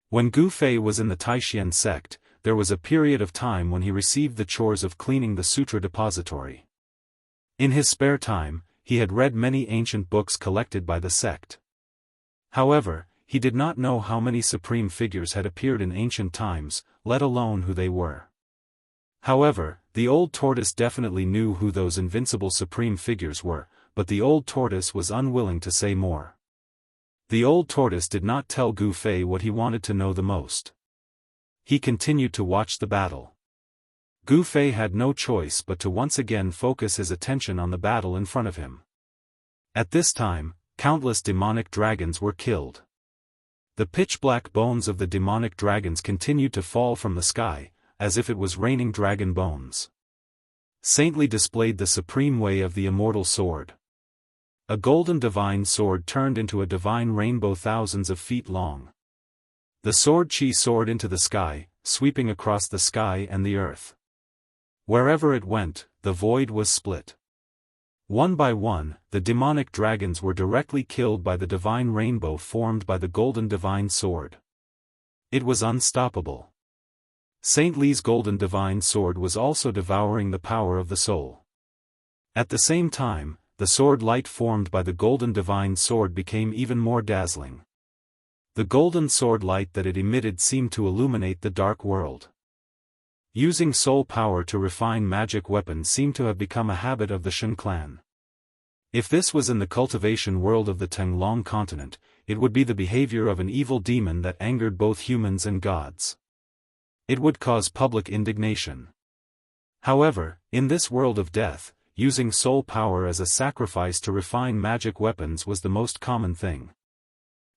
When Gu Fei was in the Taishan sect, there was a period of time when he received the chores of cleaning the sutra depository. In his spare time, he had read many ancient books collected by the sect. However, he did not know how many supreme figures had appeared in ancient times, let alone who they were. However, the old tortoise definitely knew who those invincible supreme figures were, but the old tortoise was unwilling to say more. The old tortoise did not tell Gu Fei what he wanted to know the most. He continued to watch the battle. Gu Fei had no choice but to once again focus his attention on the battle in front of him. At this time, countless demonic dragons were killed. The pitch-black bones of the demonic dragons continued to fall from the sky, as if it was raining dragon bones. Saintly displayed the supreme way of the immortal sword. A golden divine sword turned into a divine rainbow thousands of feet long. The sword Qi soared into the sky, sweeping across the sky and the earth. Wherever it went, the void was split. One by one, the demonic dragons were directly killed by the divine rainbow formed by the golden divine sword. It was unstoppable. Saint Li's golden divine sword was also devouring the power of the soul. At the same time, the sword light formed by the golden divine sword became even more dazzling. The golden sword light that it emitted seemed to illuminate the dark world. Using soul power to refine magic weapons seemed to have become a habit of the Shen clan. If this was in the cultivation world of the Tenglong continent, it would be the behavior of an evil demon that angered both humans and gods. It would cause public indignation. However, in this world of death, using soul power as a sacrifice to refine magic weapons was the most common thing.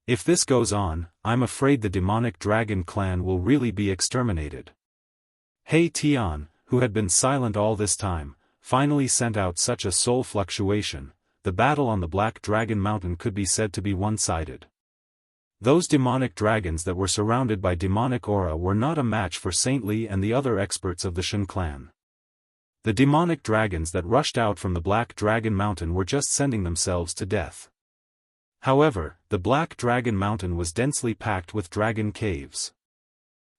If this goes on, I'm afraid the demonic dragon clan will really be exterminated. He Tian, who had been silent all this time, finally sent out such a soul fluctuation. The battle on the Black Dragon Mountain could be said to be one-sided. Those demonic dragons that were surrounded by demonic aura were not a match for Saint Li and the other experts of the Shen clan. The demonic dragons that rushed out from the Black Dragon Mountain were just sending themselves to death. However, the Black Dragon Mountain was densely packed with dragon caves.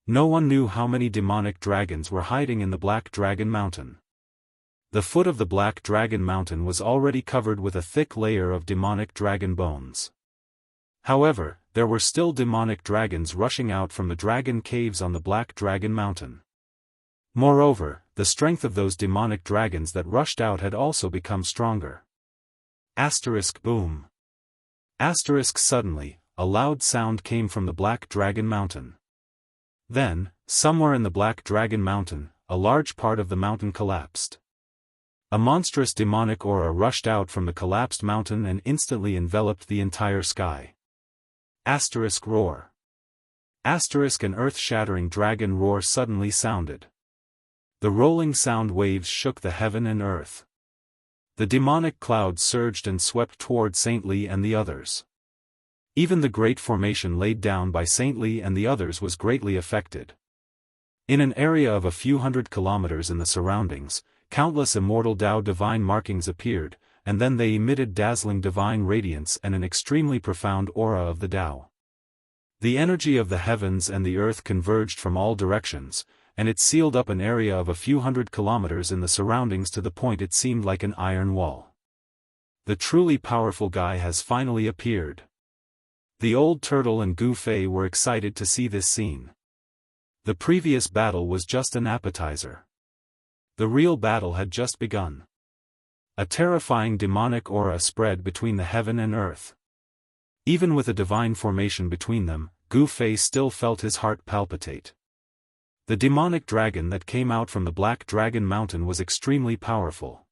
No one knew how many demonic dragons were hiding in the Black Dragon Mountain. The foot of the Black Dragon Mountain was already covered with a thick layer of demonic dragon bones. However, there were still demonic dragons rushing out from the dragon caves on the Black Dragon Mountain. Moreover, the strength of those demonic dragons that rushed out had also become stronger. Boom. Suddenly, a loud sound came from the Black Dragon Mountain. Then, somewhere in the Black Dragon Mountain, a large part of the mountain collapsed. A monstrous demonic aura rushed out from the collapsed mountain and instantly enveloped the entire sky. Roar. An earth-shattering dragon roar suddenly sounded. The rolling sound waves shook the heaven and earth. The demonic clouds surged and swept toward Saintly and the others. Even the great formation laid down by Saintly and the others was greatly affected. In an area of a few hundred kilometers in the surroundings, countless immortal Dao divine markings appeared, and then they emitted dazzling divine radiance and an extremely profound aura of the Dao. The energy of the heavens and the earth converged from all directions, and it sealed up an area of a few hundred kilometers in the surroundings to the point it seemed like an iron wall. The truly powerful guy has finally appeared. The old turtle and Gu Fei were excited to see this scene. The previous battle was just an appetizer. The real battle had just begun. A terrifying demonic aura spread between the heaven and earth. Even with a divine formation between them, Gu Fei still felt his heart palpitate. The demonic dragon that came out from the Black Dragon Mountain was extremely powerful.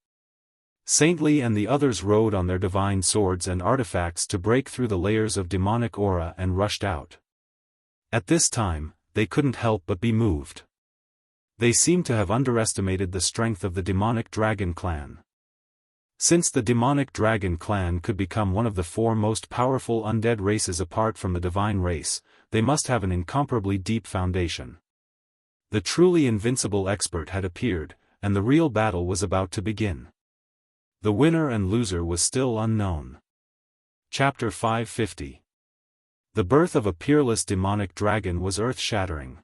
Saintly and the others rode on their divine swords and artifacts to break through the layers of demonic aura and rushed out. At this time, they couldn't help but be moved. They seemed to have underestimated the strength of the demonic dragon clan. Since the demonic dragon clan could become one of the four most powerful undead races apart from the divine race, they must have an incomparably deep foundation. The truly invincible expert had appeared, and the real battle was about to begin. The winner and loser was still unknown. Chapter 550. The birth of a peerless demonic dragon was earth-shattering.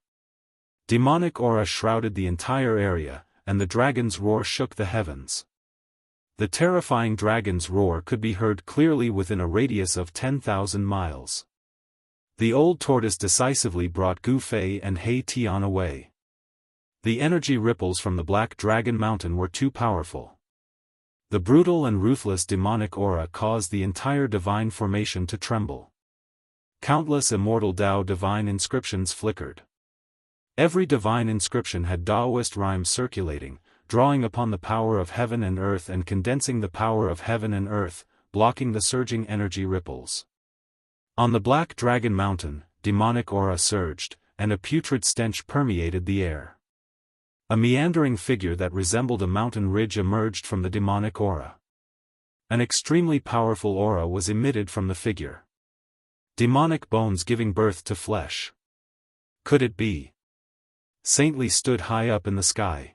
Demonic aura shrouded the entire area, and the dragon's roar shook the heavens. The terrifying dragon's roar could be heard clearly within a radius of 10,000 miles. The old tortoise decisively brought Gu Fei and He Tian away. The energy ripples from the Black Dragon Mountain were too powerful. The brutal and ruthless demonic aura caused the entire divine formation to tremble. Countless immortal Dao divine inscriptions flickered. Every divine inscription had Daoist rhymes circulating, drawing upon the power of heaven and earth and condensing the power of heaven and earth, blocking the surging energy ripples. On the Black Dragon Mountain, demonic aura surged, and a putrid stench permeated the air. A meandering figure that resembled a mountain ridge emerged from the demonic aura. An extremely powerful aura was emitted from the figure. Demonic bones giving birth to flesh. Could it be? Saintly stood high up in the sky.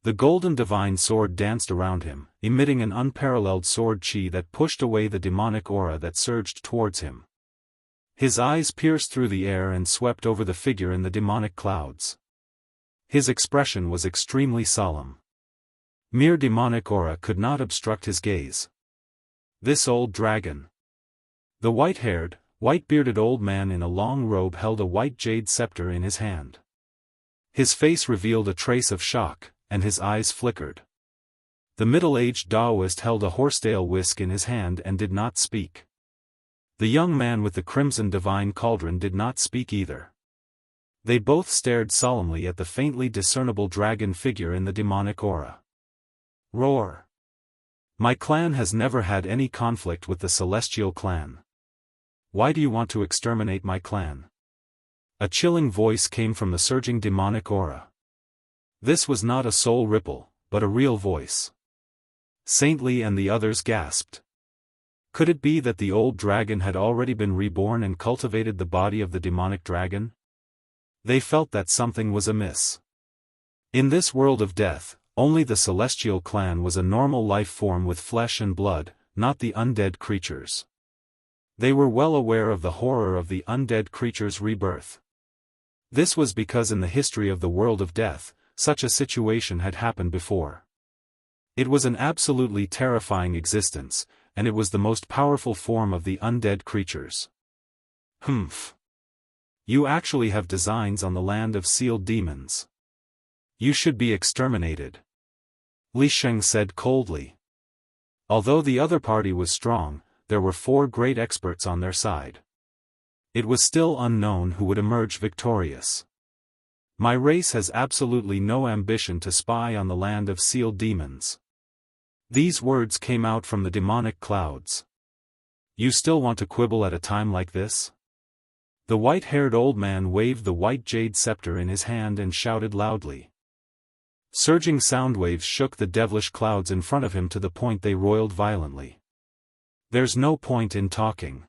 The golden divine sword danced around him, emitting an unparalleled sword chi that pushed away the demonic aura that surged towards him. His eyes pierced through the air and swept over the figure in the demonic clouds. His expression was extremely solemn. Mere demonic aura could not obstruct his gaze. This old dragon. The white-haired, white-bearded old man in a long robe held a white jade scepter in his hand. His face revealed a trace of shock, and his eyes flickered. The middle-aged Daoist held a horsetail whisk in his hand and did not speak. The young man with the crimson divine cauldron did not speak either. They both stared solemnly at the faintly discernible dragon figure in the demonic aura. Roar! My clan has never had any conflict with the celestial clan. Why do you want to exterminate my clan? A chilling voice came from the surging demonic aura. This was not a soul ripple, but a real voice. Saintly and the others gasped. Could it be that the old dragon had already been reborn and cultivated the body of the demonic dragon? They felt that something was amiss. In this world of death, only the celestial clan was a normal life form with flesh and blood, not the undead creatures. They were well aware of the horror of the undead creatures' rebirth. This was because in the history of the world of death, such a situation had happened before. It was an absolutely terrifying existence, and it was the most powerful form of the undead creatures. Humph. You actually have designs on the land of sealed demons. You should be exterminated. Li Sheng said coldly. Although the other party was strong, there were 4 great experts on their side. It was still unknown who would emerge victorious. My race has absolutely no ambition to spy on the land of sealed demons. These words came out from the demonic clouds. You still want to quibble at a time like this? The white-haired old man waved the white jade scepter in his hand and shouted loudly. Surging sound waves shook the devilish clouds in front of him to the point they roiled violently. There's no point in talking.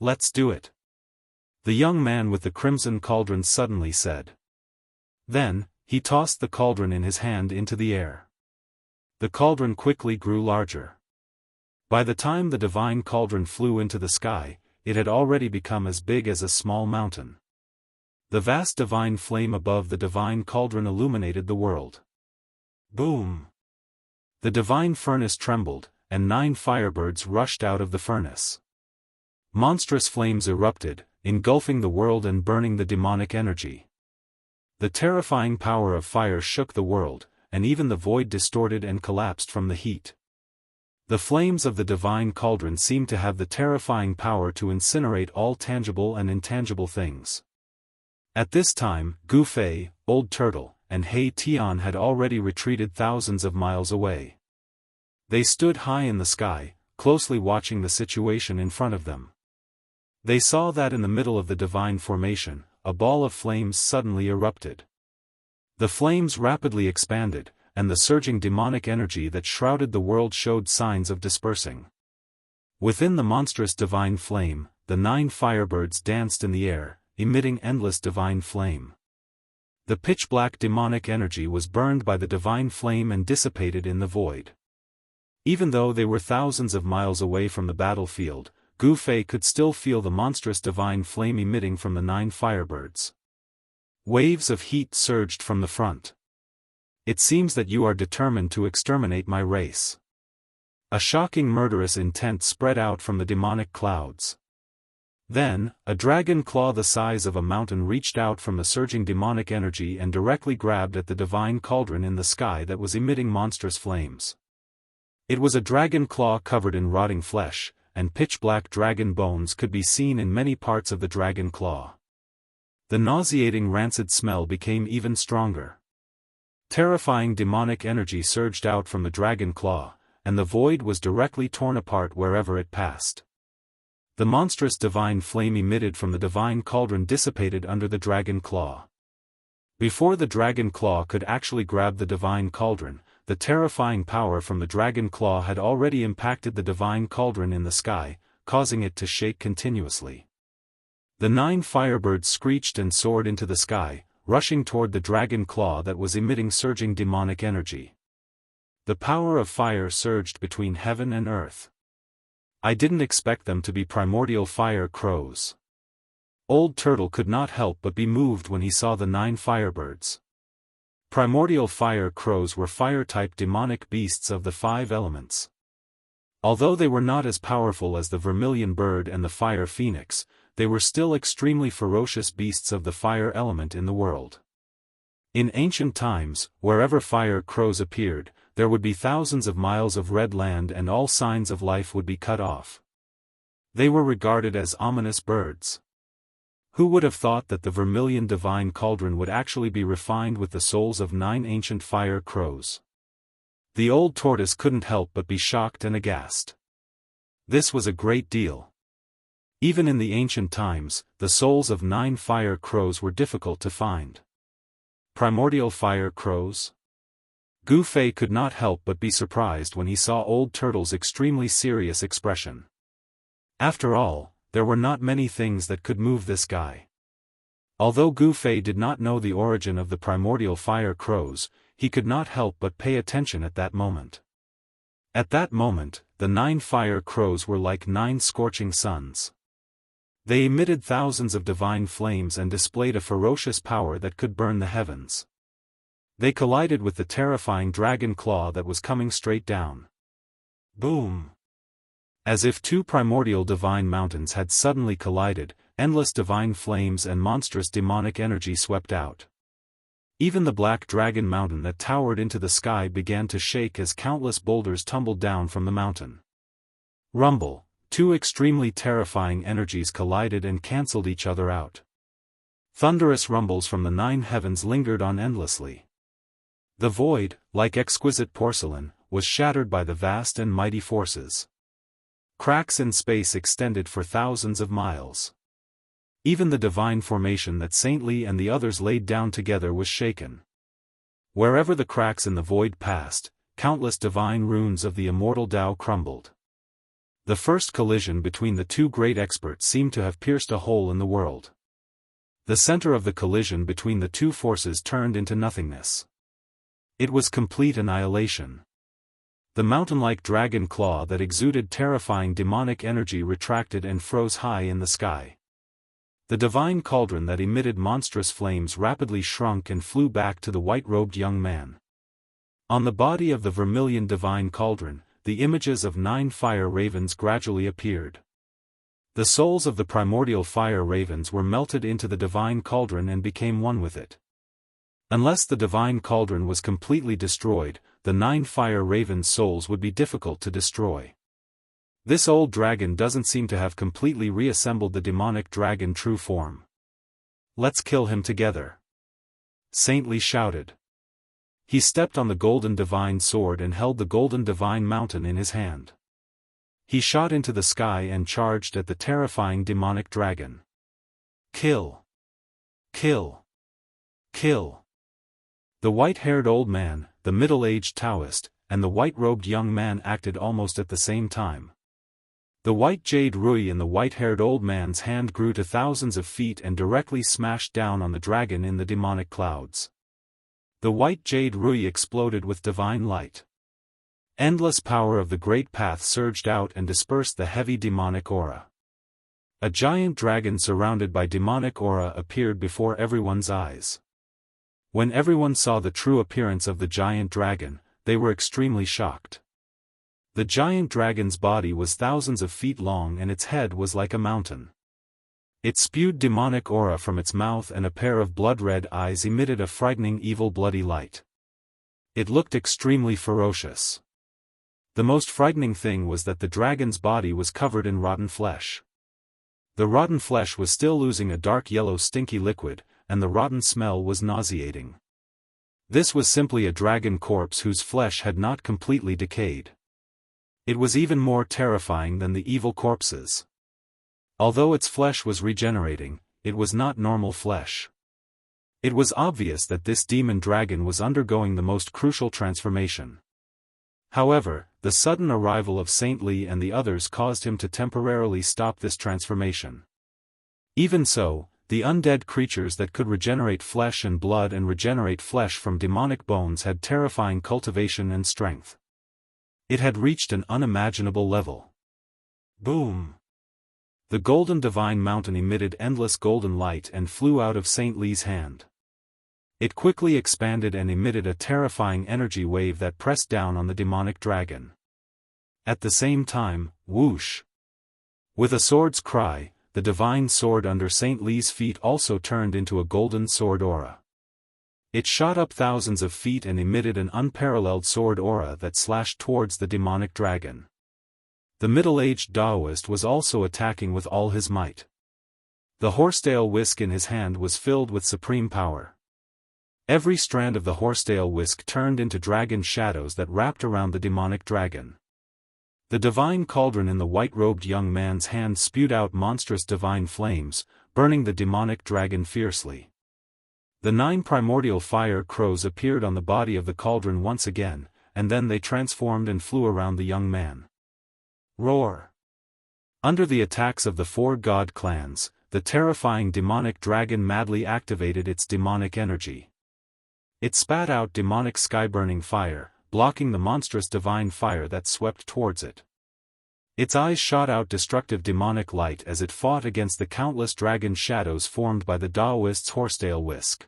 Let's do it. The young man with the crimson cauldron suddenly said. Then, he tossed the cauldron in his hand into the air. The cauldron quickly grew larger. By the time the divine cauldron flew into the sky, it had already become as big as a small mountain. The vast divine flame above the divine cauldron illuminated the world. Boom! The divine furnace trembled, and 9 firebirds rushed out of the furnace. Monstrous flames erupted, engulfing the world and burning the demonic energy. The terrifying power of fire shook the world, and even the void distorted and collapsed from the heat. The flames of the divine cauldron seemed to have the terrifying power to incinerate all tangible and intangible things. At this time, Gu Fei, Old Turtle, and He Tian had already retreated thousands of miles away. They stood high in the sky, closely watching the situation in front of them. They saw that in the middle of the divine formation, a ball of flames suddenly erupted. The flames rapidly expanded, and the surging demonic energy that shrouded the world showed signs of dispersing. Within the monstrous divine flame, the 9 firebirds danced in the air, emitting endless divine flame. The pitch-black demonic energy was burned by the divine flame and dissipated in the void. Even though they were thousands of miles away from the battlefield, Gu Fei could still feel the monstrous divine flame emitting from the 9 firebirds. Waves of heat surged from the front. It seems that you are determined to exterminate my race. A shocking murderous intent spread out from the demonic clouds. Then, a dragon claw the size of a mountain reached out from the surging demonic energy and directly grabbed at the divine cauldron in the sky that was emitting monstrous flames. It was a dragon claw covered in rotting flesh, and pitch-black dragon bones could be seen in many parts of the dragon claw. The nauseating rancid smell became even stronger. Terrifying demonic energy surged out from the dragon claw, and the void was directly torn apart wherever it passed. The monstrous divine flame emitted from the divine cauldron dissipated under the dragon claw. Before the dragon claw could actually grab the divine cauldron, the terrifying power from the dragon claw had already impacted the divine cauldron in the sky, causing it to shake continuously. The 9 firebirds screeched and soared into the sky, rushing toward the dragon claw that was emitting surging demonic energy. The power of fire surged between heaven and earth. I didn't expect them to be primordial fire crows. Old Turtle could not help but be moved when he saw the 9 firebirds. Primordial fire crows were fire-type demonic beasts of the 5 elements. Although they were not as powerful as the vermilion bird and the fire phoenix, they were still extremely ferocious beasts of the fire element in the world. In ancient times, wherever fire crows appeared, there would be thousands of miles of red land and all signs of life would be cut off. They were regarded as ominous birds. Who would have thought that the vermilion divine cauldron would actually be refined with the souls of 9 ancient fire crows? The old tortoise couldn't help but be shocked and aghast. This was a great deal. Even in the ancient times, the souls of 9 fire crows were difficult to find. Primordial fire crows? Gu Fei could not help but be surprised when he saw Old Turtle's extremely serious expression. After all, there were not many things that could move this guy. Although Gu Fei did not know the origin of the primordial fire crows, he could not help but pay attention at that moment. At that moment, the 9 fire crows were like 9 scorching suns. They emitted thousands of divine flames and displayed a ferocious power that could burn the heavens. They collided with the terrifying dragon claw that was coming straight down. Boom! As if two primordial divine mountains had suddenly collided, endless divine flames and monstrous demonic energy swept out. Even the black dragon mountain that towered into the sky began to shake as countless boulders tumbled down from the mountain. Rumble! Two extremely terrifying energies collided and cancelled each other out. Thunderous rumbles from the 9 heavens lingered on endlessly. The void, like exquisite porcelain, was shattered by the vast and mighty forces. Cracks in space extended for thousands of miles. Even the divine formation that Saint Li and the others laid down together was shaken. Wherever the cracks in the void passed, countless divine runes of the immortal Tao crumbled. The first collision between the two great experts seemed to have pierced a hole in the world. The center of the collision between the two forces turned into nothingness. It was complete annihilation. The mountain-like dragon claw that exuded terrifying demonic energy retracted and froze high in the sky. The divine cauldron that emitted monstrous flames rapidly shrunk and flew back to the white-robed young man. On the body of the vermilion divine cauldron, the images of 9 fire ravens gradually appeared. The souls of the primordial fire ravens were melted into the divine cauldron and became one with it. Unless the divine cauldron was completely destroyed, the 9 fire ravens' souls would be difficult to destroy. This old dragon doesn't seem to have completely reassembled the demonic dragon true form. Let's kill him together. Saint Li shouted. He stepped on the golden divine sword and held the golden divine mountain in his hand. He shot into the sky and charged at the terrifying demonic dragon. Kill! Kill! Kill! The white-haired old man, the middle-aged Daoist, and the white-robed young man acted almost at the same time. The white jade rui in the white-haired old man's hand grew to thousands of feet and directly smashed down on the dragon in the demonic clouds. The white jade rui exploded with divine light. Endless power of the great path surged out and dispersed the heavy demonic aura. A giant dragon surrounded by demonic aura appeared before everyone's eyes. When everyone saw the true appearance of the giant dragon, they were extremely shocked. The giant dragon's body was thousands of feet long and its head was like a mountain. It spewed demonic aura from its mouth and a pair of blood-red eyes emitted a frightening evil bloody light. It looked extremely ferocious. The most frightening thing was that the dragon's body was covered in rotten flesh. The rotten flesh was still oozing a dark yellow stinky liquid, and the rotten smell was nauseating. This was simply a dragon corpse whose flesh had not completely decayed. It was even more terrifying than the evil corpses. Although its flesh was regenerating, it was not normal flesh. It was obvious that this demon dragon was undergoing the most crucial transformation. However, the sudden arrival of Saint Li and the others caused him to temporarily stop this transformation. Even so, the undead creatures that could regenerate flesh and blood and regenerate flesh from demonic bones had terrifying cultivation and strength. It had reached an unimaginable level. Boom! The golden divine mountain emitted endless golden light and flew out of Saint Li's hand. It quickly expanded and emitted a terrifying energy wave that pressed down on the demonic dragon. At the same time, whoosh! With a sword's cry, the divine sword under Saint Li's feet also turned into a golden sword aura. It shot up thousands of feet and emitted an unparalleled sword aura that slashed towards the demonic dragon. The middle-aged Daoist was also attacking with all his might. The horsetail whisk in his hand was filled with supreme power. Every strand of the horsetail whisk turned into dragon shadows that wrapped around the demonic dragon. The divine cauldron in the white-robed young man's hand spewed out monstrous divine flames, burning the demonic dragon fiercely. The 9 primordial fire crows appeared on the body of the cauldron once again, and then they transformed and flew around the young man. Roar! Under the attacks of the 4 god clans, the terrifying demonic dragon madly activated its demonic energy. It spat out demonic sky-burning fire, blocking the monstrous divine fire that swept towards it. Its eyes shot out destructive demonic light as it fought against the countless dragon shadows formed by the Daoist's horsetail whisk.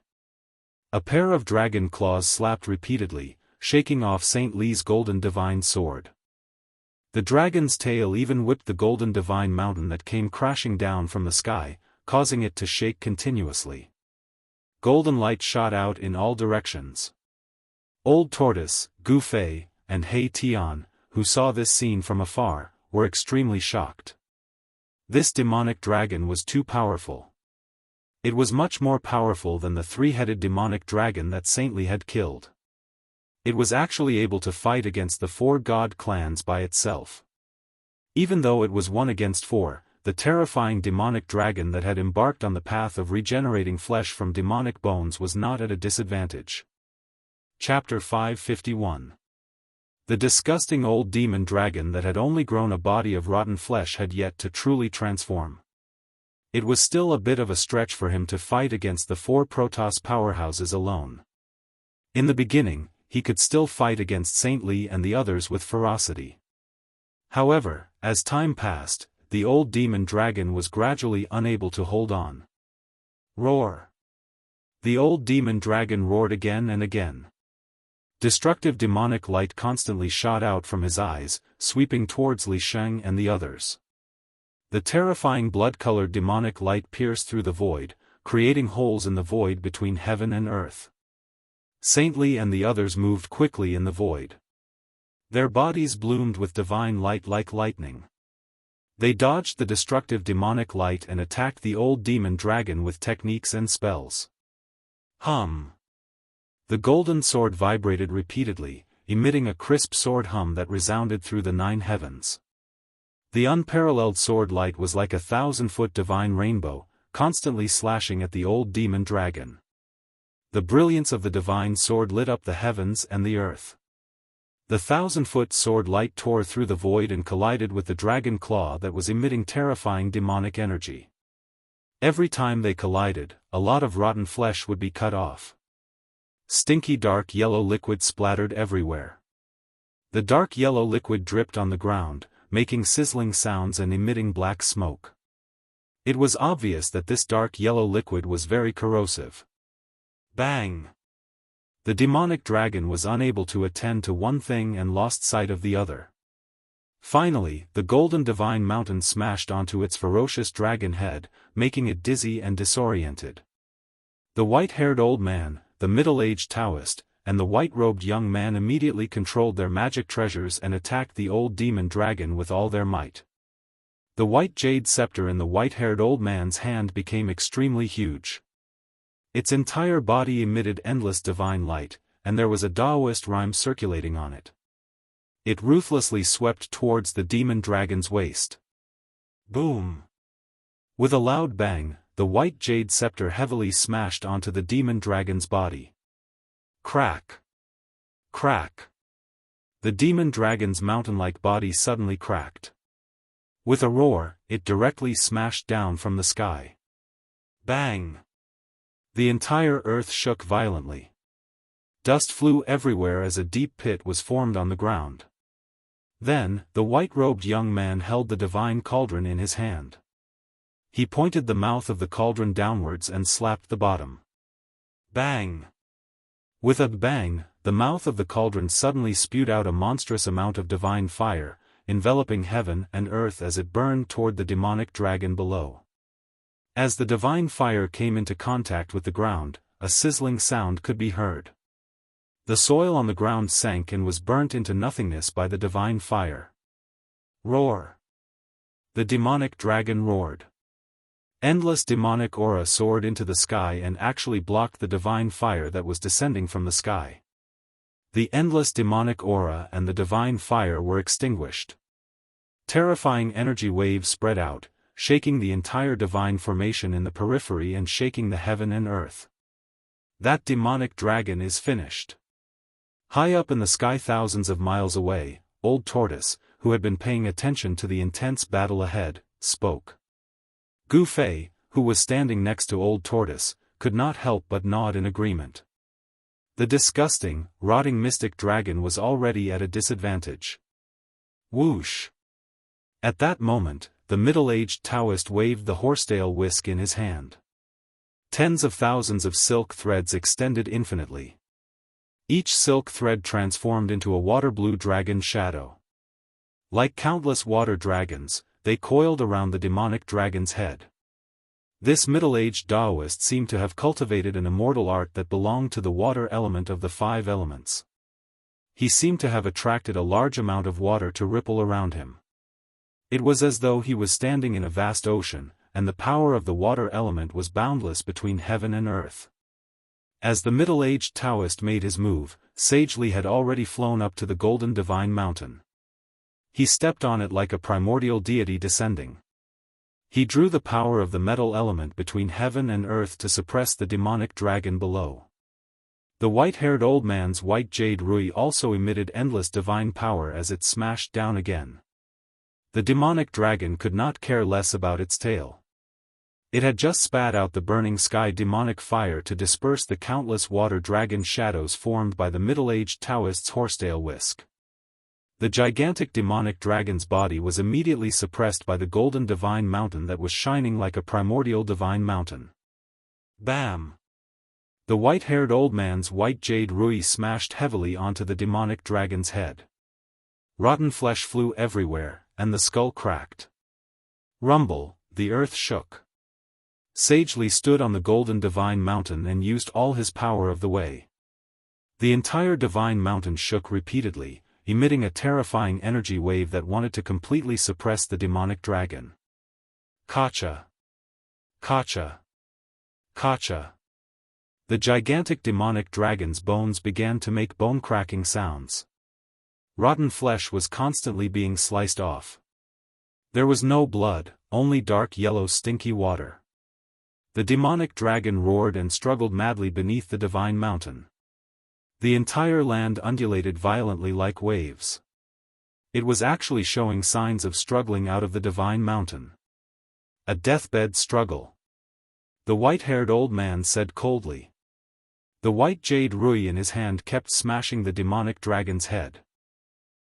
A pair of dragon claws slapped repeatedly, shaking off Saint Li's golden divine sword. The dragon's tail even whipped the golden divine mountain that came crashing down from the sky, causing it to shake continuously. Golden light shot out in all directions. Old Tortoise, Gu Fei, and He Tian, who saw this scene from afar, were extremely shocked. This demonic dragon was too powerful. It was much more powerful than the three-headed demonic dragon that Saint Li had killed. It was actually able to fight against the 4 god clans by itself. Even though it was 1 against 4, the terrifying demonic dragon that had embarked on the path of regenerating flesh from demonic bones was not at a disadvantage. Chapter 551. The disgusting old demon dragon that had only grown a body of rotten flesh had yet to truly transform. It was still a bit of a stretch for him to fight against the 4 Protoss powerhouses alone. In the beginning, he could still fight against Saint Li and the others with ferocity. However, as time passed, the old demon dragon was gradually unable to hold on. Roar! The old demon dragon roared again and again. Destructive demonic light constantly shot out from his eyes, sweeping towards Li Sheng and the others. The terrifying blood-colored demonic light pierced through the void, creating holes in the void between heaven and earth. Saint Li and the others moved quickly in the void. Their bodies bloomed with divine light like lightning. They dodged the destructive demonic light and attacked the old demon dragon with techniques and spells. Hum! The golden sword vibrated repeatedly, emitting a crisp sword hum that resounded through the 9 heavens. The unparalleled sword light was like a 1,000-foot divine rainbow, constantly slashing at the old demon dragon. The brilliance of the divine sword lit up the heavens and the earth. The 1,000-foot sword light tore through the void and collided with the dragon claw that was emitting terrifying demonic energy. Every time they collided, a lot of rotten flesh would be cut off. Stinky dark yellow liquid splattered everywhere. The dark yellow liquid dripped on the ground, making sizzling sounds and emitting black smoke. It was obvious that this dark yellow liquid was very corrosive. Bang! The demonic dragon was unable to attend to one thing and lost sight of the other. Finally, the golden divine mountain smashed onto its ferocious dragon head, making it dizzy and disoriented. The white-haired old man, the middle-aged Daoist, and the white-robed young man immediately controlled their magic treasures and attacked the old demon dragon with all their might. The white jade scepter in the white-haired old man's hand became extremely huge. Its entire body emitted endless divine light, and there was a Daoist rhyme circulating on it. It ruthlessly swept towards the demon dragon's waist. Boom! With a loud bang, the white jade scepter heavily smashed onto the demon dragon's body. Crack! Crack! The demon dragon's mountain-like body suddenly cracked. With a roar, it directly smashed down from the sky. Bang! The entire earth shook violently. Dust flew everywhere as a deep pit was formed on the ground. Then, the white-robed young man held the divine cauldron in his hand. He pointed the mouth of the cauldron downwards and slapped the bottom. Bang! With a bang, the mouth of the cauldron suddenly spewed out a monstrous amount of divine fire, enveloping heaven and earth as it burned toward the demonic dragon below. As the divine fire came into contact with the ground, a sizzling sound could be heard. The soil on the ground sank and was burnt into nothingness by the divine fire. Roar! The demonic dragon roared. Endless demonic aura soared into the sky and actually blocked the divine fire that was descending from the sky. The endless demonic aura and the divine fire were extinguished. Terrifying energy waves spread out, shaking the entire divine formation in the periphery and shaking the heaven and earth. That demonic dragon is finished. High up in the sky thousands of miles away, Old Tortoise, who had been paying attention to the intense battle ahead, spoke. Gu Fei, who was standing next to Old Tortoise, could not help but nod in agreement. The disgusting, rotting mystic dragon was already at a disadvantage. Whoosh! At that moment, the middle-aged Daoist waved the horsetail whisk in his hand. Tens of thousands of silk threads extended infinitely. Each silk thread transformed into a water-blue dragon shadow. Like countless water dragons, they coiled around the demonic dragon's head. This middle-aged Daoist seemed to have cultivated an immortal art that belonged to the water element of the 5 elements. He seemed to have attracted a large amount of water to ripple around him. It was as though he was standing in a vast ocean, and the power of the water element was boundless between heaven and earth. As the middle-aged Taoist made his move, Sagely had already flown up to the golden divine mountain. He stepped on it like a primordial deity descending. He drew the power of the metal element between heaven and earth to suppress the demonic dragon below. The white-haired old man's white jade rui also emitted endless divine power as it smashed down again. The demonic dragon could not care less about its tail. It had just spat out the burning sky demonic fire to disperse the countless water dragon shadows formed by the middle-aged Taoist's horsetail whisk. The gigantic demonic dragon's body was immediately suppressed by the golden divine mountain that was shining like a primordial divine mountain. Bam! The white-haired old man's white jade rui smashed heavily onto the demonic dragon's head. Rotten flesh flew everywhere, and the skull cracked. Rumble, the earth shook. Sagely stood on the golden divine mountain and used all his power of the way. The entire divine mountain shook repeatedly, emitting a terrifying energy wave that wanted to completely suppress the demonic dragon. Kacha! Kacha! Kacha! The gigantic demonic dragon's bones began to make bone-cracking sounds. Rotten flesh was constantly being sliced off. There was no blood, only dark yellow stinky water. The demonic dragon roared and struggled madly beneath the divine mountain. The entire land undulated violently like waves. It was actually showing signs of struggling out of the divine mountain. A deathbed struggle. The white-haired old man said coldly. The white jade rui in his hand kept smashing the demonic dragon's head.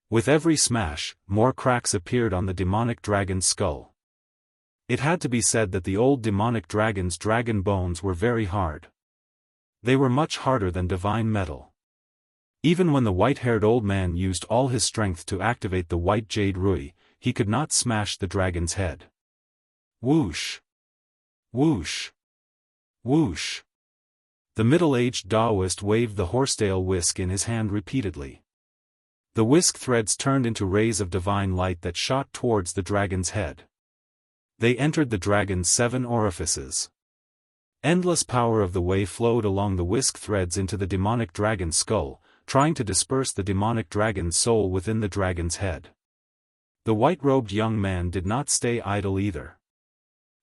With every smash, more cracks appeared on the demonic dragon's skull. It had to be said that the old demonic dragon's dragon bones were very hard. They were much harder than divine metal. Even when the white-haired old man used all his strength to activate the white jade rui, he could not smash the dragon's head. Whoosh! Whoosh! Whoosh! The middle-aged Daoist waved the horsetail whisk in his hand repeatedly. The whisk threads turned into rays of divine light that shot towards the dragon's head. They entered the dragon's 7 orifices. Endless power of the way flowed along the whisk threads into the demonic dragon's skull, trying to disperse the demonic dragon's soul within the dragon's head. The white-robed young man did not stay idle either.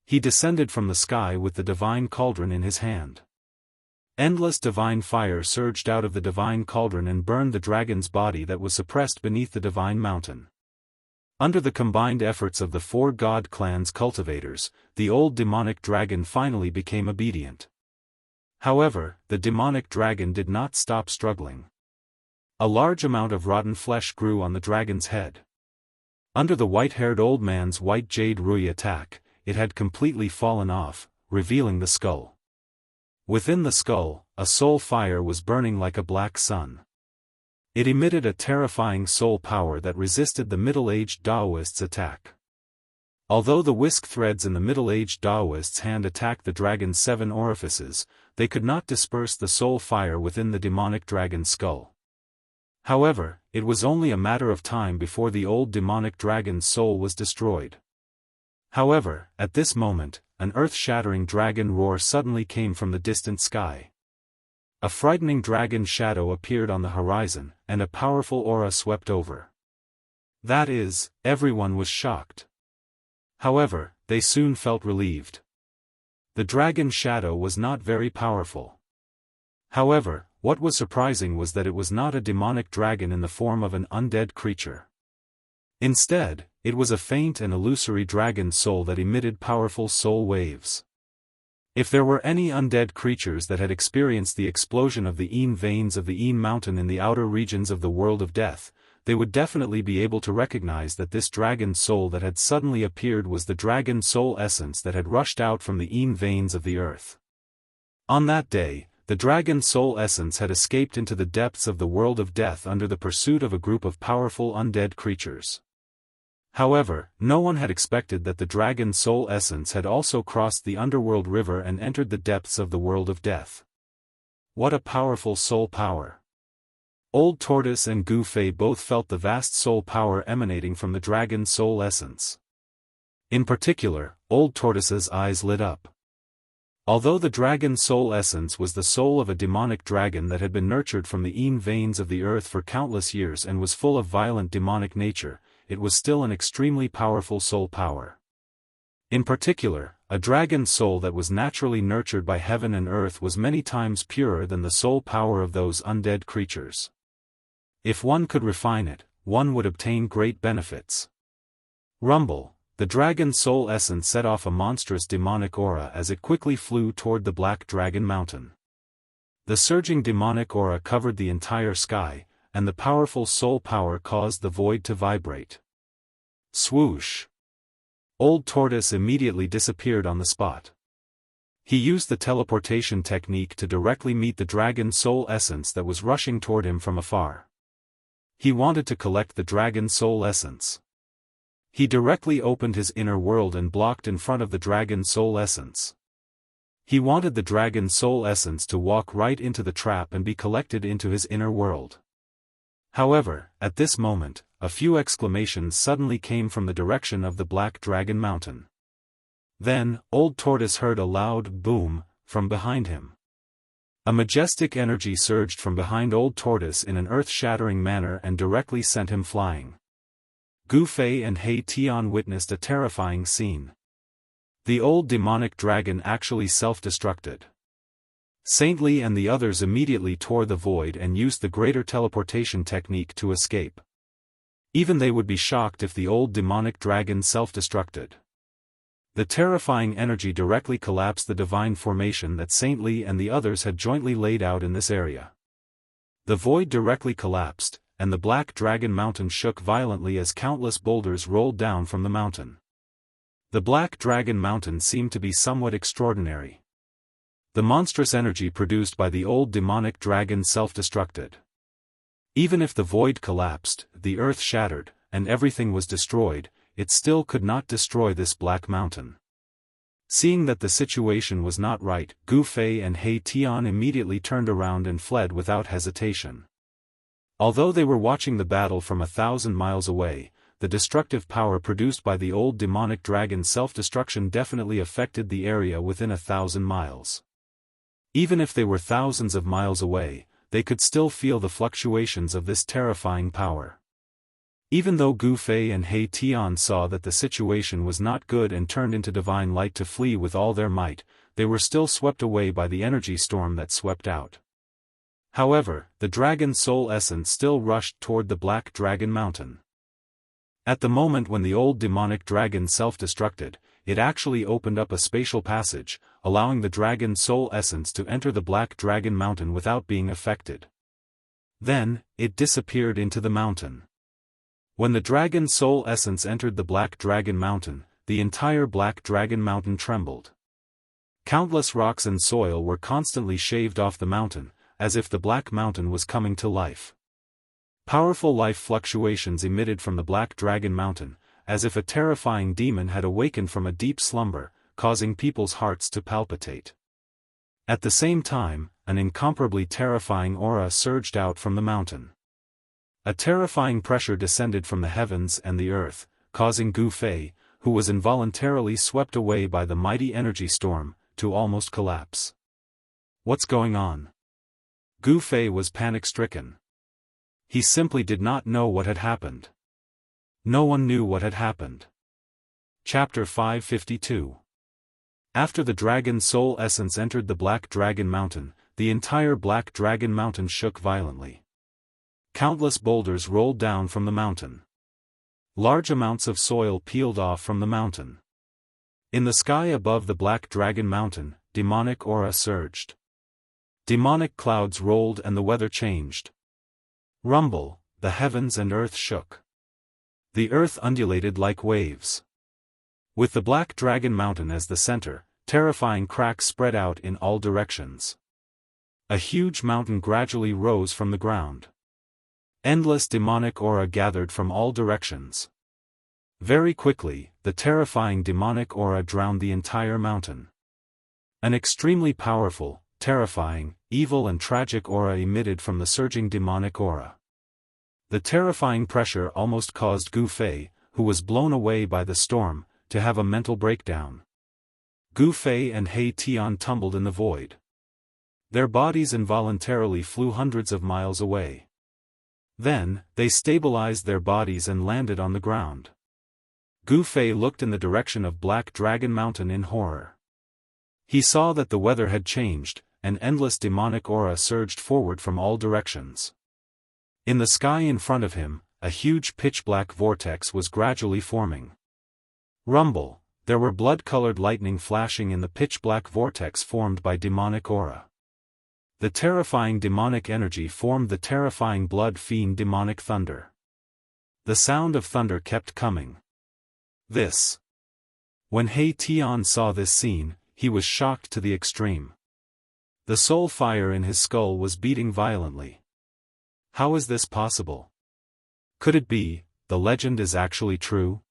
He descended from the sky with the divine cauldron in his hand. Endless divine fire surged out of the divine cauldron and burned the dragon's body that was suppressed beneath the divine mountain. Under the combined efforts of the 4 god clan's cultivators, the old demonic dragon finally became obedient. However, the demonic dragon did not stop struggling. A large amount of rotten flesh grew on the dragon's head. Under the white-haired old man's white jade rui attack, it had completely fallen off, revealing the skull. Within the skull, a soul fire was burning like a black sun. It emitted a terrifying soul power that resisted the middle-aged Daoist's attack. Although the whisk threads in the middle-aged Daoist's hand attacked the dragon's 7 orifices, they could not disperse the soul fire within the demonic dragon's skull. However, it was only a matter of time before the old demonic dragon's soul was destroyed. However, at this moment, an earth-shattering dragon roar suddenly came from the distant sky. A frightening dragon shadow appeared on the horizon, and a powerful aura swept over. That is, everyone was shocked. However, they soon felt relieved. The dragon shadow was not very powerful. However, what was surprising was that it was not a demonic dragon in the form of an undead creature. Instead, it was a faint and illusory dragon soul that emitted powerful soul waves. If there were any undead creatures that had experienced the explosion of the Yin veins of the Yin mountain in the outer regions of the world of death, they would definitely be able to recognize that this dragon soul that had suddenly appeared was the dragon soul essence that had rushed out from the Yin veins of the earth. On that day, the dragon soul essence had escaped into the depths of the world of death under the pursuit of a group of powerful undead creatures. However, no one had expected that the dragon soul essence had also crossed the underworld river and entered the depths of the world of death. What a powerful soul power! Old Tortoise and Gu Fei both felt the vast soul power emanating from the dragon soul essence. In particular, Old Tortoise's eyes lit up. Although the dragon soul essence was the soul of a demonic dragon that had been nurtured from the yin veins of the earth for countless years and was full of violent demonic nature, it was still an extremely powerful soul power. In particular, a dragon soul that was naturally nurtured by heaven and earth was many times purer than the soul power of those undead creatures. If one could refine it, one would obtain great benefits. Rumble. The dragon soul essence set off a monstrous demonic aura as it quickly flew toward the Black Dragon Mountain. The surging demonic aura covered the entire sky, and the powerful soul power caused the void to vibrate. Swoosh! Old Tortoise immediately disappeared on the spot. He used the teleportation technique to directly meet the dragon soul essence that was rushing toward him from afar. He wanted to collect the dragon soul essence. He directly opened his inner world and blocked in front of the dragon soul essence. He wanted the dragon soul essence to walk right into the trap and be collected into his inner world. However, at this moment, a few exclamations suddenly came from the direction of the Black Dragon Mountain. Then, Old Tortoise heard a loud boom from behind him. A majestic energy surged from behind Old Tortoise in an earth-shattering manner and directly sent him flying. Gu Fei and He Tian witnessed a terrifying scene. The old demonic dragon actually self-destructed. Saint Li and the others immediately tore the void and used the greater teleportation technique to escape. Even they would be shocked if the old demonic dragon self-destructed. The terrifying energy directly collapsed the divine formation that Saint Li and the others had jointly laid out in this area. The void directly collapsed, and the Black Dragon Mountain shook violently as countless boulders rolled down from the mountain. The Black Dragon Mountain seemed to be somewhat extraordinary. The monstrous energy produced by the old demonic dragon self-destructed. Even if the void collapsed, the earth shattered, and everything was destroyed, it still could not destroy this Black Mountain. Seeing that the situation was not right, Gu Fei and He Tian immediately turned around and fled without hesitation. Although they were watching the battle from 1,000 miles away, the destructive power produced by the old demonic dragon's self-destruction definitely affected the area within 1,000 miles. Even if they were thousands of miles away, they could still feel the fluctuations of this terrifying power. Even though Gu Fei and He Tian saw that the situation was not good and turned into divine light to flee with all their might, they were still swept away by the energy storm that swept out. However, the dragon soul essence still rushed toward the Black Dragon Mountain. At the moment when the old demonic dragon self-destructed, it actually opened up a spatial passage, allowing the dragon soul essence to enter the Black Dragon Mountain without being affected. Then, it disappeared into the mountain. When the dragon soul essence entered the Black Dragon Mountain, the entire Black Dragon Mountain trembled. Countless rocks and soil were constantly shaved off the mountain, as if the Black Mountain was coming to life. Powerful life fluctuations emitted from the Black Dragon Mountain, as if a terrifying demon had awakened from a deep slumber, causing people's hearts to palpitate. At the same time, an incomparably terrifying aura surged out from the mountain. A terrifying pressure descended from the heavens and the earth, causing Gu Fei, who was involuntarily swept away by the mighty energy storm, to almost collapse. What's going on? Gu Fei was panic-stricken. He simply did not know what had happened. No one knew what had happened. Chapter 552. After the dragon soul essence entered the Black Dragon Mountain, the entire Black Dragon Mountain shook violently. Countless boulders rolled down from the mountain. Large amounts of soil peeled off from the mountain. In the sky above the Black Dragon Mountain, demonic aura surged. Demonic clouds rolled and the weather changed. Rumble, the heavens and earth shook. The earth undulated like waves. With the Black Dragon Mountain as the center, terrifying cracks spread out in all directions. A huge mountain gradually rose from the ground. Endless demonic aura gathered from all directions. Very quickly, the terrifying demonic aura drowned the entire mountain. An extremely powerful, terrifying, evil and tragic aura emitted from the surging demonic aura. The terrifying pressure almost caused Gu Fei, who was blown away by the storm, to have a mental breakdown. Gu Fei and He Tian tumbled in the void. Their bodies involuntarily flew hundreds of miles away. Then, they stabilized their bodies and landed on the ground. Gu Fei looked in the direction of Black Dragon Mountain in horror. He saw that the weather had changed, and endless demonic aura surged forward from all directions. In the sky in front of him, a huge pitch-black vortex was gradually forming. Rumble, there were blood-colored lightning flashing in the pitch-black vortex formed by demonic aura. The terrifying demonic energy formed the terrifying blood fiend demonic thunder. The sound of thunder kept coming. When He Tian saw this scene, he was shocked to the extreme. The soul fire in his skull was beating violently. How is this possible? Could it be, the legend is actually true?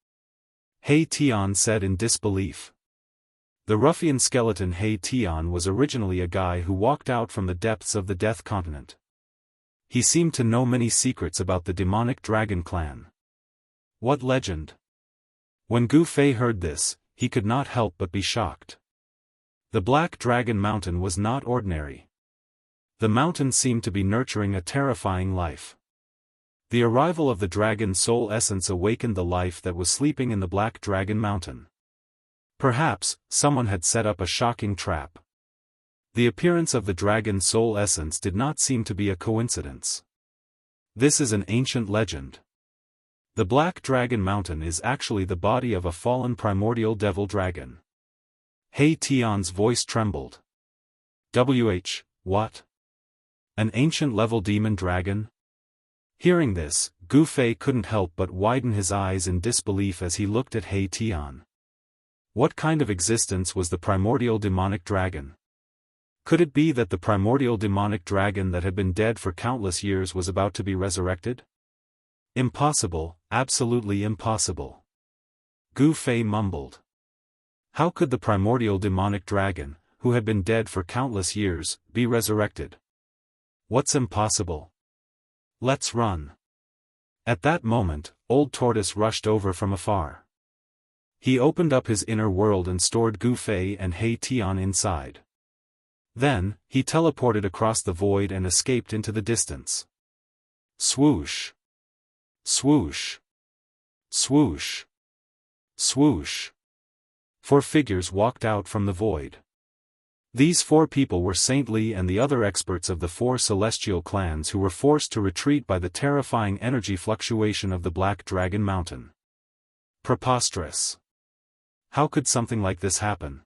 He Tian said in disbelief. The ruffian skeleton He Tian was originally a guy who walked out from the depths of the Death Continent. He seemed to know many secrets about the demonic dragon clan. What legend? When Gu Fei heard this, he could not help but be shocked. The Black Dragon Mountain was not ordinary. The mountain seemed to be nurturing a terrifying life. The arrival of the dragon soul essence awakened the life that was sleeping in the Black Dragon Mountain. Perhaps, someone had set up a shocking trap. The appearance of the dragon soul essence did not seem to be a coincidence. This is an ancient legend. The Black Dragon Mountain is actually the body of a fallen primordial devil dragon. He Tian's voice trembled. What? An ancient level demon dragon? Hearing this, Gu Fei couldn't help but widen his eyes in disbelief as he looked at He Tian. What kind of existence was the primordial demonic dragon? Could it be that the primordial demonic dragon that had been dead for countless years was about to be resurrected? Impossible, absolutely impossible. Gu Fei mumbled. How could the primordial demonic dragon, who had been dead for countless years, be resurrected? What's impossible? Let's run. At that moment, Old Tortoise rushed over from afar. He opened up his inner world and stored Gu Fei and He Tian inside. Then, he teleported across the void and escaped into the distance. Swoosh! Swoosh! Swoosh! Swoosh! 4 figures walked out from the void. These 4 people were Saint Li and the other experts of the 4 celestial clans who were forced to retreat by the terrifying energy fluctuation of the Black Dragon Mountain. Preposterous! How could something like this happen?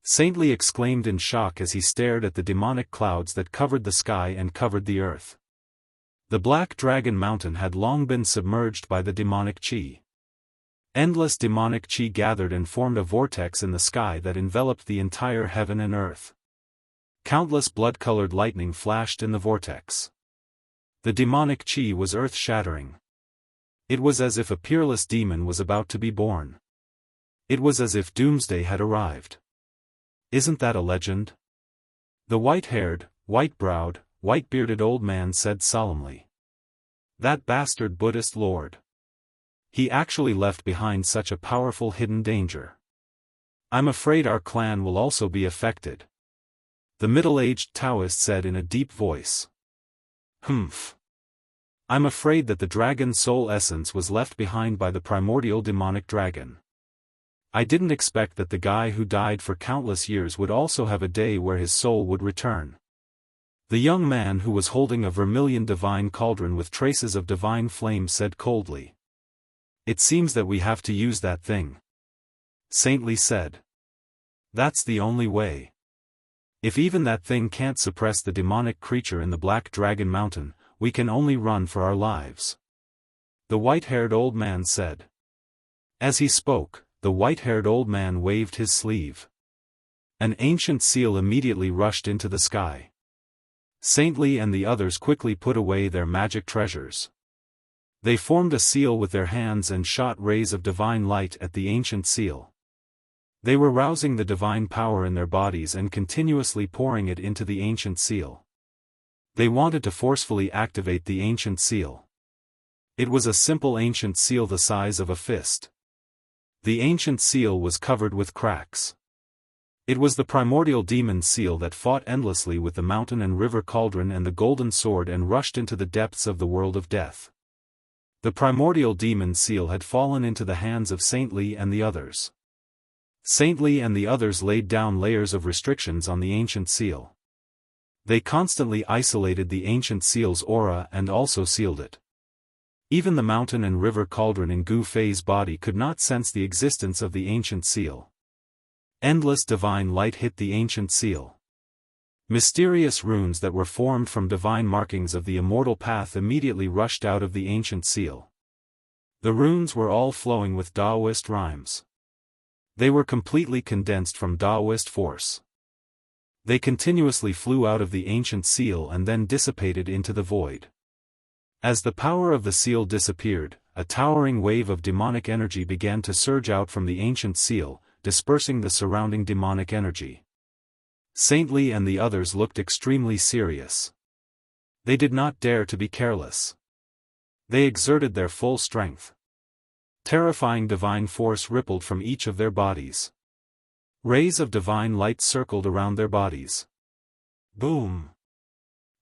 Saint Li exclaimed in shock as he stared at the demonic clouds that covered the sky and covered the earth. The Black Dragon Mountain had long been submerged by the demonic qi. Endless demonic qi gathered and formed a vortex in the sky that enveloped the entire heaven and earth. Countless blood-colored lightning flashed in the vortex. The demonic qi was earth-shattering. It was as if a peerless demon was about to be born. It was as if doomsday had arrived. Isn't that a legend? The white-haired, white-browed, white-bearded old man said solemnly. That bastard Buddhist lord. He actually left behind such a powerful hidden danger. I'm afraid our clan will also be affected. The middle-aged Taoist said in a deep voice. Humph. I'm afraid that the dragon's soul essence was left behind by the primordial demonic dragon. I didn't expect that the guy who died for countless years would also have a day where his soul would return. The young man who was holding a vermilion divine cauldron with traces of divine flame said coldly. It seems that we have to use that thing. Saint Li said. That's the only way. If even that thing can't suppress the demonic creature in the Black Dragon Mountain, we can only run for our lives. The white-haired old man said. As he spoke, the white-haired old man waved his sleeve. An ancient seal immediately rushed into the sky. Saintly and the others quickly put away their magic treasures. They formed a seal with their hands and shot rays of divine light at the ancient seal. They were rousing the divine power in their bodies and continuously pouring it into the ancient seal. They wanted to forcefully activate the ancient seal. It was a simple ancient seal the size of a fist. The ancient seal was covered with cracks. It was the primordial demon seal that fought endlessly with the mountain and river cauldron and the golden sword and rushed into the depths of the world of death. The primordial demon seal had fallen into the hands of Saintly and the others. Saintly and the others laid down layers of restrictions on the ancient seal. They constantly isolated the ancient seal's aura and also sealed it. Even the mountain and river cauldron in Gu Fei's body could not sense the existence of the ancient seal. Endless divine light hit the ancient seal. Mysterious runes that were formed from divine markings of the immortal path immediately rushed out of the ancient seal. The runes were all flowing with Daoist rhymes. They were completely condensed from Daoist force. They continuously flew out of the ancient seal and then dissipated into the void. As the power of the seal disappeared, a towering wave of demonic energy began to surge out from the ancient seal, dispersing the surrounding demonic energy. Saintly and the others looked extremely serious. They did not dare to be careless. They exerted their full strength. Terrifying divine force rippled from each of their bodies. Rays of divine light circled around their bodies. Boom!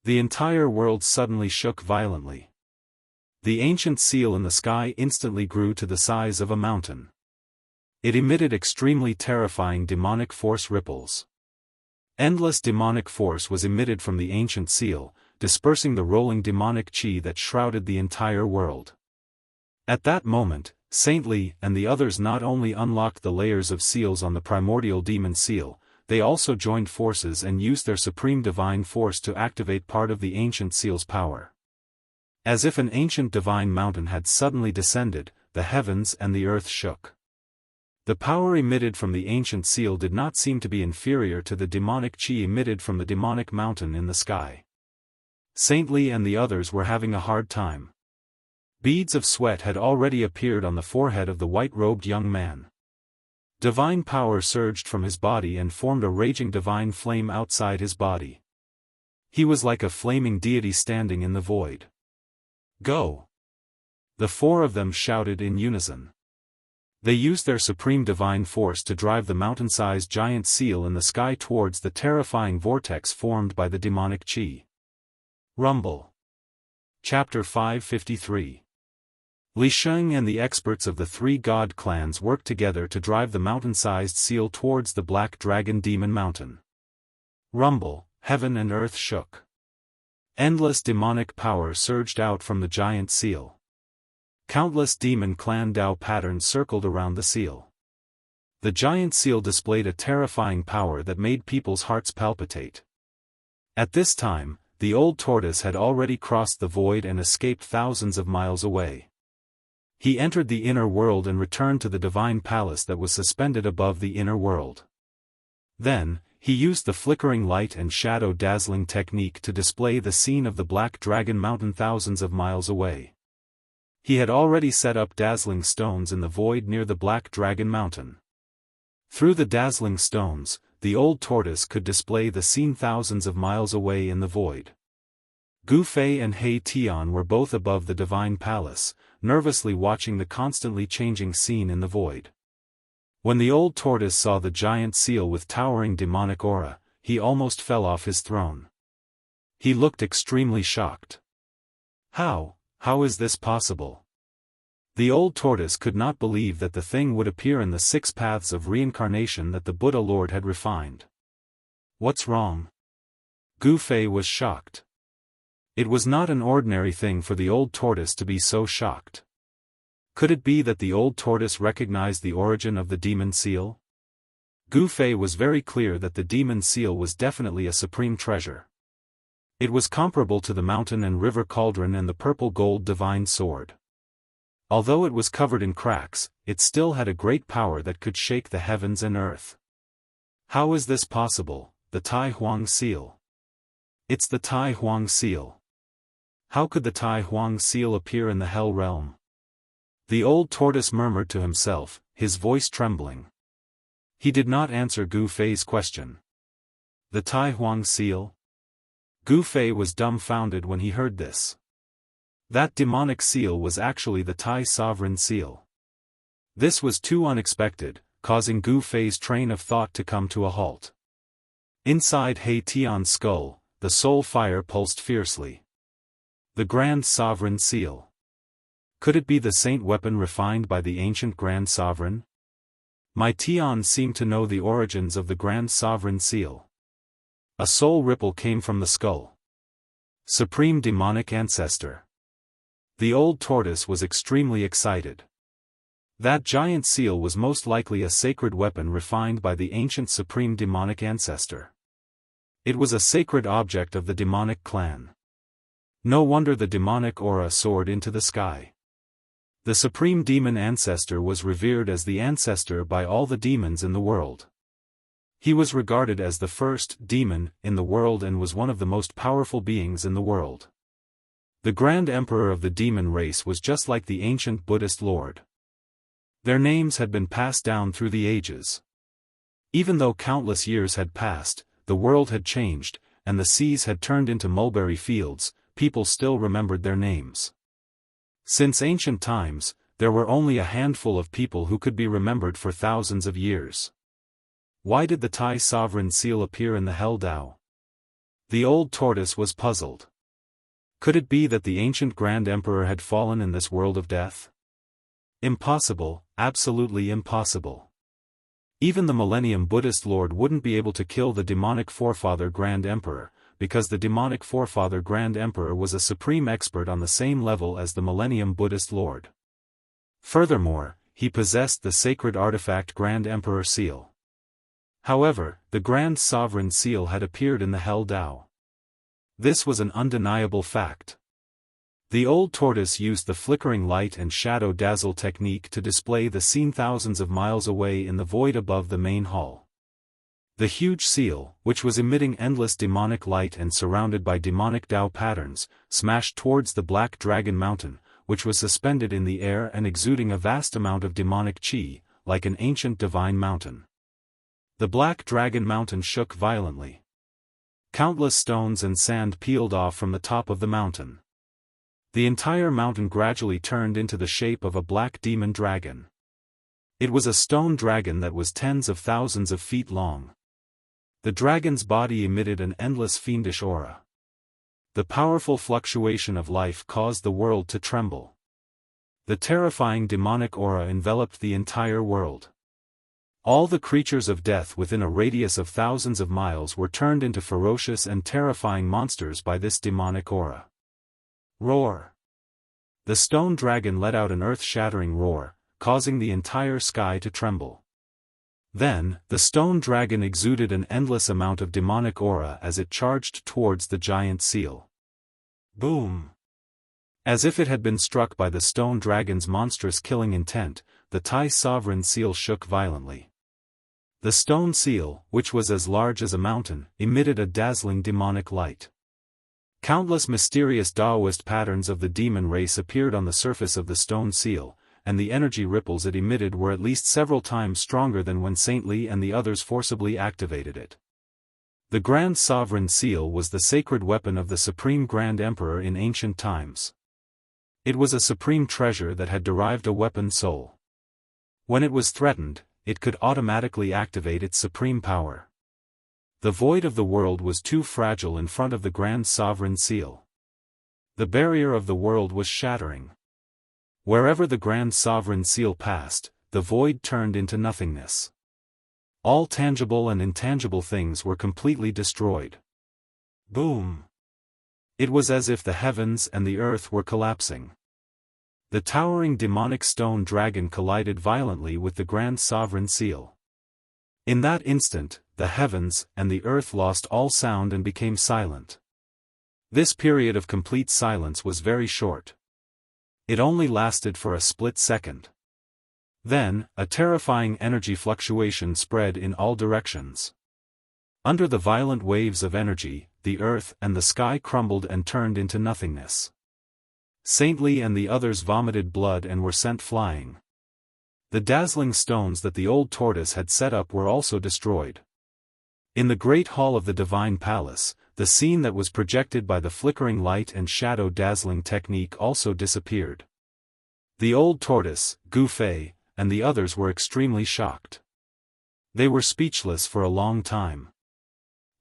The entire world suddenly shook violently. The ancient seal in the sky instantly grew to the size of a mountain. It emitted extremely terrifying demonic force ripples. Endless demonic force was emitted from the ancient seal, dispersing the rolling demonic chi that shrouded the entire world. At that moment, Saintly and the others not only unlocked the layers of seals on the primordial demon seal, they also joined forces and used their supreme divine force to activate part of the ancient seal's power. As if an ancient divine mountain had suddenly descended, the heavens and the earth shook. The power emitted from the ancient seal did not seem to be inferior to the demonic chi emitted from the demonic mountain in the sky. Saintly and the others were having a hard time. Beads of sweat had already appeared on the forehead of the white-robed young man. Divine power surged from his body and formed a raging divine flame outside his body. He was like a flaming deity standing in the void. Go! The four of them shouted in unison. They used their supreme divine force to drive the mountain-sized giant seal in the sky towards the terrifying vortex formed by the demonic chi. Rumble. Chapter 553. Li Sheng and the experts of the three god clans worked together to drive the mountain-sized seal towards the black dragon demon mountain. Rumble, heaven and earth shook. Endless demonic power surged out from the giant seal. Countless demon clan Dao patterns circled around the seal. The giant seal displayed a terrifying power that made people's hearts palpitate. At this time, the old tortoise had already crossed the void and escaped thousands of miles away. He entered the inner world and returned to the divine palace that was suspended above the inner world. Then, he used the flickering light and shadow dazzling technique to display the scene of the Black Dragon Mountain thousands of miles away. He had already set up dazzling stones in the void near the Black Dragon Mountain. Through the dazzling stones, the old tortoise could display the scene thousands of miles away in the void. Gu Fei and He Tian were both above the divine palace, nervously watching the constantly changing scene in the void. When the old tortoise saw the giant seal with towering demonic aura, he almost fell off his throne. He looked extremely shocked. How is this possible? The old tortoise could not believe that the thing would appear in the 6 paths of reincarnation that the Buddha Lord had refined. What's wrong? Gu Fei was shocked. It was not an ordinary thing for the old tortoise to be so shocked. Could it be that the old tortoise recognized the origin of the demon seal? Gu Fei was very clear that the demon seal was definitely a supreme treasure. It was comparable to the mountain and river cauldron and the purple gold divine sword. Although it was covered in cracks, it still had a great power that could shake the heavens and earth. How is this possible? The Tai Huang seal. It's the Tai Huang seal. How could the Tai Huang seal appear in the Hell realm? The old tortoise murmured to himself, his voice trembling. He did not answer Gu Fei's question. The Tai Huang seal? Gu Fei was dumbfounded when he heard this. That demonic seal was actually the Tai sovereign seal. This was too unexpected, causing Gu Fei's train of thought to come to a halt. Inside He Tian's skull, the soul fire pulsed fiercely. The Grand Sovereign Seal. Could it be the saint weapon refined by the ancient Grand Sovereign? My Tian seemed to know the origins of the Grand Sovereign Seal. A soul ripple came from the skull. Supreme Demonic Ancestor. The old tortoise was extremely excited. That giant seal was most likely a sacred weapon refined by the ancient Supreme Demonic Ancestor. It was a sacred object of the demonic clan. No wonder the demonic aura soared into the sky. The Supreme Demon Ancestor was revered as the ancestor by all the demons in the world. He was regarded as the first demon in the world and was one of the most powerful beings in the world. The Grand Emperor of the demon race was just like the ancient Buddhist Lord. Their names had been passed down through the ages. Even though countless years had passed, the world had changed, and the seas had turned into mulberry fields, people still remembered their names. Since ancient times, there were only a handful of people who could be remembered for thousands of years. Why did the Tai Sovereign Seal appear in the Hell Dao? The old tortoise was puzzled. Could it be that the ancient Grand Emperor had fallen in this world of death? Impossible, absolutely impossible. Even the Millennium Buddhist Lord wouldn't be able to kill the demonic forefather Grand Emperor, because the demonic forefather Grand Emperor was a supreme expert on the same level as the Millennium Buddhist Lord. Furthermore, he possessed the sacred artifact Grand Emperor Seal. However, the Grand Sovereign Seal had appeared in the Hell Dao. This was an undeniable fact. The old tortoise used the flickering light and shadow dazzle technique to display the scene thousands of miles away in the void above the main hall. The huge seal, which was emitting endless demonic light and surrounded by demonic Dao patterns, smashed towards the Black Dragon Mountain, which was suspended in the air and exuding a vast amount of demonic qi, like an ancient divine mountain. The Black Dragon Mountain shook violently. Countless stones and sand peeled off from the top of the mountain. The entire mountain gradually turned into the shape of a black demon dragon. It was a stone dragon that was tens of thousands of feet long. The dragon's body emitted an endless fiendish aura. The powerful fluctuation of life caused the world to tremble. The terrifying demonic aura enveloped the entire world. All the creatures of death within a radius of thousands of miles were turned into ferocious and terrifying monsters by this demonic aura. Roar! The stone dragon let out an earth-shattering roar, causing the entire sky to tremble. Then, the stone dragon exuded an endless amount of demonic aura as it charged towards the giant seal. Boom! As if it had been struck by the stone dragon's monstrous killing intent, the Tai Sovereign Seal shook violently. The stone seal, which was as large as a mountain, emitted a dazzling demonic light. Countless mysterious Daoist patterns of the demon race appeared on the surface of the stone seal, and the energy ripples it emitted were at least several times stronger than when Saint Li and the others forcibly activated it. The Grand Sovereign Seal was the sacred weapon of the Supreme Grand Emperor in ancient times. It was a supreme treasure that had derived a weapon soul. When it was threatened, it could automatically activate its supreme power. The void of the world was too fragile in front of the Grand Sovereign Seal. The barrier of the world was shattering. Wherever the Grand Sovereign Seal passed, the void turned into nothingness. All tangible and intangible things were completely destroyed. Boom! It was as if the heavens and the earth were collapsing. The towering demonic stone dragon collided violently with the Grand Sovereign Seal. In that instant, the heavens and the earth lost all sound and became silent. This period of complete silence was very short. It only lasted for a split second. Then, a terrifying energy fluctuation spread in all directions. Under the violent waves of energy, the earth and the sky crumbled and turned into nothingness. Saintly and the others vomited blood and were sent flying. The dazzling stones that the old tortoise had set up were also destroyed. In the great hall of the divine palace, the scene that was projected by the flickering light and shadow dazzling technique also disappeared. The old tortoise, Gu Fei, and the others were extremely shocked. They were speechless for a long time.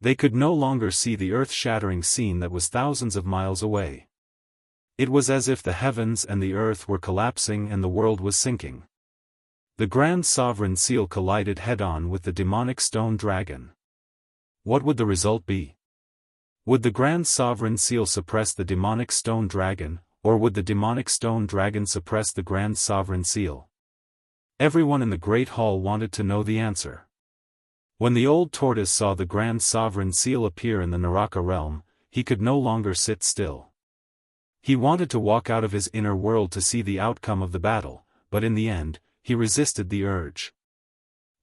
They could no longer see the earth-shattering scene that was thousands of miles away. It was as if the heavens and the earth were collapsing and the world was sinking. The Grand Sovereign Seal collided head-on with the demonic stone dragon. What would the result be? Would the Grand Sovereign Seal suppress the demonic stone dragon, or would the demonic stone dragon suppress the Grand Sovereign Seal? Everyone in the Great Hall wanted to know the answer. When the old tortoise saw the Grand Sovereign Seal appear in the Naraka realm, he could no longer sit still. He wanted to walk out of his inner world to see the outcome of the battle, but in the end, he resisted the urge.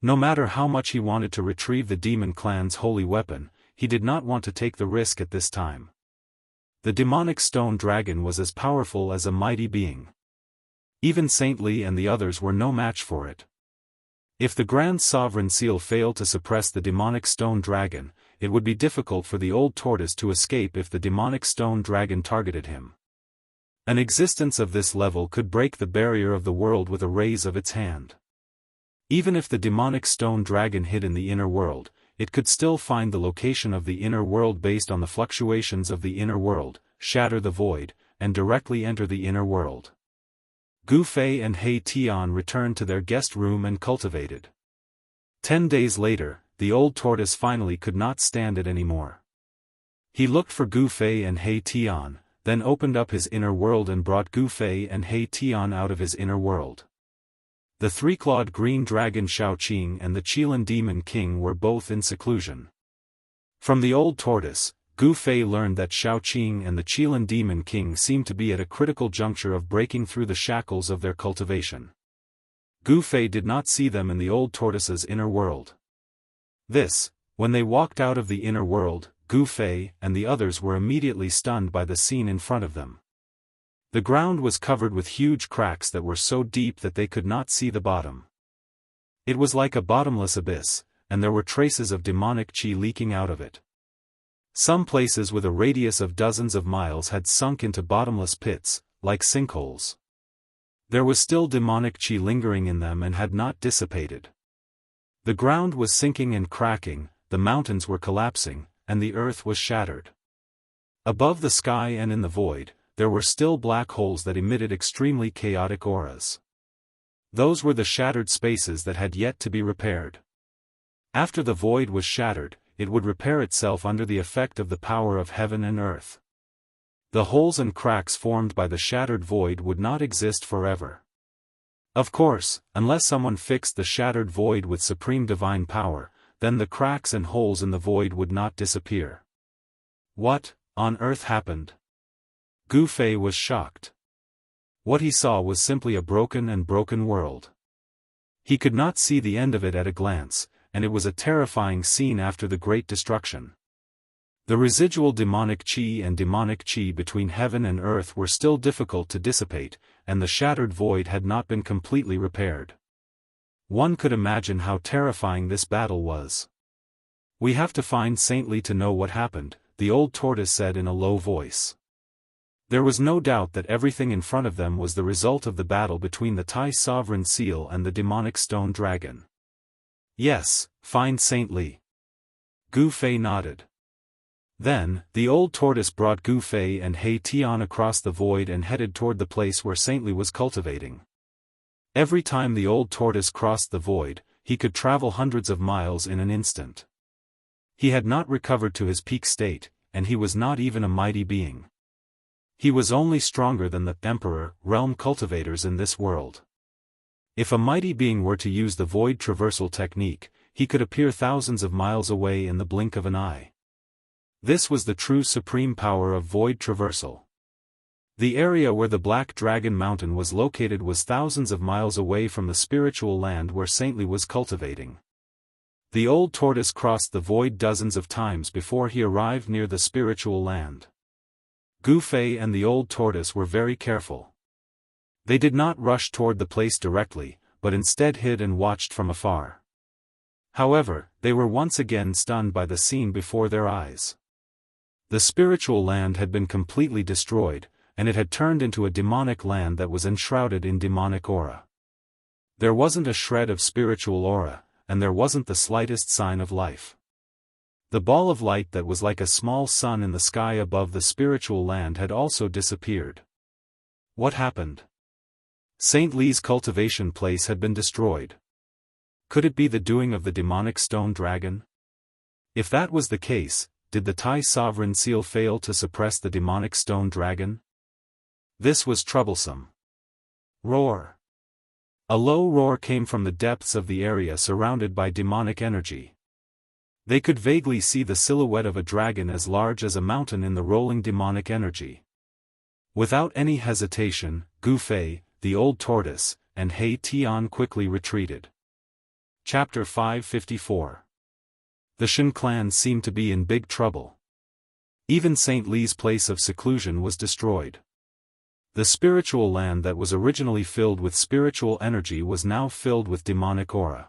No matter how much he wanted to retrieve the demon clan's holy weapon, he did not want to take the risk at this time. The demonic stone dragon was as powerful as a mighty being. Even Saintly and the others were no match for it. If the Grand Sovereign Seal failed to suppress the demonic stone dragon, it would be difficult for the old tortoise to escape if the demonic stone dragon targeted him. An existence of this level could break the barrier of the world with a raise of its hand. Even if the demonic stone dragon hid in the inner world, it could still find the location of the inner world based on the fluctuations of the inner world, shatter the void, and directly enter the inner world. Gu Fei and He Tian returned to their guest room and cultivated. 10 days later, the old tortoise finally could not stand it anymore. He looked for Gu Fei and He Tian, then opened up his inner world and brought Gu Fei and He Tian out of his inner world. The three-clawed green dragon Shaoqing and the Qilin demon king were both in seclusion. From the old tortoise, Gu Fei learned that Shaoqing and the Qilin demon king seemed to be at a critical juncture of breaking through the shackles of their cultivation. Gu Fei did not see them in the old tortoise's inner world. When they walked out of the inner world, Gu Fei and the others were immediately stunned by the scene in front of them. The ground was covered with huge cracks that were so deep that they could not see the bottom. It was like a bottomless abyss, and there were traces of demonic qi leaking out of it. Some places with a radius of dozens of miles had sunk into bottomless pits, like sinkholes. There was still demonic qi lingering in them and had not dissipated. The ground was sinking and cracking, the mountains were collapsing, and the earth was shattered. Above the sky and in the void, there were still black holes that emitted extremely chaotic auras. Those were the shattered spaces that had yet to be repaired. After the void was shattered, it would repair itself under the effect of the power of heaven and earth. The holes and cracks formed by the shattered void would not exist forever. Of course, unless someone fixed the shattered void with supreme divine power, then the cracks and holes in the void would not disappear. What on earth happened? Gu Fei was shocked. What he saw was simply a broken world. He could not see the end of it at a glance, and it was a terrifying scene after the great destruction. The residual demonic qi between heaven and earth were still difficult to dissipate, and the shattered void had not been completely repaired. One could imagine how terrifying this battle was. "We have to find Saintly to know what happened," the old tortoise said in a low voice. There was no doubt that everything in front of them was the result of the battle between the Tai Sovereign Seal and the demonic stone dragon. "Yes, find Saintly." Gu Fei nodded. Then, the old tortoise brought Gu Fei and He Tian across the void and headed toward the place where Saintly was cultivating. Every time the old tortoise crossed the void, he could travel hundreds of miles in an instant. He had not recovered to his peak state, and he was not even a mighty being. He was only stronger than the Emperor, realm cultivators in this world. If a mighty being were to use the void traversal technique, he could appear thousands of miles away in the blink of an eye. This was the true supreme power of void traversal. The area where the Black Dragon Mountain was located was thousands of miles away from the spiritual land where Saintly was cultivating. The old tortoise crossed the void dozens of times before he arrived near the spiritual land. Gu Fei and the old tortoise were very careful. They did not rush toward the place directly, but instead hid and watched from afar. However, they were once again stunned by the scene before their eyes. The spiritual land had been completely destroyed, and it had turned into a demonic land that was enshrouded in demonic aura. There wasn't a shred of spiritual aura, and there wasn't the slightest sign of life. The ball of light that was like a small sun in the sky above the spiritual land had also disappeared. What happened? Saint Li's cultivation place had been destroyed. Could it be the doing of the demonic stone dragon? If that was the case, did the Tai sovereign seal fail to suppress the demonic stone dragon? This was troublesome. Roar. A low roar came from the depths of the area surrounded by demonic energy. They could vaguely see the silhouette of a dragon as large as a mountain in the rolling demonic energy. Without any hesitation, Gu Fei, the old tortoise, and He Tian quickly retreated. Chapter 554. The Shen clan seemed to be in big trouble. Even Saint Li's place of seclusion was destroyed. The spiritual land that was originally filled with spiritual energy was now filled with demonic aura.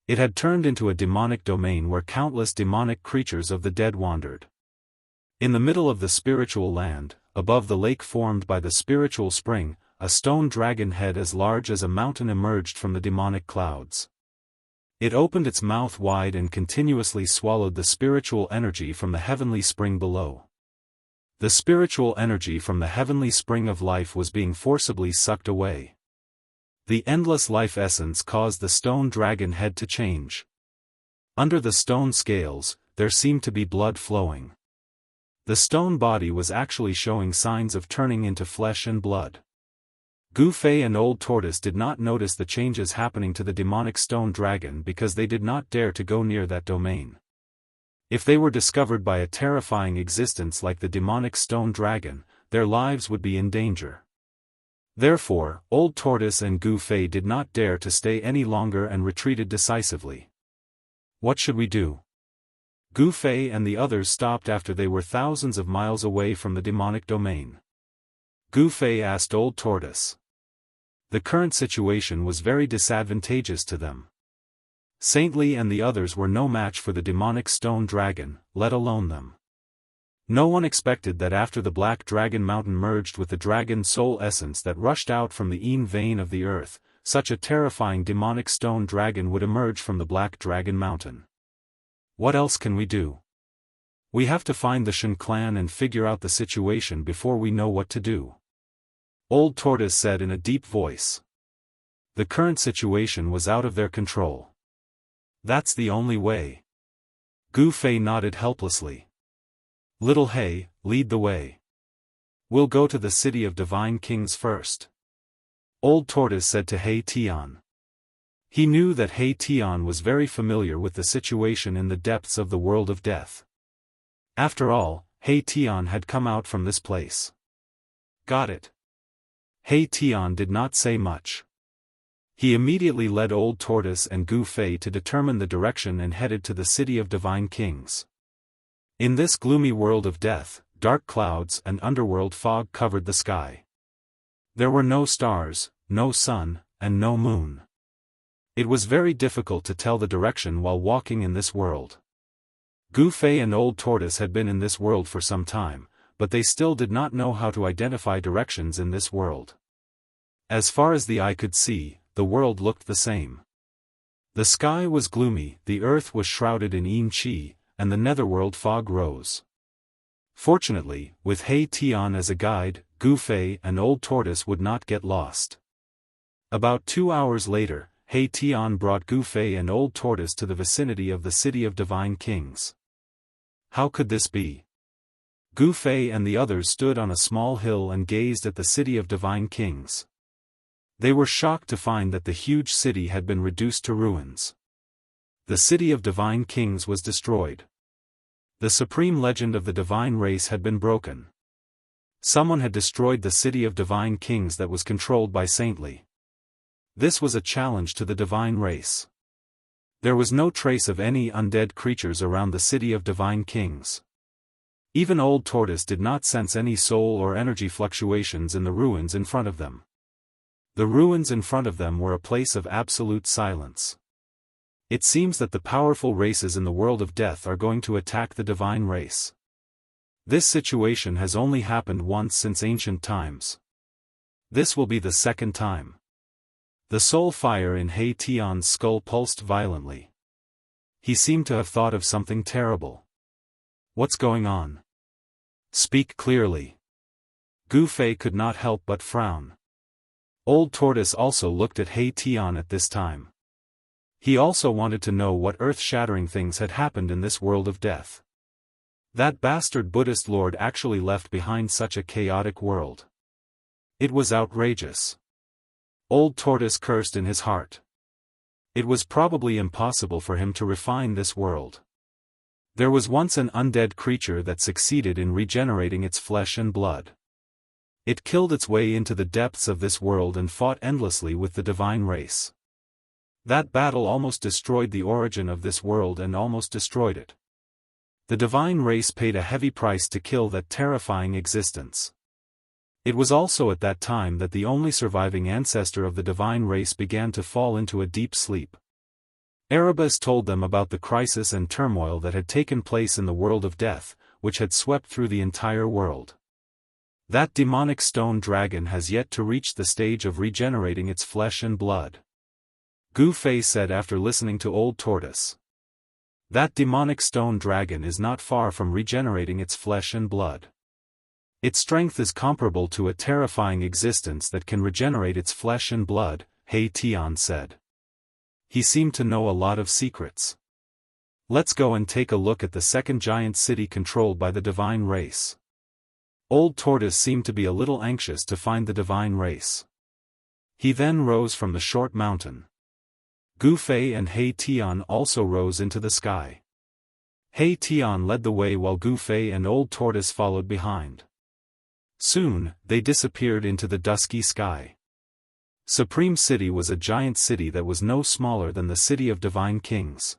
It had turned into a demonic domain where countless demonic creatures of the dead wandered. In the middle of the spiritual land, above the lake formed by the spiritual spring, a stone dragon head as large as a mountain emerged from the demonic clouds. It opened its mouth wide and continuously swallowed the spiritual energy from the heavenly spring below. The spiritual energy from the heavenly spring of life was being forcibly sucked away. The endless life essence caused the stone dragon head to change. Under the stone scales, there seemed to be blood flowing. The stone body was actually showing signs of turning into flesh and blood. Gu Fei and Old Tortoise did not notice the changes happening to the demonic stone dragon because they did not dare to go near that domain. If they were discovered by a terrifying existence like the demonic stone dragon, their lives would be in danger. Therefore, Old Tortoise and Gu Fei did not dare to stay any longer and retreated decisively. What should we do? Gu Fei and the others stopped after they were thousands of miles away from the demonic domain. Gu Fei asked Old Tortoise. The current situation was very disadvantageous to them. Saint Li and the others were no match for the demonic stone dragon, let alone them. No one expected that after the Black Dragon Mountain merged with the dragon soul essence that rushed out from the Yin vein of the earth, such a terrifying demonic stone dragon would emerge from the Black Dragon Mountain. What else can we do? We have to find the Shen clan and figure out the situation before we know what to do. Old Tortoise said in a deep voice. The current situation was out of their control. That's the only way. Gu Fei nodded helplessly. Little He, lead the way. We'll go to the city of divine kings first. Old Tortoise said to He Tian. He knew that He Tian was very familiar with the situation in the depths of the world of death. After all, He Tian had come out from this place. Got it. He Tian did not say much. He immediately led Old Tortoise and Gu Fei to determine the direction and headed to the city of divine kings. In this gloomy world of death, dark clouds and underworld fog covered the sky. There were no stars, no sun, and no moon. It was very difficult to tell the direction while walking in this world. Gu Fei and Old Tortoise had been in this world for some time, but they still did not know how to identify directions in this world. As far as the eye could see, the world looked the same. The sky was gloomy, the earth was shrouded in Yin Qi, and the netherworld fog rose. Fortunately, with He Tian as a guide, Gu Fei and Old Tortoise would not get lost. About 2 hours later, He Tian brought Gu Fei and Old Tortoise to the vicinity of the city of divine kings. How could this be? Gu Fei and the others stood on a small hill and gazed at the city of divine kings. They were shocked to find that the huge city had been reduced to ruins. The city of divine kings was destroyed. The supreme legend of the divine race had been broken. Someone had destroyed the city of divine kings that was controlled by saintly. This was a challenge to the divine race. There was no trace of any undead creatures around the city of divine kings. Even Old Tortoise did not sense any soul or energy fluctuations in the ruins in front of them. The ruins in front of them were a place of absolute silence. It seems that the powerful races in the world of death are going to attack the divine race. This situation has only happened once since ancient times. This will be the second time. The soul fire in He Tian's skull pulsed violently. He seemed to have thought of something terrible. What's going on? Speak clearly. Gu Fei could not help but frown. Old Tortoise also looked at He Tian at this time. He also wanted to know what earth-shattering things had happened in this world of death. That bastard Buddhist lord actually left behind such a chaotic world. It was outrageous. Old Tortoise cursed in his heart. It was probably impossible for him to refine this world. There was once an undead creature that succeeded in regenerating its flesh and blood. It killed its way into the depths of this world and fought endlessly with the divine race. That battle almost destroyed the origin of this world and almost destroyed it. The divine race paid a heavy price to kill that terrifying existence. It was also at that time that the only surviving ancestor of the divine race began to fall into a deep sleep. Erebus told them about the crisis and turmoil that had taken place in the world of death, which had swept through the entire world. That demonic stone dragon has yet to reach the stage of regenerating its flesh and blood. Gu Fei said after listening to Old Tortoise. That demonic stone dragon is not far from regenerating its flesh and blood. Its strength is comparable to a terrifying existence that can regenerate its flesh and blood, He Tian said. He seemed to know a lot of secrets. Let's go and take a look at the second giant city controlled by the divine race. Old Tortoise seemed to be a little anxious to find the divine race. He then rose from the short mountain. Gu Fei and He Tian also rose into the sky. He Tian led the way while Gu Fei and Old Tortoise followed behind. Soon, they disappeared into the dusky sky. Supreme City was a giant city that was no smaller than the city of divine kings.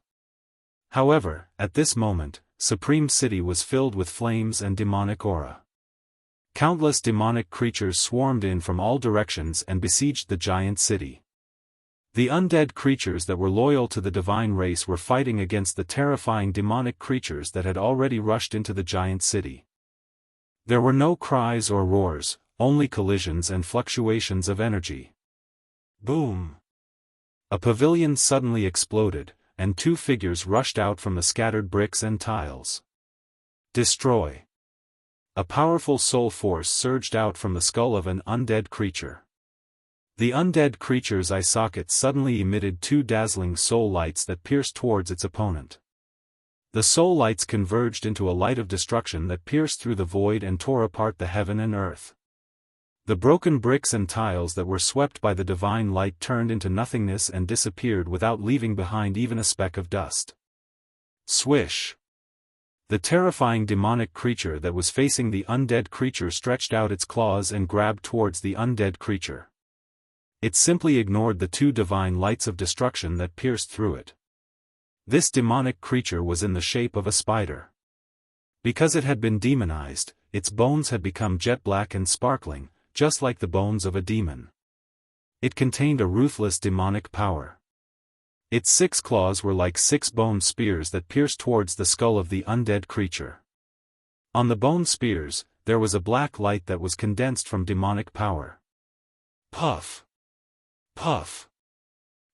However, at this moment, Supreme City was filled with flames and demonic aura. Countless demonic creatures swarmed in from all directions and besieged the giant city. The undead creatures that were loyal to the divine race were fighting against the terrifying demonic creatures that had already rushed into the giant city. There were no cries or roars, only collisions and fluctuations of energy. Boom! A pavilion suddenly exploded, and two figures rushed out from the scattered bricks and tiles. Destroy! A powerful soul force surged out from the skull of an undead creature. The undead creature's eye socket suddenly emitted two dazzling soul lights that pierced towards its opponent. The soul lights converged into a light of destruction that pierced through the void and tore apart the heaven and earth. The broken bricks and tiles that were swept by the divine light turned into nothingness and disappeared without leaving behind even a speck of dust. Swish! The terrifying demonic creature that was facing the undead creature stretched out its claws and grabbed towards the undead creature. It simply ignored the two divine lights of destruction that pierced through it. This demonic creature was in the shape of a spider. Because it had been demonized, its bones had become jet black and sparkling, just like the bones of a demon. It contained a ruthless demonic power. Its 6 claws were like 6 bone spears that pierced towards the skull of the undead creature. On the bone spears, there was a black light that was condensed from demonic power. Puff! Puff!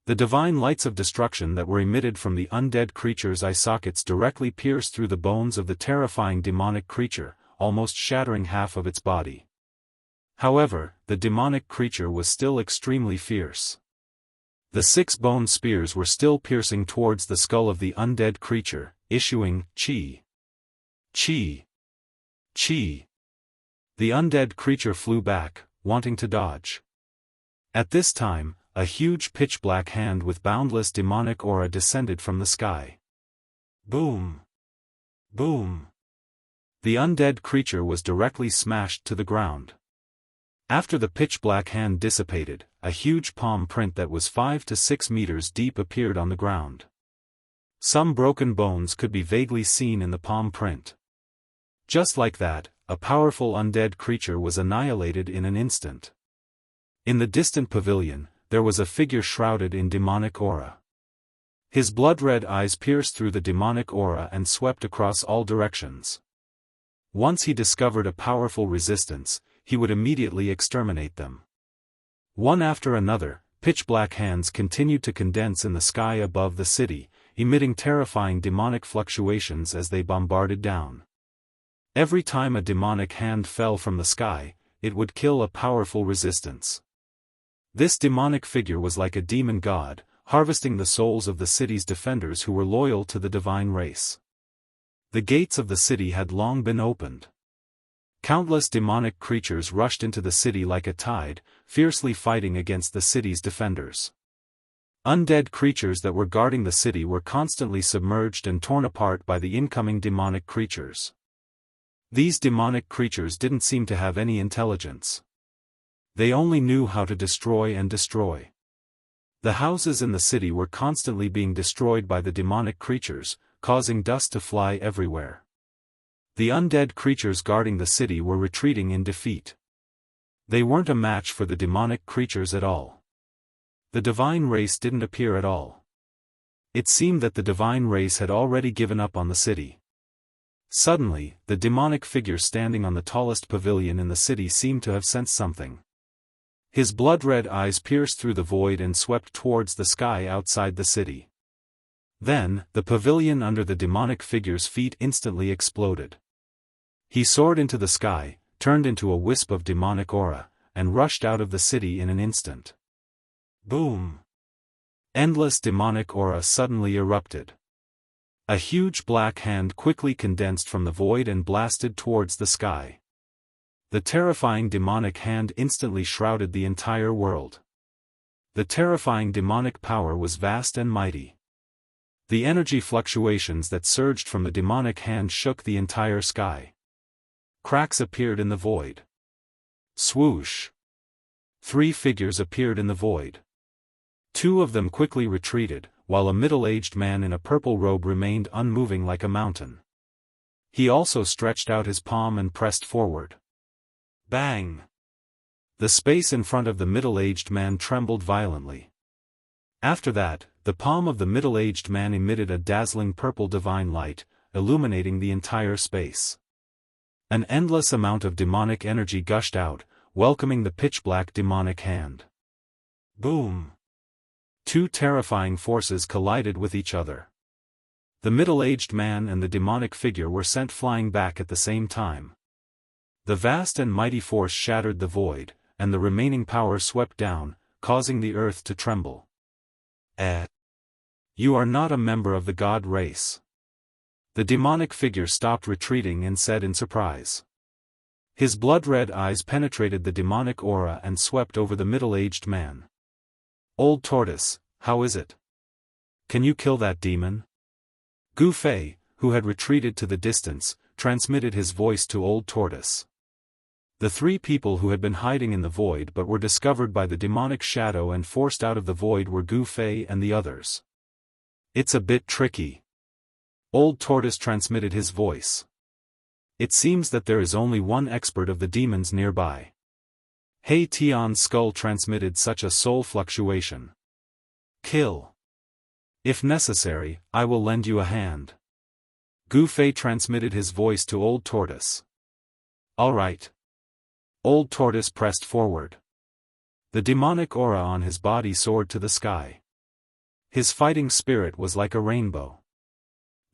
The divine lights of destruction that were emitted from the undead creature's eye sockets directly pierced through the bones of the terrifying demonic creature, almost shattering half of its body. However, the demonic creature was still extremely fierce. The 6 bone spears were still piercing towards the skull of the undead creature, issuing chi. Chi. Chi. The undead creature flew back, wanting to dodge. At this time, a huge pitch-black hand with boundless demonic aura descended from the sky. Boom! Boom! The undead creature was directly smashed to the ground. After the pitch-black hand dissipated, a huge palm print that was 5 to 6 meters deep appeared on the ground. Some broken bones could be vaguely seen in the palm print. Just like that, a powerful undead creature was annihilated in an instant. In the distant pavilion, there was a figure shrouded in demonic aura. His blood-red eyes pierced through the demonic aura and swept across all directions. Once he discovered a powerful resistance, he would immediately exterminate them. One after another, pitch-black hands continued to condense in the sky above the city, emitting terrifying demonic fluctuations as they bombarded down. Every time a demonic hand fell from the sky, it would kill a powerful resistance. This demonic figure was like a demon god, harvesting the souls of the city's defenders who were loyal to the divine race. The gates of the city had long been opened. Countless demonic creatures rushed into the city like a tide, fiercely fighting against the city's defenders. Undead creatures that were guarding the city were constantly submerged and torn apart by the incoming demonic creatures. These demonic creatures didn't seem to have any intelligence. They only knew how to destroy and destroy. The houses in the city were constantly being destroyed by the demonic creatures, causing dust to fly everywhere. The undead creatures guarding the city were retreating in defeat. They weren't a match for the demonic creatures at all. The divine race didn't appear at all. It seemed that the divine race had already given up on the city. Suddenly, the demonic figure standing on the tallest pavilion in the city seemed to have sensed something. His blood-red eyes pierced through the void and swept towards the sky outside the city. Then, the pavilion under the demonic figure's feet instantly exploded. He soared into the sky, turned into a wisp of demonic aura, and rushed out of the city in an instant. Boom! Endless demonic aura suddenly erupted. A huge black hand quickly condensed from the void and blasted towards the sky. The terrifying demonic hand instantly shrouded the entire world. The terrifying demonic power was vast and mighty. The energy fluctuations that surged from the demonic hand shook the entire sky. Cracks appeared in the void. Swoosh! 3 figures appeared in the void. 2 of them quickly retreated, while a middle-aged man in a purple robe remained unmoving like a mountain. He also stretched out his palm and pressed forward. Bang! The space in front of the middle-aged man trembled violently. After that, the palm of the middle-aged man emitted a dazzling purple divine light, illuminating the entire space. An endless amount of demonic energy gushed out, welcoming the pitch-black demonic hand. Boom! 2 terrifying forces collided with each other. The middle-aged man and the demonic figure were sent flying back at the same time. The vast and mighty force shattered the void, and the remaining power swept down, causing the earth to tremble. You are not a member of the god race. The demonic figure stopped retreating and said in surprise. His blood-red eyes penetrated the demonic aura and swept over the middle-aged man. Old Tortoise, how is it? Can you kill that demon? Gu Fei, who had retreated to the distance, transmitted his voice to Old Tortoise. The 3 people who had been hiding in the void but were discovered by the demonic shadow and forced out of the void were Gu Fei and the others. It's a bit tricky. Old Tortoise transmitted his voice. It seems that there is only one expert of the demons nearby. Hei Tian's skull transmitted such a soul fluctuation. Kill. If necessary, I will lend you a hand. Gu Fei transmitted his voice to Old Tortoise. All right. Old Tortoise pressed forward. The demonic aura on his body soared to the sky. His fighting spirit was like a rainbow.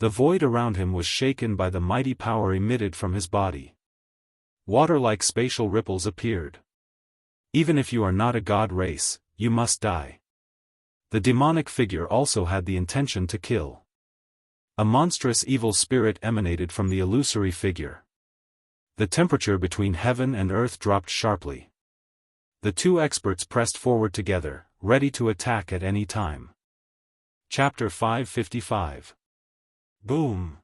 The void around him was shaken by the mighty power emitted from his body. Water-like spatial ripples appeared. Even if you are not a god race, you must die. The demonic figure also had the intention to kill. A monstrous evil spirit emanated from the illusory figure. The temperature between heaven and earth dropped sharply. The 2 experts pressed forward together, ready to attack at any time. Chapter 555. Boom!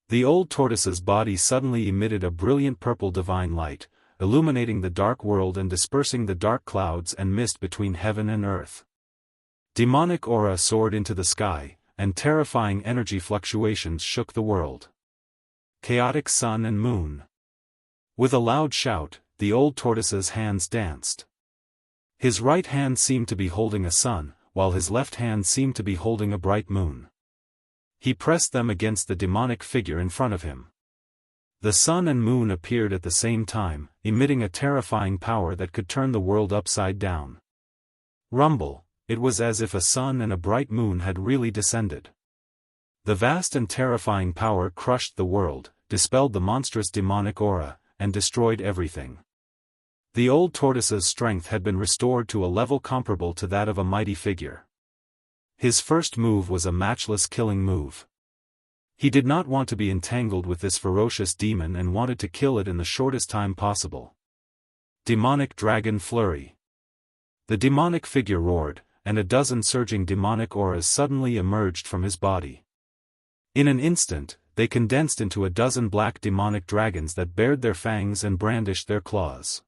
The old tortoise's body suddenly emitted a brilliant purple divine light, illuminating the dark world and dispersing the dark clouds and mist between heaven and earth. Demonic aura soared into the sky, and terrifying energy fluctuations shook the world. Chaotic sun and moon. With a loud shout, the old tortoise's hands danced. His right hand seemed to be holding a sun, while his left hand seemed to be holding a bright moon. He pressed them against the demonic figure in front of him. The sun and moon appeared at the same time, emitting a terrifying power that could turn the world upside down. Rumble, it was as if a sun and a bright moon had really descended. The vast and terrifying power crushed the world, dispelled the monstrous demonic aura, and destroyed everything. The old tortoise's strength had been restored to a level comparable to that of a mighty figure. His first move was a matchless killing move. He did not want to be entangled with this ferocious demon and wanted to kill it in the shortest time possible. Demonic Dragon Flurry. The demonic figure roared, and a dozen surging demonic auras suddenly emerged from his body. In an instant, they condensed into a dozen black demonic dragons that bared their fangs and brandished their claws.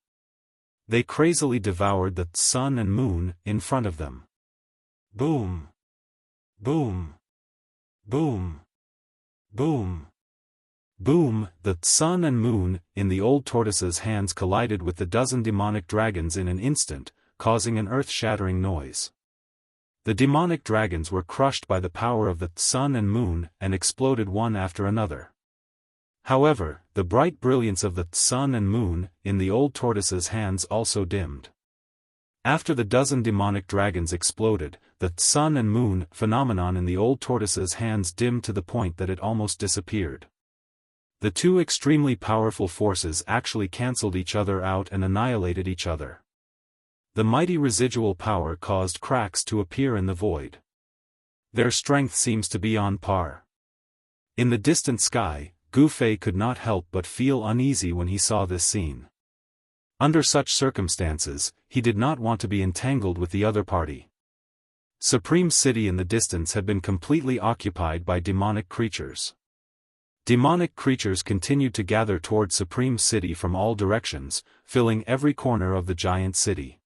They crazily devoured the sun and moon in front of them. Boom! Boom! Boom! Boom! Boom! The sun and moon in the old tortoise's hands collided with the dozen demonic dragons in an instant, causing an earth-shattering noise. The demonic dragons were crushed by the power of the sun and moon and exploded one after another. However, the bright brilliance of the sun and moon in the old tortoise's hands also dimmed. After the dozen demonic dragons exploded, the sun and moon phenomenon in the old tortoise's hands dimmed to the point that it almost disappeared. The two extremely powerful forces actually cancelled each other out and annihilated each other. The mighty residual power caused cracks to appear in the void. Their strength seems to be on par. In the distant sky, Gu Fei could not help but feel uneasy when he saw this scene. Under such circumstances, he did not want to be entangled with the other party. Supreme City in the distance had been completely occupied by demonic creatures. Demonic creatures continued to gather toward Supreme City from all directions, filling every corner of the giant city.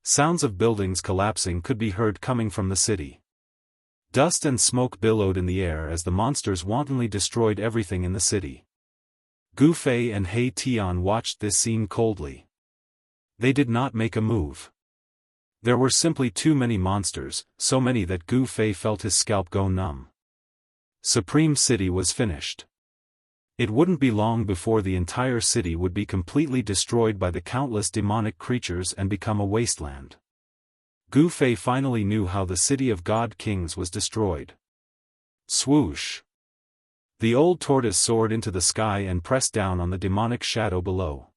Sounds of buildings collapsing could be heard coming from the city. Dust and smoke billowed in the air as the monsters wantonly destroyed everything in the city. Gu Fei and He Tian watched this scene coldly. They did not make a move. There were simply too many monsters, so many that Gu Fei felt his scalp go numb. Supreme City was finished. It wouldn't be long before the entire city would be completely destroyed by the countless demonic creatures and become a wasteland. Gu Fei finally knew how the city of God Kings was destroyed. Swoosh! The old tortoise soared into the sky and pressed down on the demonic shadow below.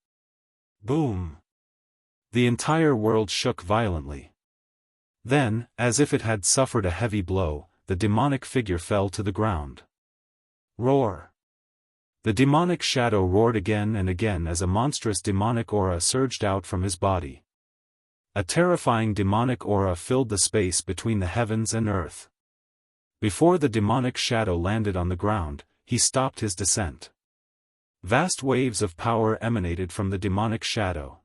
Boom! The entire world shook violently. Then, as if it had suffered a heavy blow, the demonic figure fell to the ground. Roar! The demonic shadow roared again and again as a monstrous demonic aura surged out from his body. A terrifying demonic aura filled the space between the heavens and earth. Before the demonic shadow landed on the ground, he stopped his descent. Vast waves of power emanated from the demonic shadow.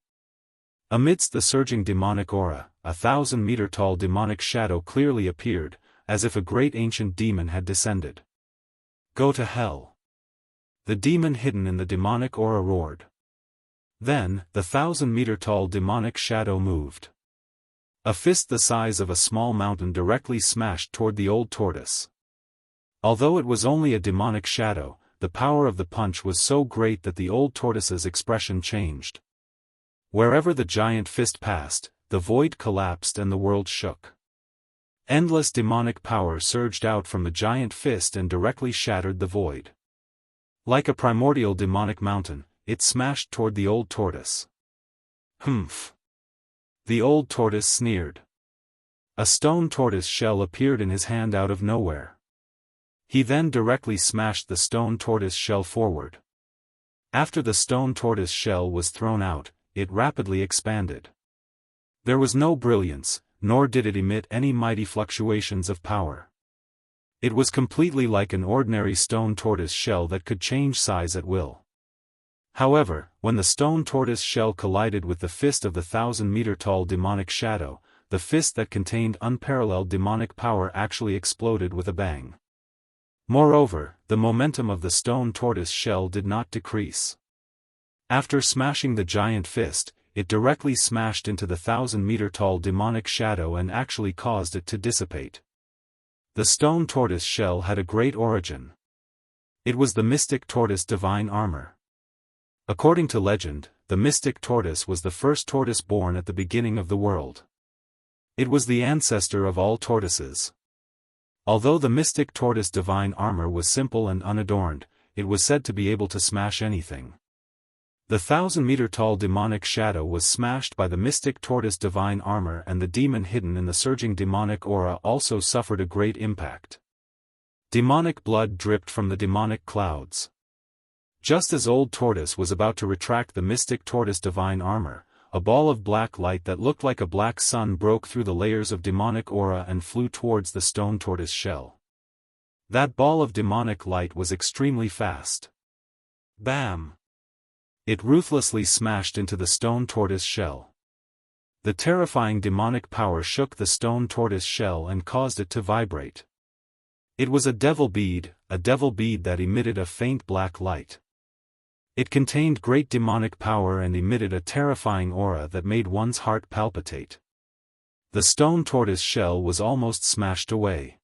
Amidst the surging demonic aura, 1,000-meter-tall demonic shadow clearly appeared, as if a great ancient demon had descended. Go to hell! The demon hidden in the demonic aura roared. Then, the 1,000-meter-tall demonic shadow moved. A fist the size of a small mountain directly smashed toward the old tortoise. Although it was only a demonic shadow, the power of the punch was so great that the old tortoise's expression changed. Wherever the giant fist passed, the void collapsed and the world shook. Endless demonic power surged out from the giant fist and directly shattered the void. Like a primordial demonic mountain, it smashed toward the old tortoise. Humph! The old tortoise sneered. A stone tortoise shell appeared in his hand out of nowhere. He then directly smashed the stone tortoise shell forward. After the stone tortoise shell was thrown out, it rapidly expanded. There was no brilliance, nor did it emit any mighty fluctuations of power. It was completely like an ordinary stone tortoise shell that could change size at will. However, when the stone tortoise shell collided with the fist of the 1,000-meter-tall demonic shadow, the fist that contained unparalleled demonic power actually exploded with a bang. Moreover, the momentum of the stone tortoise shell did not decrease. After smashing the giant fist, it directly smashed into the 1,000-meter-tall demonic shadow and actually caused it to dissipate. The stone tortoise shell had a great origin. It was the mystic tortoise divine armor. According to legend, the mystic tortoise was the first tortoise born at the beginning of the world. It was the ancestor of all tortoises. Although the mystic tortoise divine armor was simple and unadorned, it was said to be able to smash anything. The 1,000-meter-tall demonic shadow was smashed by the mystic tortoise divine armor, and the demon hidden in the surging demonic aura also suffered a great impact. Demonic blood dripped from the demonic clouds. Just as Old Tortoise was about to retract the mystic tortoise divine armor, a ball of black light that looked like a black sun broke through the layers of demonic aura and flew towards the stone tortoise shell. That ball of demonic light was extremely fast. Bam! It ruthlessly smashed into the stone tortoise shell. The terrifying demonic power shook the stone tortoise shell and caused it to vibrate. It was a devil bead that emitted a faint black light. It contained great demonic power and emitted a terrifying aura that made one's heart palpitate. The stone tortoise shell was almost smashed away.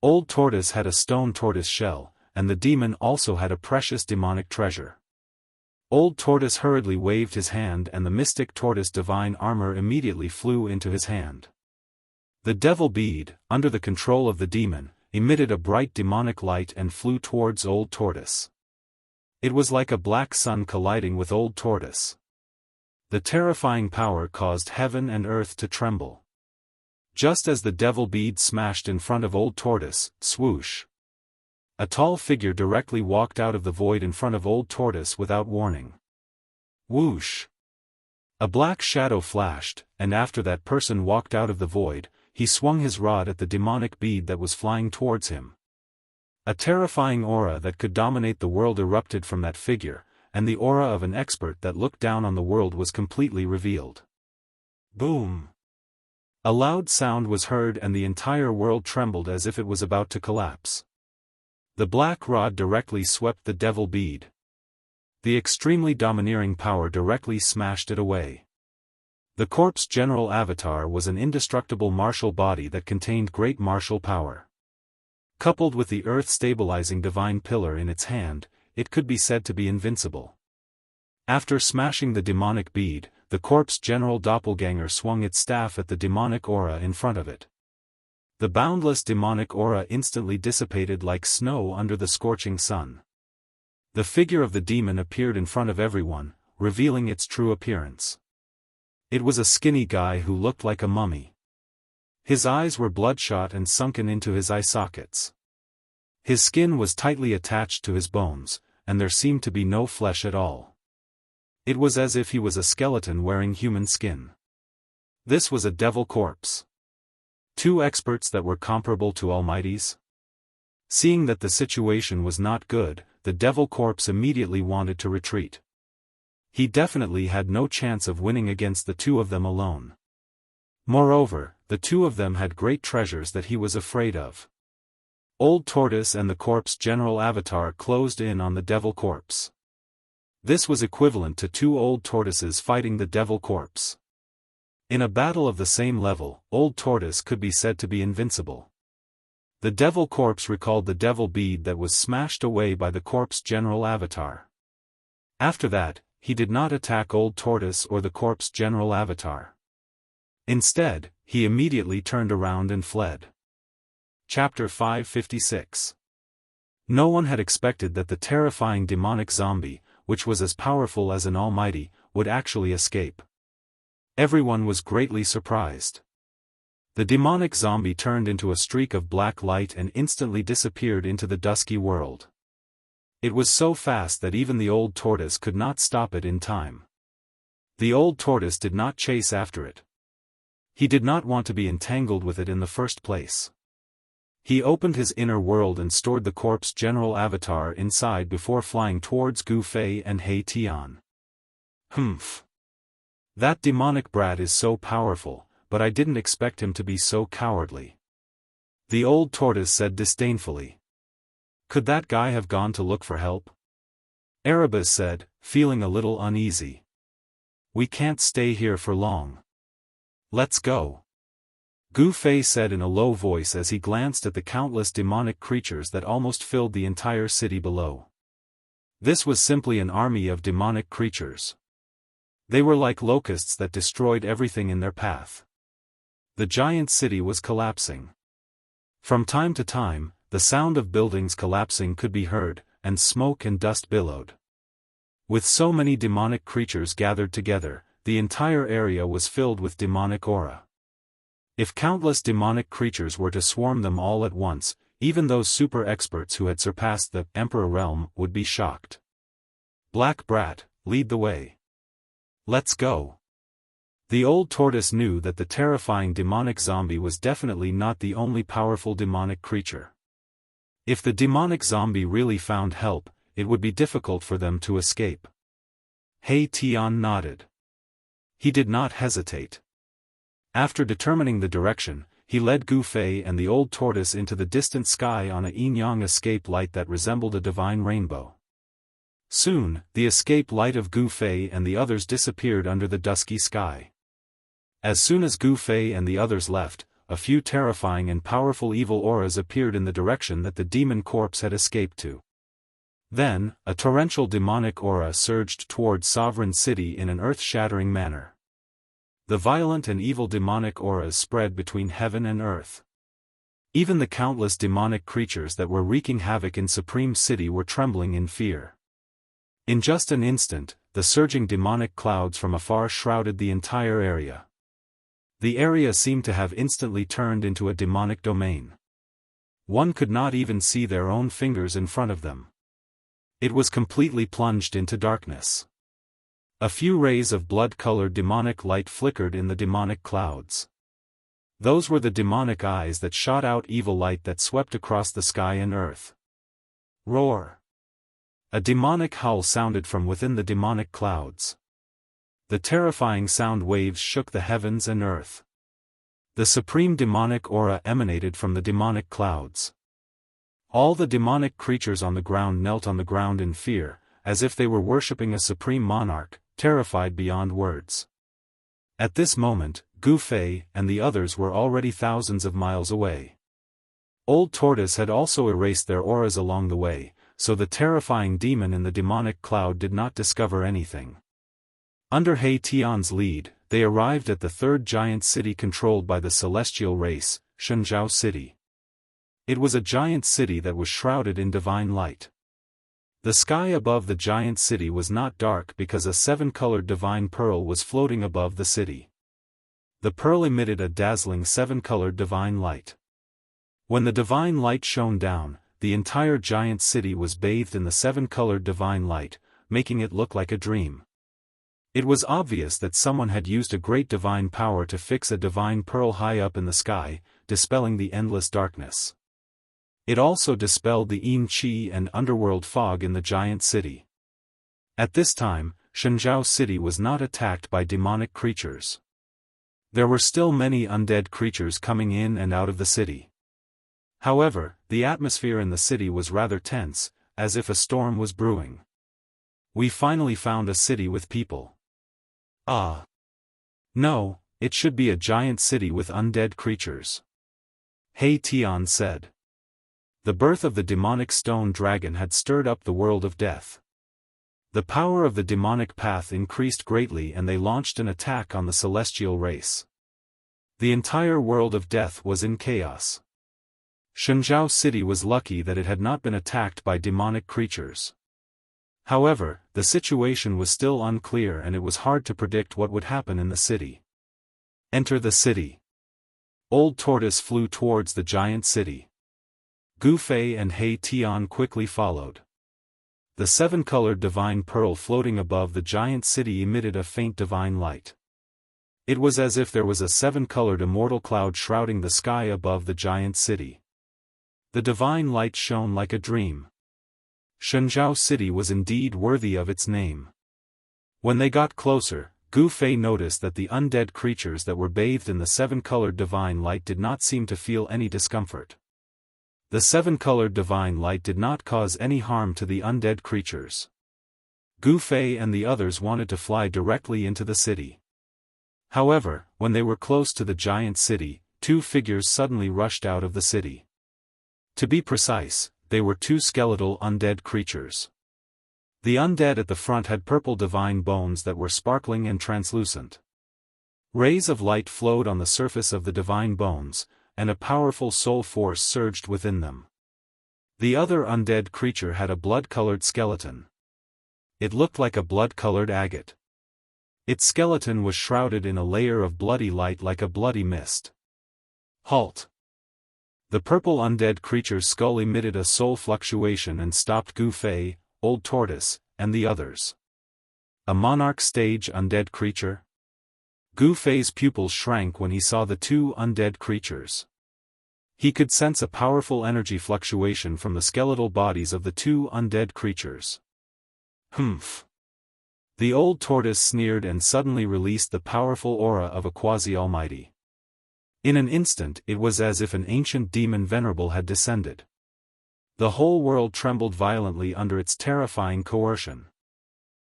Old Tortoise had a stone tortoise shell, and the demon also had a precious demonic treasure. Old Tortoise hurriedly waved his hand, and the mystic tortoise divine armor immediately flew into his hand. The devil bead, under the control of the demon, emitted a bright demonic light and flew towards Old Tortoise. It was like a black sun colliding with Old Tortoise. The terrifying power caused heaven and earth to tremble. Just as the devil bead smashed in front of Old Tortoise, swoosh! A tall figure directly walked out of the void in front of Old Tortoise without warning. Whoosh! A black shadow flashed, and after that person walked out of the void, he swung his rod at the demonic bead that was flying towards him. A terrifying aura that could dominate the world erupted from that figure, and the aura of an expert that looked down on the world was completely revealed. Boom! A loud sound was heard and the entire world trembled as if it was about to collapse. The black rod directly swept the devil bead. The extremely domineering power directly smashed it away. The corpse general avatar was an indestructible martial body that contained great martial power. Coupled with the earth-stabilizing divine pillar in its hand, it could be said to be invincible. After smashing the demonic bead, the corpse general doppelganger swung its staff at the demonic aura in front of it. The boundless demonic aura instantly dissipated like snow under the scorching sun. The figure of the demon appeared in front of everyone, revealing its true appearance. It was a skinny guy who looked like a mummy. His eyes were bloodshot and sunken into his eye sockets. His skin was tightly attached to his bones, and there seemed to be no flesh at all. It was as if he was a skeleton wearing human skin. This was a devil corpse. Two experts that were comparable to almighties? Seeing that the situation was not good, the devil corpse immediately wanted to retreat. He definitely had no chance of winning against the two of them alone. Moreover, the two of them had great treasures that he was afraid of. Old Tortoise and the corpse general avatar closed in on the devil corpse. This was equivalent to two old tortoises fighting the devil corpse. In a battle of the same level, Old Tortoise could be said to be invincible. The devil corpse recalled the devil bead that was smashed away by the corpse general avatar. After that, he did not attack Old Tortoise or the corpse general avatar. Instead, he immediately turned around and fled. Chapter 556. No one had expected that the terrifying demonic zombie, which was as powerful as an almighty, would actually escape. Everyone was greatly surprised. The demonic zombie turned into a streak of black light and instantly disappeared into the dusky world. It was so fast that even the Old Tortoise could not stop it in time. The Old Tortoise did not chase after it. He did not want to be entangled with it in the first place. He opened his inner world and stored the corpse general avatar inside before flying towards Gu Fei and He Tian. Humph. That demonic brat is so powerful, but I didn't expect him to be so cowardly. The old tortoise said disdainfully. Could that guy have gone to look for help? Erebus said, feeling a little uneasy. We can't stay here for long. Let's go. Gu Fei said in a low voice as he glanced at the countless demonic creatures that almost filled the entire city below. This was simply an army of demonic creatures. They were like locusts that destroyed everything in their path. The giant city was collapsing. From time to time, the sound of buildings collapsing could be heard, and smoke and dust billowed. With so many demonic creatures gathered together, the entire area was filled with demonic aura. If countless demonic creatures were to swarm them all at once, even those super experts who had surpassed the Emperor realm would be shocked. Black Brat, lead the way. Let's go. The old tortoise knew that the terrifying demonic zombie was definitely not the only powerful demonic creature. If the demonic zombie really found help, it would be difficult for them to escape. He Tian nodded. He did not hesitate. After determining the direction, he led Gu Fei and the old tortoise into the distant sky on a yin-yang escape light that resembled a divine rainbow. Soon, the escape light of Gu Fei and the others disappeared under the dusky sky. As soon as Gu Fei and the others left, a few terrifying and powerful evil auras appeared in the direction that the demon corpse had escaped to. Then, a torrential demonic aura surged towards Sovereign City in an earth-shattering manner. The violent and evil demonic auras spread between heaven and earth. Even the countless demonic creatures that were wreaking havoc in Supreme City were trembling in fear. In just an instant, the surging demonic clouds from afar shrouded the entire area. The area seemed to have instantly turned into a demonic domain. One could not even see their own fingers in front of them. It was completely plunged into darkness. A few rays of blood-colored demonic light flickered in the demonic clouds. Those were the demonic eyes that shot out evil light that swept across the sky and earth. Roar! A demonic howl sounded from within the demonic clouds. The terrifying sound waves shook the heavens and earth. The supreme demonic aura emanated from the demonic clouds. All the demonic creatures on the ground knelt on the ground in fear, as if they were worshipping a supreme monarch, terrified beyond words. At this moment, Gu Fei and the others were already thousands of miles away. Old Tortoise had also erased their auras along the way, so the terrifying demon in the demonic cloud did not discover anything. Under He Tian's lead, they arrived at the third giant city controlled by the celestial race, Jianghu City. It was a giant city that was shrouded in divine light. The sky above the giant city was not dark because a seven-colored divine pearl was floating above the city. The pearl emitted a dazzling seven-colored divine light. When the divine light shone down, the entire giant city was bathed in the seven-colored divine light, making it look like a dream. It was obvious that someone had used a great divine power to fix a divine pearl high up in the sky, dispelling the endless darkness. It also dispelled the yin qi and underworld fog in the giant city. At this time, Jianghu City was not attacked by demonic creatures. There were still many undead creatures coming in and out of the city. However, the atmosphere in the city was rather tense, as if a storm was brewing. We finally found a city with people. Ah. No, it should be a giant city with undead creatures. He Tian said. The birth of the demonic stone dragon had stirred up the world of death. The power of the demonic path increased greatly and they launched an attack on the celestial race. The entire world of death was in chaos. Jianghu City was lucky that it had not been attacked by demonic creatures. However, the situation was still unclear and it was hard to predict what would happen in the city. Enter the city. Old Tortoise flew towards the giant city. Gu Fei and He Tian quickly followed. The seven-colored divine pearl floating above the giant city emitted a faint divine light. It was as if there was a seven-colored immortal cloud shrouding the sky above the giant city. The divine light shone like a dream. Xianxia City was indeed worthy of its name. When they got closer, Gu Fei noticed that the undead creatures that were bathed in the seven-colored divine light did not seem to feel any discomfort. The seven-colored divine light did not cause any harm to the undead creatures. Gu Fei and the others wanted to fly directly into the city. However, when they were close to the giant city, two figures suddenly rushed out of the city. To be precise, they were two skeletal undead creatures. The undead at the front had purple divine bones that were sparkling and translucent. Rays of light flowed on the surface of the divine bones, and a powerful soul force surged within them. The other undead creature had a blood-colored skeleton. It looked like a blood-colored agate. Its skeleton was shrouded in a layer of bloody light like a bloody mist. Halt! The purple undead creature's skull emitted a soul fluctuation and stopped Gu Fei, Old Tortoise, and the others. A monarch stage undead creature? Gu Fei's pupils shrank when he saw the two undead creatures. He could sense a powerful energy fluctuation from the skeletal bodies of the two undead creatures. Humph! The old tortoise sneered and suddenly released the powerful aura of a quasi-almighty. In an instant it was as if an ancient demon venerable had descended. The whole world trembled violently under its terrifying coercion.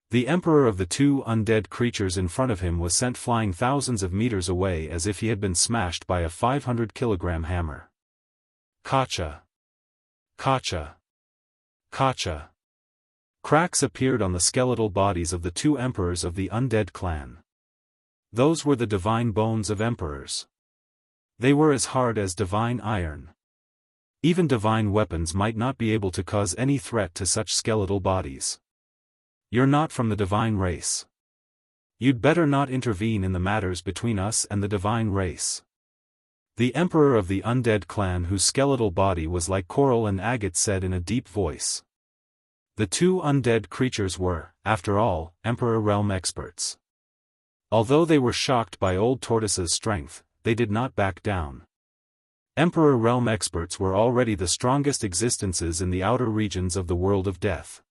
The emperor of the two undead creatures in front of him was sent flying thousands of meters away as if he had been smashed by a 500-kilogram hammer. Kacha! Kacha! Kacha! Cracks appeared on the skeletal bodies of the two emperors of the undead clan. Those were the divine bones of emperors. They were as hard as divine iron. Even divine weapons might not be able to cause any threat to such skeletal bodies. You're not from the divine race. You'd better not intervene in the matters between us and the divine race. The emperor of the undead clan, whose skeletal body was like coral and agate, said in a deep voice. The two undead creatures were, after all, Emperor Realm experts. Although they were shocked by Old Tortoise's strength, they did not back down. Emperor Realm experts were already the strongest existences in the outer regions of the world of death.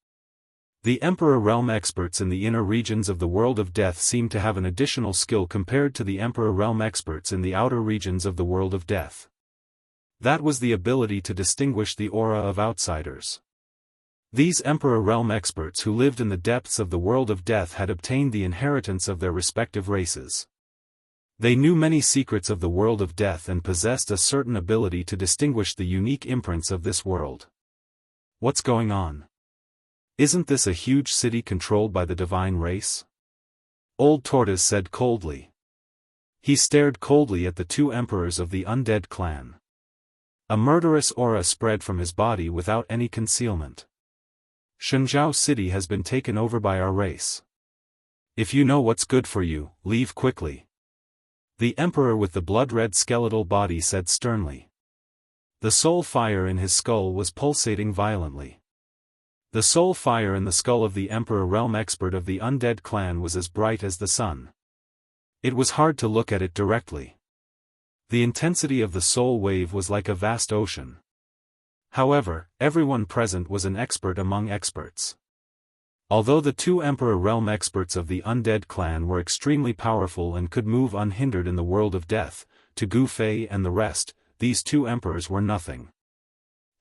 The Emperor Realm experts in the inner regions of the world of death seemed to have an additional skill compared to the Emperor Realm experts in the outer regions of the world of death. That was the ability to distinguish the aura of outsiders. These Emperor Realm experts who lived in the depths of the world of death had obtained the inheritance of their respective races. They knew many secrets of the world of death and possessed a certain ability to distinguish the unique imprints of this world. What's going on? Isn't this a huge city controlled by the divine race? Old Tortoise said coldly. He stared coldly at the two emperors of the undead clan. A murderous aura spread from his body without any concealment. Xianxia City has been taken over by our race. If you know what's good for you, leave quickly. The emperor with the blood-red skeletal body said sternly. The soul fire in his skull was pulsating violently. The soul fire in the skull of the Emperor Realm expert of the undead clan was as bright as the sun. It was hard to look at it directly. The intensity of the soul wave was like a vast ocean. However, everyone present was an expert among experts. Although the two Emperor Realm experts of the undead clan were extremely powerful and could move unhindered in the world of death, to Gu Fei and the rest, these two emperors were nothing.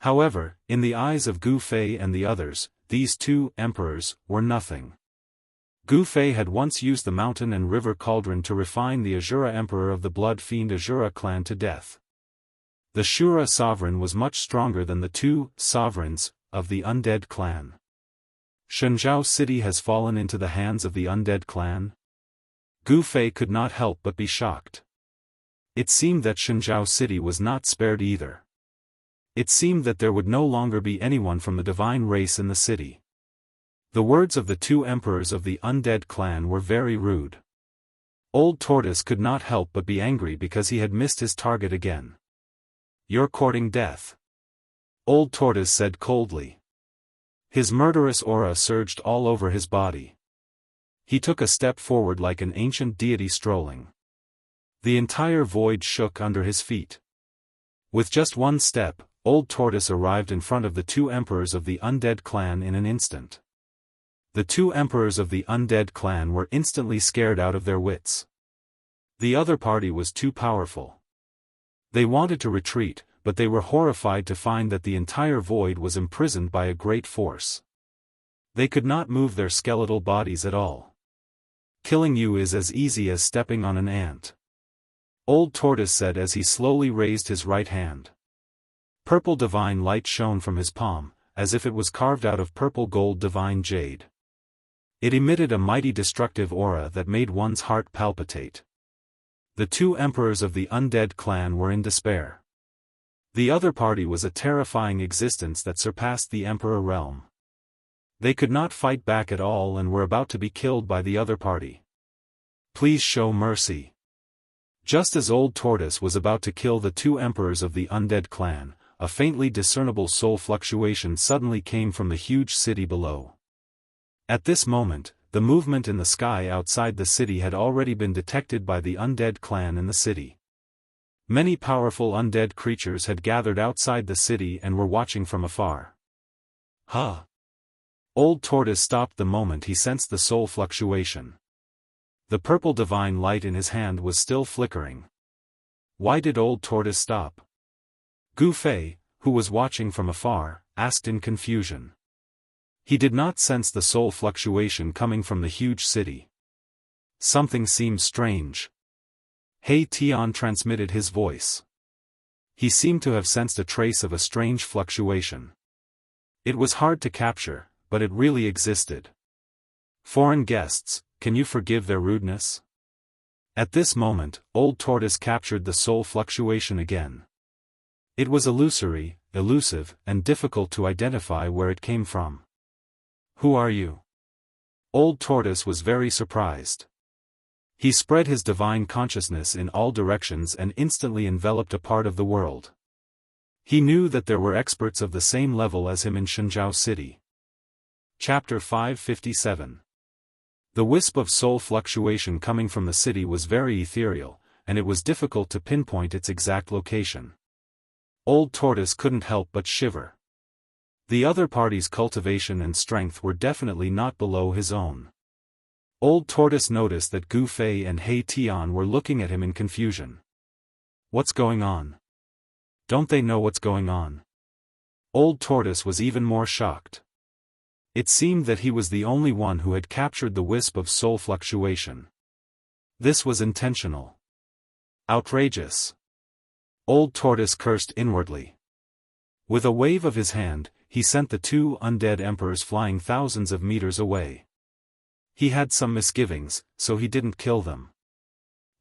However, in the eyes of Gu Fei and the others, these two emperors were nothing. Gu Fei had once used the mountain and river cauldron to refine the Azura emperor of the blood fiend Azura clan to death. The Shura sovereign was much stronger than the two sovereigns of the undead clan. Xianxia City has fallen into the hands of the undead clan? Gu Fei could not help but be shocked. It seemed that Xianxia City was not spared either. It seemed that there would no longer be anyone from the divine race in the city. The words of the two emperors of the undead clan were very rude. Old Tortoise could not help but be angry because he had missed his target again. You're courting death. Old Tortoise said coldly. His murderous aura surged all over his body. He took a step forward like an ancient deity strolling. The entire void shook under his feet. With just one step, Old Tortoise arrived in front of the two emperors of the undead clan in an instant. The two emperors of the undead clan were instantly scared out of their wits. The other party was too powerful. They wanted to retreat, but they were horrified to find that the entire void was imprisoned by a great force. They could not move their skeletal bodies at all. Killing you is as easy as stepping on an ant. Old Tortoise said as he slowly raised his right hand. Purple divine light shone from his palm, as if it was carved out of purple gold divine jade. It emitted a mighty destructive aura that made one's heart palpitate. The two emperors of the undead clan were in despair. The other party was a terrifying existence that surpassed the emperor realm. They could not fight back at all and were about to be killed by the other party. Please show mercy. Just as Old Tortoise was about to kill the two emperors of the undead clan, a faintly discernible soul fluctuation suddenly came from the huge city below. At this moment, the movement in the sky outside the city had already been detected by the undead clan in the city. Many powerful undead creatures had gathered outside the city and were watching from afar. Huh! Old Tortoise stopped the moment he sensed the soul fluctuation. The purple divine light in his hand was still flickering. Why did Old Tortoise stop? Gu Fei, who was watching from afar, asked in confusion. He did not sense the soul fluctuation coming from the huge city. Something seemed strange. He Tian transmitted his voice. He seemed to have sensed a trace of a strange fluctuation. It was hard to capture, but it really existed. Foreign guests, can you forgive their rudeness? At this moment, Old Tortoise captured the soul fluctuation again. It was illusory, elusive, and difficult to identify where it came from. Who are you? Old Tortoise was very surprised. He spread his divine consciousness in all directions and instantly enveloped a part of the world. He knew that there were experts of the same level as him in Jianghu City. Chapter 557. The wisp of soul fluctuation coming from the city was very ethereal, and it was difficult to pinpoint its exact location. Old Tortoise couldn't help but shiver. The other party's cultivation and strength were definitely not below his own. Old Tortoise noticed that Gu Fei and He Tian were looking at him in confusion. What's going on? Don't they know what's going on? Old Tortoise was even more shocked. It seemed that he was the only one who had captured the wisp of soul fluctuation. This was intentional. Outrageous. Old Tortoise cursed inwardly. With a wave of his hand, he sent the two undead emperors flying thousands of meters away. He had some misgivings, so he didn't kill them.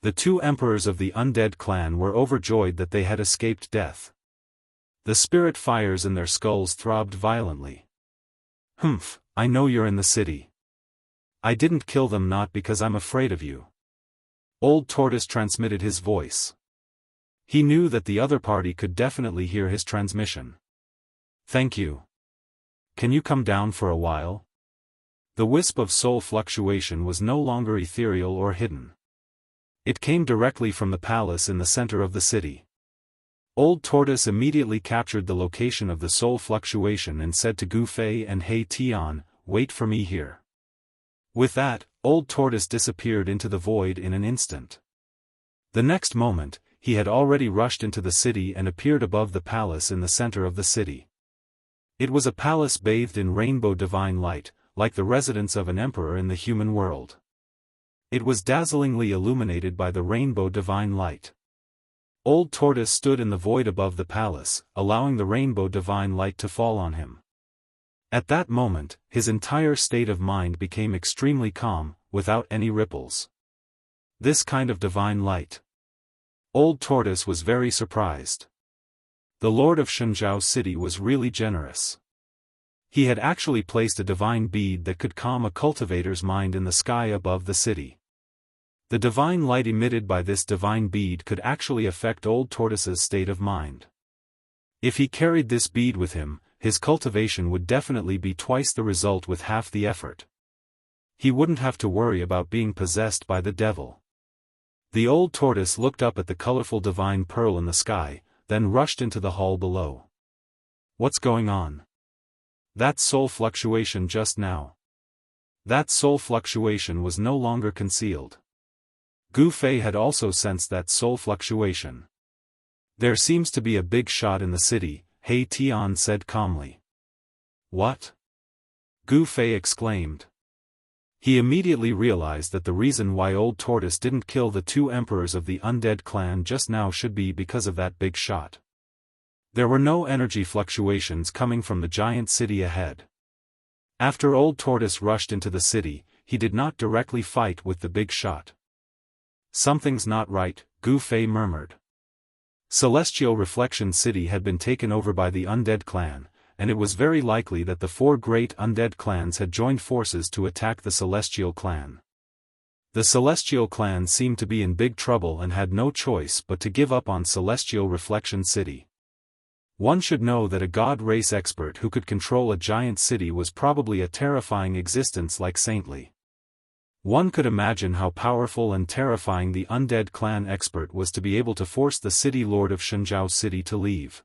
The two emperors of the undead clan were overjoyed that they had escaped death. The spirit fires in their skulls throbbed violently. Humph, I know you're in the city. I didn't kill them not because I'm afraid of you. Old Tortoise transmitted his voice. He knew that the other party could definitely hear his transmission. Thank you. Can you come down for a while? The wisp of soul fluctuation was no longer ethereal or hidden. It came directly from the palace in the center of the city. Old Tortoise immediately captured the location of the soul fluctuation and said to Gu Fei and He Tian, "Wait for me here." With that, Old Tortoise disappeared into the void in an instant. The next moment, he had already rushed into the city and appeared above the palace in the center of the city. It was a palace bathed in rainbow divine light, like the residence of an emperor in the human world. It was dazzlingly illuminated by the rainbow divine light. Old Tortoise stood in the void above the palace, allowing the rainbow divine light to fall on him. At that moment, his entire state of mind became extremely calm, without any ripples. This kind of divine light. Old Tortoise was very surprised. The Lord of Jianghu City was really generous. He had actually placed a divine bead that could calm a cultivator's mind in the sky above the city. The divine light emitted by this divine bead could actually affect Old Tortoise's state of mind. If he carried this bead with him, his cultivation would definitely be twice the result with half the effort. He wouldn't have to worry about being possessed by the devil. The Old Tortoise looked up at the colorful divine pearl in the sky, then rushed into the hall below. What's going on? That soul fluctuation just now. That soul fluctuation was no longer concealed. Gu Fei had also sensed that soul fluctuation. There seems to be a big shot in the city, He Tian said calmly. What? Gu Fei exclaimed. He immediately realized that the reason why Old Tortoise didn't kill the two emperors of the undead clan just now should be because of that big shot. There were no energy fluctuations coming from the giant city ahead. After Old Tortoise rushed into the city, he did not directly fight with the big shot. Something's not right, Gu Fei murmured. Celestial Reflection City had been taken over by the undead clan, and it was very likely that the four great undead clans had joined forces to attack the Celestial clan. The Celestial clan seemed to be in big trouble and had no choice but to give up on Celestial Reflection City. One should know that a god race expert who could control a giant city was probably a terrifying existence like Saintly. One could imagine how powerful and terrifying the undead clan expert was to be able to force the city lord of Shenzhou City to leave.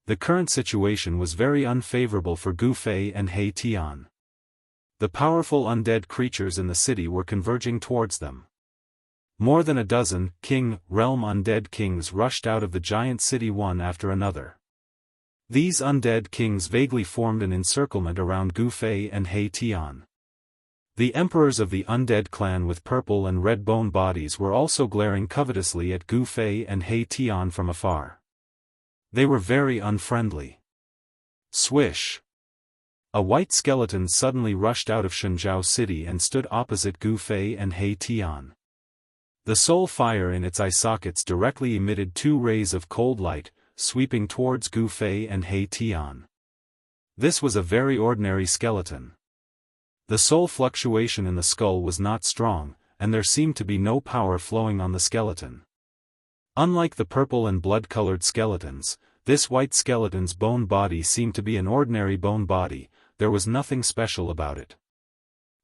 The current situation was very unfavorable for Gu Fei and He Tian. The powerful undead creatures in the city were converging towards them. More than a dozen realm undead kings rushed out of the giant city one after another. These undead kings vaguely formed an encirclement around Gu Fei and He Tian. The emperors of the undead clan with purple and red bone bodies were also glaring covetously at Gu Fei and He Tian from afar. They were very unfriendly. Swish! A white skeleton suddenly rushed out of Shenzhou City and stood opposite Gu Fei and He Tian. The soul fire in its eye sockets directly emitted two rays of cold light, sweeping towards Gu Fei and He Tian. This was a very ordinary skeleton. The soul fluctuation in the skull was not strong, and there seemed to be no power flowing on the skeleton. Unlike the purple and blood-colored skeletons, this white skeleton's bone body seemed to be an ordinary bone body. There was nothing special about it.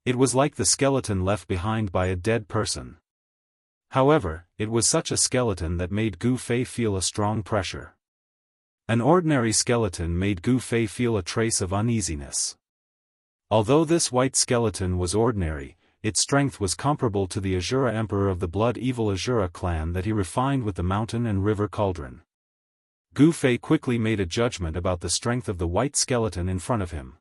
It was like the skeleton left behind by a dead person. However, it was such a skeleton that made Gu Fei feel a strong pressure. An ordinary skeleton made Gu Fei feel a trace of uneasiness. Although this white skeleton was ordinary, its strength was comparable to the Azura Emperor of the blood-evil Azura clan that he refined with the mountain and river cauldron. Gu Fei quickly made a judgment about the strength of the white skeleton in front of him.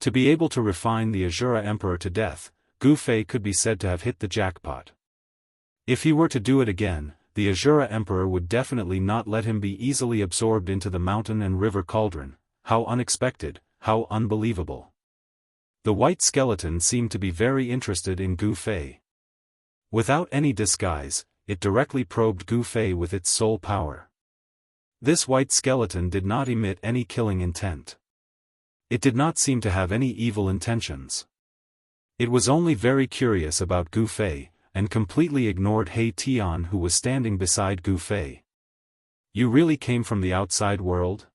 To be able to refine the Azura Emperor to death, Gu Fei could be said to have hit the jackpot. If he were to do it again, the Azura Emperor would definitely not let him be easily absorbed into the mountain and river cauldron. How unexpected, how unbelievable. The white skeleton seemed to be very interested in Gu Fei. Without any disguise, it directly probed Gu Fei with its soul power. This white skeleton did not emit any killing intent. It did not seem to have any evil intentions. It was only very curious about Gu Fei, and completely ignored He Tian who was standing beside Gu Fei. You really came from the outside world?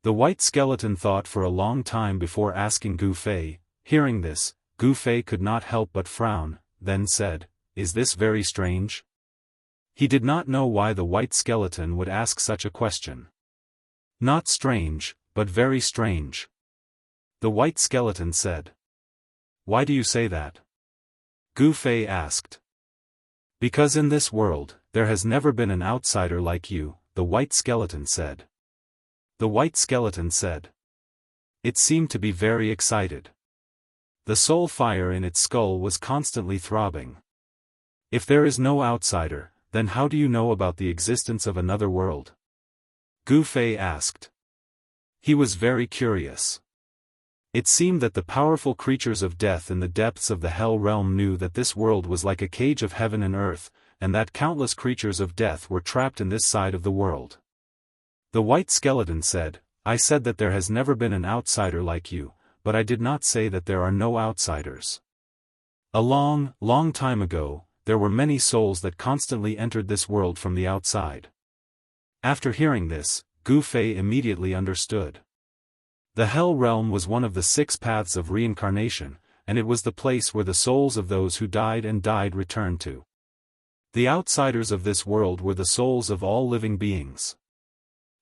The white skeleton thought for a long time before asking Gu Fei. Hearing this, Gu Fei could not help but frown, then said, "Is this very strange?" He did not know why the white skeleton would ask such a question. Not strange, but very strange. The white skeleton said. Why do you say that? Gu Fei asked. Because in this world, there has never been an outsider like you, the white skeleton said. The white skeleton said. It seemed to be very excited. The soul fire in its skull was constantly throbbing. If there is no outsider, then how do you know about the existence of another world? Gu Fei asked. He was very curious. It seemed that the powerful creatures of death in the depths of the Hell Realm knew that this world was like a cage of heaven and earth, and that countless creatures of death were trapped in this side of the world. The white skeleton said, I said that there has never been an outsider like you, but I did not say that there are no outsiders. A long, long time ago, there were many souls that constantly entered this world from the outside. After hearing this, Gu Fei immediately understood. The Hell Realm was one of the 6 paths of reincarnation, and it was the place where the souls of those who died and died returned to. The outsiders of this world were the souls of all living beings.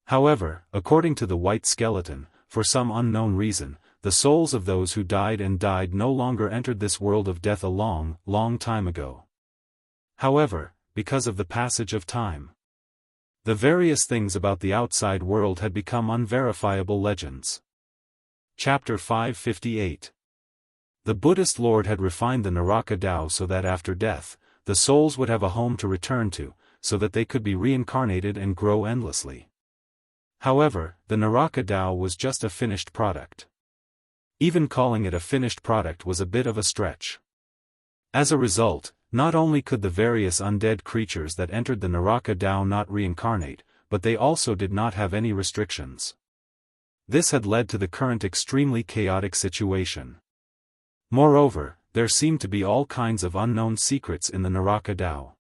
However, according to the white skeleton, for some unknown reason, the souls of those who died no longer entered this world of death a long, long time ago. However, because of the passage of time, the various things about the outside world had become unverifiable legends. Chapter 558. The Buddhist Lord had refined the Naraka Tao so that after death, the souls would have a home to return to, so that they could be reincarnated and grow endlessly. However, the Naraka Tao was just a finished product. Even calling it a finished product was a bit of a stretch. As a result, not only could the various undead creatures that entered the Naraka Tao not reincarnate, but they also did not have any restrictions. This had led to the current extremely chaotic situation. Moreover, there seemed to be all kinds of unknown secrets in the Naraka Tao.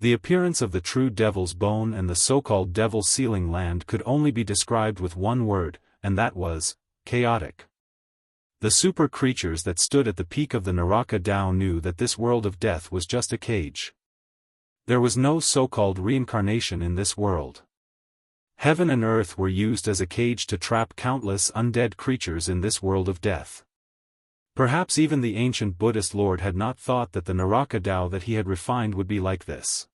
The appearance of the true Devil's Bone and the so-called Devil's Sealing Land could only be described with one word, and that was chaotic. The super creatures that stood at the peak of the Naraka Tao knew that this world of death was just a cage. There was no so-called reincarnation in this world. Heaven and earth were used as a cage to trap countless undead creatures in this world of death. Perhaps even the ancient Buddhist Lord had not thought that the Naraka Tao that he had refined would be like this.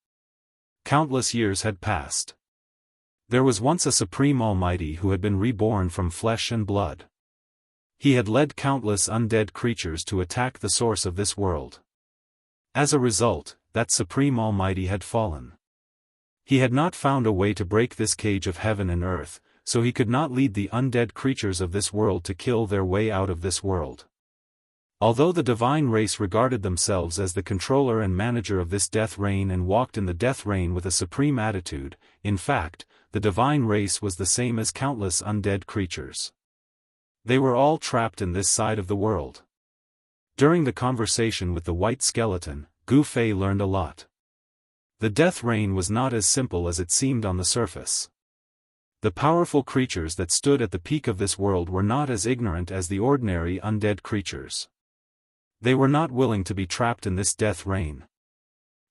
Countless years had passed. There was once a Supreme Almighty who had been reborn from flesh and blood. He had led countless undead creatures to attack the source of this world. As a result, that Supreme Almighty had fallen. He had not found a way to break this cage of heaven and earth, so he could not lead the undead creatures of this world to kill their way out of this world. Although the divine race regarded themselves as the controller and manager of this death reign and walked in the death reign with a supreme attitude, in fact, the divine race was the same as countless undead creatures. They were all trapped in this side of the world. During the conversation with the white skeleton, Gu Fei learned a lot. The death reign was not as simple as it seemed on the surface. The powerful creatures that stood at the peak of this world were not as ignorant as the ordinary undead creatures. They were not willing to be trapped in this death reign.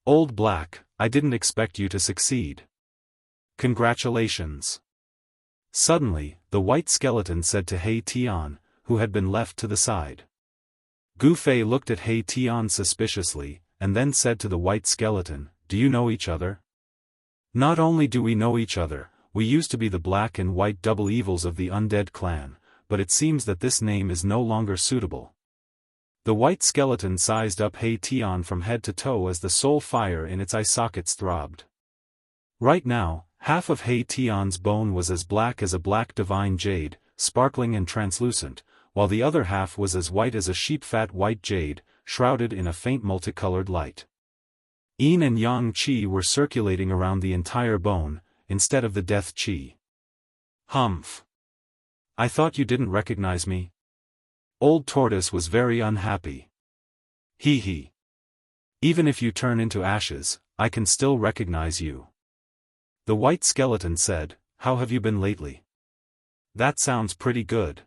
Old Black, I didn't expect you to succeed. Congratulations. Suddenly, the white skeleton said to He Tian, who had been left to the side. Gu Fei looked at He Tian suspiciously, and then said to the white skeleton, "Do you know each other?" "Not only do we know each other, we used to be the black and white double evils of the undead clan, but it seems that this name is no longer suitable." The white skeleton sized up He Tian from head to toe as the soul fire in its eye sockets throbbed. Right now, half of He Tian's bone was as black as a black divine jade, sparkling and translucent, while the other half was as white as a sheep-fat white jade, shrouded in a faint multicolored light. Yin and Yang Qi were circulating around the entire bone, instead of the death Qi. Humph. I thought you didn't recognize me? Old Tortoise was very unhappy. Hee hee. Even if you turn into ashes, I can still recognize you. The white skeleton said, "How have you been lately?" That sounds pretty good.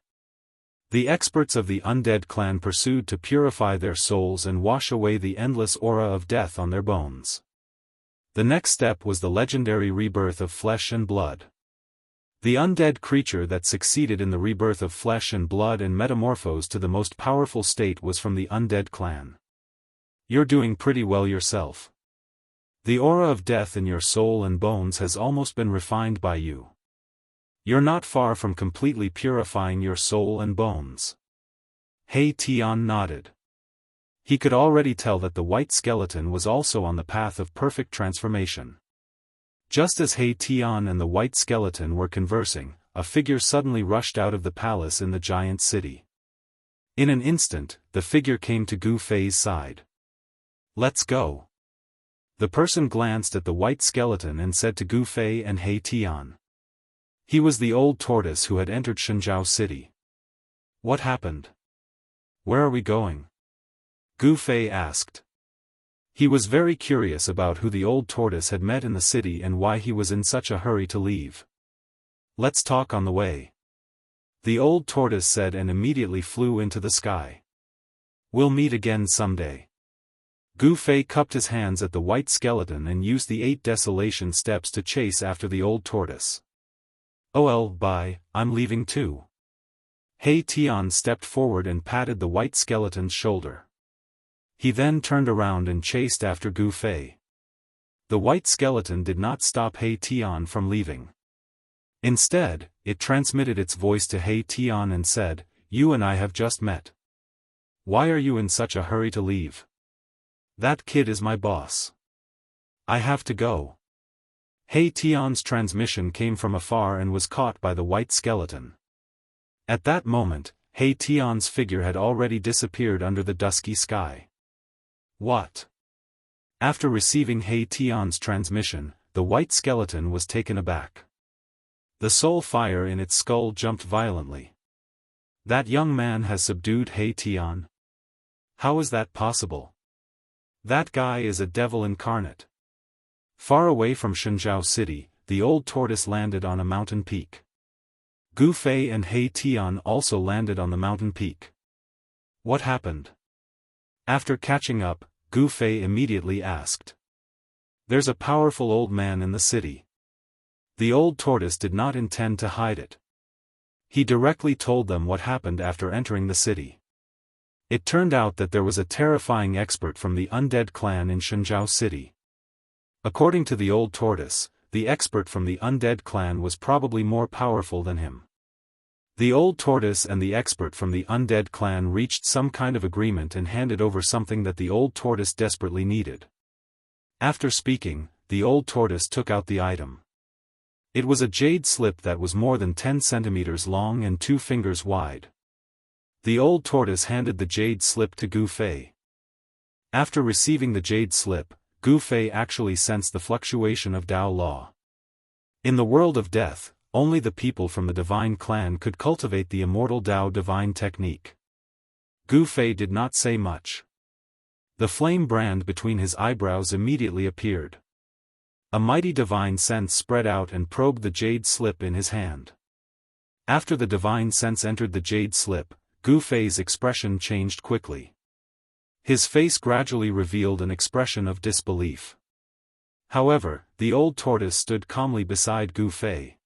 The experts of the undead clan pursued to purify their souls and wash away the endless aura of death on their bones. The next step was the legendary rebirth of flesh and blood. The undead creature that succeeded in the rebirth of flesh and blood and metamorphosed to the most powerful state was from the undead clan. You're doing pretty well yourself. The aura of death in your soul and bones has almost been refined by you. You're not far from completely purifying your soul and bones. He Tian nodded. He could already tell that the white skeleton was also on the path of perfect transformation. Just as He Tian and the white skeleton were conversing, a figure suddenly rushed out of the palace in the giant city. In an instant, the figure came to Gu Fei's side. "Let's go." The person glanced at the white skeleton and said to Gu Fei and He Tian. He was the old tortoise who had entered Shenzhou city. "What happened? Where are we going?" Gu Fei asked. He was very curious about who the old tortoise had met in the city and why he was in such a hurry to leave. "Let's talk on the way," the old tortoise said and immediately flew into the sky. "We'll meet again someday." Gu Fei cupped his hands at the white skeleton and used the 8 desolation steps to chase after the old tortoise. Bye, I'm leaving too. He Tian stepped forward and patted the white skeleton's shoulder. He then turned around and chased after Gu Fei. The white skeleton did not stop He Tian from leaving. Instead, it transmitted its voice to He Tian and said, "You and I have just met. Why are you in such a hurry to leave? That kid is my boss. I have to go." He Tian's transmission came from afar and was caught by the white skeleton. At that moment, He Tian's figure had already disappeared under the dusky sky. What? After receiving He Tian's transmission, the white skeleton was taken aback. The soul fire in its skull jumped violently. That young man has subdued He Tian? How is that possible? That guy is a devil incarnate. Far away from Shenzhou City, the old tortoise landed on a mountain peak. Gu Fei and He Tian also landed on the mountain peak. What happened? After catching up, Gu Fei immediately asked. There's a powerful old man in the city. The old tortoise did not intend to hide it. He directly told them what happened after entering the city. It turned out that there was a terrifying expert from the undead clan in Shenzhou City. According to the old tortoise, the expert from the undead clan was probably more powerful than him. The old tortoise and the expert from the undead clan reached some kind of agreement and handed over something that the old tortoise desperately needed. After speaking, the old tortoise took out the item. It was a jade slip that was more than 10 centimeters long and 2 fingers wide. The old tortoise handed the jade slip to Gu Fei. After receiving the jade slip, Gu Fei actually sensed the fluctuation of Dao law. In the world of death, only the people from the divine clan could cultivate the immortal Dao divine technique. Gu Fei did not say much. The flame brand between his eyebrows immediately appeared. A mighty divine sense spread out and probed the jade slip in his hand. After the divine sense entered the jade slip, Gu Fei's expression changed quickly. His face gradually revealed an expression of disbelief. However, the old tortoise stood calmly beside Gu Fei.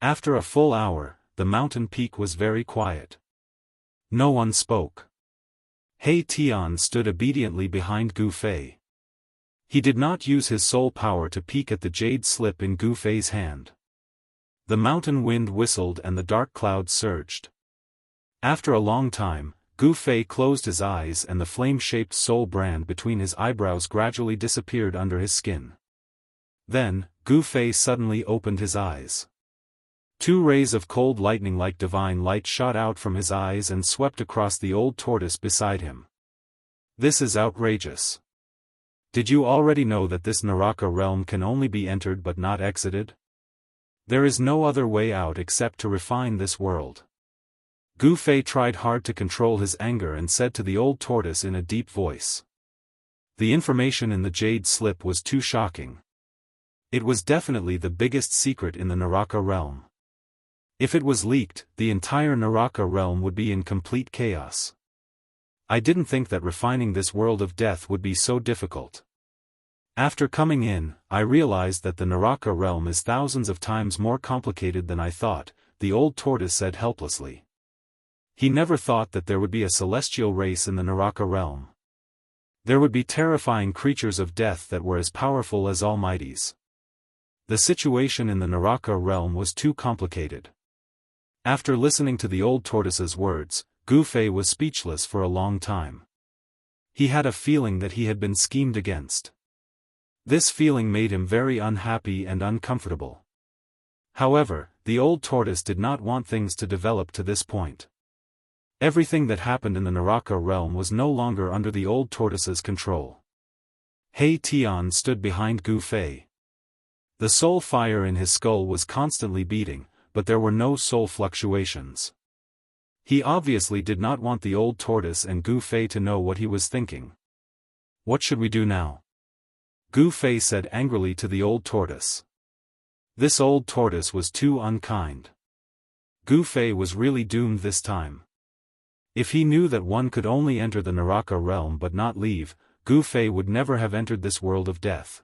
After a full hour, the mountain peak was very quiet. No one spoke. He Tian stood obediently behind Gu Fei. He did not use his soul power to peek at the jade slip in Gu Fei's hand. The mountain wind whistled and the dark clouds surged. After a long time, Gu Fei closed his eyes and the flame-shaped soul brand between his eyebrows gradually disappeared under his skin. Then, Gu Fei suddenly opened his eyes. 2 rays of cold lightning-like divine light shot out from his eyes and swept across the old tortoise beside him. This is outrageous. Did you already know that this Naraka realm can only be entered but not exited? There is no other way out except to refine this world. Gu Fei tried hard to control his anger and said to the old tortoise in a deep voice. The information in the jade slip was too shocking. It was definitely the biggest secret in the Naraka realm. If it was leaked, the entire Naraka realm would be in complete chaos. I didn't think that refining this world of death would be so difficult. After coming in, I realized that the Naraka realm is thousands of times more complicated than I thought, the old tortoise said helplessly. He never thought that there would be a celestial race in the Naraka realm. There would be terrifying creatures of death that were as powerful as almighties. The situation in the Naraka realm was too complicated. After listening to the old tortoise's words, Gu Fei was speechless for a long time. He had a feeling that he had been schemed against. This feeling made him very unhappy and uncomfortable. However, the old tortoise did not want things to develop to this point. Everything that happened in the Naraka realm was no longer under the old tortoise's control. He Tian stood behind Gu Fei. The soul fire in his skull was constantly beating, but there were no soul fluctuations. He obviously did not want the old tortoise and Gu Fei to know what he was thinking. What should we do now? Gu Fei said angrily to the old tortoise. This old tortoise was too unkind. Gu Fei was really doomed this time. If he knew that one could only enter the Naraka realm but not leave, Gu Fei would never have entered this world of death.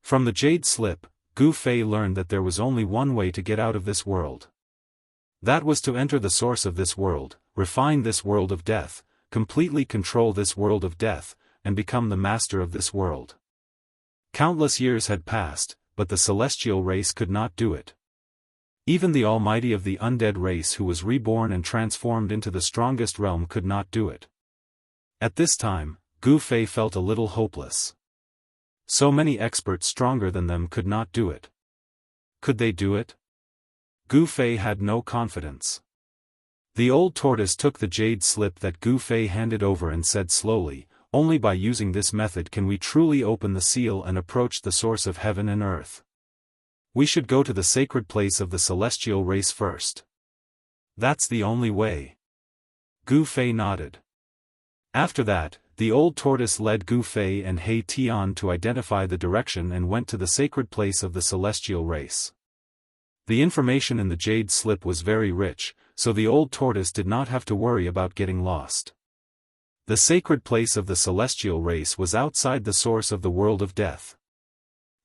From the jade slip, Gu Fei learned that there was only one way to get out of this world. That was to enter the source of this world, refine this world of death, completely control this world of death, and become the master of this world. Countless years had passed, but the celestial race could not do it. Even the almighty of the undead race who was reborn and transformed into the strongest realm could not do it. At this time, Gu Fei felt a little hopeless. So many experts stronger than them could not do it. Could they do it? Gu Fei had no confidence. The old tortoise took the jade slip that Gu Fei handed over and said slowly, "Only by using this method can we truly open the seal and approach the source of heaven and earth. We should go to the sacred place of the celestial race first. That's the only way." Gu Fei nodded. After that, the old tortoise led Gu Fei and He Tian to identify the direction and went to the sacred place of the celestial race. The information in the jade slip was very rich, so the old tortoise did not have to worry about getting lost. The sacred place of the celestial race was outside the source of the world of death.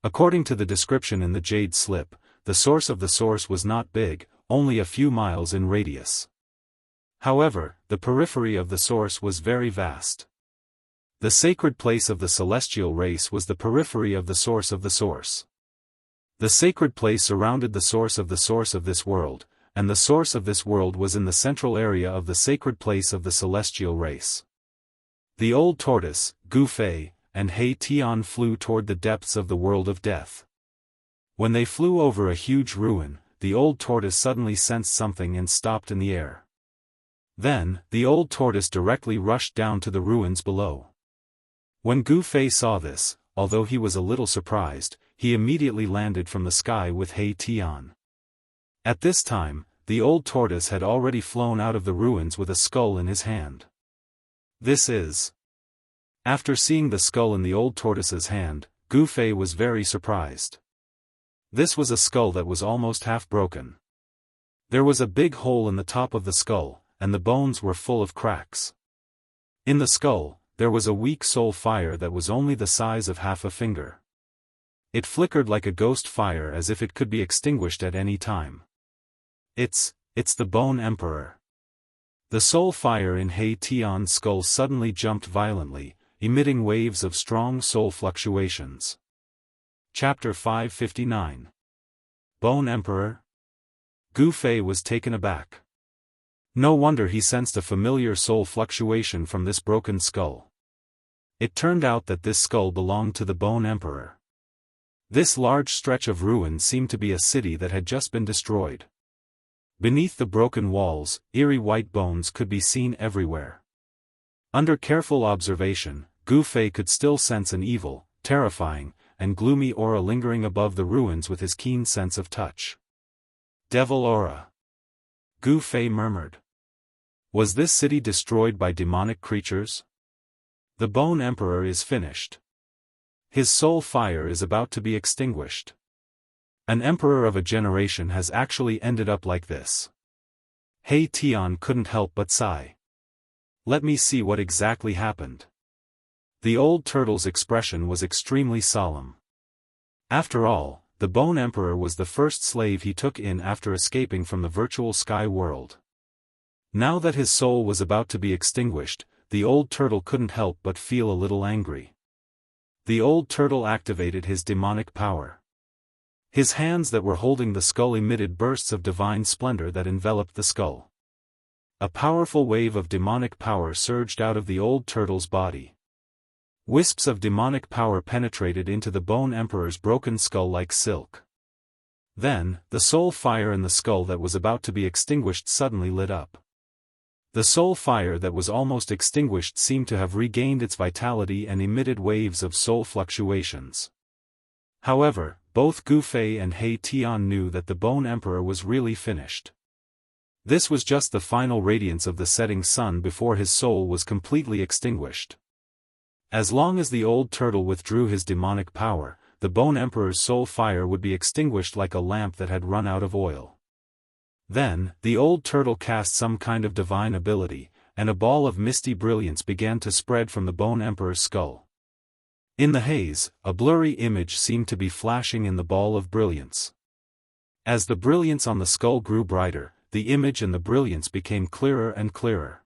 According to the description in the jade slip, the source of the source was not big, only a few miles in radius. However, the periphery of the source was very vast. The sacred place of the celestial race was the periphery of the source of the source. The sacred place surrounded the source of this world, and the source of this world was in the central area of the sacred place of the celestial race. The old tortoise, Gu Fei, and He Tian flew toward the depths of the world of death. When they flew over a huge ruin, the old tortoise suddenly sensed something and stopped in the air. Then, the old tortoise directly rushed down to the ruins below. When Gu Fei saw this, although he was a little surprised, he immediately landed from the sky with He Tian. At this time, the old tortoise had already flown out of the ruins with a skull in his hand. This is. After seeing the skull in the old tortoise's hand, Gu Fei was very surprised. This was a skull that was almost half broken. There was a big hole in the top of the skull, and the bones were full of cracks. In the skull, there was a weak soul fire that was only the size of half a finger. It flickered like a ghost fire as if it could be extinguished at any time. It's the Bone Emperor. The soul fire in He Tian's skull suddenly jumped violently, emitting waves of strong soul fluctuations. Chapter 559. Bone Emperor? Gu Fei was taken aback. No wonder he sensed a familiar soul fluctuation from this broken skull. It turned out that this skull belonged to the Bone Emperor. This large stretch of ruin seemed to be a city that had just been destroyed. Beneath the broken walls, eerie white bones could be seen everywhere. Under careful observation, Gu Fei could still sense an evil, terrifying, and gloomy aura lingering above the ruins with his keen sense of touch. Devil aura. Gu Fei murmured. Was this city destroyed by demonic creatures? The Bone Emperor is finished. His soul fire is about to be extinguished. An emperor of a generation has actually ended up like this. He Tian couldn't help but sigh. Let me see what exactly happened. The old turtle's expression was extremely solemn. After all, the Bone Emperor was the first slave he took in after escaping from the virtual sky world. Now that his soul was about to be extinguished, the old turtle couldn't help but feel a little angry. The old turtle activated his demonic power. His hands that were holding the skull emitted bursts of divine splendor that enveloped the skull. A powerful wave of demonic power surged out of the old turtle's body. Wisps of demonic power penetrated into the Bone Emperor's broken skull like silk. Then, the soul fire in the skull that was about to be extinguished suddenly lit up. The soul fire that was almost extinguished seemed to have regained its vitality and emitted waves of soul fluctuations. However, both Gu Fei and He Tian knew that the Bone Emperor was really finished. This was just the final radiance of the setting sun before his soul was completely extinguished. As long as the old turtle withdrew his demonic power, the Bone Emperor's soul fire would be extinguished like a lamp that had run out of oil. Then, the old turtle cast some kind of divine ability, and a ball of misty brilliance began to spread from the Bone Emperor's skull. In the haze, a blurry image seemed to be flashing in the ball of brilliance. As the brilliance on the skull grew brighter, the image and the brilliance became clearer and clearer.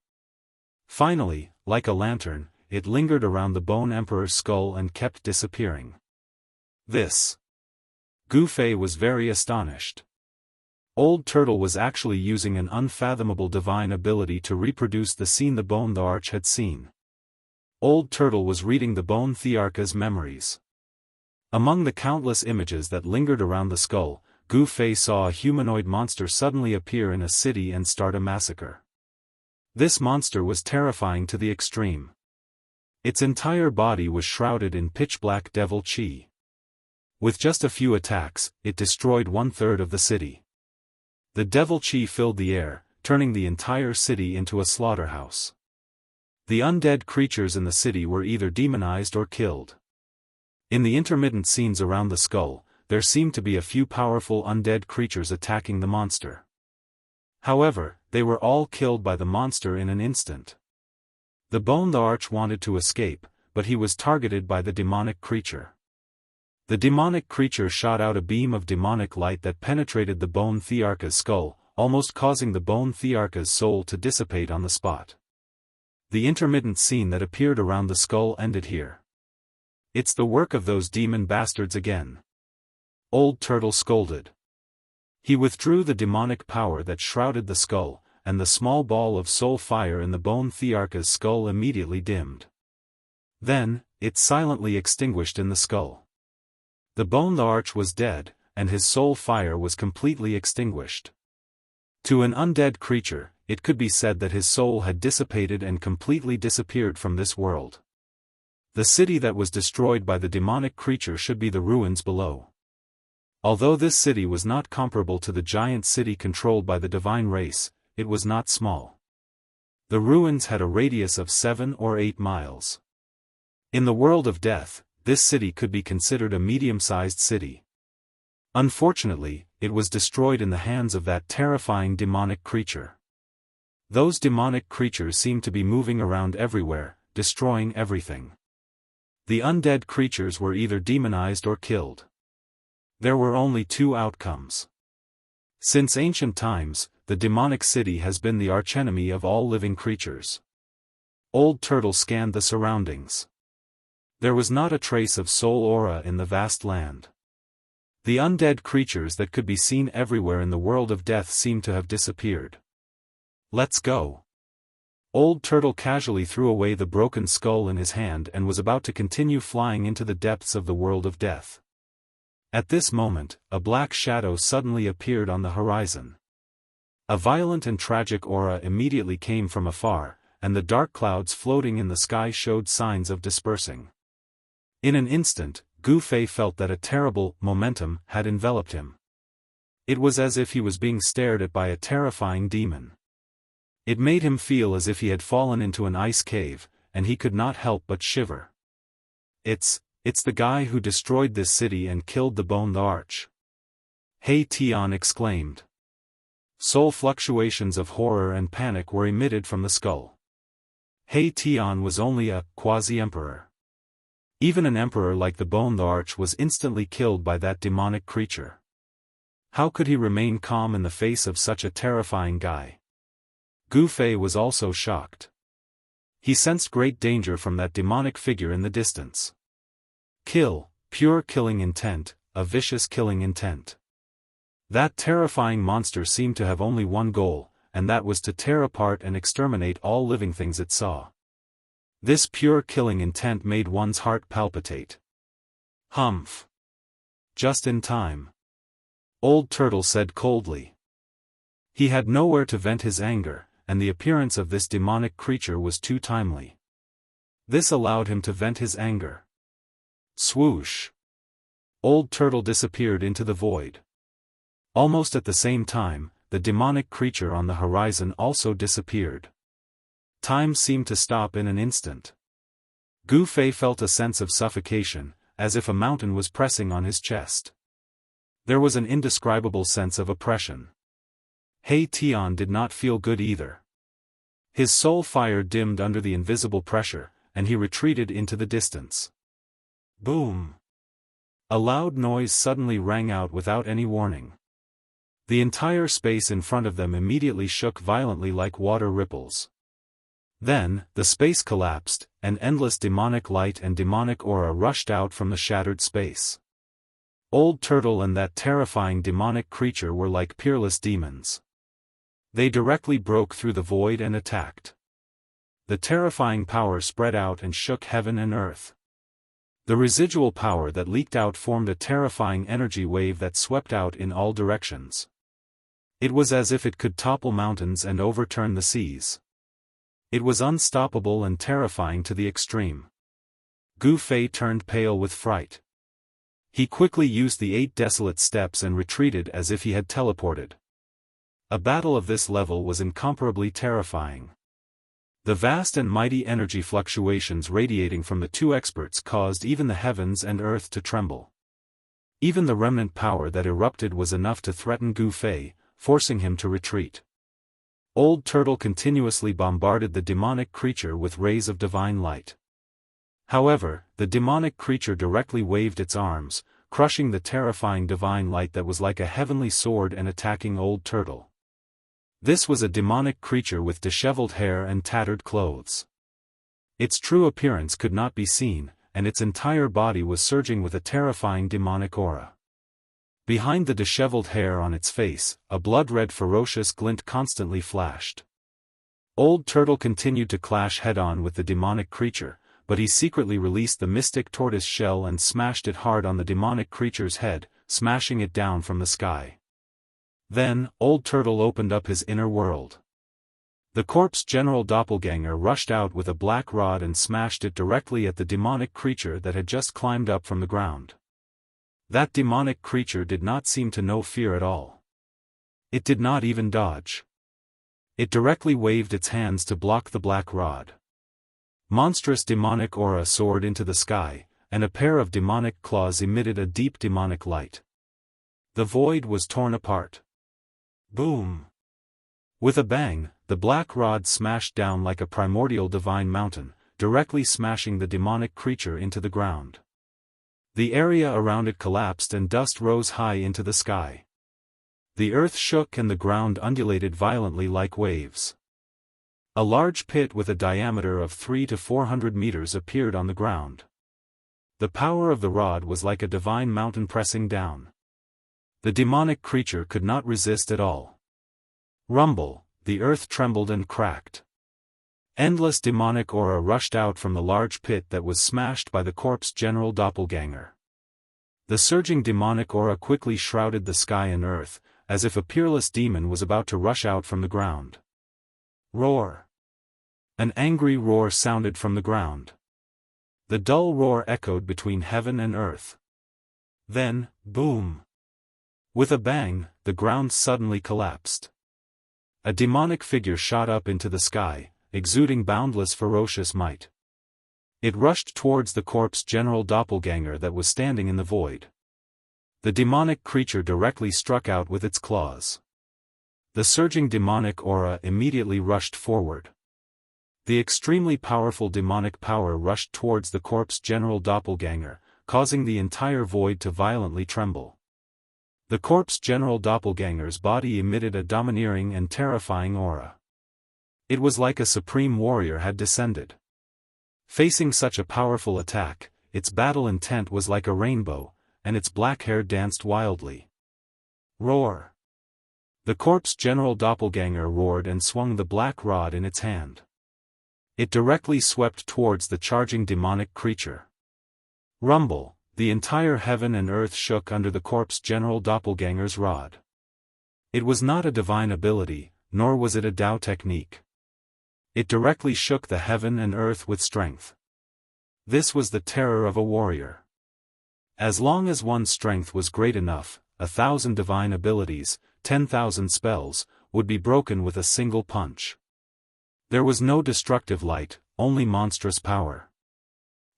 Finally, like a lantern, it lingered around the Bone Emperor's skull and kept disappearing. This. Gu Fei was very astonished. Old Turtle was actually using an unfathomable divine ability to reproduce the scene the Bone Arch had seen. Old Turtle was reading the Bone Thearcha's memories. Among the countless images that lingered around the skull, Gu Fei saw a humanoid monster suddenly appear in a city and start a massacre. This monster was terrifying to the extreme. Its entire body was shrouded in pitch-black devil chi. With just a few attacks, it destroyed 1/3 of the city. The devil chi filled the air, turning the entire city into a slaughterhouse. The undead creatures in the city were either demonized or killed. In the intermittent scenes around the skull, there seemed to be a few powerful undead creatures attacking the monster. However, they were all killed by the monster in an instant. The Bone Arch wanted to escape, but he was targeted by the demonic creature. The demonic creature shot out a beam of demonic light that penetrated the Bone Thearcha's skull, almost causing the Bone Thearcha's soul to dissipate on the spot. The intermittent scene that appeared around the skull ended here. "It's the work of those demon bastards again," Old Turtle scolded. He withdrew the demonic power that shrouded the skull, and the small ball of soul fire in the Bone Thearcha's skull immediately dimmed. Then, it silently extinguished in the skull. The Bone Arch was dead, and his soul fire was completely extinguished. To an undead creature, it could be said that his soul had dissipated and completely disappeared from this world. The city that was destroyed by the demonic creature should be the ruins below. Although this city was not comparable to the giant city controlled by the divine race, it was not small. The ruins had a radius of 7 or 8 miles. In the world of death, this city could be considered a medium-sized city. Unfortunately, it was destroyed in the hands of that terrifying demonic creature. Those demonic creatures seemed to be moving around everywhere, destroying everything. The undead creatures were either demonized or killed. There were only 2 outcomes. Since ancient times, the demonic city has been the archenemy of all living creatures. Old Turtle scanned the surroundings. There was not a trace of soul aura in the vast land. The undead creatures that could be seen everywhere in the world of death seemed to have disappeared. "Let's go." Old Turtle casually threw away the broken skull in his hand and was about to continue flying into the depths of the world of death. At this moment, a black shadow suddenly appeared on the horizon. A violent and tragic aura immediately came from afar, and the dark clouds floating in the sky showed signs of dispersing. In an instant, Gu Fei felt that a terrible momentum had enveloped him. It was as if he was being stared at by a terrifying demon. It made him feel as if he had fallen into an ice cave, and he could not help but shiver. It's the guy who destroyed this city and killed the Bone Arch," He Tian exclaimed. Soul fluctuations of horror and panic were emitted from the skull. He Tian was only a quasi-emperor. Even an emperor like the Bone Arch was instantly killed by that demonic creature. How could he remain calm in the face of such a terrifying guy? Gu Fei was also shocked. He sensed great danger from that demonic figure in the distance. Kill, pure killing intent, a vicious killing intent. That terrifying monster seemed to have only one goal, and that was to tear apart and exterminate all living things it saw. This pure killing intent made one's heart palpitate. "Humph. Just in time," Old Turtle said coldly. He had nowhere to vent his anger, and the appearance of this demonic creature was too timely. This allowed him to vent his anger. Swoosh! Old Turtle disappeared into the void. Almost at the same time, the demonic creature on the horizon also disappeared. Time seemed to stop in an instant. Gu Fei felt a sense of suffocation, as if a mountain was pressing on his chest. There was an indescribable sense of oppression. He Tian did not feel good either. His soul fire dimmed under the invisible pressure, and he retreated into the distance. Boom! A loud noise suddenly rang out without any warning. The entire space in front of them immediately shook violently like water ripples. Then, the space collapsed, and endless demonic light and demonic aura rushed out from the shattered space. Old Turtle and that terrifying demonic creature were like peerless demons. They directly broke through the void and attacked. The terrifying power spread out and shook heaven and earth. The residual power that leaked out formed a terrifying energy wave that swept out in all directions. It was as if it could topple mountains and overturn the seas. It was unstoppable and terrifying to the extreme. Gu Fei turned pale with fright. He quickly used the 8 desolate steps and retreated as if he had teleported. A battle of this level was incomparably terrifying. The vast and mighty energy fluctuations radiating from the two experts caused even the heavens and earth to tremble. Even the remnant power that erupted was enough to threaten Gu Fei, forcing him to retreat. Old Turtle continuously bombarded the demonic creature with rays of divine light. However, the demonic creature directly waved its arms, crushing the terrifying divine light that was like a heavenly sword and attacking Old Turtle. This was a demonic creature with disheveled hair and tattered clothes. Its true appearance could not be seen, and its entire body was surging with a terrifying demonic aura. Behind the disheveled hair on its face, a blood-red ferocious glint constantly flashed. Old Turtle continued to clash head-on with the demonic creature, but he secretly released the mystic tortoise shell and smashed it hard on the demonic creature's head, smashing it down from the sky. Then, Old Turtle opened up his inner world. The corpse general doppelganger rushed out with a black rod and smashed it directly at the demonic creature that had just climbed up from the ground. That demonic creature did not seem to know fear at all. It did not even dodge. It directly waved its hands to block the black rod. Monstrous demonic aura soared into the sky, and a pair of demonic claws emitted a deep demonic light. The void was torn apart. Boom! With a bang, the black rod smashed down like a primordial divine mountain, directly smashing the demonic creature into the ground. The area around it collapsed and dust rose high into the sky. The earth shook and the ground undulated violently like waves. A large pit with a diameter of 300 to 400 meters appeared on the ground. The power of the rod was like a divine mountain pressing down. The demonic creature could not resist at all. Rumble, the earth trembled and cracked. Endless demonic aura rushed out from the large pit that was smashed by the corpse general doppelganger. The surging demonic aura quickly shrouded the sky and earth, as if a peerless demon was about to rush out from the ground. Roar! An angry roar sounded from the ground. The dull roar echoed between heaven and earth. Then, boom! With a bang, the ground suddenly collapsed. A demonic figure shot up into the sky, exuding boundless ferocious might. It rushed towards the corpse general doppelganger that was standing in the void. The demonic creature directly struck out with its claws. The surging demonic aura immediately rushed forward. The extremely powerful demonic power rushed towards the corpse general doppelganger, causing the entire void to violently tremble. The corpse general doppelganger's body emitted a domineering and terrifying aura. It was like a supreme warrior had descended. Facing such a powerful attack, its battle intent was like a rainbow, and its black hair danced wildly. Roar! The corpse general doppelganger roared and swung the black rod in its hand. It directly swept towards the charging demonic creature. Rumble! The entire heaven and earth shook under the corpse general doppelganger's rod. It was not a divine ability, nor was it a Tao technique. It directly shook the heaven and earth with strength. This was the terror of a warrior. As long as one's strength was great enough, 1,000 divine abilities, 10,000 spells, would be broken with a single punch. There was no destructive light, only monstrous power.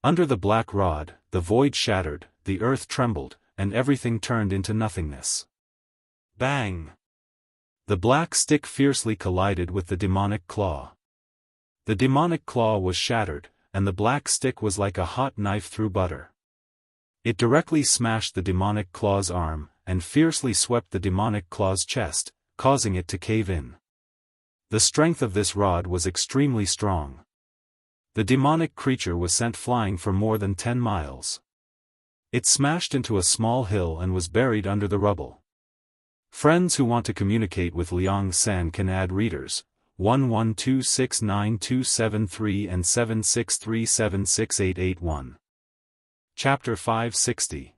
Under the black rod, the void shattered, the earth trembled, and everything turned into nothingness. Bang! The black stick fiercely collided with the demonic claw. The demonic claw was shattered, and the black stick was like a hot knife through butter. It directly smashed the demonic claw's arm, and fiercely swept the demonic claw's chest, causing it to cave in. The strength of this rod was extremely strong. The demonic creature was sent flying for more than 10 miles. It smashed into a small hill and was buried under the rubble. Friends who want to communicate with Liang San can add readers 11269273 and 76376881. Chapter 560.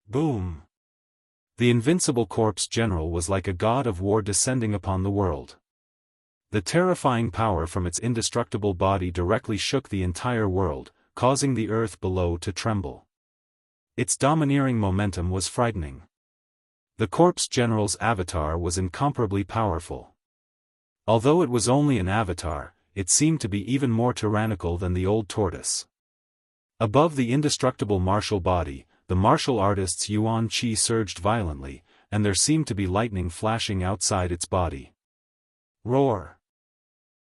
Boom! The invincible corpse general was like a god of war descending upon the world. The terrifying power from its indestructible body directly shook the entire world, causing the earth below to tremble. Its domineering momentum was frightening. The corpse general's avatar was incomparably powerful. Although it was only an avatar, it seemed to be even more tyrannical than the old tortoise. Above the indestructible martial body, the martial artist's yuan qi surged violently, and there seemed to be lightning flashing outside its body. Roar!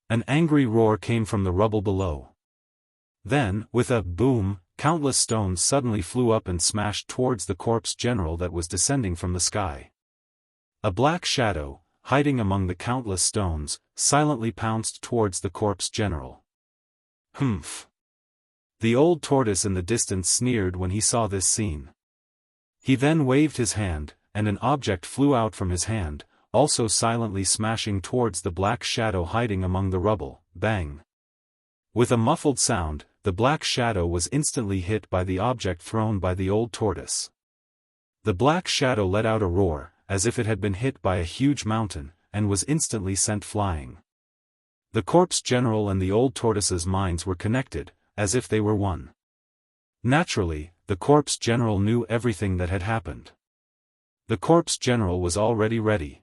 An angry roar came from the rubble below. Then, with a boom, countless stones suddenly flew up and smashed towards the corpse general that was descending from the sky. A black shadow, hiding among the countless stones, silently pounced towards the corpse general. Humph! The old tortoise in the distance sneered when he saw this scene. He then waved his hand, and an object flew out from his hand, also silently smashing towards the black shadow hiding among the rubble. Bang! With a muffled sound, the black shadow was instantly hit by the object thrown by the old tortoise. The black shadow let out a roar, as if it had been hit by a huge mountain, and was instantly sent flying. The corpse general and the old tortoise's minds were connected, as if they were one. Naturally, the corpse general knew everything that had happened. The corpse general was already ready.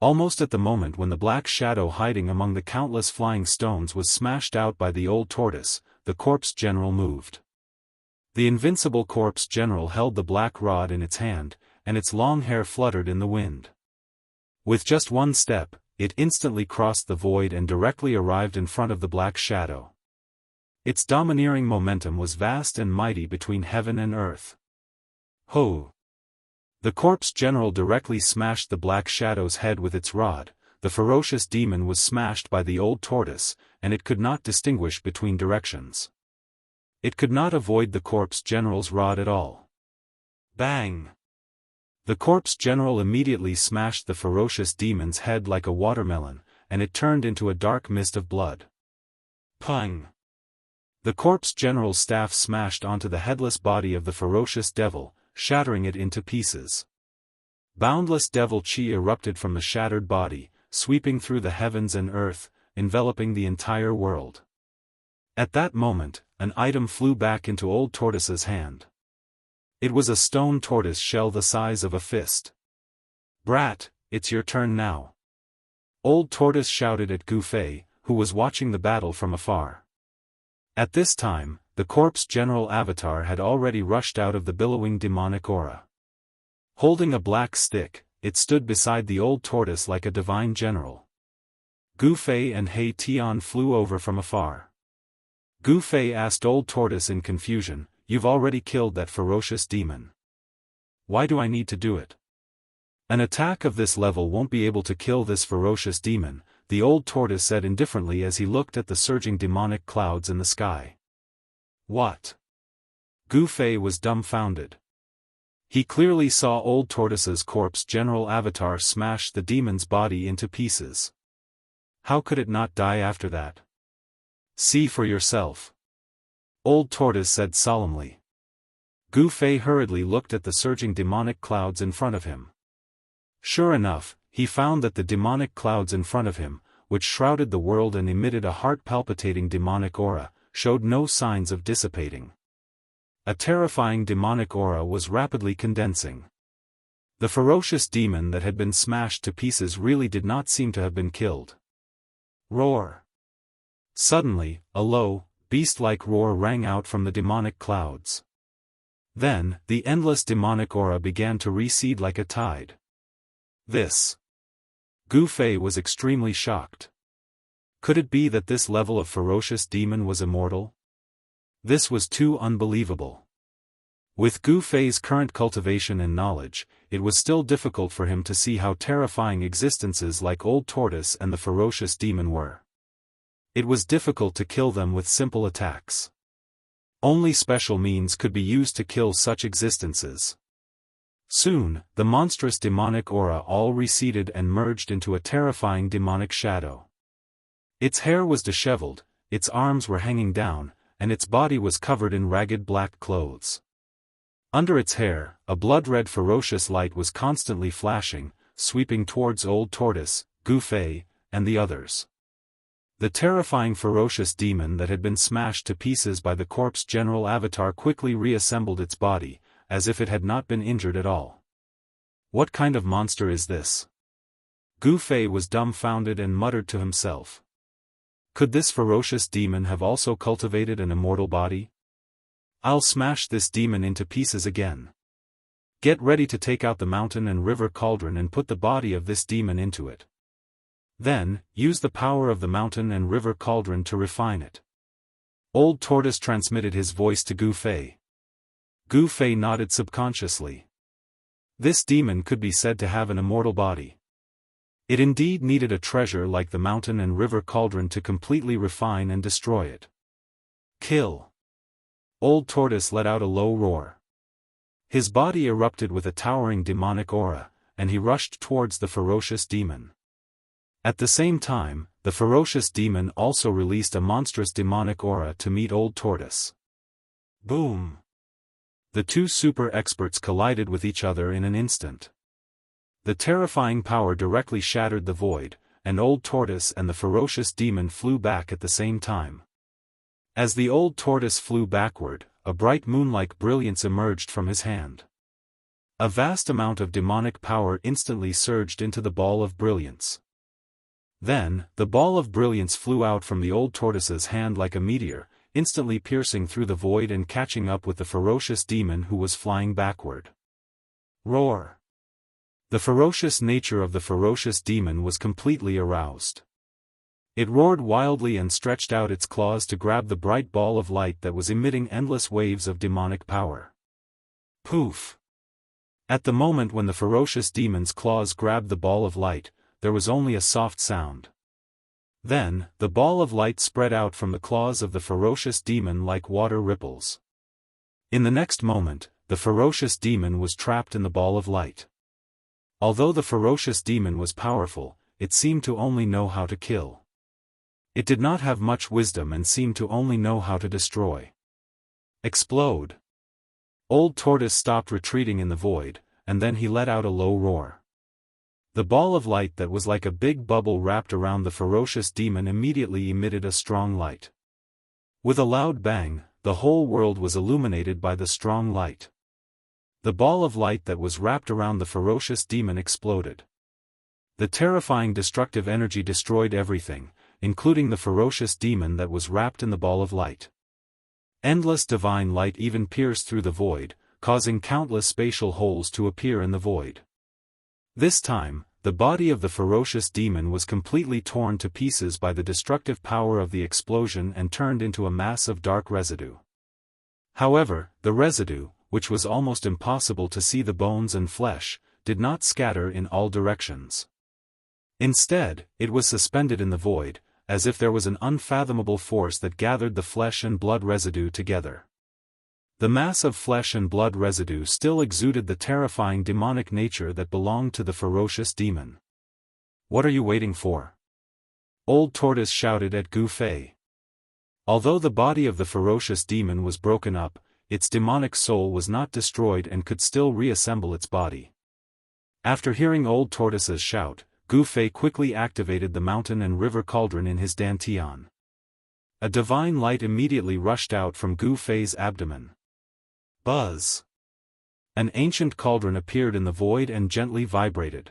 Almost at the moment when the black shadow hiding among the countless flying stones was smashed out by the old tortoise, the corpse general moved. The invincible corpse general held the black rod in its hand, and its long hair fluttered in the wind. With just one step, it instantly crossed the void and directly arrived in front of the black shadow. Its domineering momentum was vast and mighty between heaven and earth. Ho! The corpse general directly smashed the black shadow's head with its rod. The ferocious demon was smashed by the old tortoise, and it could not distinguish between directions. It could not avoid the corpse general's rod at all. Bang! The corpse general immediately smashed the ferocious demon's head like a watermelon, and it turned into a dark mist of blood. Pang! The corpse general's staff smashed onto the headless body of the ferocious devil, shattering it into pieces. Boundless devil chi erupted from the shattered body, sweeping through the heavens and earth, enveloping the entire world. At that moment, an item flew back into old tortoise's hand. It was a stone tortoise shell the size of a fist. Brat, it's your turn now. Old tortoise shouted at Gu Fei, who was watching the battle from afar. At this time, the corpse general avatar had already rushed out of the billowing demonic aura. Holding a black stick, it stood beside the old tortoise like a divine general. Gu Fei and He Tian flew over from afar. Gu Fei asked old tortoise in confusion, "You've already killed that ferocious demon. Why do I need to do it? An attack of this level won't be able to kill this ferocious demon," the old tortoise said indifferently as he looked at the surging demonic clouds in the sky. What? Gu Fei was dumbfounded. He clearly saw old tortoise's corpse general avatar smash the demon's body into pieces. How could it not die after that? See for yourself. Old tortoise said solemnly. Gu Fei hurriedly looked at the surging demonic clouds in front of him. Sure enough, he found that the demonic clouds in front of him, which shrouded the world and emitted a heart-palpitating demonic aura, showed no signs of dissipating. A terrifying demonic aura was rapidly condensing. The ferocious demon that had been smashed to pieces really did not seem to have been killed. Roar! Suddenly, a low, beast-like roar rang out from the demonic clouds. Then, the endless demonic aura began to recede like a tide. This. Gu Fei was extremely shocked. Could it be that this level of ferocious demon was immortal? This was too unbelievable. With Gu Fei's current cultivation and knowledge, it was still difficult for him to see how terrifying existences like Old Tortoise and the ferocious demon were. It was difficult to kill them with simple attacks. Only special means could be used to kill such existences. Soon, the monstrous demonic aura all receded and merged into a terrifying demonic shadow. Its hair was disheveled, its arms were hanging down, and its body was covered in ragged black clothes. Under its hair, a blood-red ferocious light was constantly flashing, sweeping towards Old Tortoise, Gu Fei, and the others. The terrifying ferocious demon that had been smashed to pieces by the corpse general avatar quickly reassembled its body, as if it had not been injured at all. What kind of monster is this? Gu Fei was dumbfounded and muttered to himself. Could this ferocious demon have also cultivated an immortal body? I'll smash this demon into pieces again. Get ready to take out the mountain and river cauldron and put the body of this demon into it. Then, use the power of the mountain and river cauldron to refine it. Old Tortoise transmitted his voice to Gu Fei. Gu Fei nodded subconsciously. This demon could be said to have an immortal body. It indeed needed a treasure like the mountain and river cauldron to completely refine and destroy it. Kill! Old Tortoise let out a low roar. His body erupted with a towering demonic aura, and he rushed towards the ferocious demon. At the same time, the ferocious demon also released a monstrous demonic aura to meet Old Tortoise. Boom! The two super experts collided with each other in an instant. The terrifying power directly shattered the void, and Old Tortoise and the ferocious demon flew back at the same time. As the Old Tortoise flew backward, a bright moon-like brilliance emerged from his hand. A vast amount of demonic power instantly surged into the ball of brilliance. Then, the ball of brilliance flew out from the Old Tortoise's hand like a meteor, instantly piercing through the void and catching up with the ferocious demon who was flying backward. Roar! The ferocious nature of the ferocious demon was completely aroused. It roared wildly and stretched out its claws to grab the bright ball of light that was emitting endless waves of demonic power. Poof! At the moment when the ferocious demon's claws grabbed the ball of light, there was only a soft sound. Then, the ball of light spread out from the claws of the ferocious demon like water ripples. In the next moment, the ferocious demon was trapped in the ball of light. Although the ferocious demon was powerful, it seemed to only know how to kill. It did not have much wisdom and seemed to only know how to destroy. Explode! Old Tortoise stopped retreating in the void, and then he let out a low roar. The ball of light that was like a big bubble wrapped around the ferocious demon immediately emitted a strong light. With a loud bang, the whole world was illuminated by the strong light. The ball of light that was wrapped around the ferocious demon exploded. The terrifying destructive energy destroyed everything, including the ferocious demon that was wrapped in the ball of light. Endless divine light even pierced through the void, causing countless spatial holes to appear in the void. This time, the body of the ferocious demon was completely torn to pieces by the destructive power of the explosion and turned into a mass of dark residue. However, the residue, which was almost impossible to see the bones and flesh, did not scatter in all directions. Instead, it was suspended in the void, as if there was an unfathomable force that gathered the flesh and blood residue together. The mass of flesh and blood residue still exuded the terrifying demonic nature that belonged to the ferocious demon. What are you waiting for? Old Tortoise shouted at Gu Fei. Although the body of the ferocious demon was broken up, its demonic soul was not destroyed and could still reassemble its body. After hearing Old Tortoise's shout, Gu Fei quickly activated the mountain and river cauldron in his dantian. A divine light immediately rushed out from Gu Fei's abdomen. Buzz! An ancient cauldron appeared in the void and gently vibrated.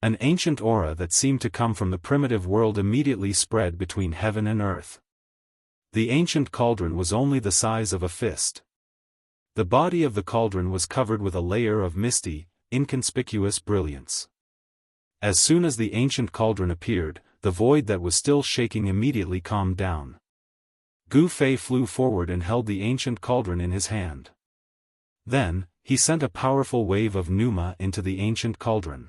An ancient aura that seemed to come from the primitive world immediately spread between heaven and earth. The ancient cauldron was only the size of a fist. The body of the cauldron was covered with a layer of misty, inconspicuous brilliance. As soon as the ancient cauldron appeared, the void that was still shaking immediately calmed down. Gu Fei flew forward and held the ancient cauldron in his hand. Then, he sent a powerful wave of pneuma into the ancient cauldron.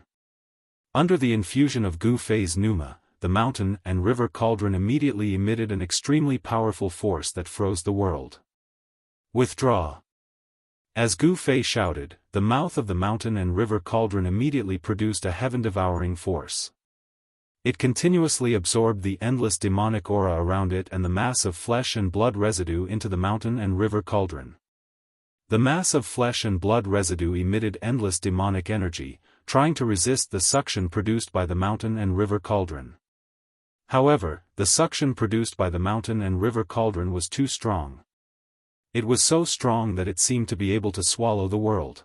Under the infusion of Gu Fei's pneuma, the mountain and river cauldron immediately emitted an extremely powerful force that froze the world. Withdraw! As Gu Fei shouted, the mouth of the mountain and river cauldron immediately produced a heaven-devouring force. It continuously absorbed the endless demonic aura around it and the mass of flesh and blood residue into the mountain and river cauldron. The mass of flesh and blood residue emitted endless demonic energy, trying to resist the suction produced by the mountain and river cauldron. However, the suction produced by the mountain and river cauldron was too strong. It was so strong that it seemed to be able to swallow the world.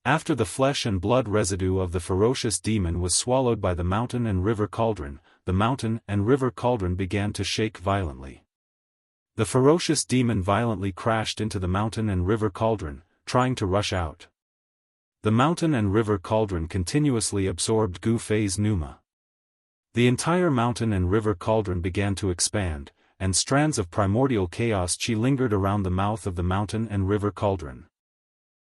After the flesh and blood residue of the ferocious demon was swallowed by the mountain and river cauldron, the mountain and river cauldron began to shake violently. The ferocious demon violently crashed into the mountain and river cauldron, trying to rush out. The mountain and river cauldron continuously absorbed Gu Fei's pneuma. The entire mountain and river cauldron began to expand, and strands of primordial chaos chi lingered around the mouth of the mountain and river cauldron.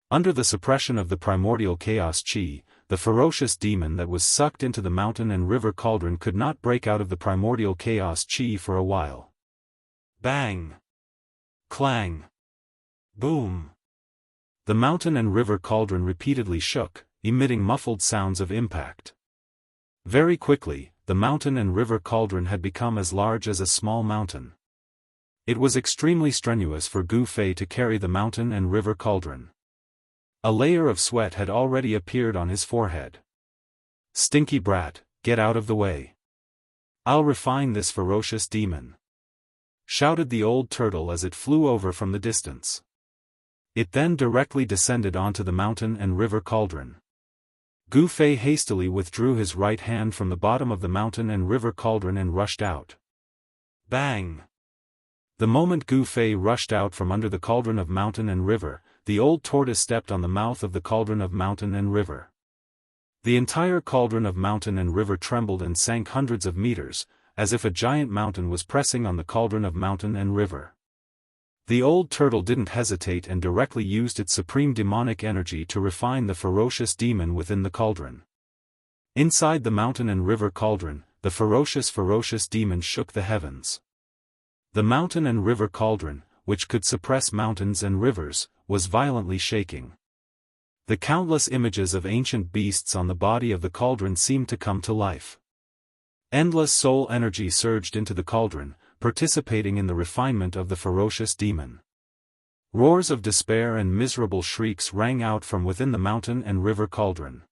Under the suppression of the primordial chaos chi, the ferocious demon that was sucked into the mountain and river cauldron could not break out of the primordial chaos chi for a while. Bang! Clang! Boom! The mountain and river cauldron repeatedly shook, emitting muffled sounds of impact. Very quickly, the mountain and river cauldron had become as large as a small mountain. It was extremely strenuous for Gu Fei to carry the mountain and river cauldron. A layer of sweat had already appeared on his forehead. "Stinky brat, get out of the way. I'll refine this ferocious demon," shouted the old turtle as it flew over from the distance. It then directly descended onto the mountain and river cauldron. Gu Fei hastily withdrew his right hand from the bottom of the mountain and river cauldron and rushed out. Bang! The moment Gu Fei rushed out from under the cauldron of mountain and river, the old tortoise stepped on the mouth of the cauldron of mountain and river. The entire cauldron of mountain and river trembled and sank hundreds of meters, as if a giant mountain was pressing on the cauldron of mountain and river. The old turtle didn't hesitate and directly used its supreme demonic energy to refine the ferocious demon within the cauldron. Inside the mountain and river cauldron, the ferocious demon shook the heavens. The mountain and river cauldron, which could suppress mountains and rivers, was violently shaking. The countless images of ancient beasts on the body of the cauldron seemed to come to life. Endless soul energy surged into the cauldron, participating in the refinement of the ferocious demon. Roars of despair and miserable shrieks rang out from within the mountain and river cauldron.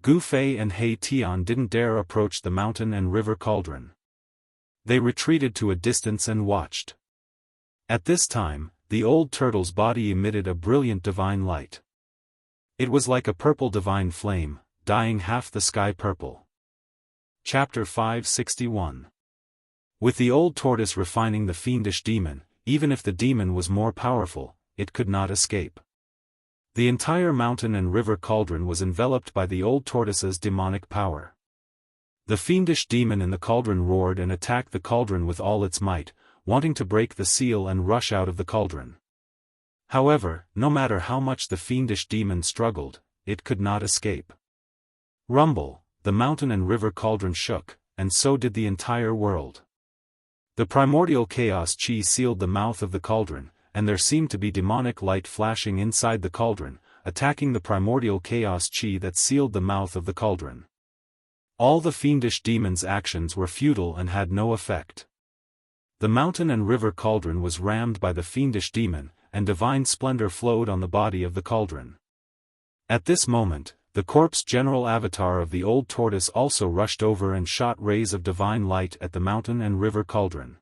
Gu Fei and He Tian didn't dare approach the mountain and river cauldron. They retreated to a distance and watched. At this time, the old turtle's body emitted a brilliant divine light. It was like a purple divine flame, dyeing half the sky purple. Chapter 561. With the old tortoise refining the fiendish demon, even if the demon was more powerful, it could not escape. The entire mountain and river cauldron was enveloped by the old tortoise's demonic power. The fiendish demon in the cauldron roared and attacked the cauldron with all its might, wanting to break the seal and rush out of the cauldron. However, no matter how much the fiendish demon struggled, it could not escape. Rumble, the mountain and river cauldron shook, and so did the entire world. The primordial chaos chi sealed the mouth of the cauldron, and there seemed to be demonic light flashing inside the cauldron, attacking the primordial chaos chi that sealed the mouth of the cauldron. All the fiendish demon's actions were futile and had no effect. The mountain and river cauldron was rammed by the fiendish demon, and divine splendor flowed on the body of the cauldron. At this moment, the corpse general avatar of the old tortoise also rushed over and shot rays of divine light at the mountain and river cauldron.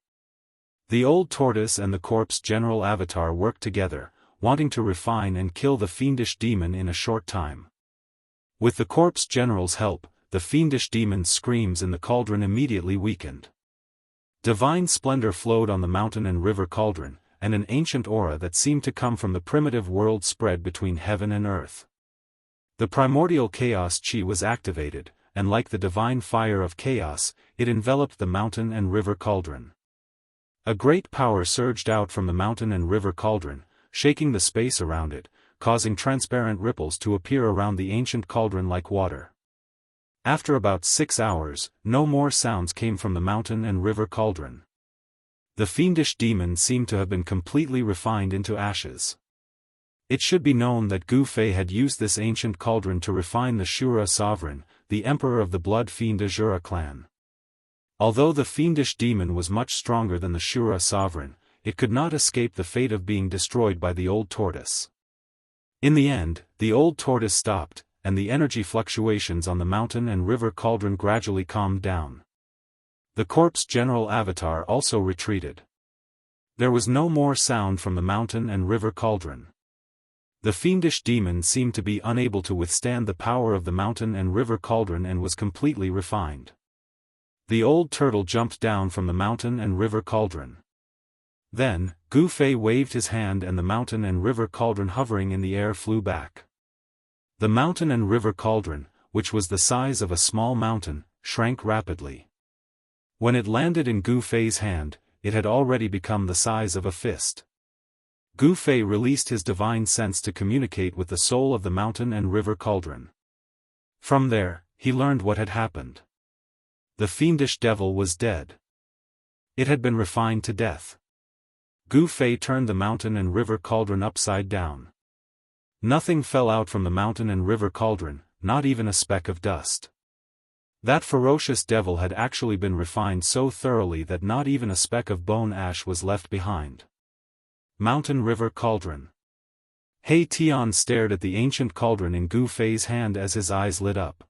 The old tortoise and the corpse general avatar worked together, wanting to refine and kill the fiendish demon in a short time. With the corpse general's help, the fiendish demon's screams in the cauldron immediately weakened. Divine splendor flowed on the mountain and river cauldron, and an ancient aura that seemed to come from the primitive world spread between heaven and earth. The primordial chaos chi was activated, and like the divine fire of chaos, it enveloped the mountain and river cauldron. A great power surged out from the mountain and river cauldron, shaking the space around it, causing transparent ripples to appear around the ancient cauldron like water. After about 6 hours, no more sounds came from the mountain and river cauldron. The fiendish demon seemed to have been completely refined into ashes. It should be known that Gu Fei had used this ancient cauldron to refine the Shura sovereign, the emperor of the Blood Fiend Azura clan. Although the fiendish demon was much stronger than the Shura sovereign, it could not escape the fate of being destroyed by the old tortoise. In the end, the old tortoise stopped, and the energy fluctuations on the mountain and river cauldron gradually calmed down. The corpse general avatar also retreated. There was no more sound from the mountain and river cauldron. The fiendish demon seemed to be unable to withstand the power of the mountain and river cauldron and was completely refined. The old turtle jumped down from the mountain and river cauldron. Then, Gu Fei waved his hand and the mountain and river cauldron hovering in the air flew back. The mountain and river cauldron, which was the size of a small mountain, shrank rapidly. When it landed in Gu Fei's hand, it had already become the size of a fist. Gu Fei released his divine sense to communicate with the soul of the mountain and river cauldron. From there, he learned what had happened. The fiendish devil was dead. It had been refined to death. Gu Fei turned the mountain and river cauldron upside down. Nothing fell out from the mountain and river cauldron, not even a speck of dust. That ferocious devil had actually been refined so thoroughly that not even a speck of bone ash was left behind. Mountain River Cauldron. He Tian stared at the ancient cauldron in Gu Fei's hand as his eyes lit up.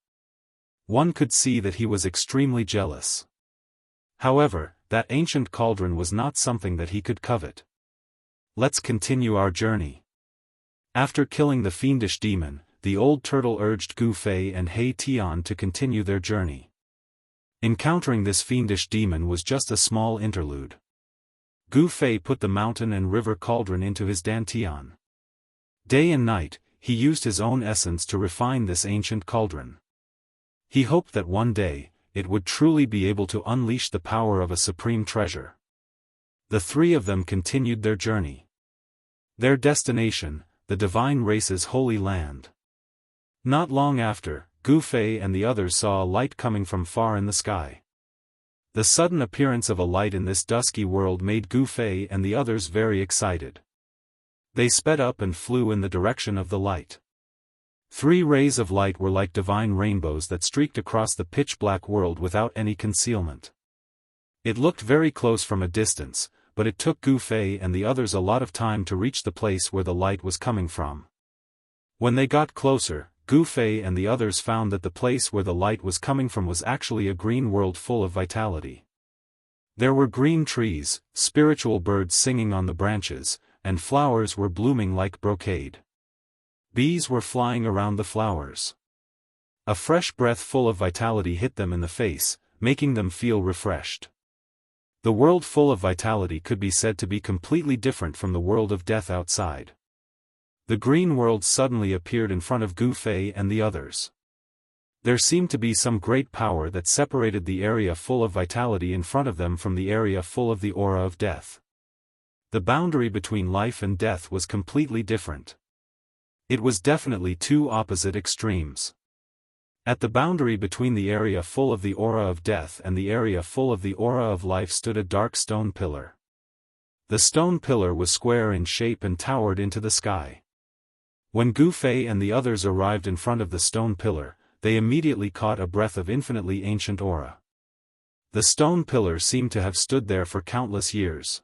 One could see that he was extremely jealous. However, that ancient cauldron was not something that he could covet. Let's continue our journey. After killing the fiendish demon, the old turtle urged Gu Fei and He Tian to continue their journey. Encountering this fiendish demon was just a small interlude. Gu Fei put the mountain and river cauldron into his dantian. Day and night, he used his own essence to refine this ancient cauldron. He hoped that one day, it would truly be able to unleash the power of a supreme treasure. The three of them continued their journey. Their destination, the divine race's holy land. Not long after, Gu Fei and the others saw a light coming from far in the sky. The sudden appearance of a light in this dusky world made Gu Fei and the others very excited. They sped up and flew in the direction of the light. 3 rays of light were like divine rainbows that streaked across the pitch-black world without any concealment. It looked very close from a distance, but it took Gu Fei and the others a lot of time to reach the place where the light was coming from. When they got closer, Gu Fei and the others found that the place where the light was coming from was actually a green world full of vitality. There were green trees, spiritual birds singing on the branches, and flowers were blooming like brocade. Bees were flying around the flowers. A fresh breath full of vitality hit them in the face, making them feel refreshed. The world full of vitality could be said to be completely different from the world of death outside. The green world suddenly appeared in front of Gu Fei and the others. There seemed to be some great power that separated the area full of vitality in front of them from the area full of the aura of death. The boundary between life and death was completely different. It was definitely 2 opposite extremes. At the boundary between the area full of the aura of death and the area full of the aura of life stood a dark stone pillar. The stone pillar was square in shape and towered into the sky. When Gu Fei and the others arrived in front of the stone pillar, they immediately caught a breath of infinitely ancient aura. The stone pillar seemed to have stood there for countless years.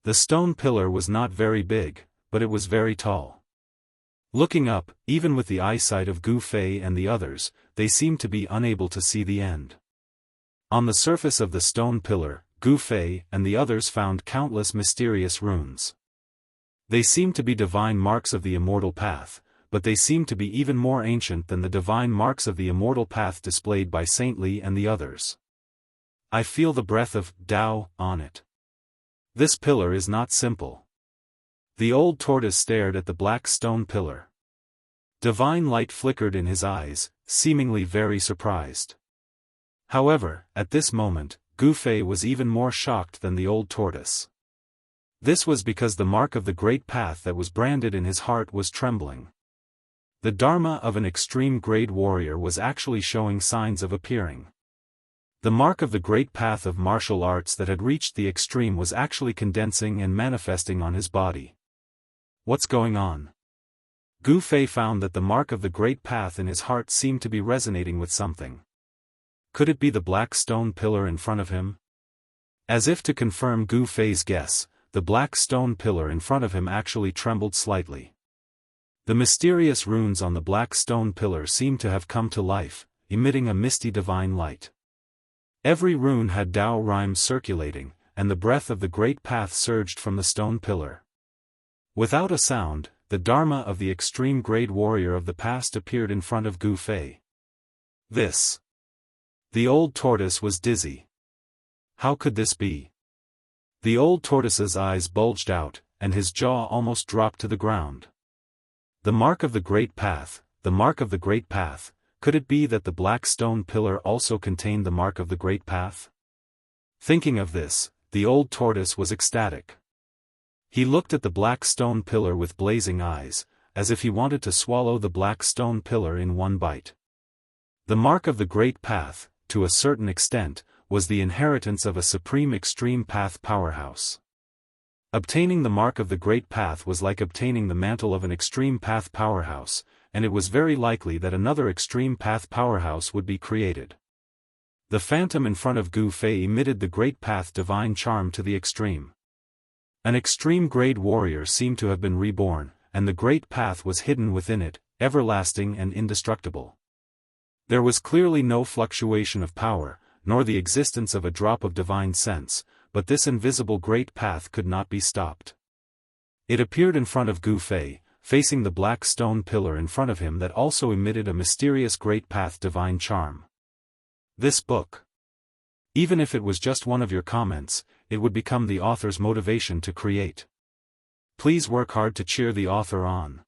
The stone pillar was not very big, but it was very tall. Looking up, even with the eyesight of Gu Fei and the others, they seemed to be unable to see the end. On the surface of the stone pillar, Gu Fei and the others found countless mysterious runes. They seemed to be divine marks of the immortal path, but they seemed to be even more ancient than the divine marks of the immortal path displayed by Saint Li and the others. I feel the breath of Tao on it. This pillar is not simple. The old tortoise stared at the black stone pillar. Divine light flickered in his eyes, seemingly very surprised. However, at this moment, Gu Fei was even more shocked than the old tortoise. This was because the mark of the great path that was branded in his heart was trembling. The dharma of an extreme grade warrior was actually showing signs of appearing. The mark of the great path of martial arts that had reached the extreme was actually condensing and manifesting on his body. What's going on? Gu Fei found that the mark of the great path in his heart seemed to be resonating with something. Could it be the black stone pillar in front of him? As if to confirm Gu Fei's guess, the black stone pillar in front of him actually trembled slightly. The mysterious runes on the black stone pillar seemed to have come to life, emitting a misty divine light. Every rune had Dao rhymes circulating, and the breath of the great path surged from the stone pillar. Without a sound, the dharma of the extreme grade warrior of the past appeared in front of Gu Fei. This. The old tortoise was dizzy. How could this be? The old tortoise's eyes bulged out, and his jaw almost dropped to the ground. The mark of the great path, the mark of the great path, could it be that the black stone pillar also contained the mark of the great path? Thinking of this, the old tortoise was ecstatic. He looked at the black stone pillar with blazing eyes, as if he wanted to swallow the black stone pillar in one bite. The mark of the great path, to a certain extent, was the inheritance of a supreme extreme path powerhouse. Obtaining the mark of the great path was like obtaining the mantle of an extreme path powerhouse, and it was very likely that another extreme path powerhouse would be created. The phantom in front of Gu Fei emitted the great path divine charm to the extreme. An extreme grade warrior seemed to have been reborn, and the great path was hidden within it, everlasting and indestructible. There was clearly no fluctuation of power, nor the existence of a drop of divine sense, but this invisible great path could not be stopped. It appeared in front of Gu Fei, facing the black stone pillar in front of him that also emitted a mysterious great path divine charm. This book. Even if it was just one of your comments, it would become the author's motivation to create. Please work hard to cheer the author on.